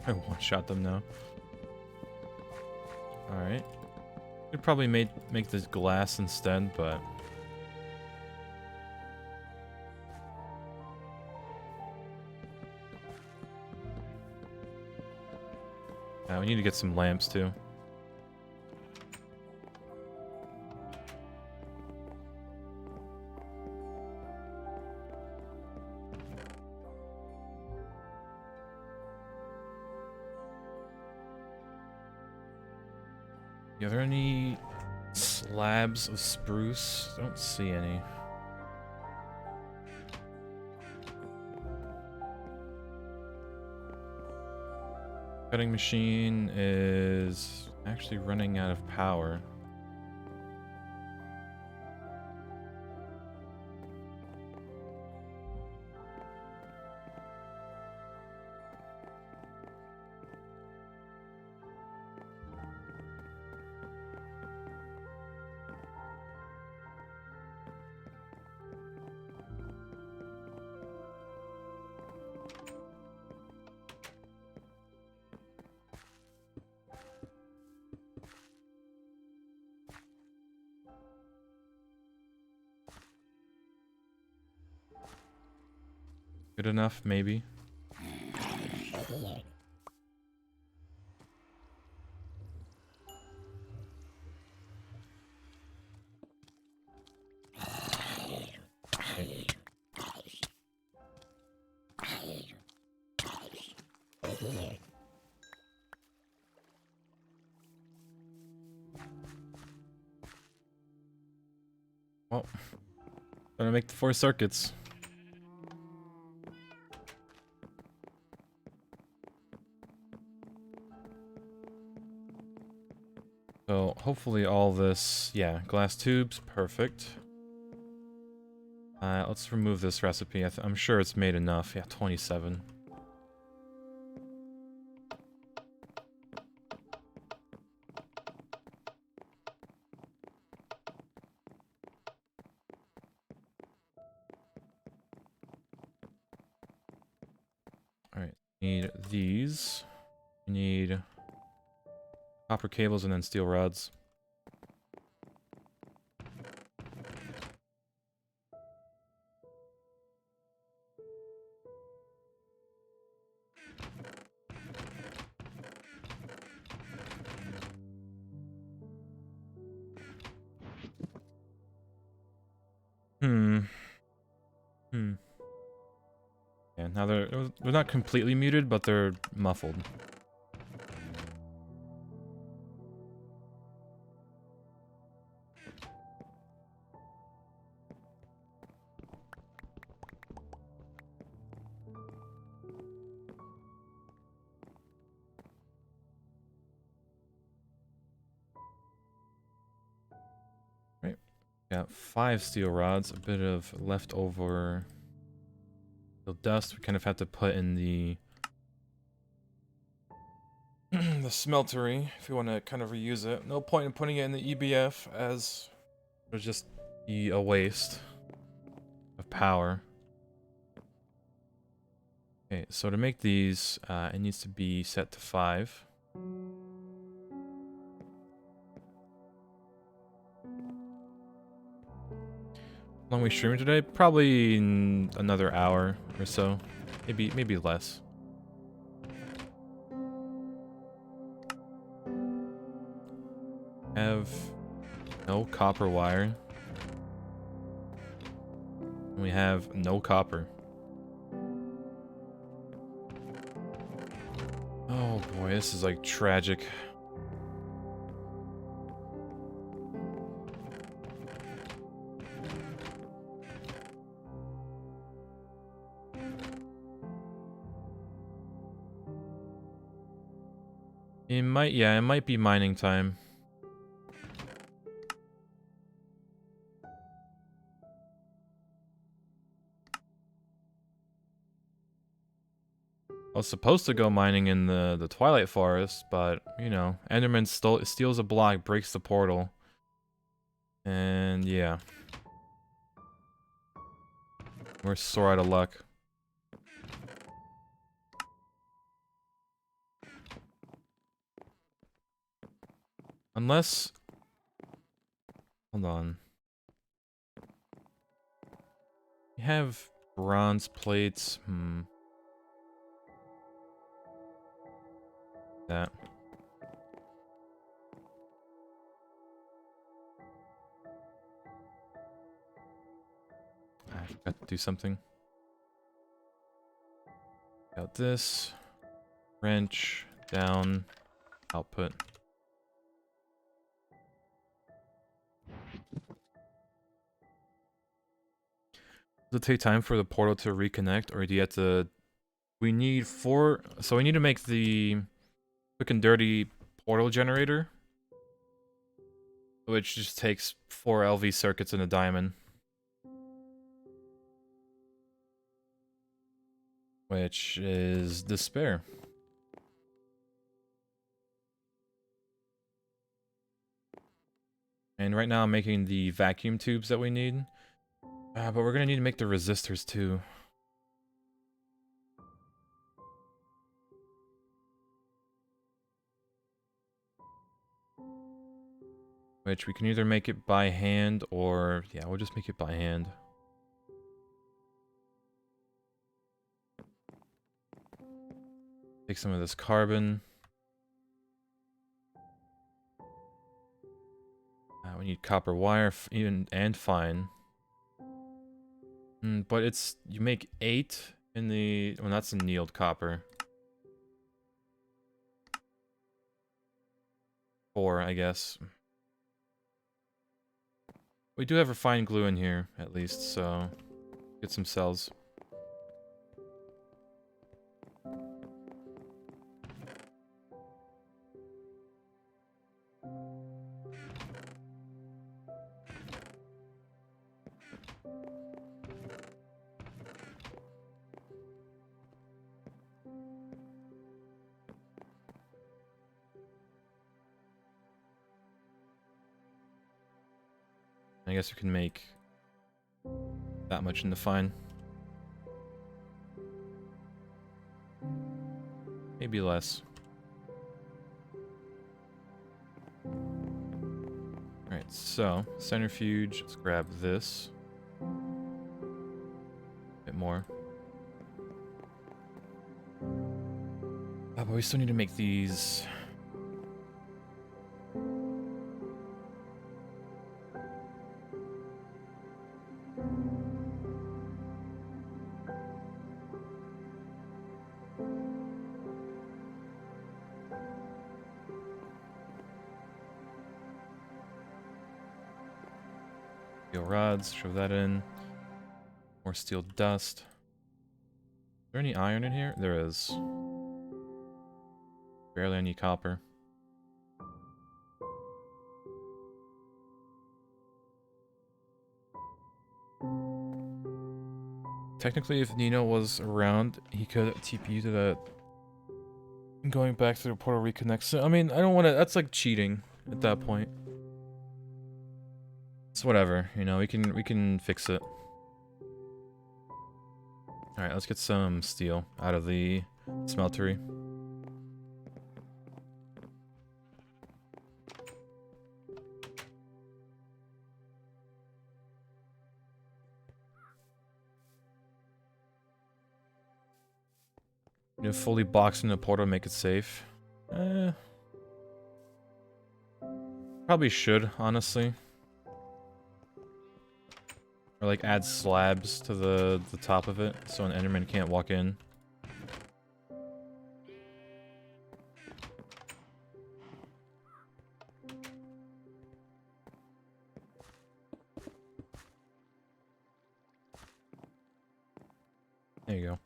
I one-shot them now. Alright. Could probably make this glass instead, but... We need to get some lamps too. Are there any slabs of spruce? Don't see any. Cutting machine is actually running out of power. Good enough, maybe. Well, gonna make the 4 circuits. So hopefully all this, yeah, glass tubes, perfect. Let's remove this recipe. I'm sure it's made enough. Yeah, 27. Alright, need these. We need copper cables and then steel rods. Yeah, now they're not completely muted, but they're muffled. Right. Got 5 steel rods, a bit of leftover dust. We kind of have to put in the the smeltery if we want to kind of reuse it. No point in putting it in the EBF as it would just be a waste of power. Okay, so to make these, it needs to be set to 5. How long we streaming today? Probably another hour or so. Maybe less. Have no copper wire. We have no copper. Oh boy, this is like tragic. It might be mining time. I was supposed to go mining in the Twilight Forest, but, you know, Enderman steals a block, breaks the portal. And, yeah. We're sore out of luck. Unless... Hold on. We have bronze plates. That. Got to do something. Got this. Wrench. Down. Output. Does it take time for the portal to reconnect, or do you have to... We need 4... So we need to make the quick and dirty portal generator, which just takes 4 LV circuits and a diamond. Which is despair. And right now I'm making the vacuum tubes that we need. But we're gonna need to make the resistors too. Which we can either make it by hand or... Yeah, we'll just make it by hand. Take some of this carbon. We need copper wire, even and fine. But it's... You make 8 in the... Well, that's annealed copper. 4, I guess. We do have refined glue in here, at least, so... Get some cells. I guess we can make that much into fine. Maybe less. Alright, so, centrifuge, let's grab this. A bit more. But we still need to make these... Steel rods, shove that in. More steel dust. Is there any iron in here? There is. Barely any copper. Technically, if Nino was around, he could TP to that. Going back to the portal reconnect. So, I mean, I don't want to... That's like cheating at that point. It's whatever, you know, we can fix it. Alright, let's get some steel out of the smeltery. You know, fully box in the portal, make it safe. Probably should, honestly. Or like add slabs to the top of it so an Enderman can't walk in. There you go.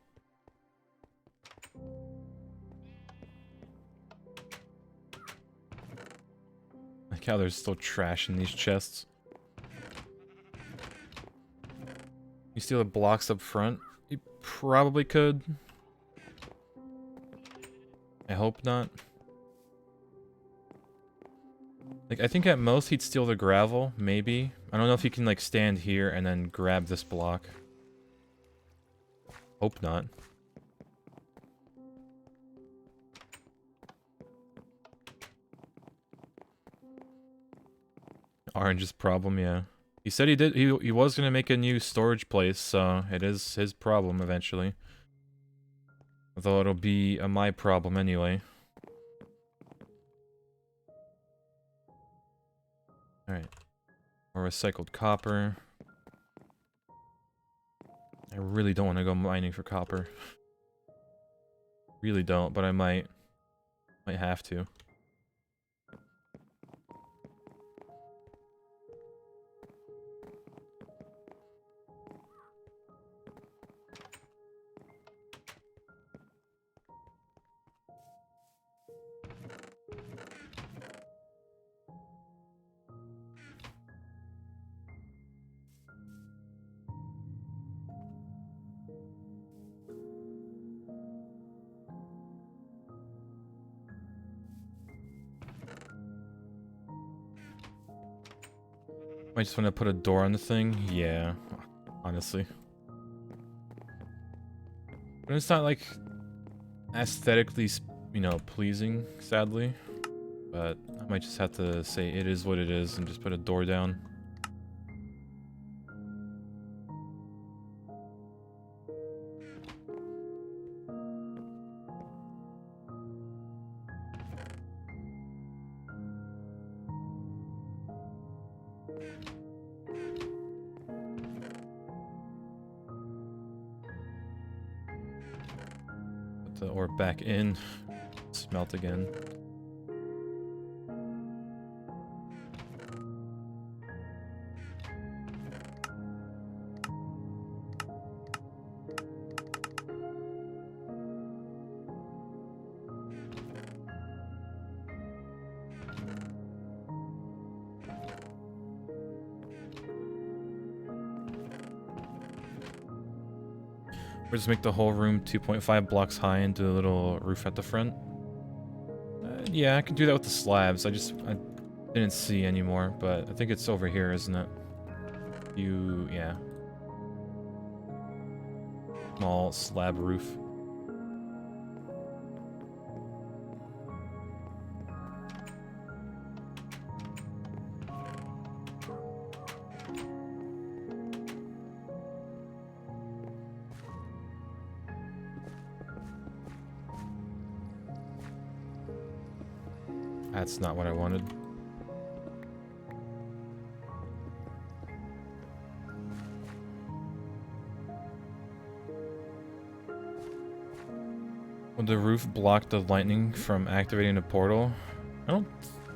Like how there's still trash in these chests. You steal the blocks up front? You probably could. I hope not. Like, I think at most he'd steal the gravel, maybe. I don't know if he can, like, stand here and then grab this block. Hope not. Orange's problem, yeah. He said he was gonna make a new storage place, so it is his problem eventually. Although it'll be my problem anyway. Alright. More recycled copper. I really don't want to go mining for copper. Really don't, but I might have to. I just want to put a door on the thing. Yeah, honestly. But it's not like aesthetically, you know, pleasing, sadly. But I might just have to say it is what it is and just put a door down. Put the ore back in. Smelt again. Or just make the whole room 2.5 blocks high and do a little roof at the front. Yeah, I can do that with the slabs. I didn't see anymore, but I think it's over here, isn't it? Yeah. Small slab roof. That's not what I wanted. Would the roof block the lightning from activating the portal? I don't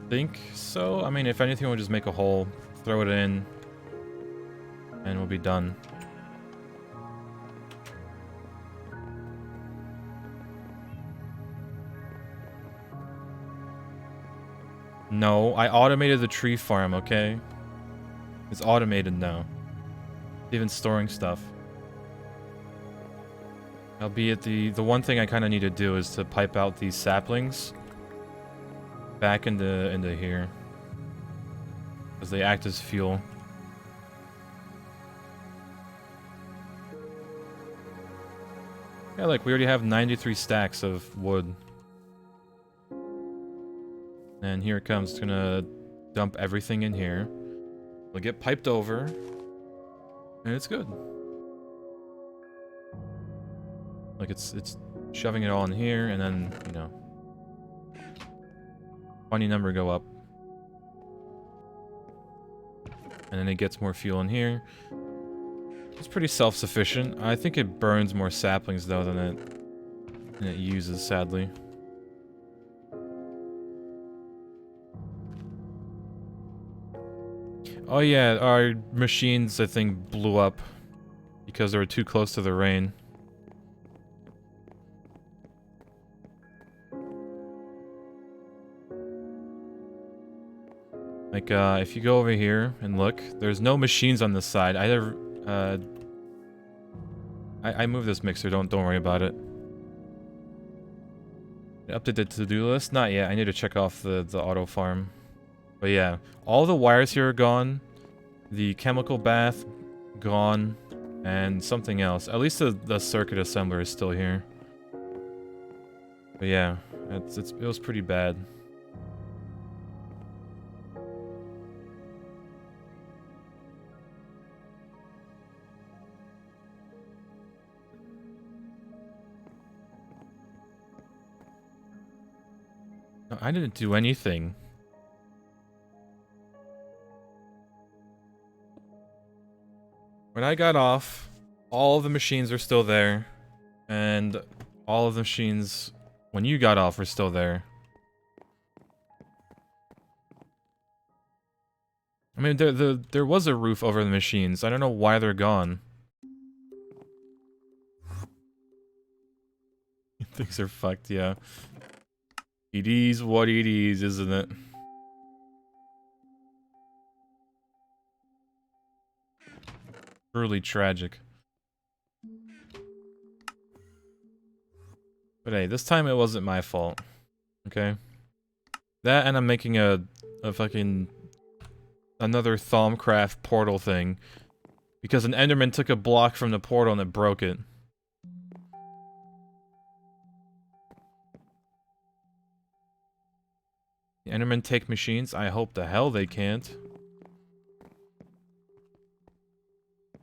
think so. I mean, if anything, we'll just make a hole, throw it in, and we'll be done. No, I automated the tree farm, okay? It's automated now. Even storing stuff. Albeit the one thing I kind of need to do is to pipe out these saplings back into here. Because they act as fuel. Yeah, like we already have 93 stacks of wood. And here it comes. It's gonna dump everything in here. It'll get piped over. And it's good. Like it's shoving it all in here and then, you know. Funny number go up. And then it gets more fuel in here. It's pretty self-sufficient. I think it burns more saplings though than it uses, sadly. Oh yeah, our machines, I think, blew up because they were too close to the rain. Like, if you go over here and look, there's no machines on this side. I moved this mixer, don't worry about it. Update the to-do list? Not yet, I need to check off the auto farm. But yeah, all the wires here are gone. The chemical bath, gone. And something else. At least the circuit assembler is still here. But yeah, it was pretty bad. No, I didn't do anything. When I got off, all of the machines are still there, and all of the machines when you got off were still there. I mean, there was a roof over the machines. I don't know why they're gone. Things are fucked, yeah. It is what it is, isn't it? Truly tragic. But hey, this time it wasn't my fault. Okay? That and I'm making a fucking... another Thaumcraft portal thing. Because an Enderman took a block from the portal and it broke it. The Endermen take machines? I hope the hell they can't.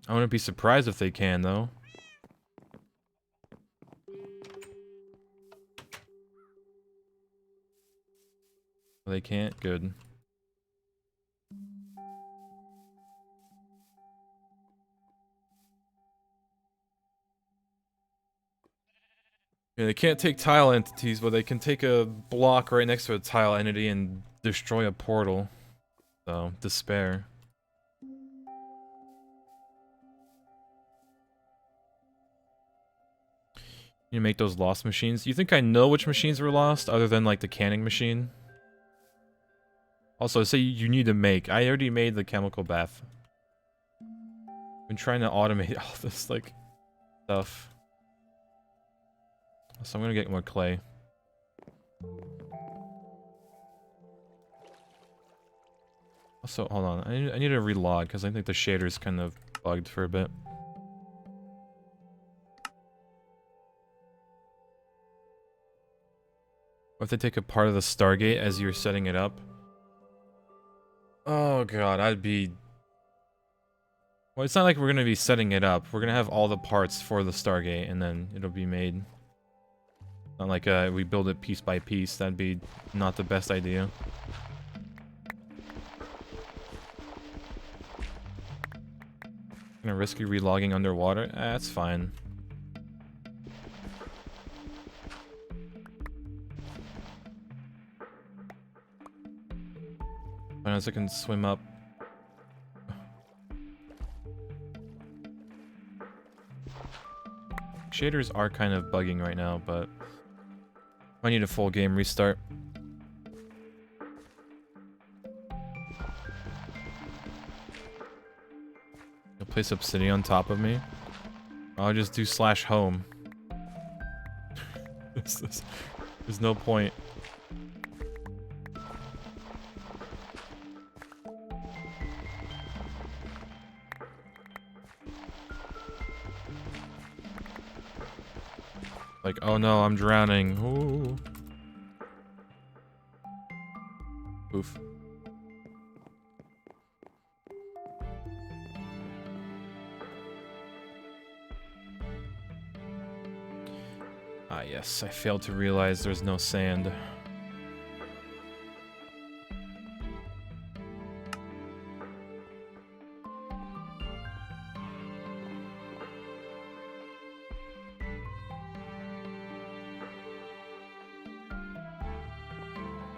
I wouldn't be surprised if they can, though. They can't? Good. Yeah, they can't take tile entities, but they can take a block right next to a tile entity and destroy a portal. So, despair. You make those lost machines? You think I know which machines were lost, other than, like, the canning machine? Also, say you need to make. I already made the chemical bath. I've been trying to automate all this, like, stuff. So I'm gonna get more clay. Also, hold on. I need to relog, because I think the shader's kind of bugged for a bit. What if they take a part of the Stargate as you're setting it up? Oh god, I'd be... Well, it's not like we're gonna be setting it up. We're gonna have all the parts for the Stargate, and then it'll be made. Not like we build it piece by piece. That'd be not the best idea. Gonna risk you relogging underwater? That's fine. As I can swim up. Shaders are kind of bugging right now, but I need a full game restart. You'll place obsidian on top of me. I'll just do /home. There's no point. Like, oh no, I'm drowning. Ooh. Oof. Ah yes, I failed to realize there's no sand.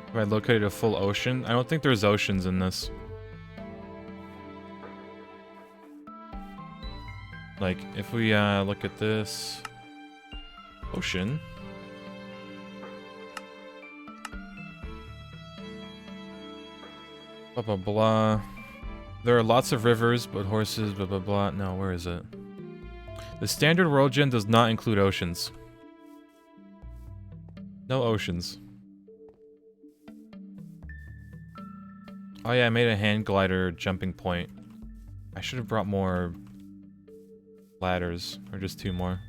Have I located a full ocean? I don't think there's oceans in this. Like, if we look at this... Ocean? Blah blah blah. There are lots of rivers, but horses, blah blah blah. No, where is it? The standard world gen does not include oceans. No oceans. Oh yeah, I made a hand glider jumping point. I should have brought more ladders, or just 2 more.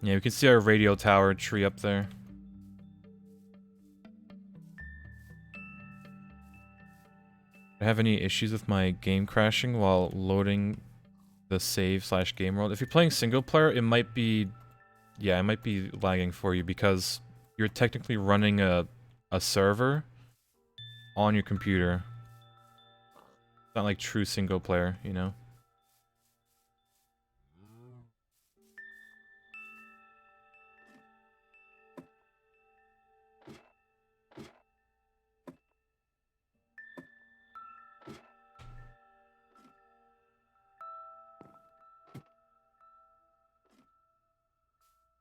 Yeah, we can see our radio tower tree up there. Do I have any issues with my game crashing while loading the save/game world? If you're playing single player, it might be... Yeah, it might be lagging for you because you're technically running a server on your computer. It's not like true single player, you know?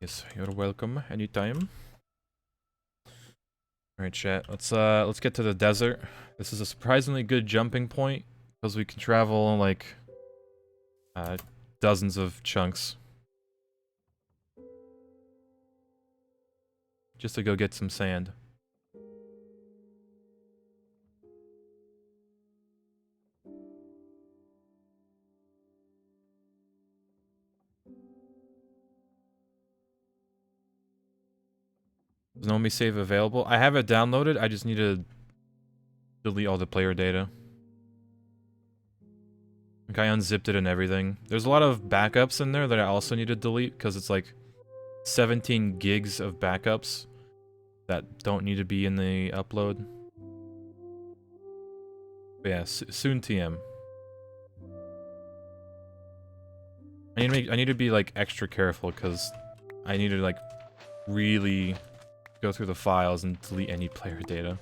Yes, you're welcome anytime. Alright, chat. Let's get to the desert. This is a surprisingly good jumping point because we can travel like dozens of chunks just to go get some sand. Is Nomi save available? I have it downloaded. I just need to delete all the player data. Like I unzipped it and everything. There's a lot of backups in there that I also need to delete because it's like 17 gigs of backups that don't need to be in the upload. But yeah, soon TM. I need to be like extra careful because I need to like really go through the files and delete any player data.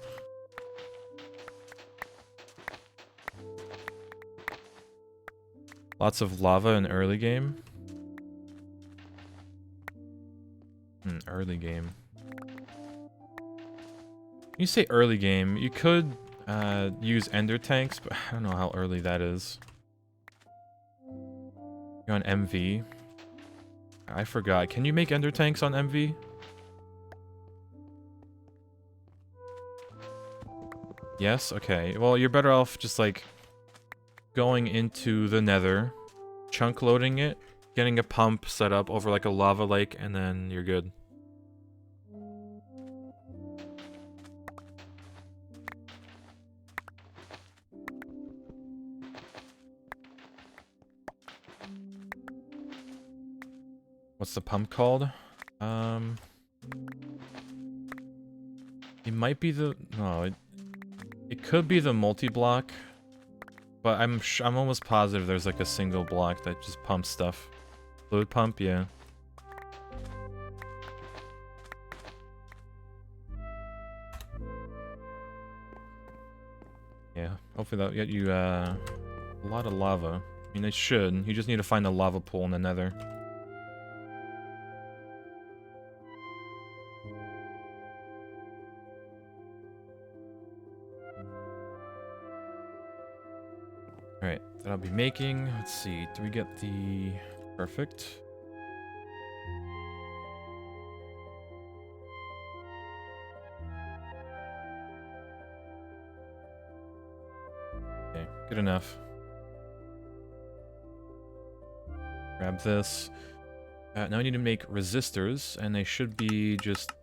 Lots of lava in early game. Early game. You say early game, you could use ender tanks, but I don't know how early that is. You're on MV. I forgot. Can you make ender tanks on MV? Yes? Okay. Well, you're better off just like going into the nether, chunk loading it, getting a pump set up over like a lava lake, and then you're good. What's the pump called? It might be the... No, it could be the multi-block. But I'm almost positive there's like a single block that just pumps stuff. Fluid pump, yeah. Yeah, hopefully that'll get you a lot of lava. I mean, it should. You just need to find a lava pool in the nether. Alright, that I'll be making. Let's see, do we get the... Perfect. Okay, good enough. Grab this. Now I need to make resistors, and they should be just...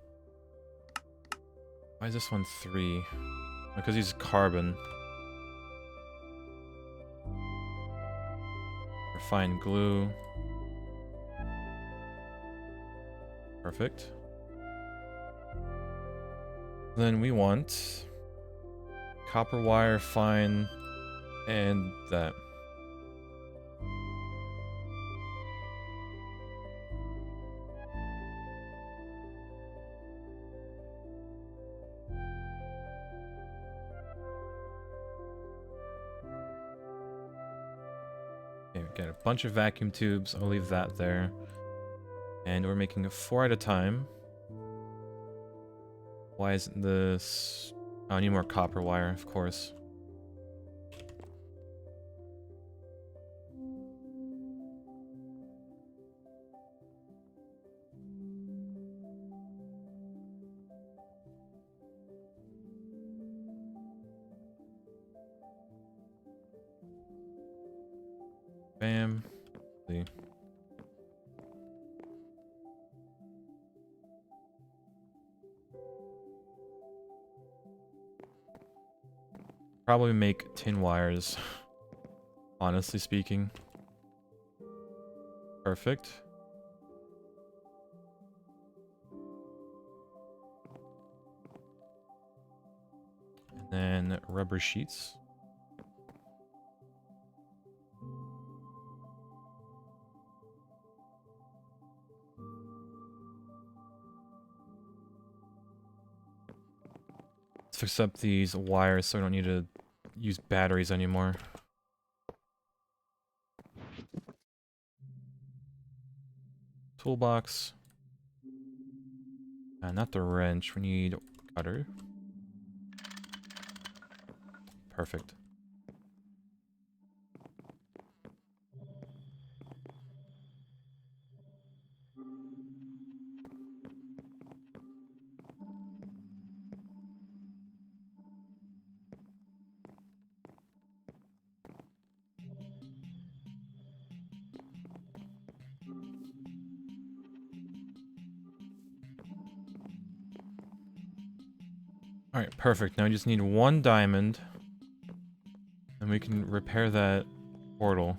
Why is this one 3? Because he's carbon. Refined glue. Perfect. Then we want copper wire, fine, and that. Okay, we got a bunch of vacuum tubes. I'll leave that there. And we're making 4 at a time. Why isn't this... Oh, I need more copper wire, of course. Bam. See. Probably make tin wires, honestly speaking. Perfect. And then rubber sheets. Let's fix up these wires so I don't need to use batteries anymore. Toolbox. Not the wrench. We need cutter. Perfect. Alright, perfect. Now we just need 1 diamond. And we can repair that portal.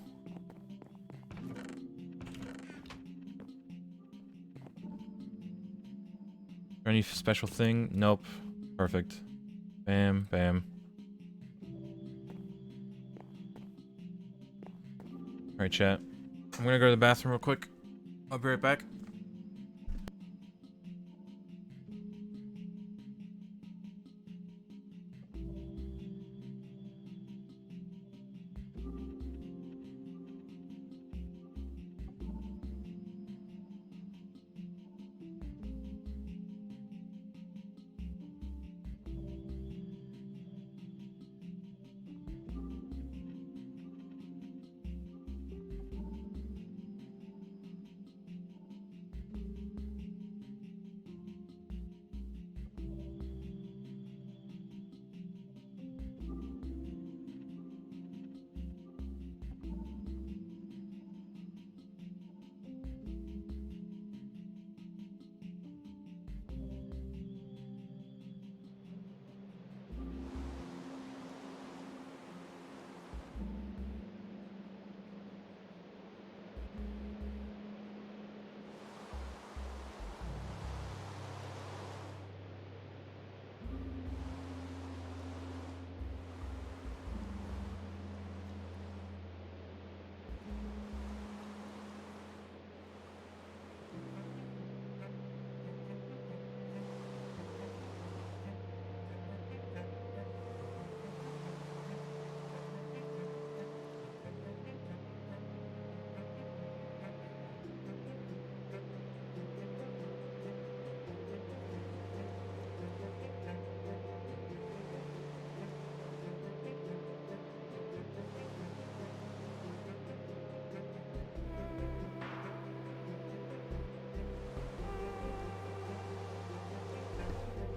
Any special thing? Nope. Perfect. Bam, bam. Alright, chat. I'm gonna go to the bathroom real quick. I'll be right back.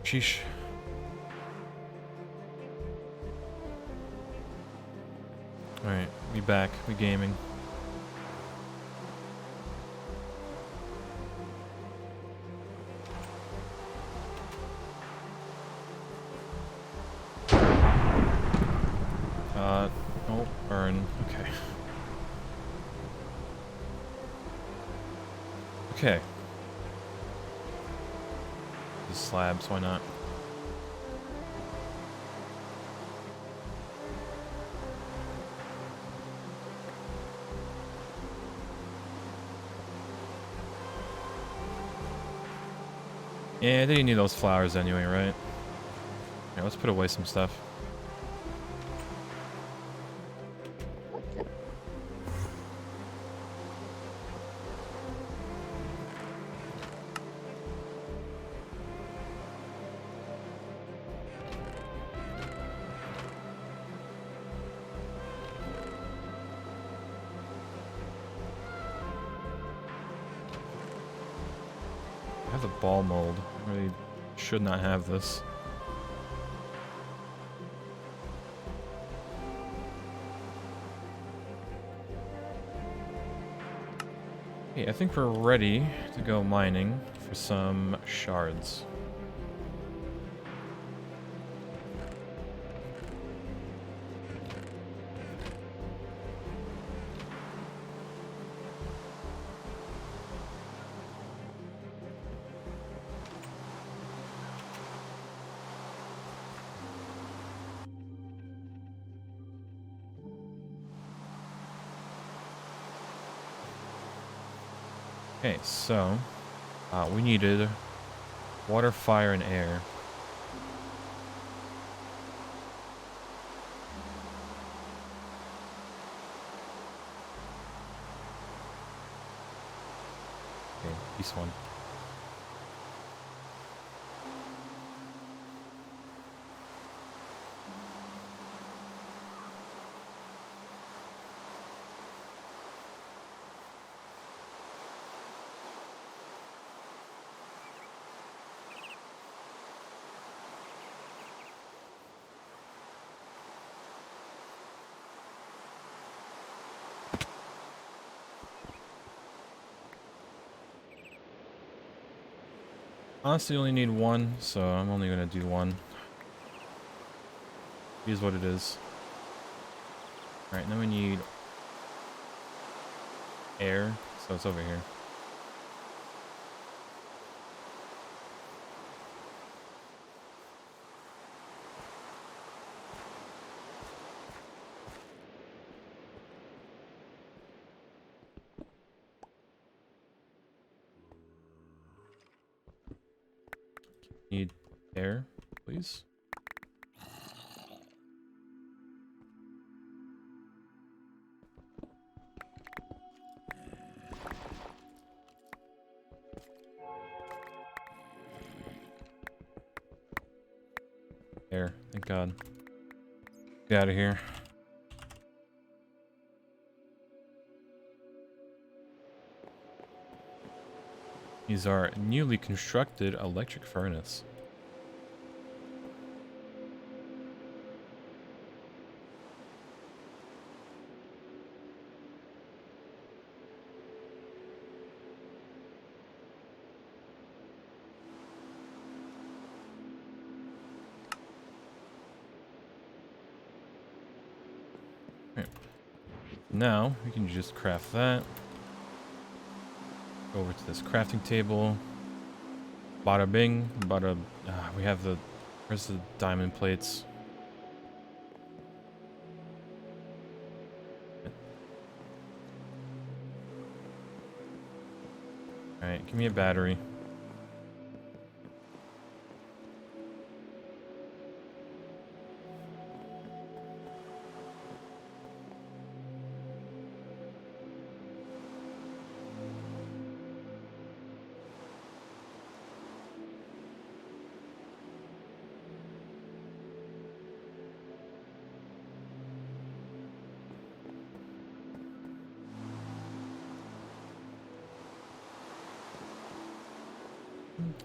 Sheesh. Alright, we back. We gaming. Oh, burn. Okay. Okay. These slabs, why not? Yeah, I didn't need those flowers anyway, right? Yeah, let's put away some stuff. I have the ball mold. I really should not have this. Okay, I think we're ready to go mining for some shards. Okay, so we needed water, fire, and air. Okay, this one. Honestly, only need one, so I'm only gonna do one. Here's what it is. Alright, now we need air, so it's over here. Need air, please. Air, thank God. Get out of here. These are newly constructed electric furnace. Right. Now we can just craft that. Go over to this crafting table. Bada bing, bada. We have the. Where's the diamond plates? Alright, give me a battery.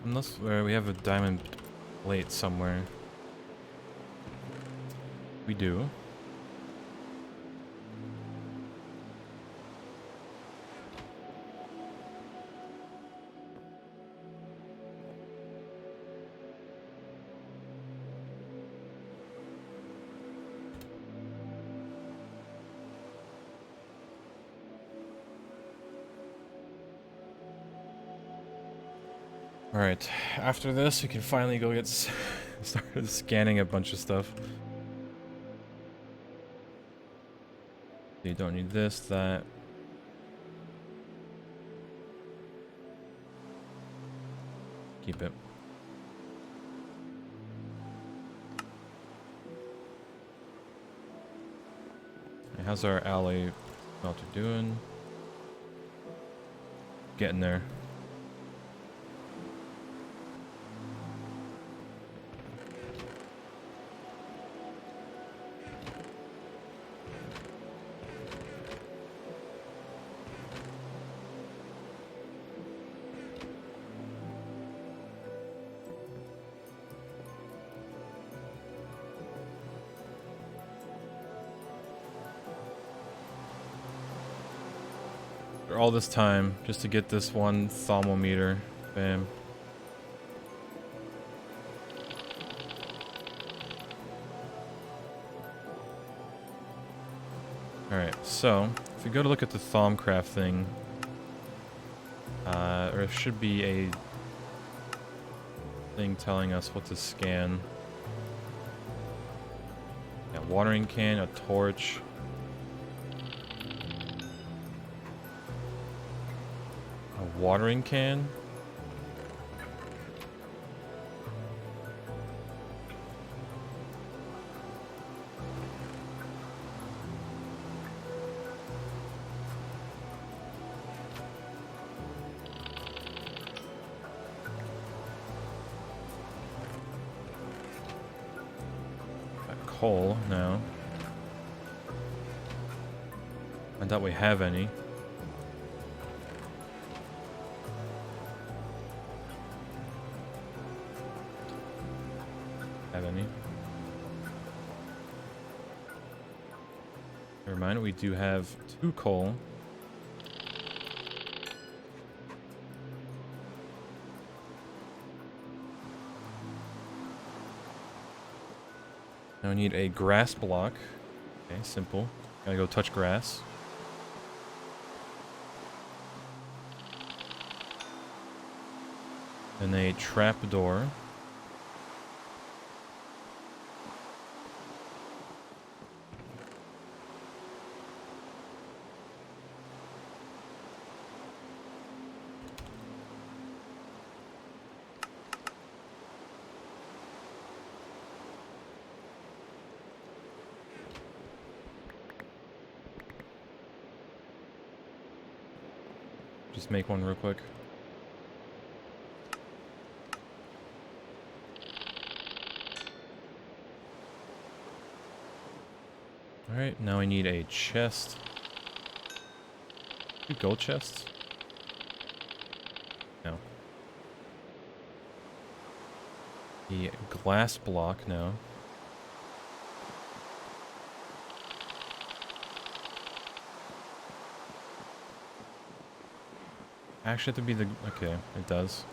Unless we have a diamond plate somewhere. We do. Alright, after this, we can finally go get started scanning a bunch of stuff. You don't need this, that. Keep it. Hey, how's our alley smelter doing? Getting there. All this time just to get this one thermometer. Bam. Alright, so if we go to look at the Thaumcraft thing, there should be a thing telling us what to scan. Yeah, watering can, a torch. Watering can. Got coal now. I doubt we have any. Any. Never mind, we do have 2 coal. Now we need a grass block. Okay, simple. Gotta go touch grass. And a trap door. Just make one real quick. Alright, now I need a chest. 2 gold chests? No. The glass block now. Actually, have to be the... Okay, it does.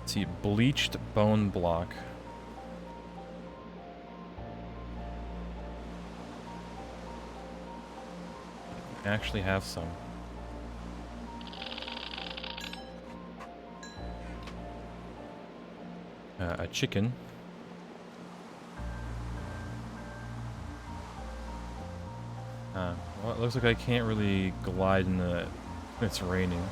Let's see, bleached bone block. I actually have some. A chicken. Well, it looks like I can't really glide in the... It's raining.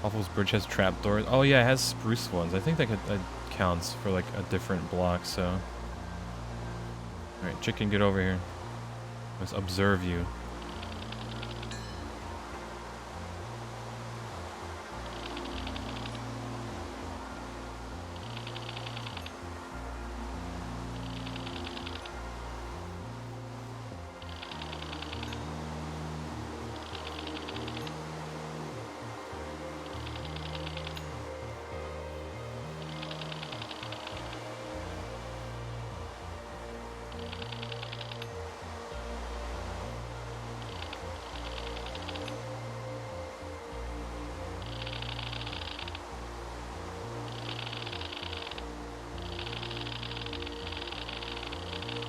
Waffles Bridge has trapdoors. Oh yeah, it has spruce ones. I think that counts for like a different block, so... Alright, chicken, get over here. Let's observe you.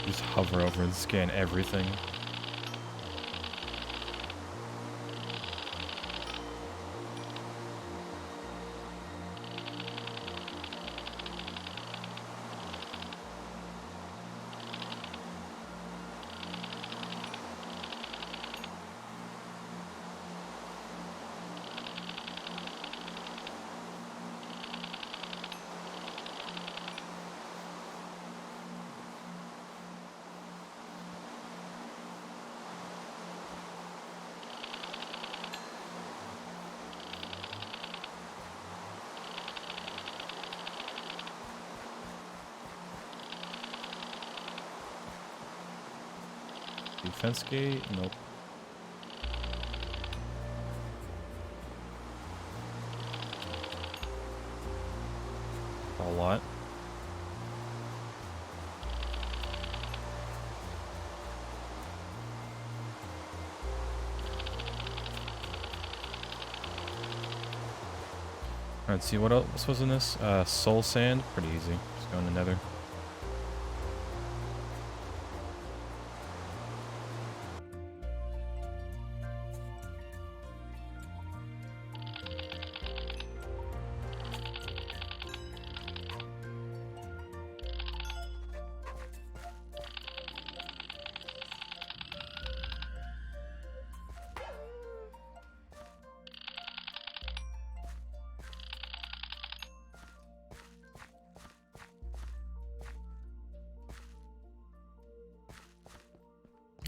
Just hover over and scan everything. Defense gate? Nope. A lot. Alright, see what else was in this? Soul sand? Pretty easy. Just go in the nether.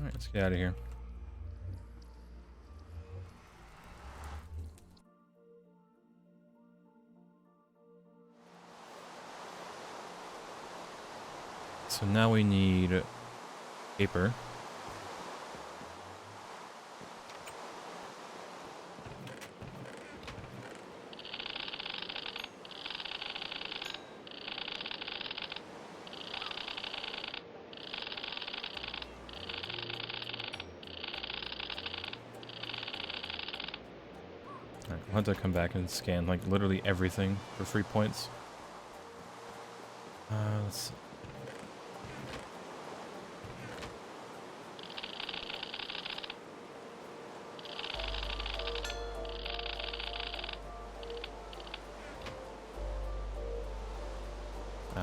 Alright, let's get out of here. So now we need paper. I'll have to come back and scan like literally everything for free points. Let's see.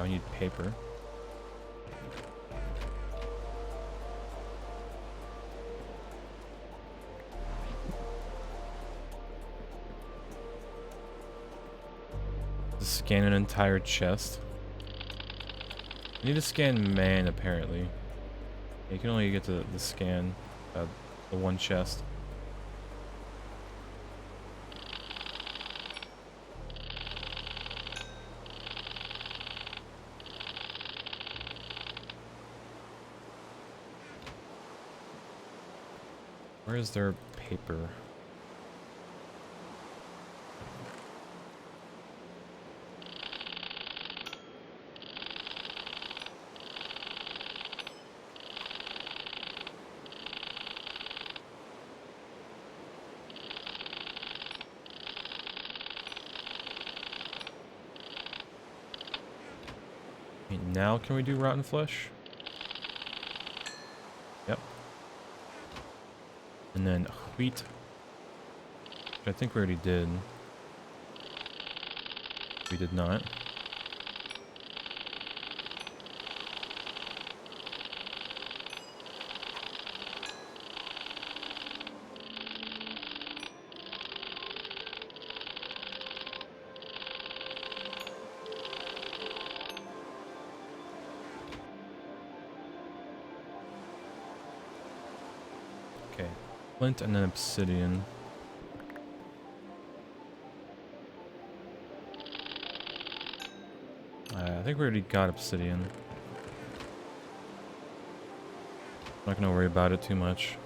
We need paper. To scan an entire chest. I need to scan man, apparently. You can only get to the scan the one chest. Where is their paper? Okay, now can we do rotten flesh? Yep. And then wheat. Which I think we already did. We did not. Okay. Flint and then obsidian. I think we already got obsidian. Not gonna worry about it too much.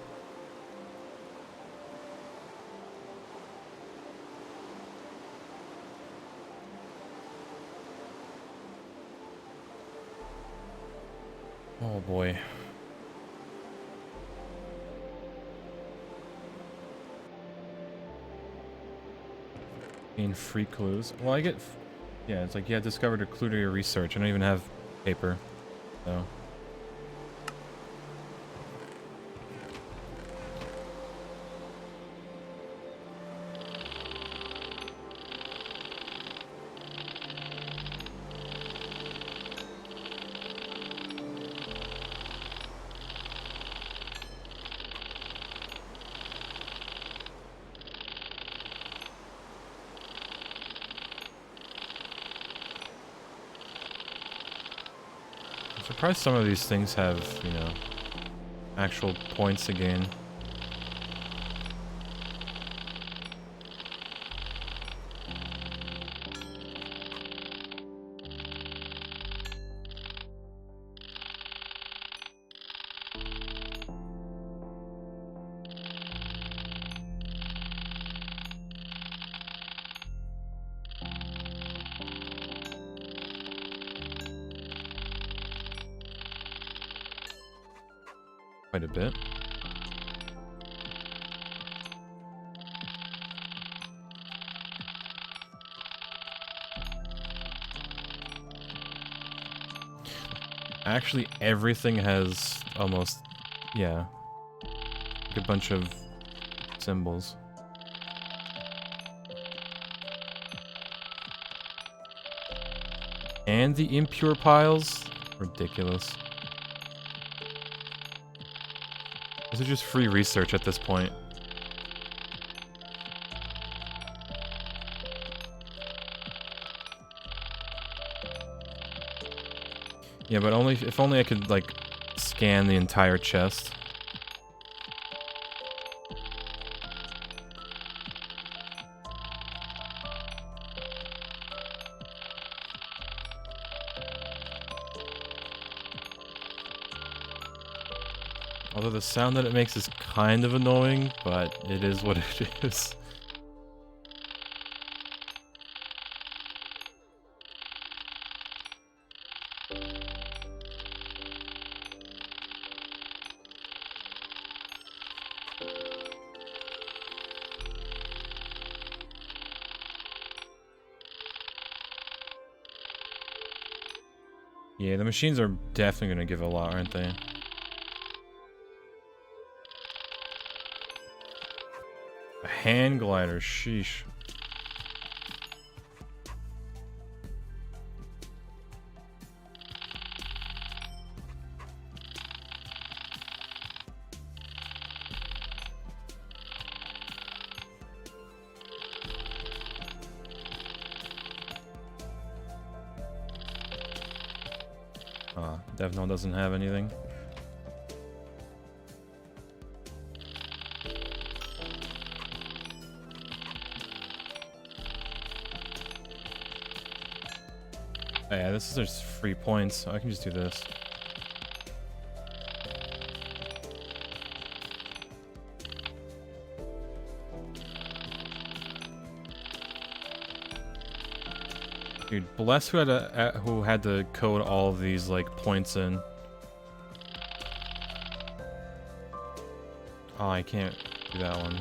Oh boy. Gain free clues. Well, I get... yeah, it's like, yeah, discovered a clue to your research. I don't even have paper, so... I'm surprised some of these things have, you know, actual points to gain. Quite a bit. Actually, everything has almost, yeah, like a bunch of symbols. And the impure piles? Ridiculous. This is just free research at this point. Yeah, but only if only I could like scan the entire chest. Although the sound that it makes is kind of annoying, but it is what it is. Yeah, the machines are definitely gonna give a lot, aren't they? A hand glider, sheesh. Devno doesn't have anything. Oh, yeah, this is just free points, so I can just do this. Dude, bless who had to code all of these like points in. Oh, I can't do that one.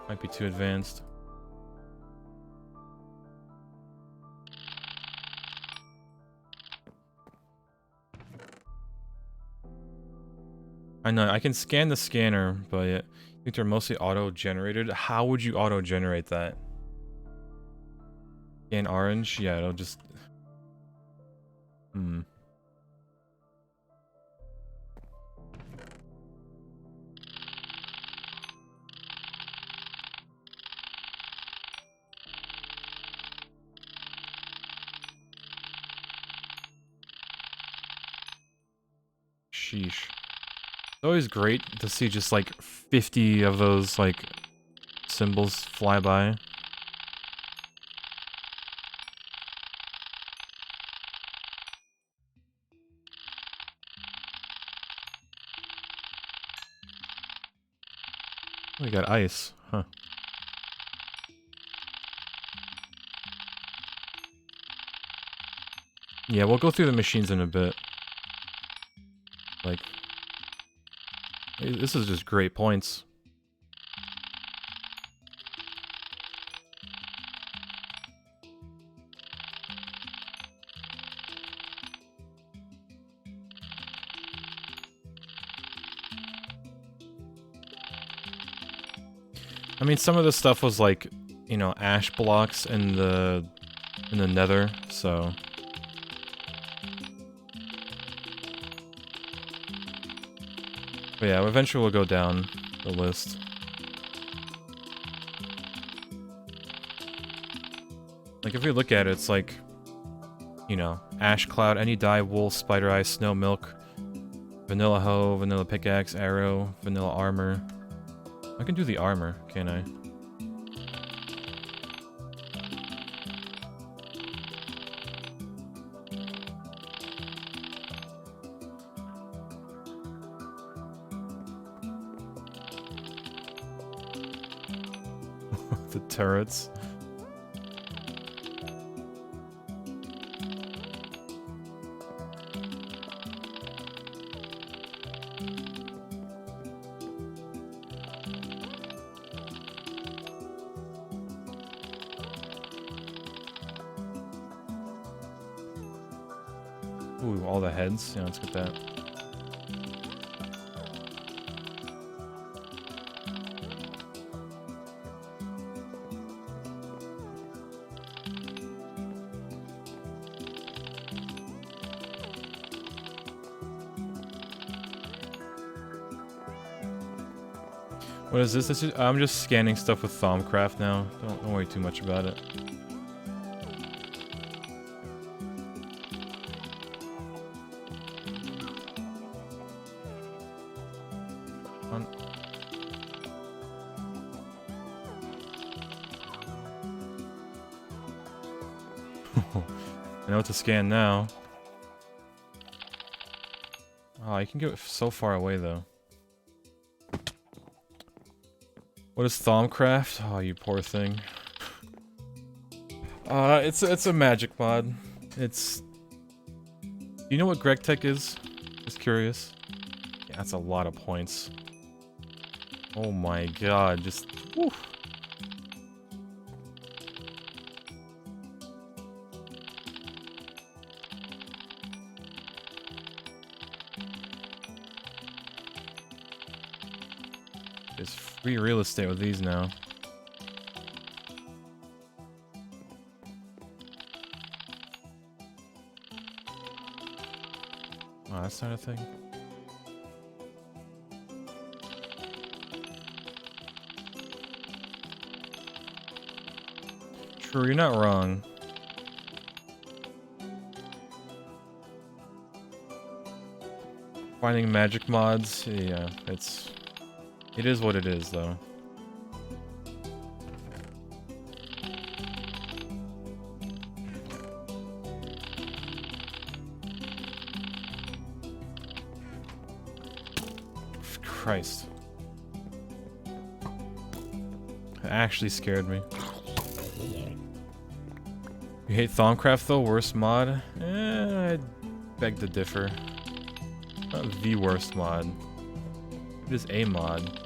Might be too advanced. I know, I can scan the scanner, but I think they're mostly auto-generated. How would you auto-generate that? Scan orange? Yeah, it'll just... Sheesh. It's always great to see just like 50 of those like symbols fly by. We got ice, huh? Yeah, we'll go through the machines in a bit. Like, this is just great points. I mean, some of the stuff was like, you know, ash blocks in the nether, so... But yeah, eventually we'll go down the list. Like, if we look at it, it's like, you know, ash cloud, any dye, wool, spider eye, snow milk, vanilla hoe, vanilla pickaxe, arrow, vanilla armor. I can do the armor, can't I? The turrets. Ooh, all the heads. Yeah, let's get that. What is this? I'm just scanning stuff with Thaumcraft now. Don't worry too much about it. I know what to scan now. Oh, you can get so far away though. What is Thaumcraft? Oh, you poor thing. It's a magic mod. It's... You know what GregTech is? Just curious. Yeah, that's a lot of points. Oh my god, just... Whew. There's free real estate with these now. Oh, that's not a thing. True, you're not wrong. Finding magic mods, yeah, it is what it is, though. Christ. It actually scared me. You hate Thaumcraft though? Worst mod? I beg to differ. Not the worst mod. It is a mod.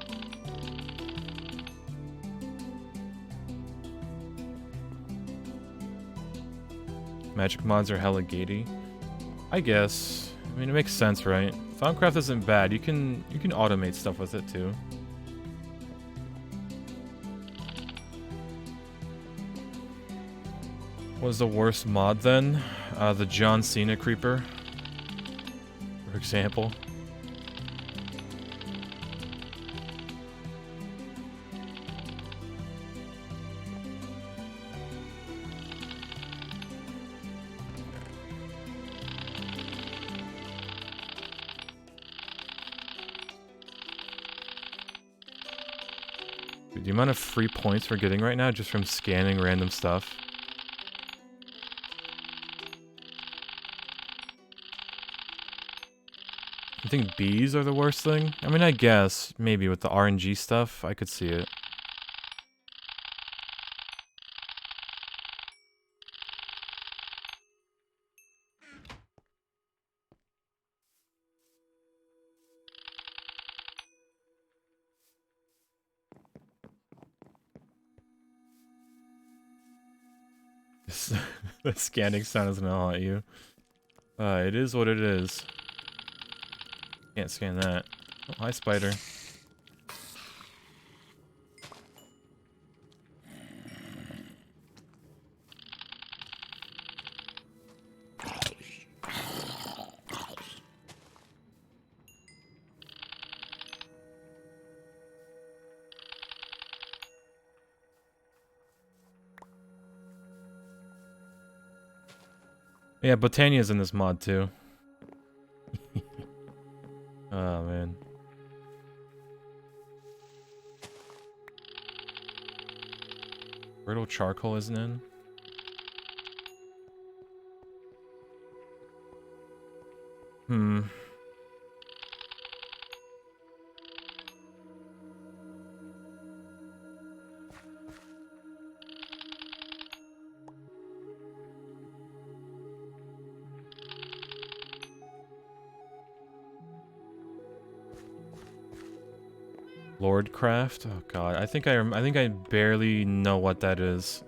Magic mods are hella gatey. I guess. I mean, it makes sense, right? Thaumcraft isn't bad. You can automate stuff with it too. What was the worst mod then? The John Cena creeper, for example. Dude, the amount of free points we're getting right now just from scanning random stuff. I think bees are the worst thing. I mean, I guess, maybe with the RNG stuff, I could see it. The scanning sound is gonna haunt you. It is what it is. Can't scan that. Oh, hi, spider. Yeah, Botania's in this mod too. Oh man. Brittle charcoal isn't in. Hmm. Lordcraft? Oh god, I think I barely know what that is.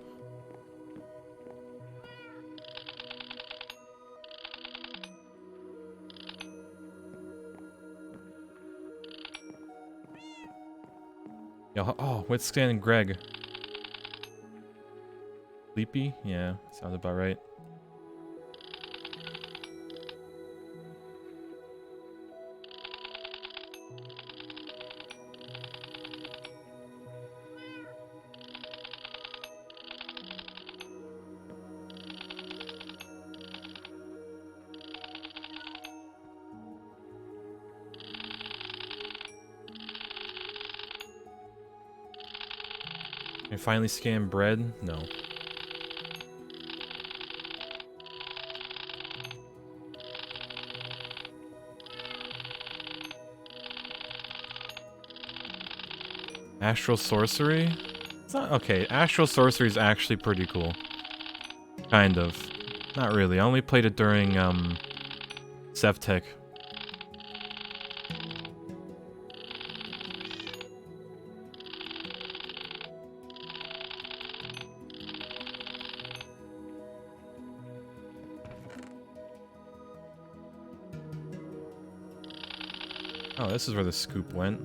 Yo, oh, what's scanning Greg? Sleepy? Yeah, sounds about right. Can I finally scan bread? No. Astral Sorcery? It's not okay. Astral Sorcery is actually pretty cool. Kind of. Not really. I only played it during Sevtech. Oh, this is where the scoop went.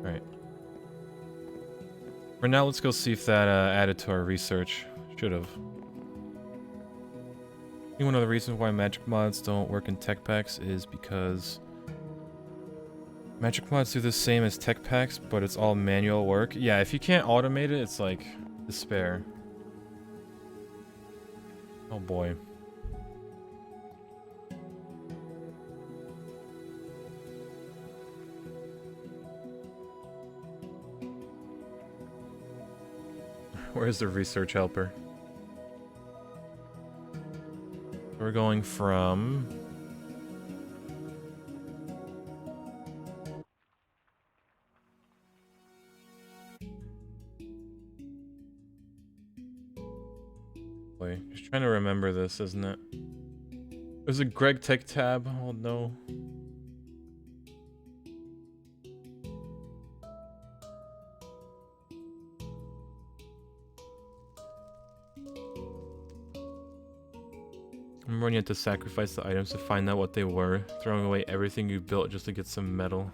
Alright. For now, let's go see if that added to our research. Should've. I think one of the reasons why magic mods don't work in tech packs is because magic mods do the same as tech packs, but it's all manual work. Yeah, if you can't automate it, it's like despair. Oh boy. Where's the research helper? We're going from... Wait, just trying to remember this, isn't it? There's a Greg Tech tab. Oh no. Remember when you had to sacrifice the items to find out what they were, throwing away everything you built just to get some metal.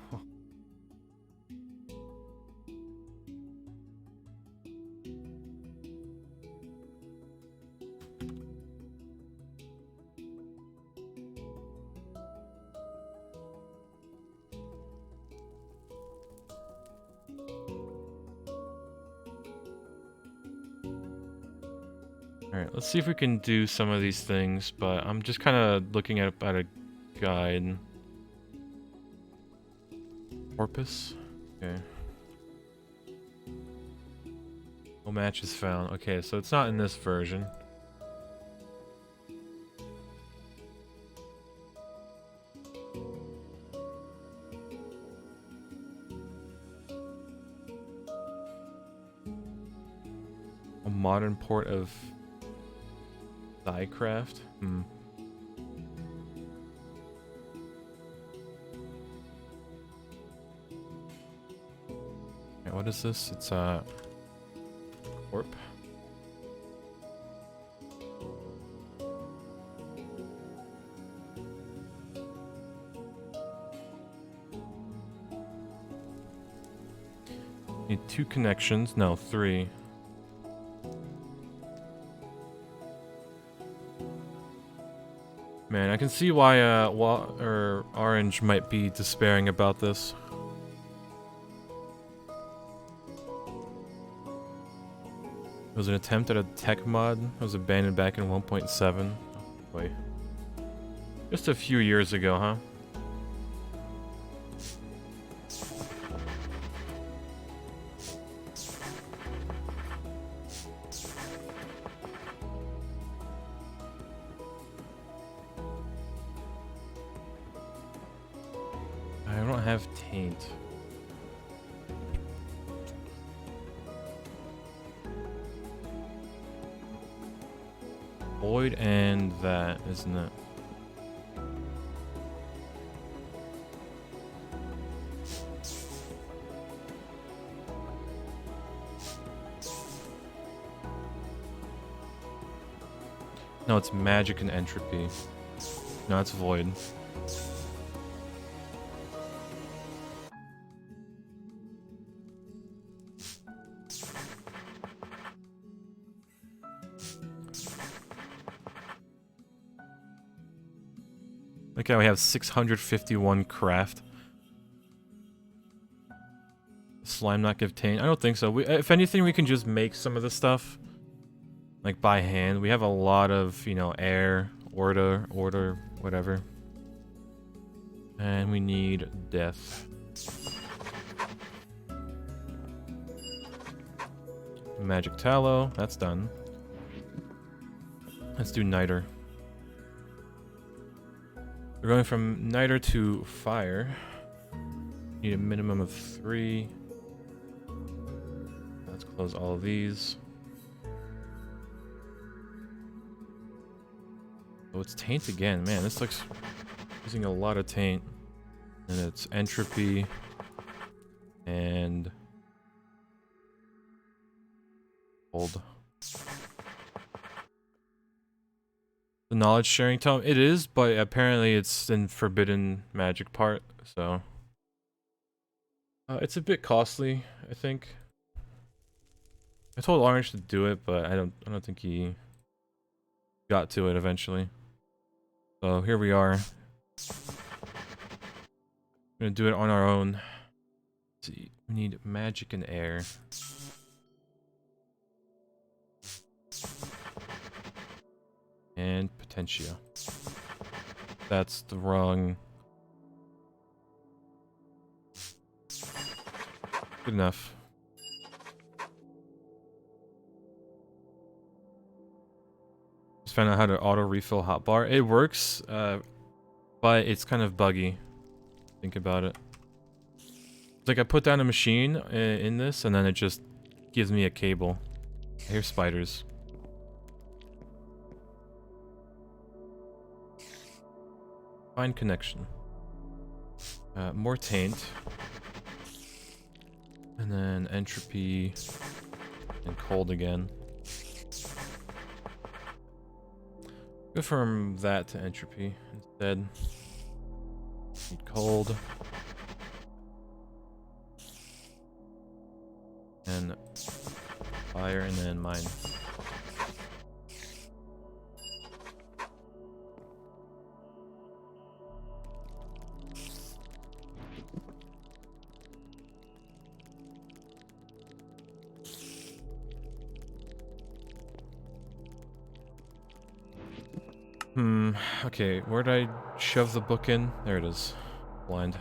Alright, let's see if we can do some of these things, but I'm just kind of looking at a guide. Corpus? Okay. No match is found. Okay, so it's not in this version. A modern port of Thycraft? Hmm. Okay, what is this? It's Corp. Need 2 connections. No, 3. Man, I can see why Orange might be despairing about this. It was an attempt at a tech mod. It was abandoned back in 1.7. Oh boy. Just a few years ago, huh? I don't have taint. Void and that, isn't it? No, it's magic and entropy. No, it's void. Okay, we have 651 craft. Slime not give taint. I don't think so. If anything, we can just make some of the stuff. Like by hand. We have a lot of, you know, air, order, whatever. And we need death. Magic tallow. That's done. Let's do niter. We're going from niter to fire. Need a minimum of 3. Let's close all of these. Oh, it's taint again. Man, this looks using a lot of taint. And it's entropy and gold. The knowledge sharing tome, it is, but apparently it's in forbidden magic part, so It's a bit costly, I think. I told Orange to do it, but I don't think he got to it eventually. So here we are. Gonna do it on our own. Let's see, we need magic and air. And Potentia. That's the wrong. Good enough. Just found out how to auto refill hotbar. It works, but it's kind of buggy. Think about it. It's like I put down a machine in this, and then it just gives me a cable. I hear spiders. Find connection. More taint. And then entropy. And cold again. Go from that to entropy instead. Need cold. And fire, and then mine. Okay, where did I shove the book in? There it is. Blind.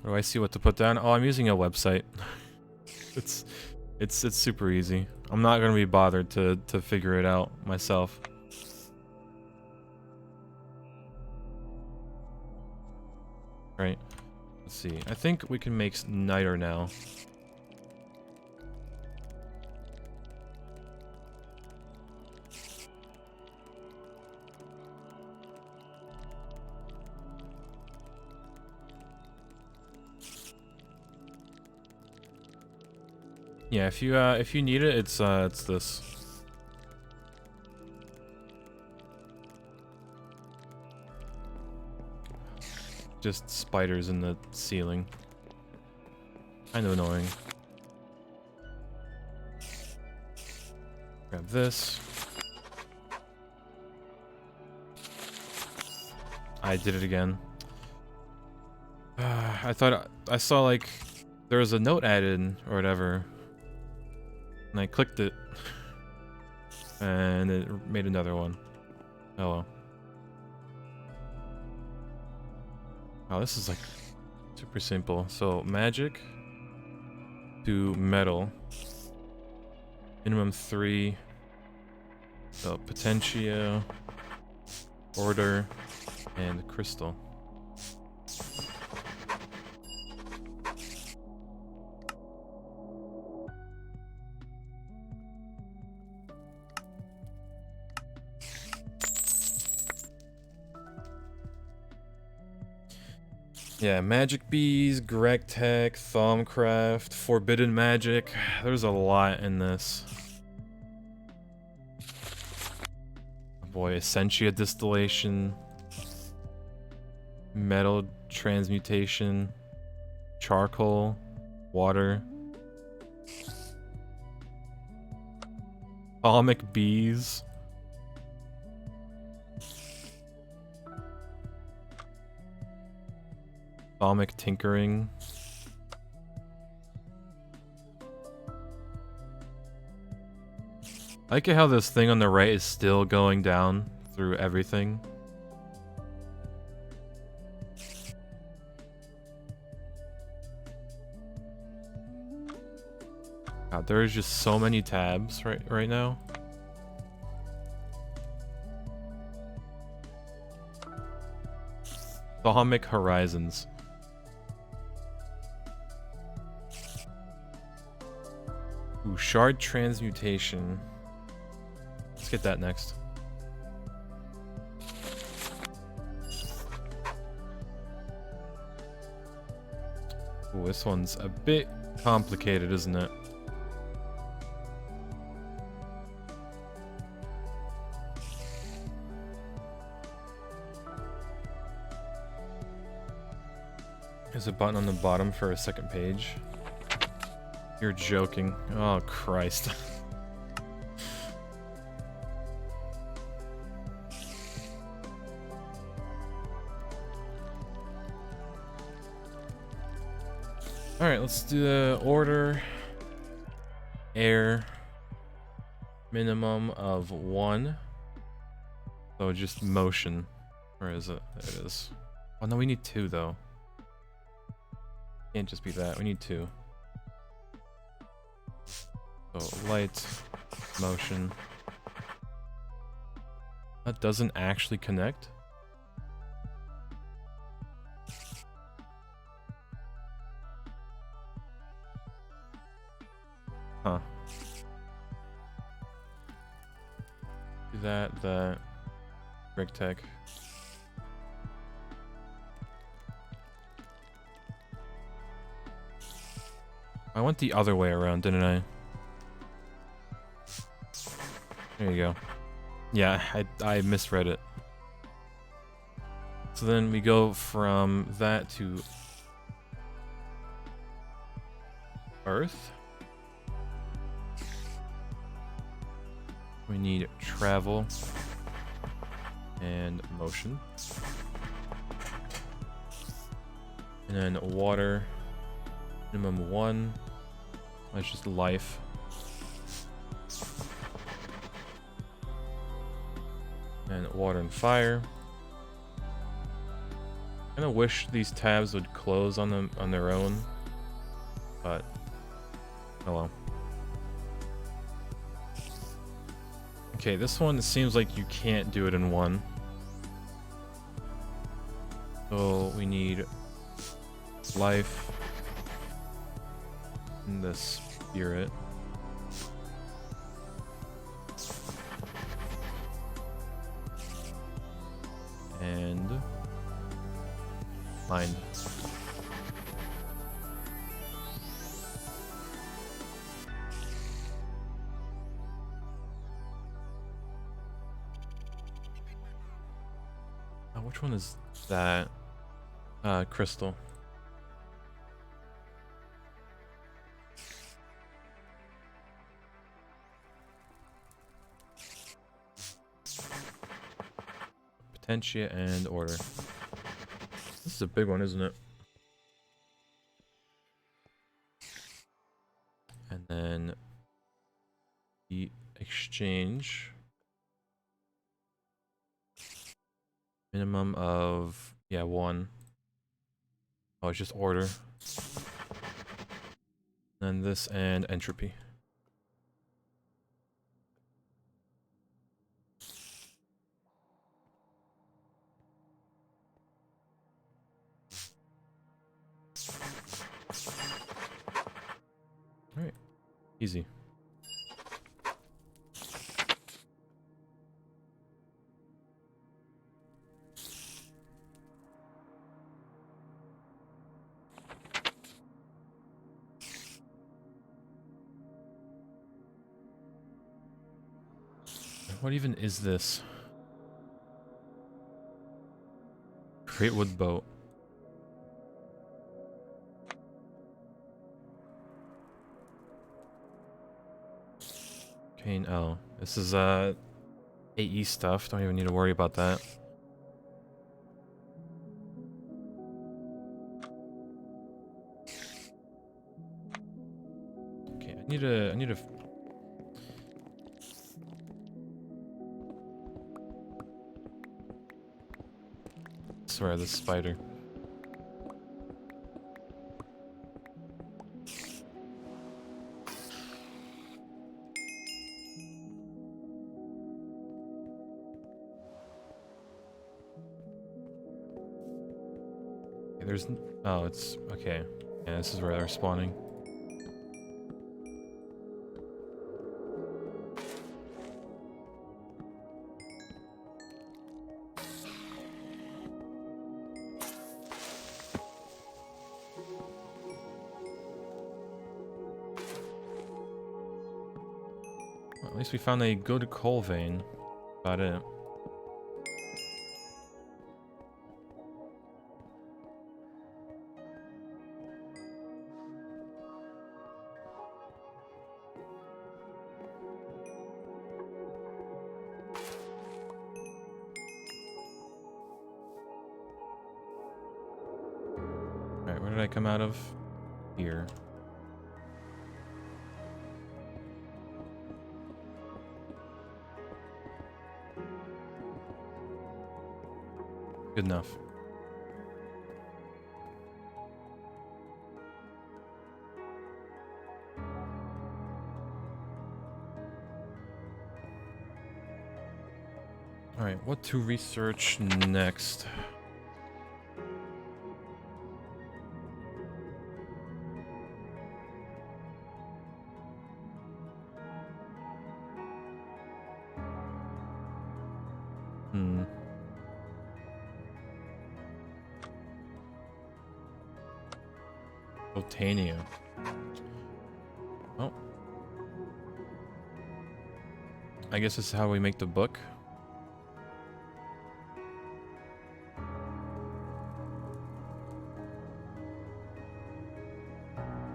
Where do I see what to put down? Oh, I'm using a website. It's super easy. I'm not gonna be bothered to figure it out myself. Right. Let's see. I think we can make niter now. Yeah, if you need it, it's this. Just spiders in the ceiling. Kind of annoying. Grab this. I did it again. I thought I saw like there was a note added or whatever. And I clicked it. And it made another one. Oh well. Wow, this is like super simple. So magic to metal. Minimum 3. So potentia, order, and crystal. Yeah, magic bees, Greg Tech, Thaumcraft, forbidden magic. There's a lot in this. Oh boy, essentia distillation, metal transmutation, charcoal, water, atomic bees. Atomic tinkering. I like it how this thing on the right is still going down through everything. God, there is just so many tabs right now. Atomic horizons. Ooh, shard transmutation. Let's get that next. this one's a bit complicated, isn't it? There's a button on the bottom for a second page. You're joking. Oh, Christ. Alright, let's do the order. Air. Minimum of 1. So just motion. Where is it? There it is. Oh no, we need 2 though. Can't just be that. We need 2. So light, motion. That doesn't actually connect. Huh. Do that, Brick Tech. I went the other way around, didn't I? There you go. Yeah, I misread it. So then we go from that to Earth. We need travel and motion. And then water, minimum 1. That's just life. And water and fire. I kinda wish these tabs would close on them on their own, but oh well. Okay, this one seems like you can't do it in one. So we need life and the spirit. And mind. Oh, which one is that? Crystal. Potentia and order. This is a big one, isn't it? And then the exchange. Minimum of, yeah, 1. Oh, it's just order. And this and entropy. Alright. Easy. What even is this? Create wood boat. Cane L. This is AE stuff. Don't even need to worry about that. Okay, I need to swear this spider. Okay, there's oh, it's okay. Yeah, this is where they're spawning. Well, at least we found a good coal vein. About it. Alright, where did I come out of? Here. Good enough. Alright, what to research next? Botania. Oh. I guess this is how we make the book.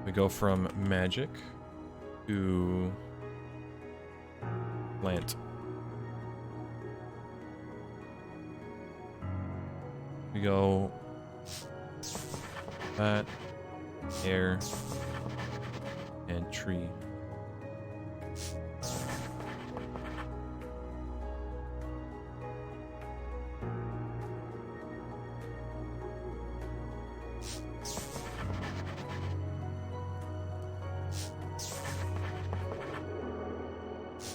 We go from magic to plant. We go that, air, and tree.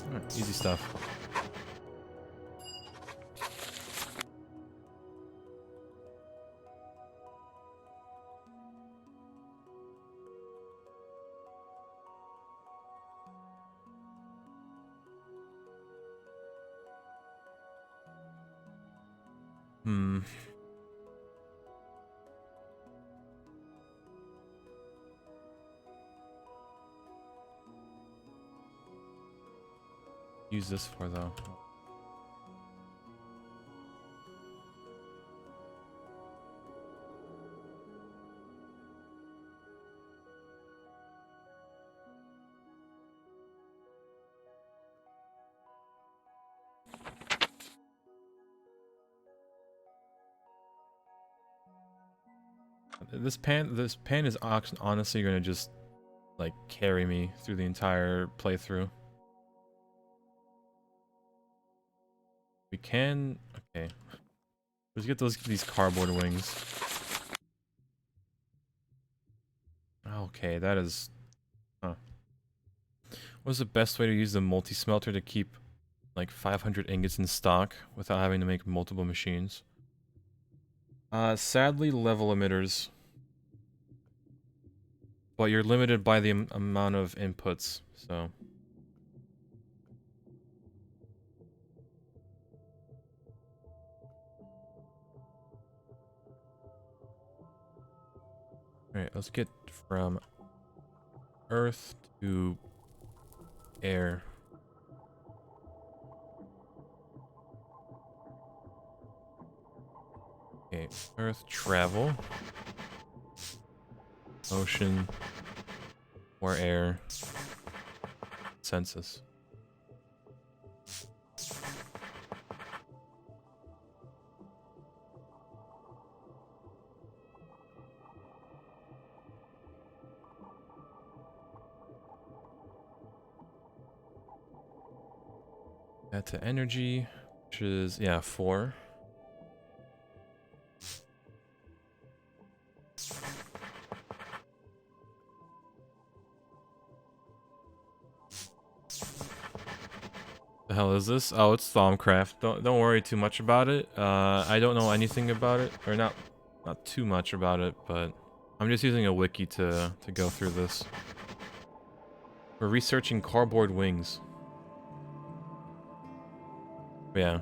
Alright, easy stuff. Use this for though. This pan is honestly gonna just like carry me through the entire playthrough. We can, okay. Let's get these cardboard wings. Okay, that is, What's the best way to use the multi-smelter to keep like 500 ingots in stock without having to make multiple machines? Sadly, level emitters. But you're limited by the amount of inputs, so. Alright, let's get from earth to air. Okay, earth travel. Ocean. Or air. Census. That to energy, which is, yeah, 4. The hell is this? Oh, it's Thaumcraft. Don't worry too much about it. I don't know anything about it, or not too much about it, but I'm just using a wiki to go through this. We're researching cardboard wings. But yeah,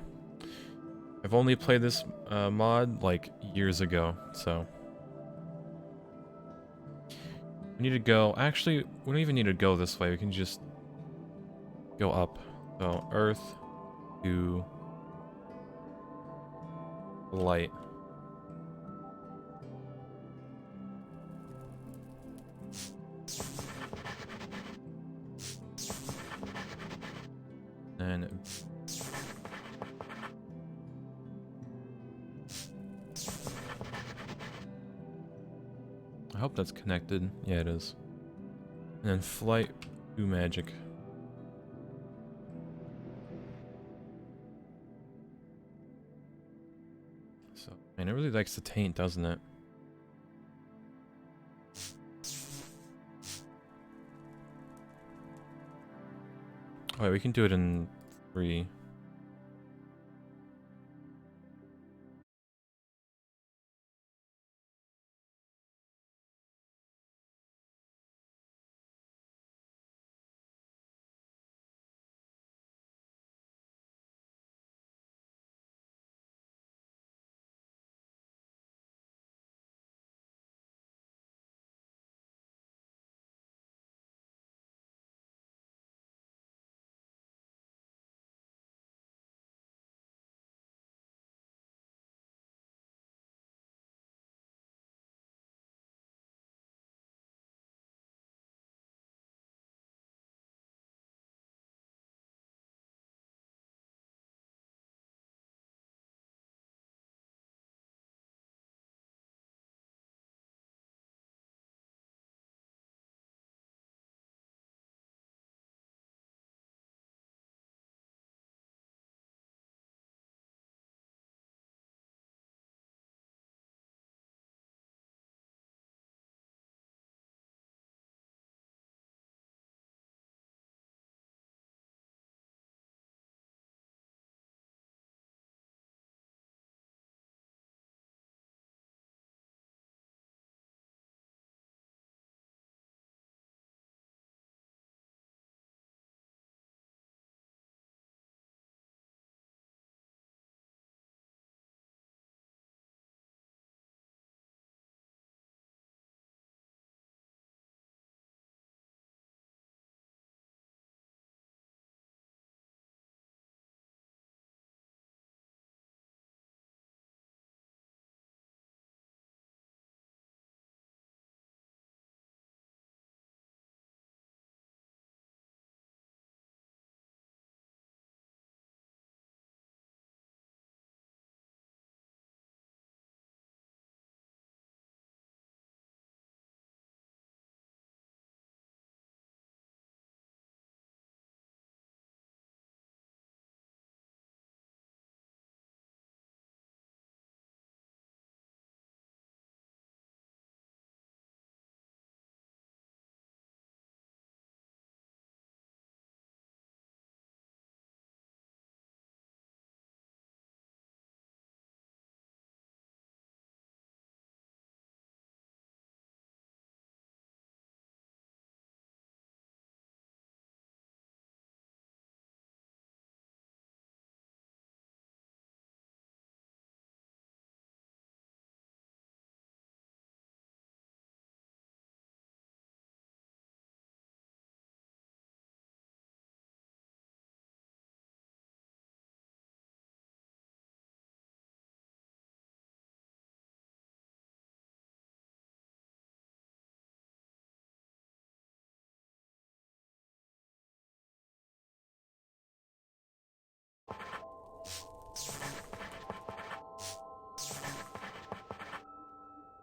I've only played this mod like years ago, so we need to go. Actually, we don't even need to go this way. We can just go up. So earth to light. And I hope that's connected. Yeah, it is. And then flight to magic. So, man, it really likes to taint, doesn't it? Oh, wait, we can do it in 3.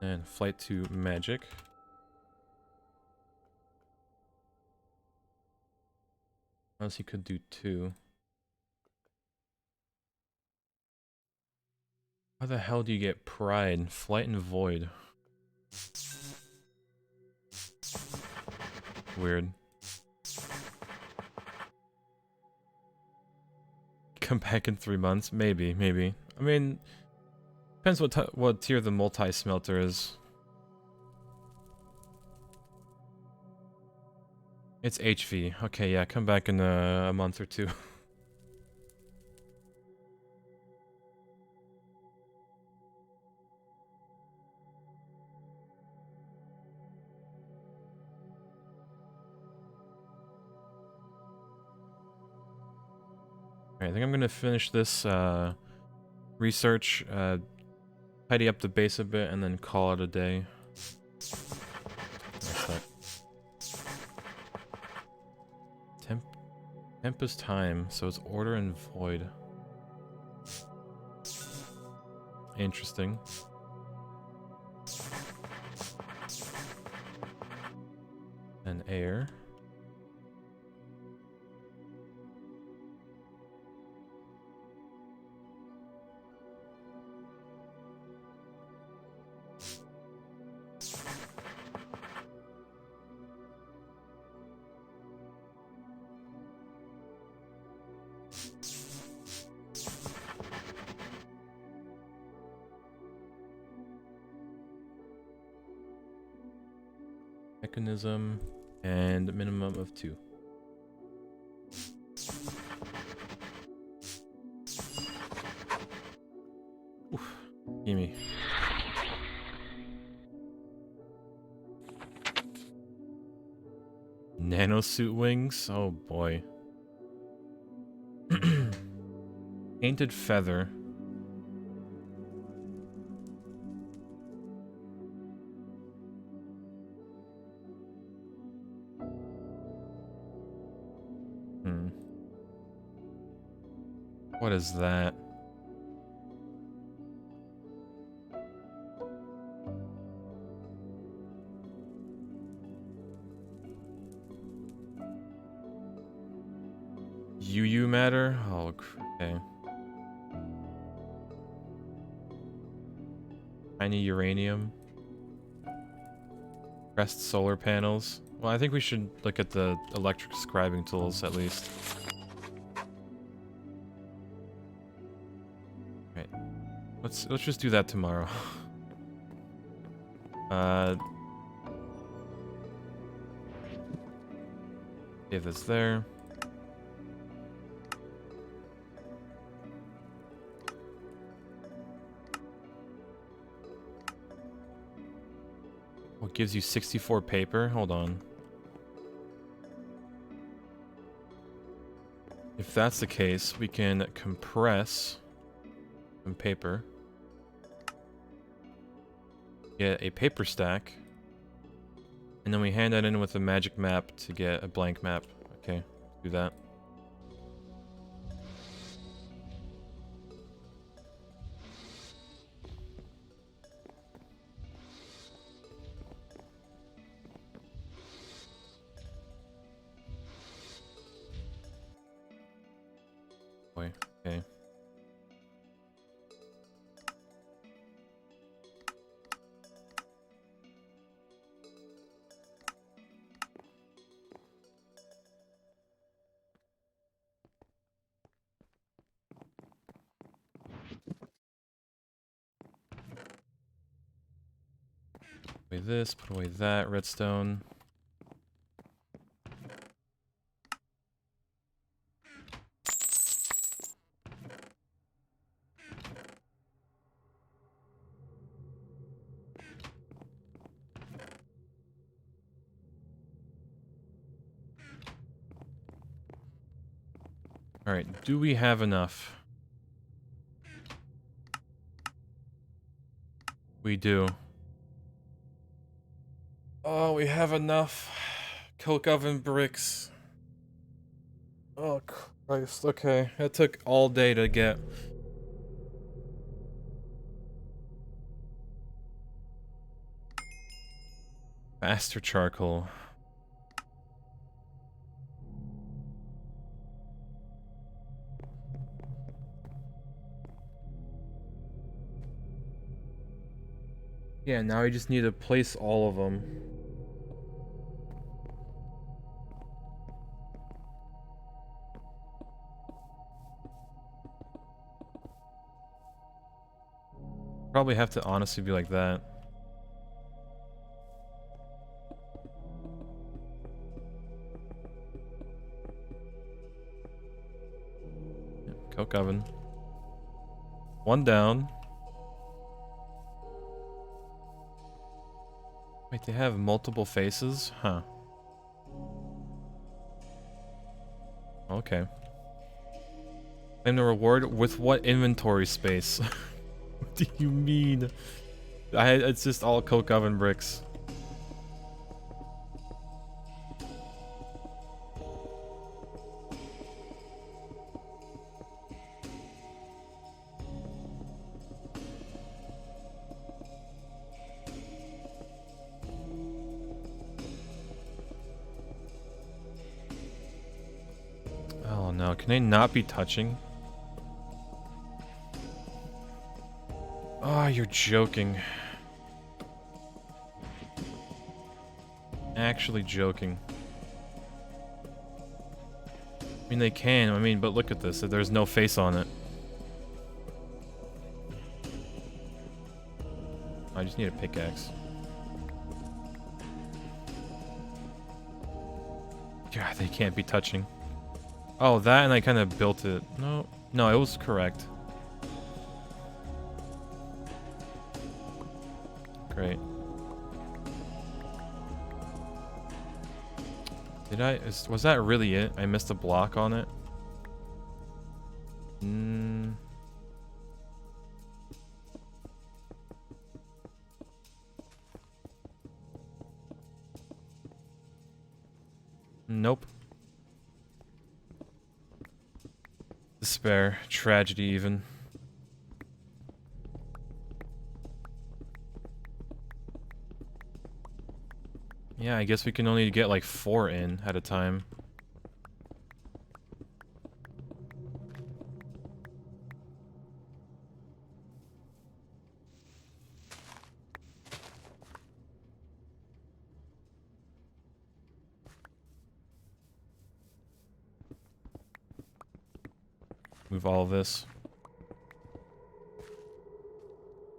And flight to magic. Unless he could do 2. How the hell do you get pride? Flight and void. Weird. Come back in 3 months? Maybe, maybe. I mean, depends what tier the multi-smelter is. It's HV. Okay, yeah, come back in a month or 2. Alright, I think I'm gonna finish this research, tidy up the base a bit, and then call it a day. What's that? Temp is time, so it's order and void. Interesting. And air. Mechanism and minimum of 2. Oof, gimme. Nanosuit wings? Oh boy. Painted feather. What is that? UU matter? Oh, okay. Tiny uranium. Pressed solar panels. Well, I think we should look at the electric scribing tools at least. Right. Let's just do that tomorrow. Save this there. What gives you 64 paper? Hold on. If that's the case, we can compress some paper. Get a paper stack. And then we hand that in with a magic map to get a blank map. Okay, do that. Boy, okay. Put away this, put away that, redstone. Alright, do we have enough? We do. Oh, we have enough coke oven bricks. Oh, Christ. Okay, that took all day to get. Faster charcoal. Yeah, now we just need to place all of them. Probably have to honestly be like that. Yeah, coke oven. One down. Wait, they have multiple faces? Huh. Okay. Claim the reward with what inventory space? What do you mean? It's just all coke oven bricks. Oh no, can they not be touching? Oh, you're joking. Actually joking. I mean, they can. I mean, but look at this. There's no face on it. I just need a pickaxe. Yeah, they can't be touching. Oh, that and I kind of built it. No, it was correct. Great. Was that really it? I missed a block on it? Nope. Despair. Tragedy, even. Yeah, I guess we can only get like 4 in at a time. Move all of this.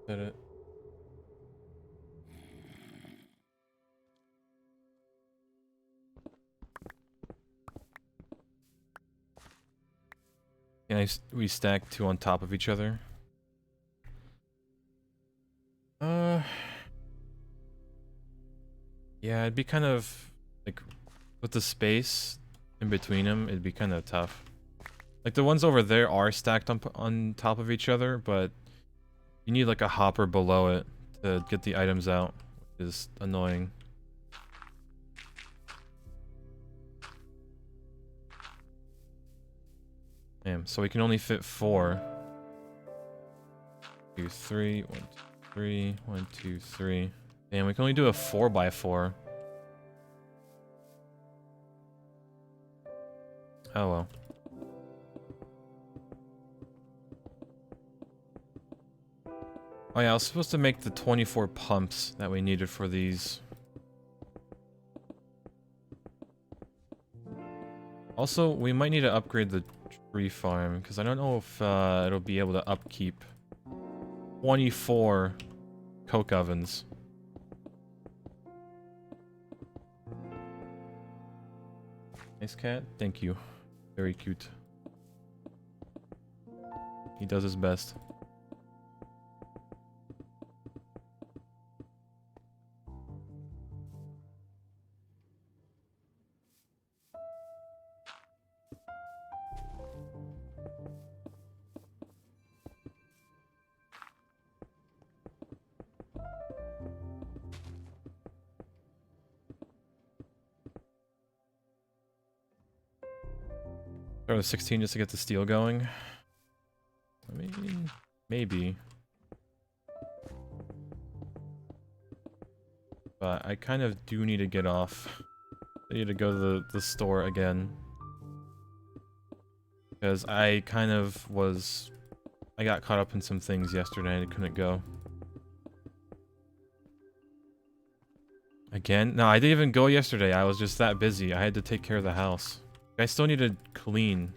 Did it? Can we stack 2 on top of each other? Yeah, it'd be kind of like with the space in between them, it'd be kind of tough. Like the ones over there are stacked on top of each other, but you need like a hopper below it to get the items out, which is annoying. Damn, so we can only fit 4. 2, 3, 1, 2, 3, 1, 2, 3. Damn, we can only do a 4x4. Oh well. Oh yeah, I was supposed to make the 24 pumps that we needed for these. Also, we might need to upgrade the tree farm, because I don't know if it'll be able to upkeep 24 coke ovens. Nice cat, thank you. Very cute. He does his best. Start with 16 just to get the steel going. I mean, maybe. But I kind of do need to get off. I need to go to the store again. Because I kind of was... I got caught up in some things yesterday and I couldn't go. Again? No, I didn't even go yesterday. I was just that busy. I had to take care of the house. I still need to clean.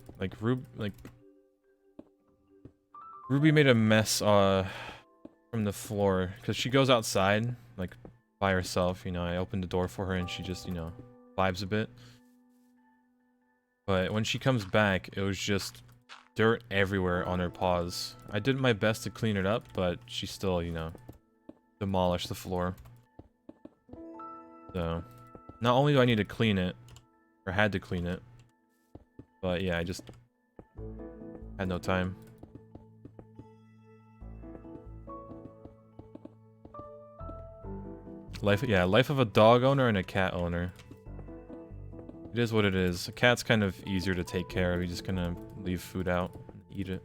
Ruby made a mess from the floor because she goes outside like by herself, you know. I opened the door for her and she just, you know, vibes a bit. But when she comes back, it was just dirt everywhere on her paws. I did my best to clean it up, but she still, you know, demolished the floor. So, not only do I need to clean it, or had to clean it, but yeah, I just Had no time. Life of a dog owner and a cat owner. It is what it is. A cat's kind of easier to take care of. You just kind of leave food out, eat it,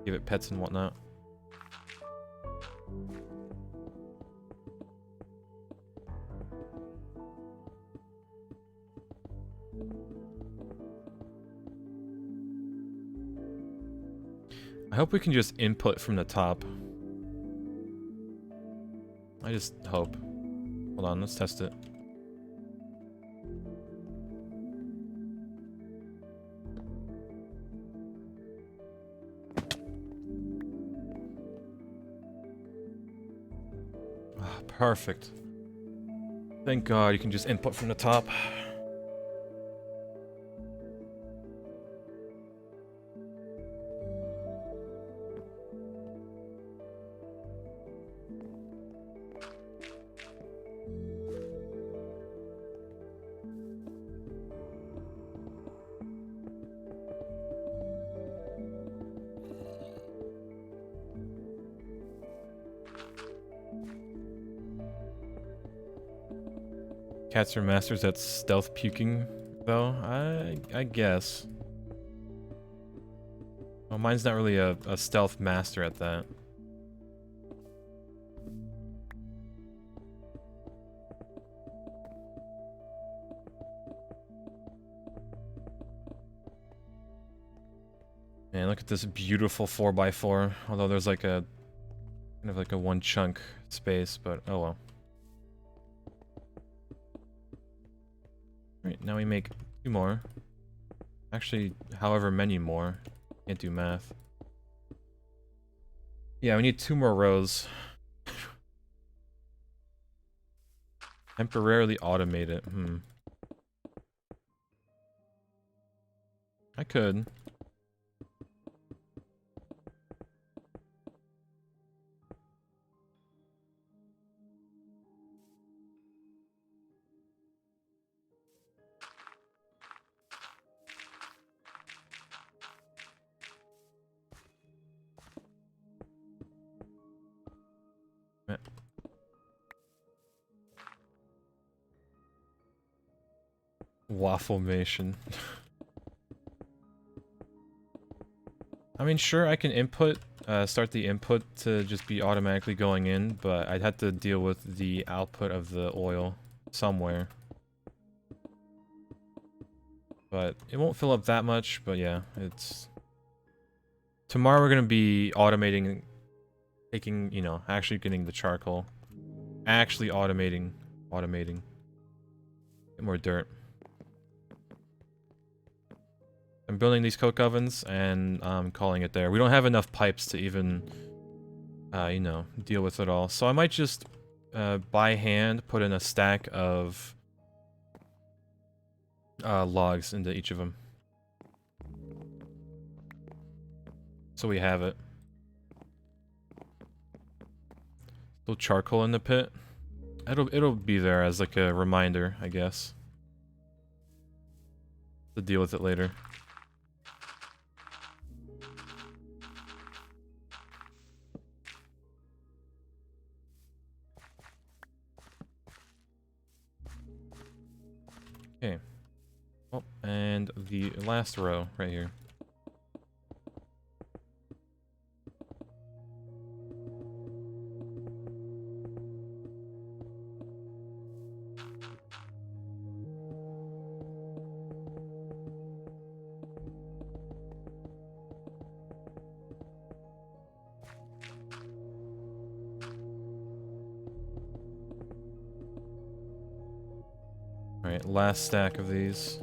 give it pets and whatnot. I hope we can just input from the top. I just hope. Hold on, let's test it. Ah, perfect. Thank God you can just input from the top. Cats are masters at stealth puking, though. I guess. Well, mine's not really a stealth master at that. Man, look at this beautiful 4x4. Although there's like a kind of like a one chunk space, but oh well. Alright, now we make 2 more. Actually, however many more. Can't do math. Yeah, we need 2 more rows. Temporarily automate it. I could. Wafflemation. I mean, sure, I can input, start the input to just be automatically going in, but I'd have to deal with the output of the oil somewhere. But it won't fill up that much, but yeah, it's... Tomorrow we're gonna be automating, taking, you know, actually getting the charcoal. Actually automating. Get more dirt. I'm building these coke ovens and I'm calling it there. We don't have enough pipes to even, you know, deal with it all. So I might just, by hand, put in a stack of logs into each of them. So we have it. Still charcoal in the pit. It'll be there as like a reminder, I guess. To deal with it later. Okay. Oh, and the last row right here. Alright, last stack of these.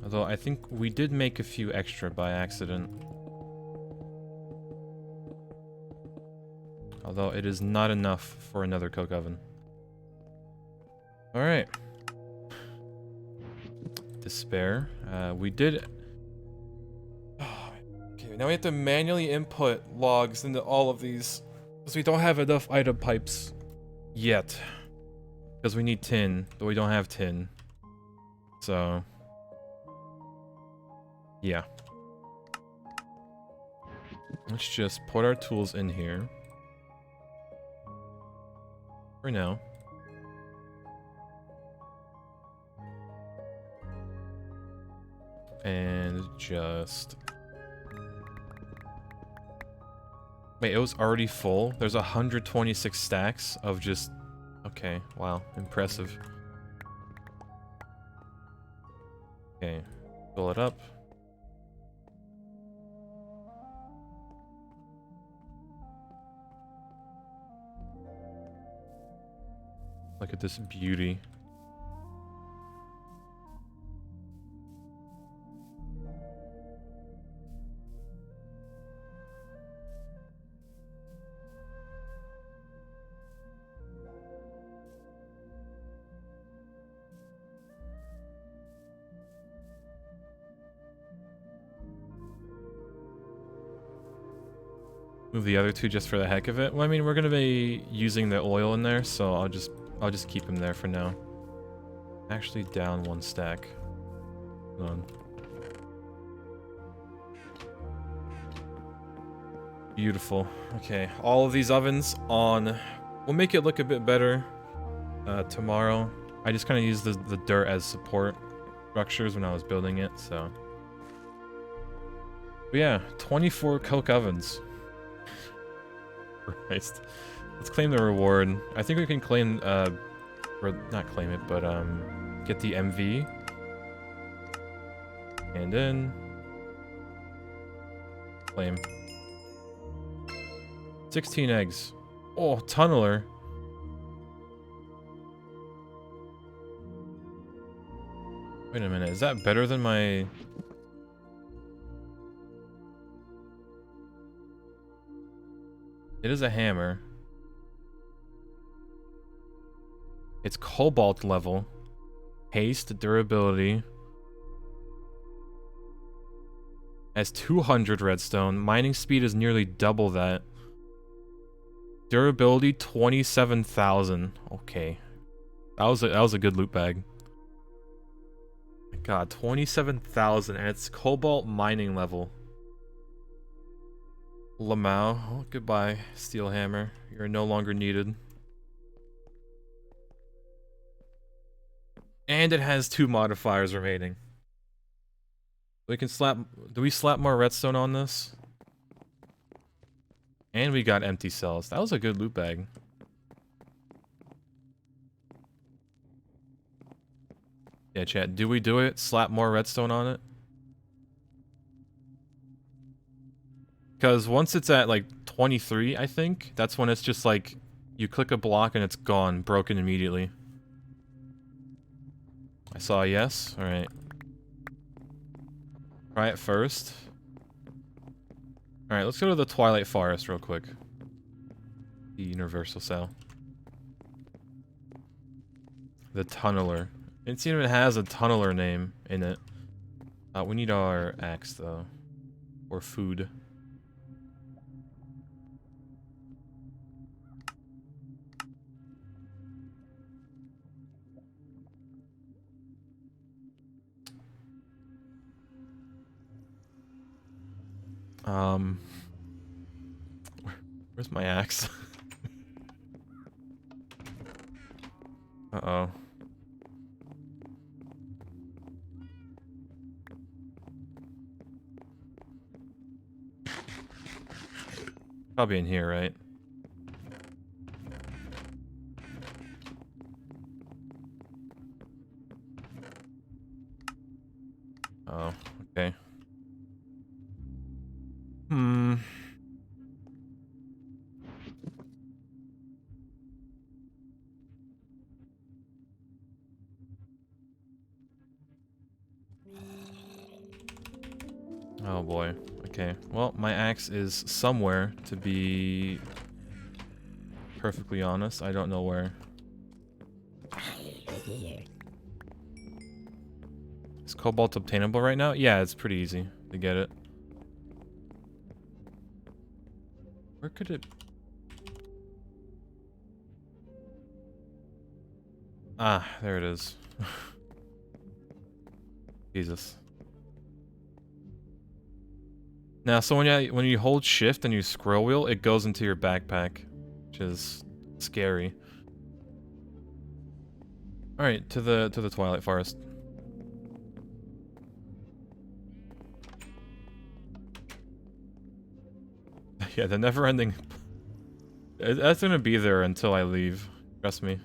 Although I think we did make a few extra by accident. Although it is not enough for another coke oven. Alright. Despair. We did... Okay, now we have to manually input logs into all of these. Because we don't have enough item pipes yet. Because we need tin, but we don't have tin. So, yeah. Let's just put our tools in here. For now. And just... Wait, it was already full? There's 126 stacks of just... Okay, wow, impressive. Okay, fill it up. Look at this beauty. Move the other two just for the heck of it. Well, I mean, we're gonna be using the oil in there, so I'll just keep him there for now. Actually, down one stack. Hold on. Beautiful. Okay, all of these ovens on. We'll make it look a bit better tomorrow. I just kind of used the dirt as support structures when I was building it, so. But yeah, 24 coke ovens. Christ. Let's claim the reward. I think we can claim, or not claim it, but get the MV. And then claim. 16 eggs. Oh, tunneler. Wait a minute, is that better than my... It is a hammer. It's cobalt level. Haste, durability. Has 200 redstone. Mining speed is nearly double that. Durability 27,000. Okay. That was a good loot bag. My god, 27,000 and it's cobalt mining level. Lamau, oh, goodbye, steel hammer. You're no longer needed. And it has 2 modifiers remaining. We can slap... Do we slap more redstone on this? And we got empty cells. That was a good loot bag. Yeah, chat, do we do it? Slap more redstone on it? Because once it's at, like, 23, I think, that's when it's just, like, you click a block and it's gone, broken immediately. I saw a yes. Alright. Try it first. Alright, let's go to the Twilight Forest real quick. The Universal Cell. The Tunneler. It even has a Tunneler name in it. We need our axe, though. Or food. Where's my axe? Uh-oh. Probably in here, right? Oh, okay. Oh boy. Okay. Well, my axe is somewhere, to be perfectly honest. I don't know where. Is cobalt obtainable right now? Yeah, it's pretty easy to get it. Where could it... Ah, there it is. Jesus. Now, so when you hold shift and you scroll wheel, it goes into your backpack, which is scary. All right, to the Twilight Forest. Yeah, the never-ending. That's gonna be there until I leave. Trust me.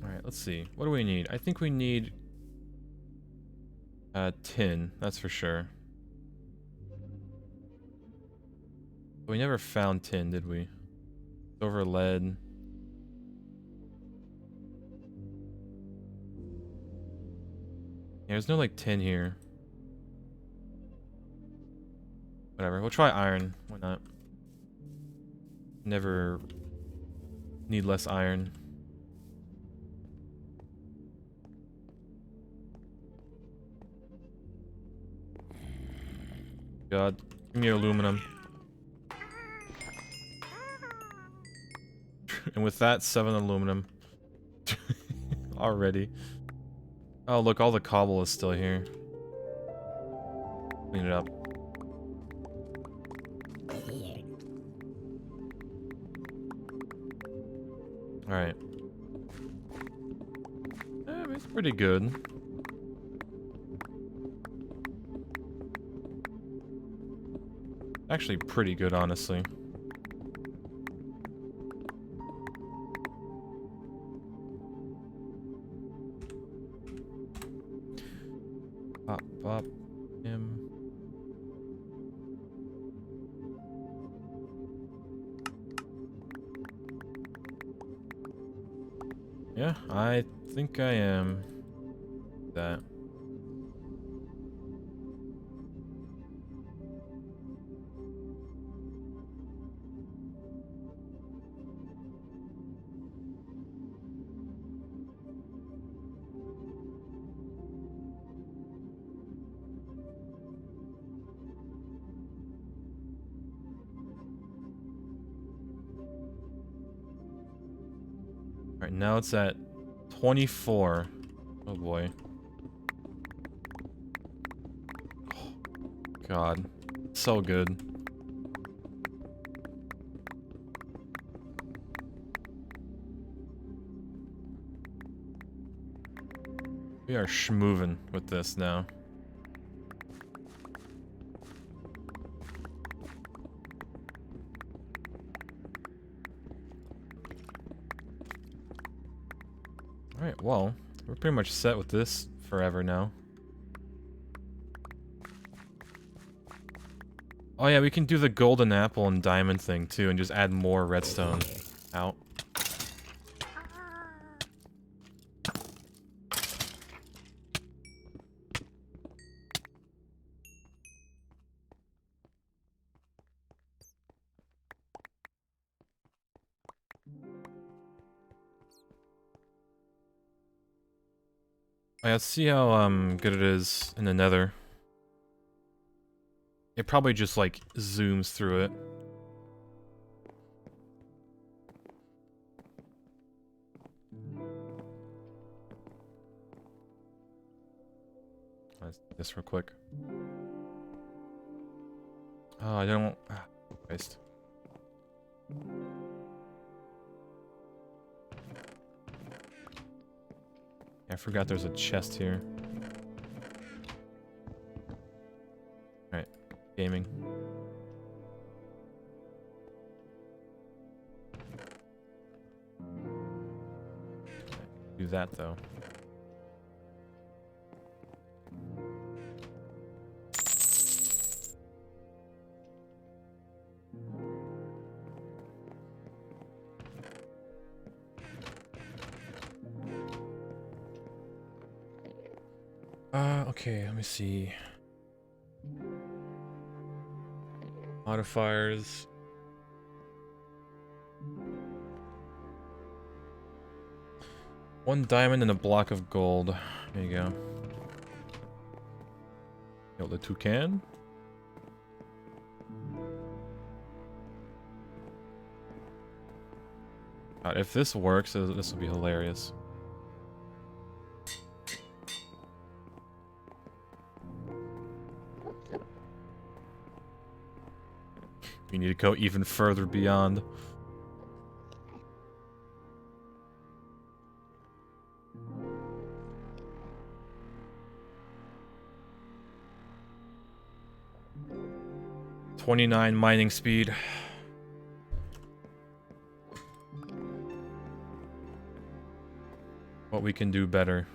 All right, let's see. What do we need? I think we need tin. That's for sure. We never found tin, did we? Silver, lead. Yeah, there's no like tin here. Whatever. We'll try iron. Why not? Never need less iron. God, give me aluminum. And with that, 7 aluminum. Already. Oh, look, all the cobble is still here. Clean it up. Alright. It's pretty good. Actually pretty good, honestly. Pop, pop, him. Yeah, I think I am. That. Alright, now it's at 24. Oh boy. Oh, God. So good. We are schmoovin' with this now. Alright, well, we're pretty much set with this forever now. Oh yeah, we can do the golden apple and diamond thing too, and just add more redstone out. Let's see how good it is in the nether. It probably just like zooms through it. Let's do this real quick. Oh, I don't. Ah, Christ. I forgot there's a chest here. Alright, gaming. Do that though. Okay, let me see. Modifiers. One diamond and a block of gold. There you go. Kill the toucan. God, if this works, this will be hilarious. We need to go even further beyond. .29 mining speed. What we can do better.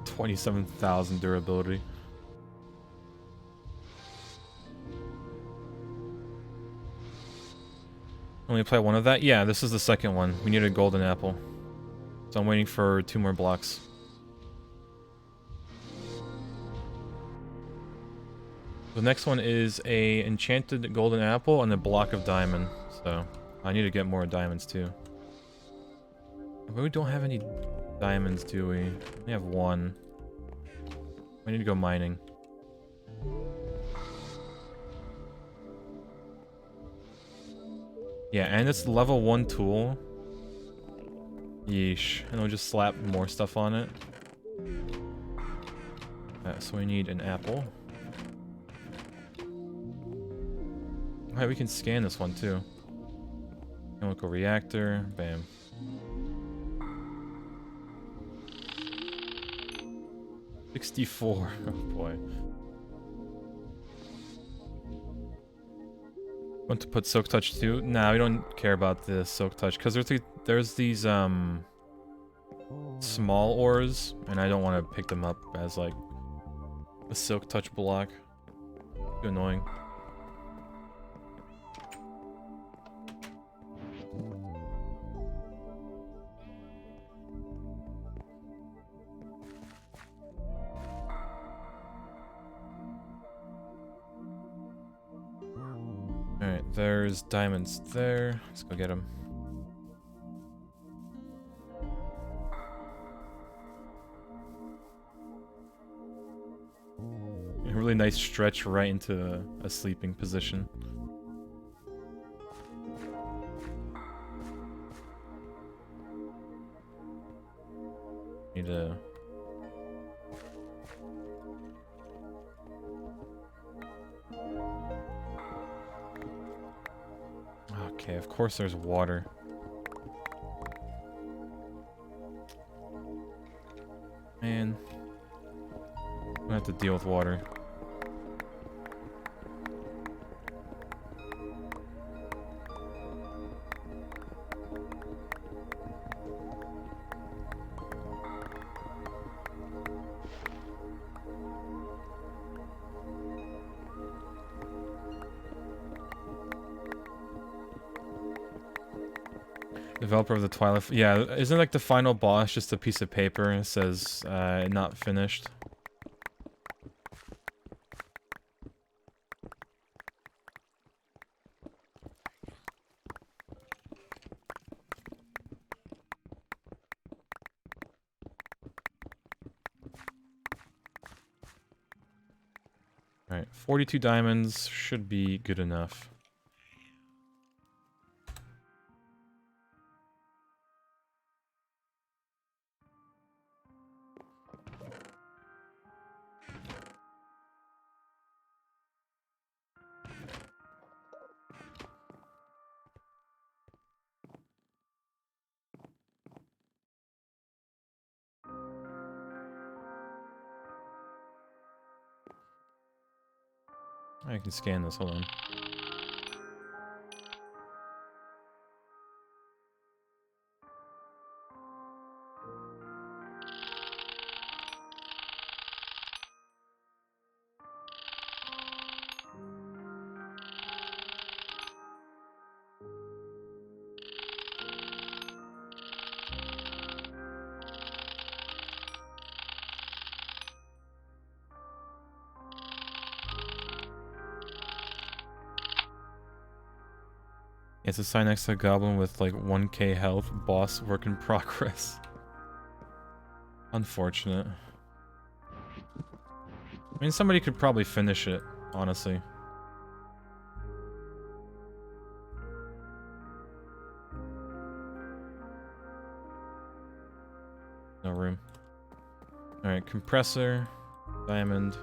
$27,000 durability. Only apply one of that? Yeah, this is the second one. We need a golden apple. So I'm waiting for 2 more blocks. The next one is a enchanted golden apple and a block of diamond. So I need to get more diamonds too. But we don't have any diamonds, do we? We have 1. I need to go mining. Yeah, and it's level 1 tool. Yeesh. And we'll just slap more stuff on it. So we need an apple. Alright, we can scan this one too. Chemical reactor. Bam. $64. Oh boy. Want to put Silk Touch too? Nah, we don't care about the Silk Touch because there's these small ores, and I don't want to pick them up as like a Silk Touch block. Too annoying. Alright, there's diamonds there. Let's go get them. A really nice stretch right into a sleeping position. Need to... Okay, of course there's water. Man. I'm gonna have to deal with water. Developer of the Twilight... Yeah, isn't like the final boss just a piece of paper and it says not finished? Alright, 42 diamonds should be good enough. I can scan this, hold on. It's a sign next to a goblin with like 1k health. Boss work in progress. Unfortunate. I mean, somebody could probably finish it, honestly. No room. Alright, compressor, diamond.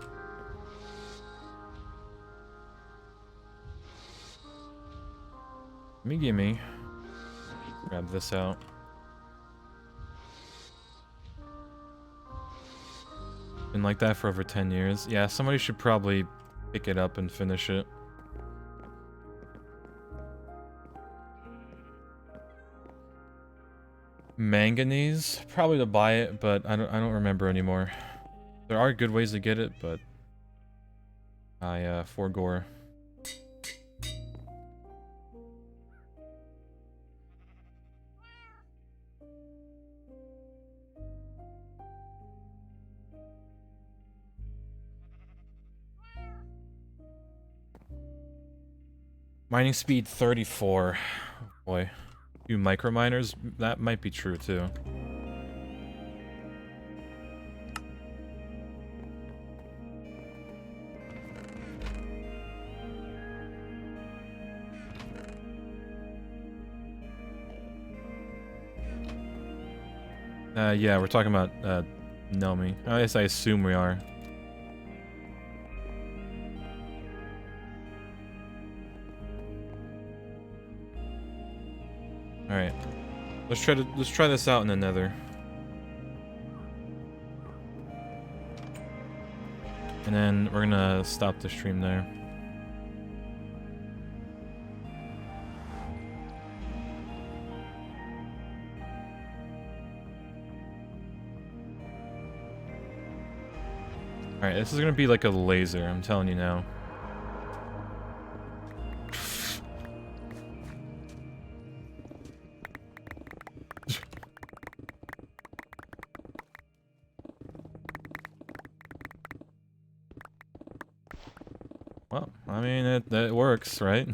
Gimme. Grab this out. Been like that for over 10 years. Yeah, somebody should probably pick it up and finish it. Manganese? Probably to buy it, but I don't remember anymore. There are good ways to get it, but I forgore. Mining speed 34. Oh boy. Few micro miners, that might be true too. Yeah, we're talking about Nomi. I guess I assume we are. Alright. Let's try this out in the Nether. And then we're gonna stop the stream there. Alright, this is gonna be like a laser, I'm telling you now. Well, I mean, it works, right?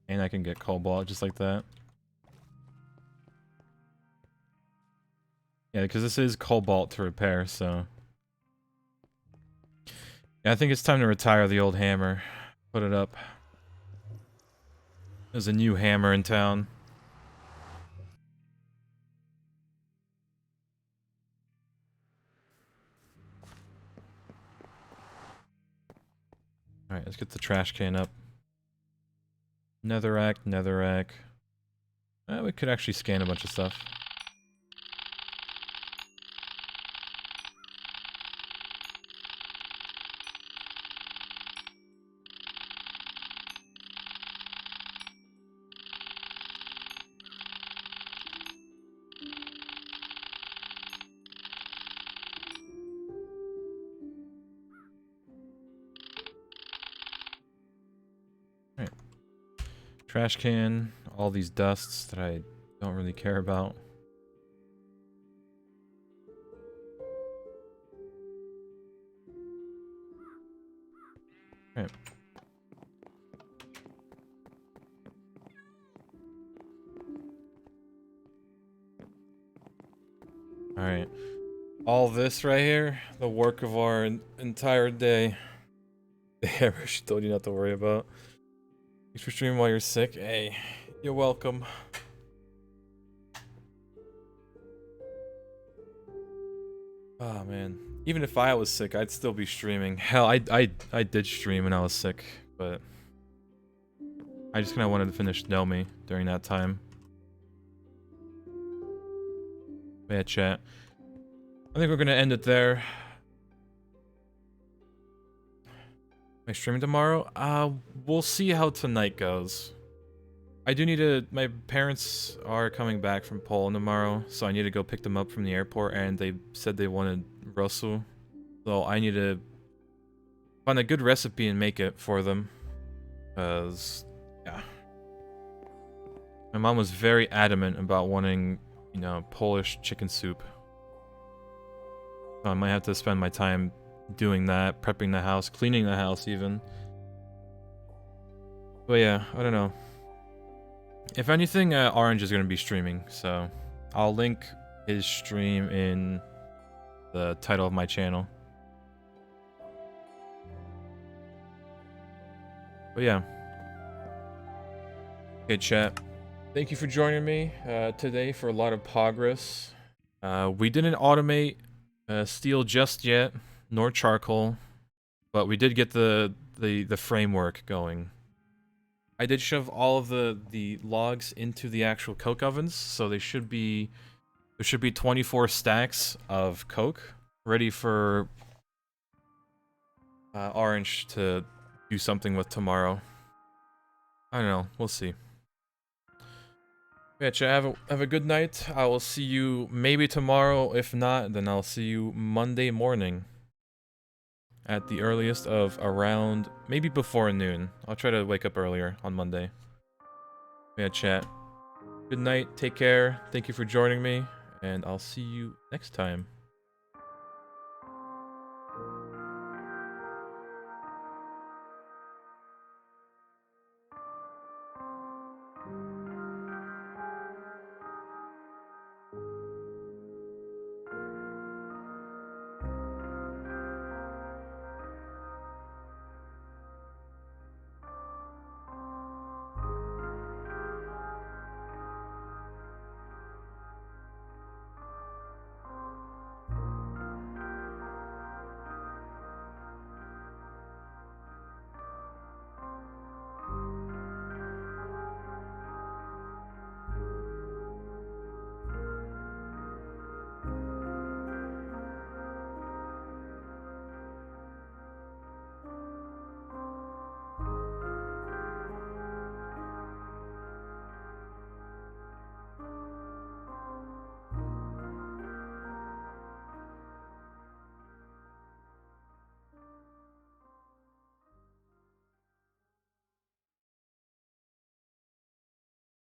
And I can get cobalt just like that. Yeah, because this is cobalt to repair, so... Yeah, I think it's time to retire the old hammer. Put it up. There's a new hammer in town. Alright, let's get the trash can up. Netherrack, netherrack. We could actually scan a bunch of stuff. Trash can, all these dusts that I don't really care about. Right. Alright. All this right here, the work of our entire day. The hammer she told you not to worry about. Thanks for streaming while you're sick. Hey, you're welcome. Oh man, even if I was sick, I'd still be streaming. Hell, I did stream when I was sick, but I just kind of wanted to finish Nomi during that time. But yeah, chat. I think we're gonna end it there. Am I streaming tomorrow? We'll see how tonight goes. I do need to... My parents are coming back from Poland tomorrow, so I need to go pick them up from the airport, and they said they wanted Russell. So I need to find a good recipe and make it for them. Because, yeah. My mom was very adamant about wanting you know, Polish chicken soup. So I might have to spend my time doing that, prepping the house, cleaning the house even. But yeah, I don't know. If anything, Orange is going to be streaming, so I'll link his stream in the title of my channel. But yeah. Okay, chat. Thank you for joining me today for a lot of progress. We didn't automate steel just yet, nor charcoal, but we did get the framework going. I did shove all of the logs into the actual coke ovens, so there should be 24 stacks of coke ready for Orange to do something with tomorrow. I don't know. We'll see. Yeah, chat, have a good night. I will see you maybe tomorrow. If not, then I'll see you Monday morning. At the earliest of around, maybe before noon. I'll try to wake up earlier on Monday. Yeah, chat. Good night. Take care. Thank you for joining me. And I'll see you next time.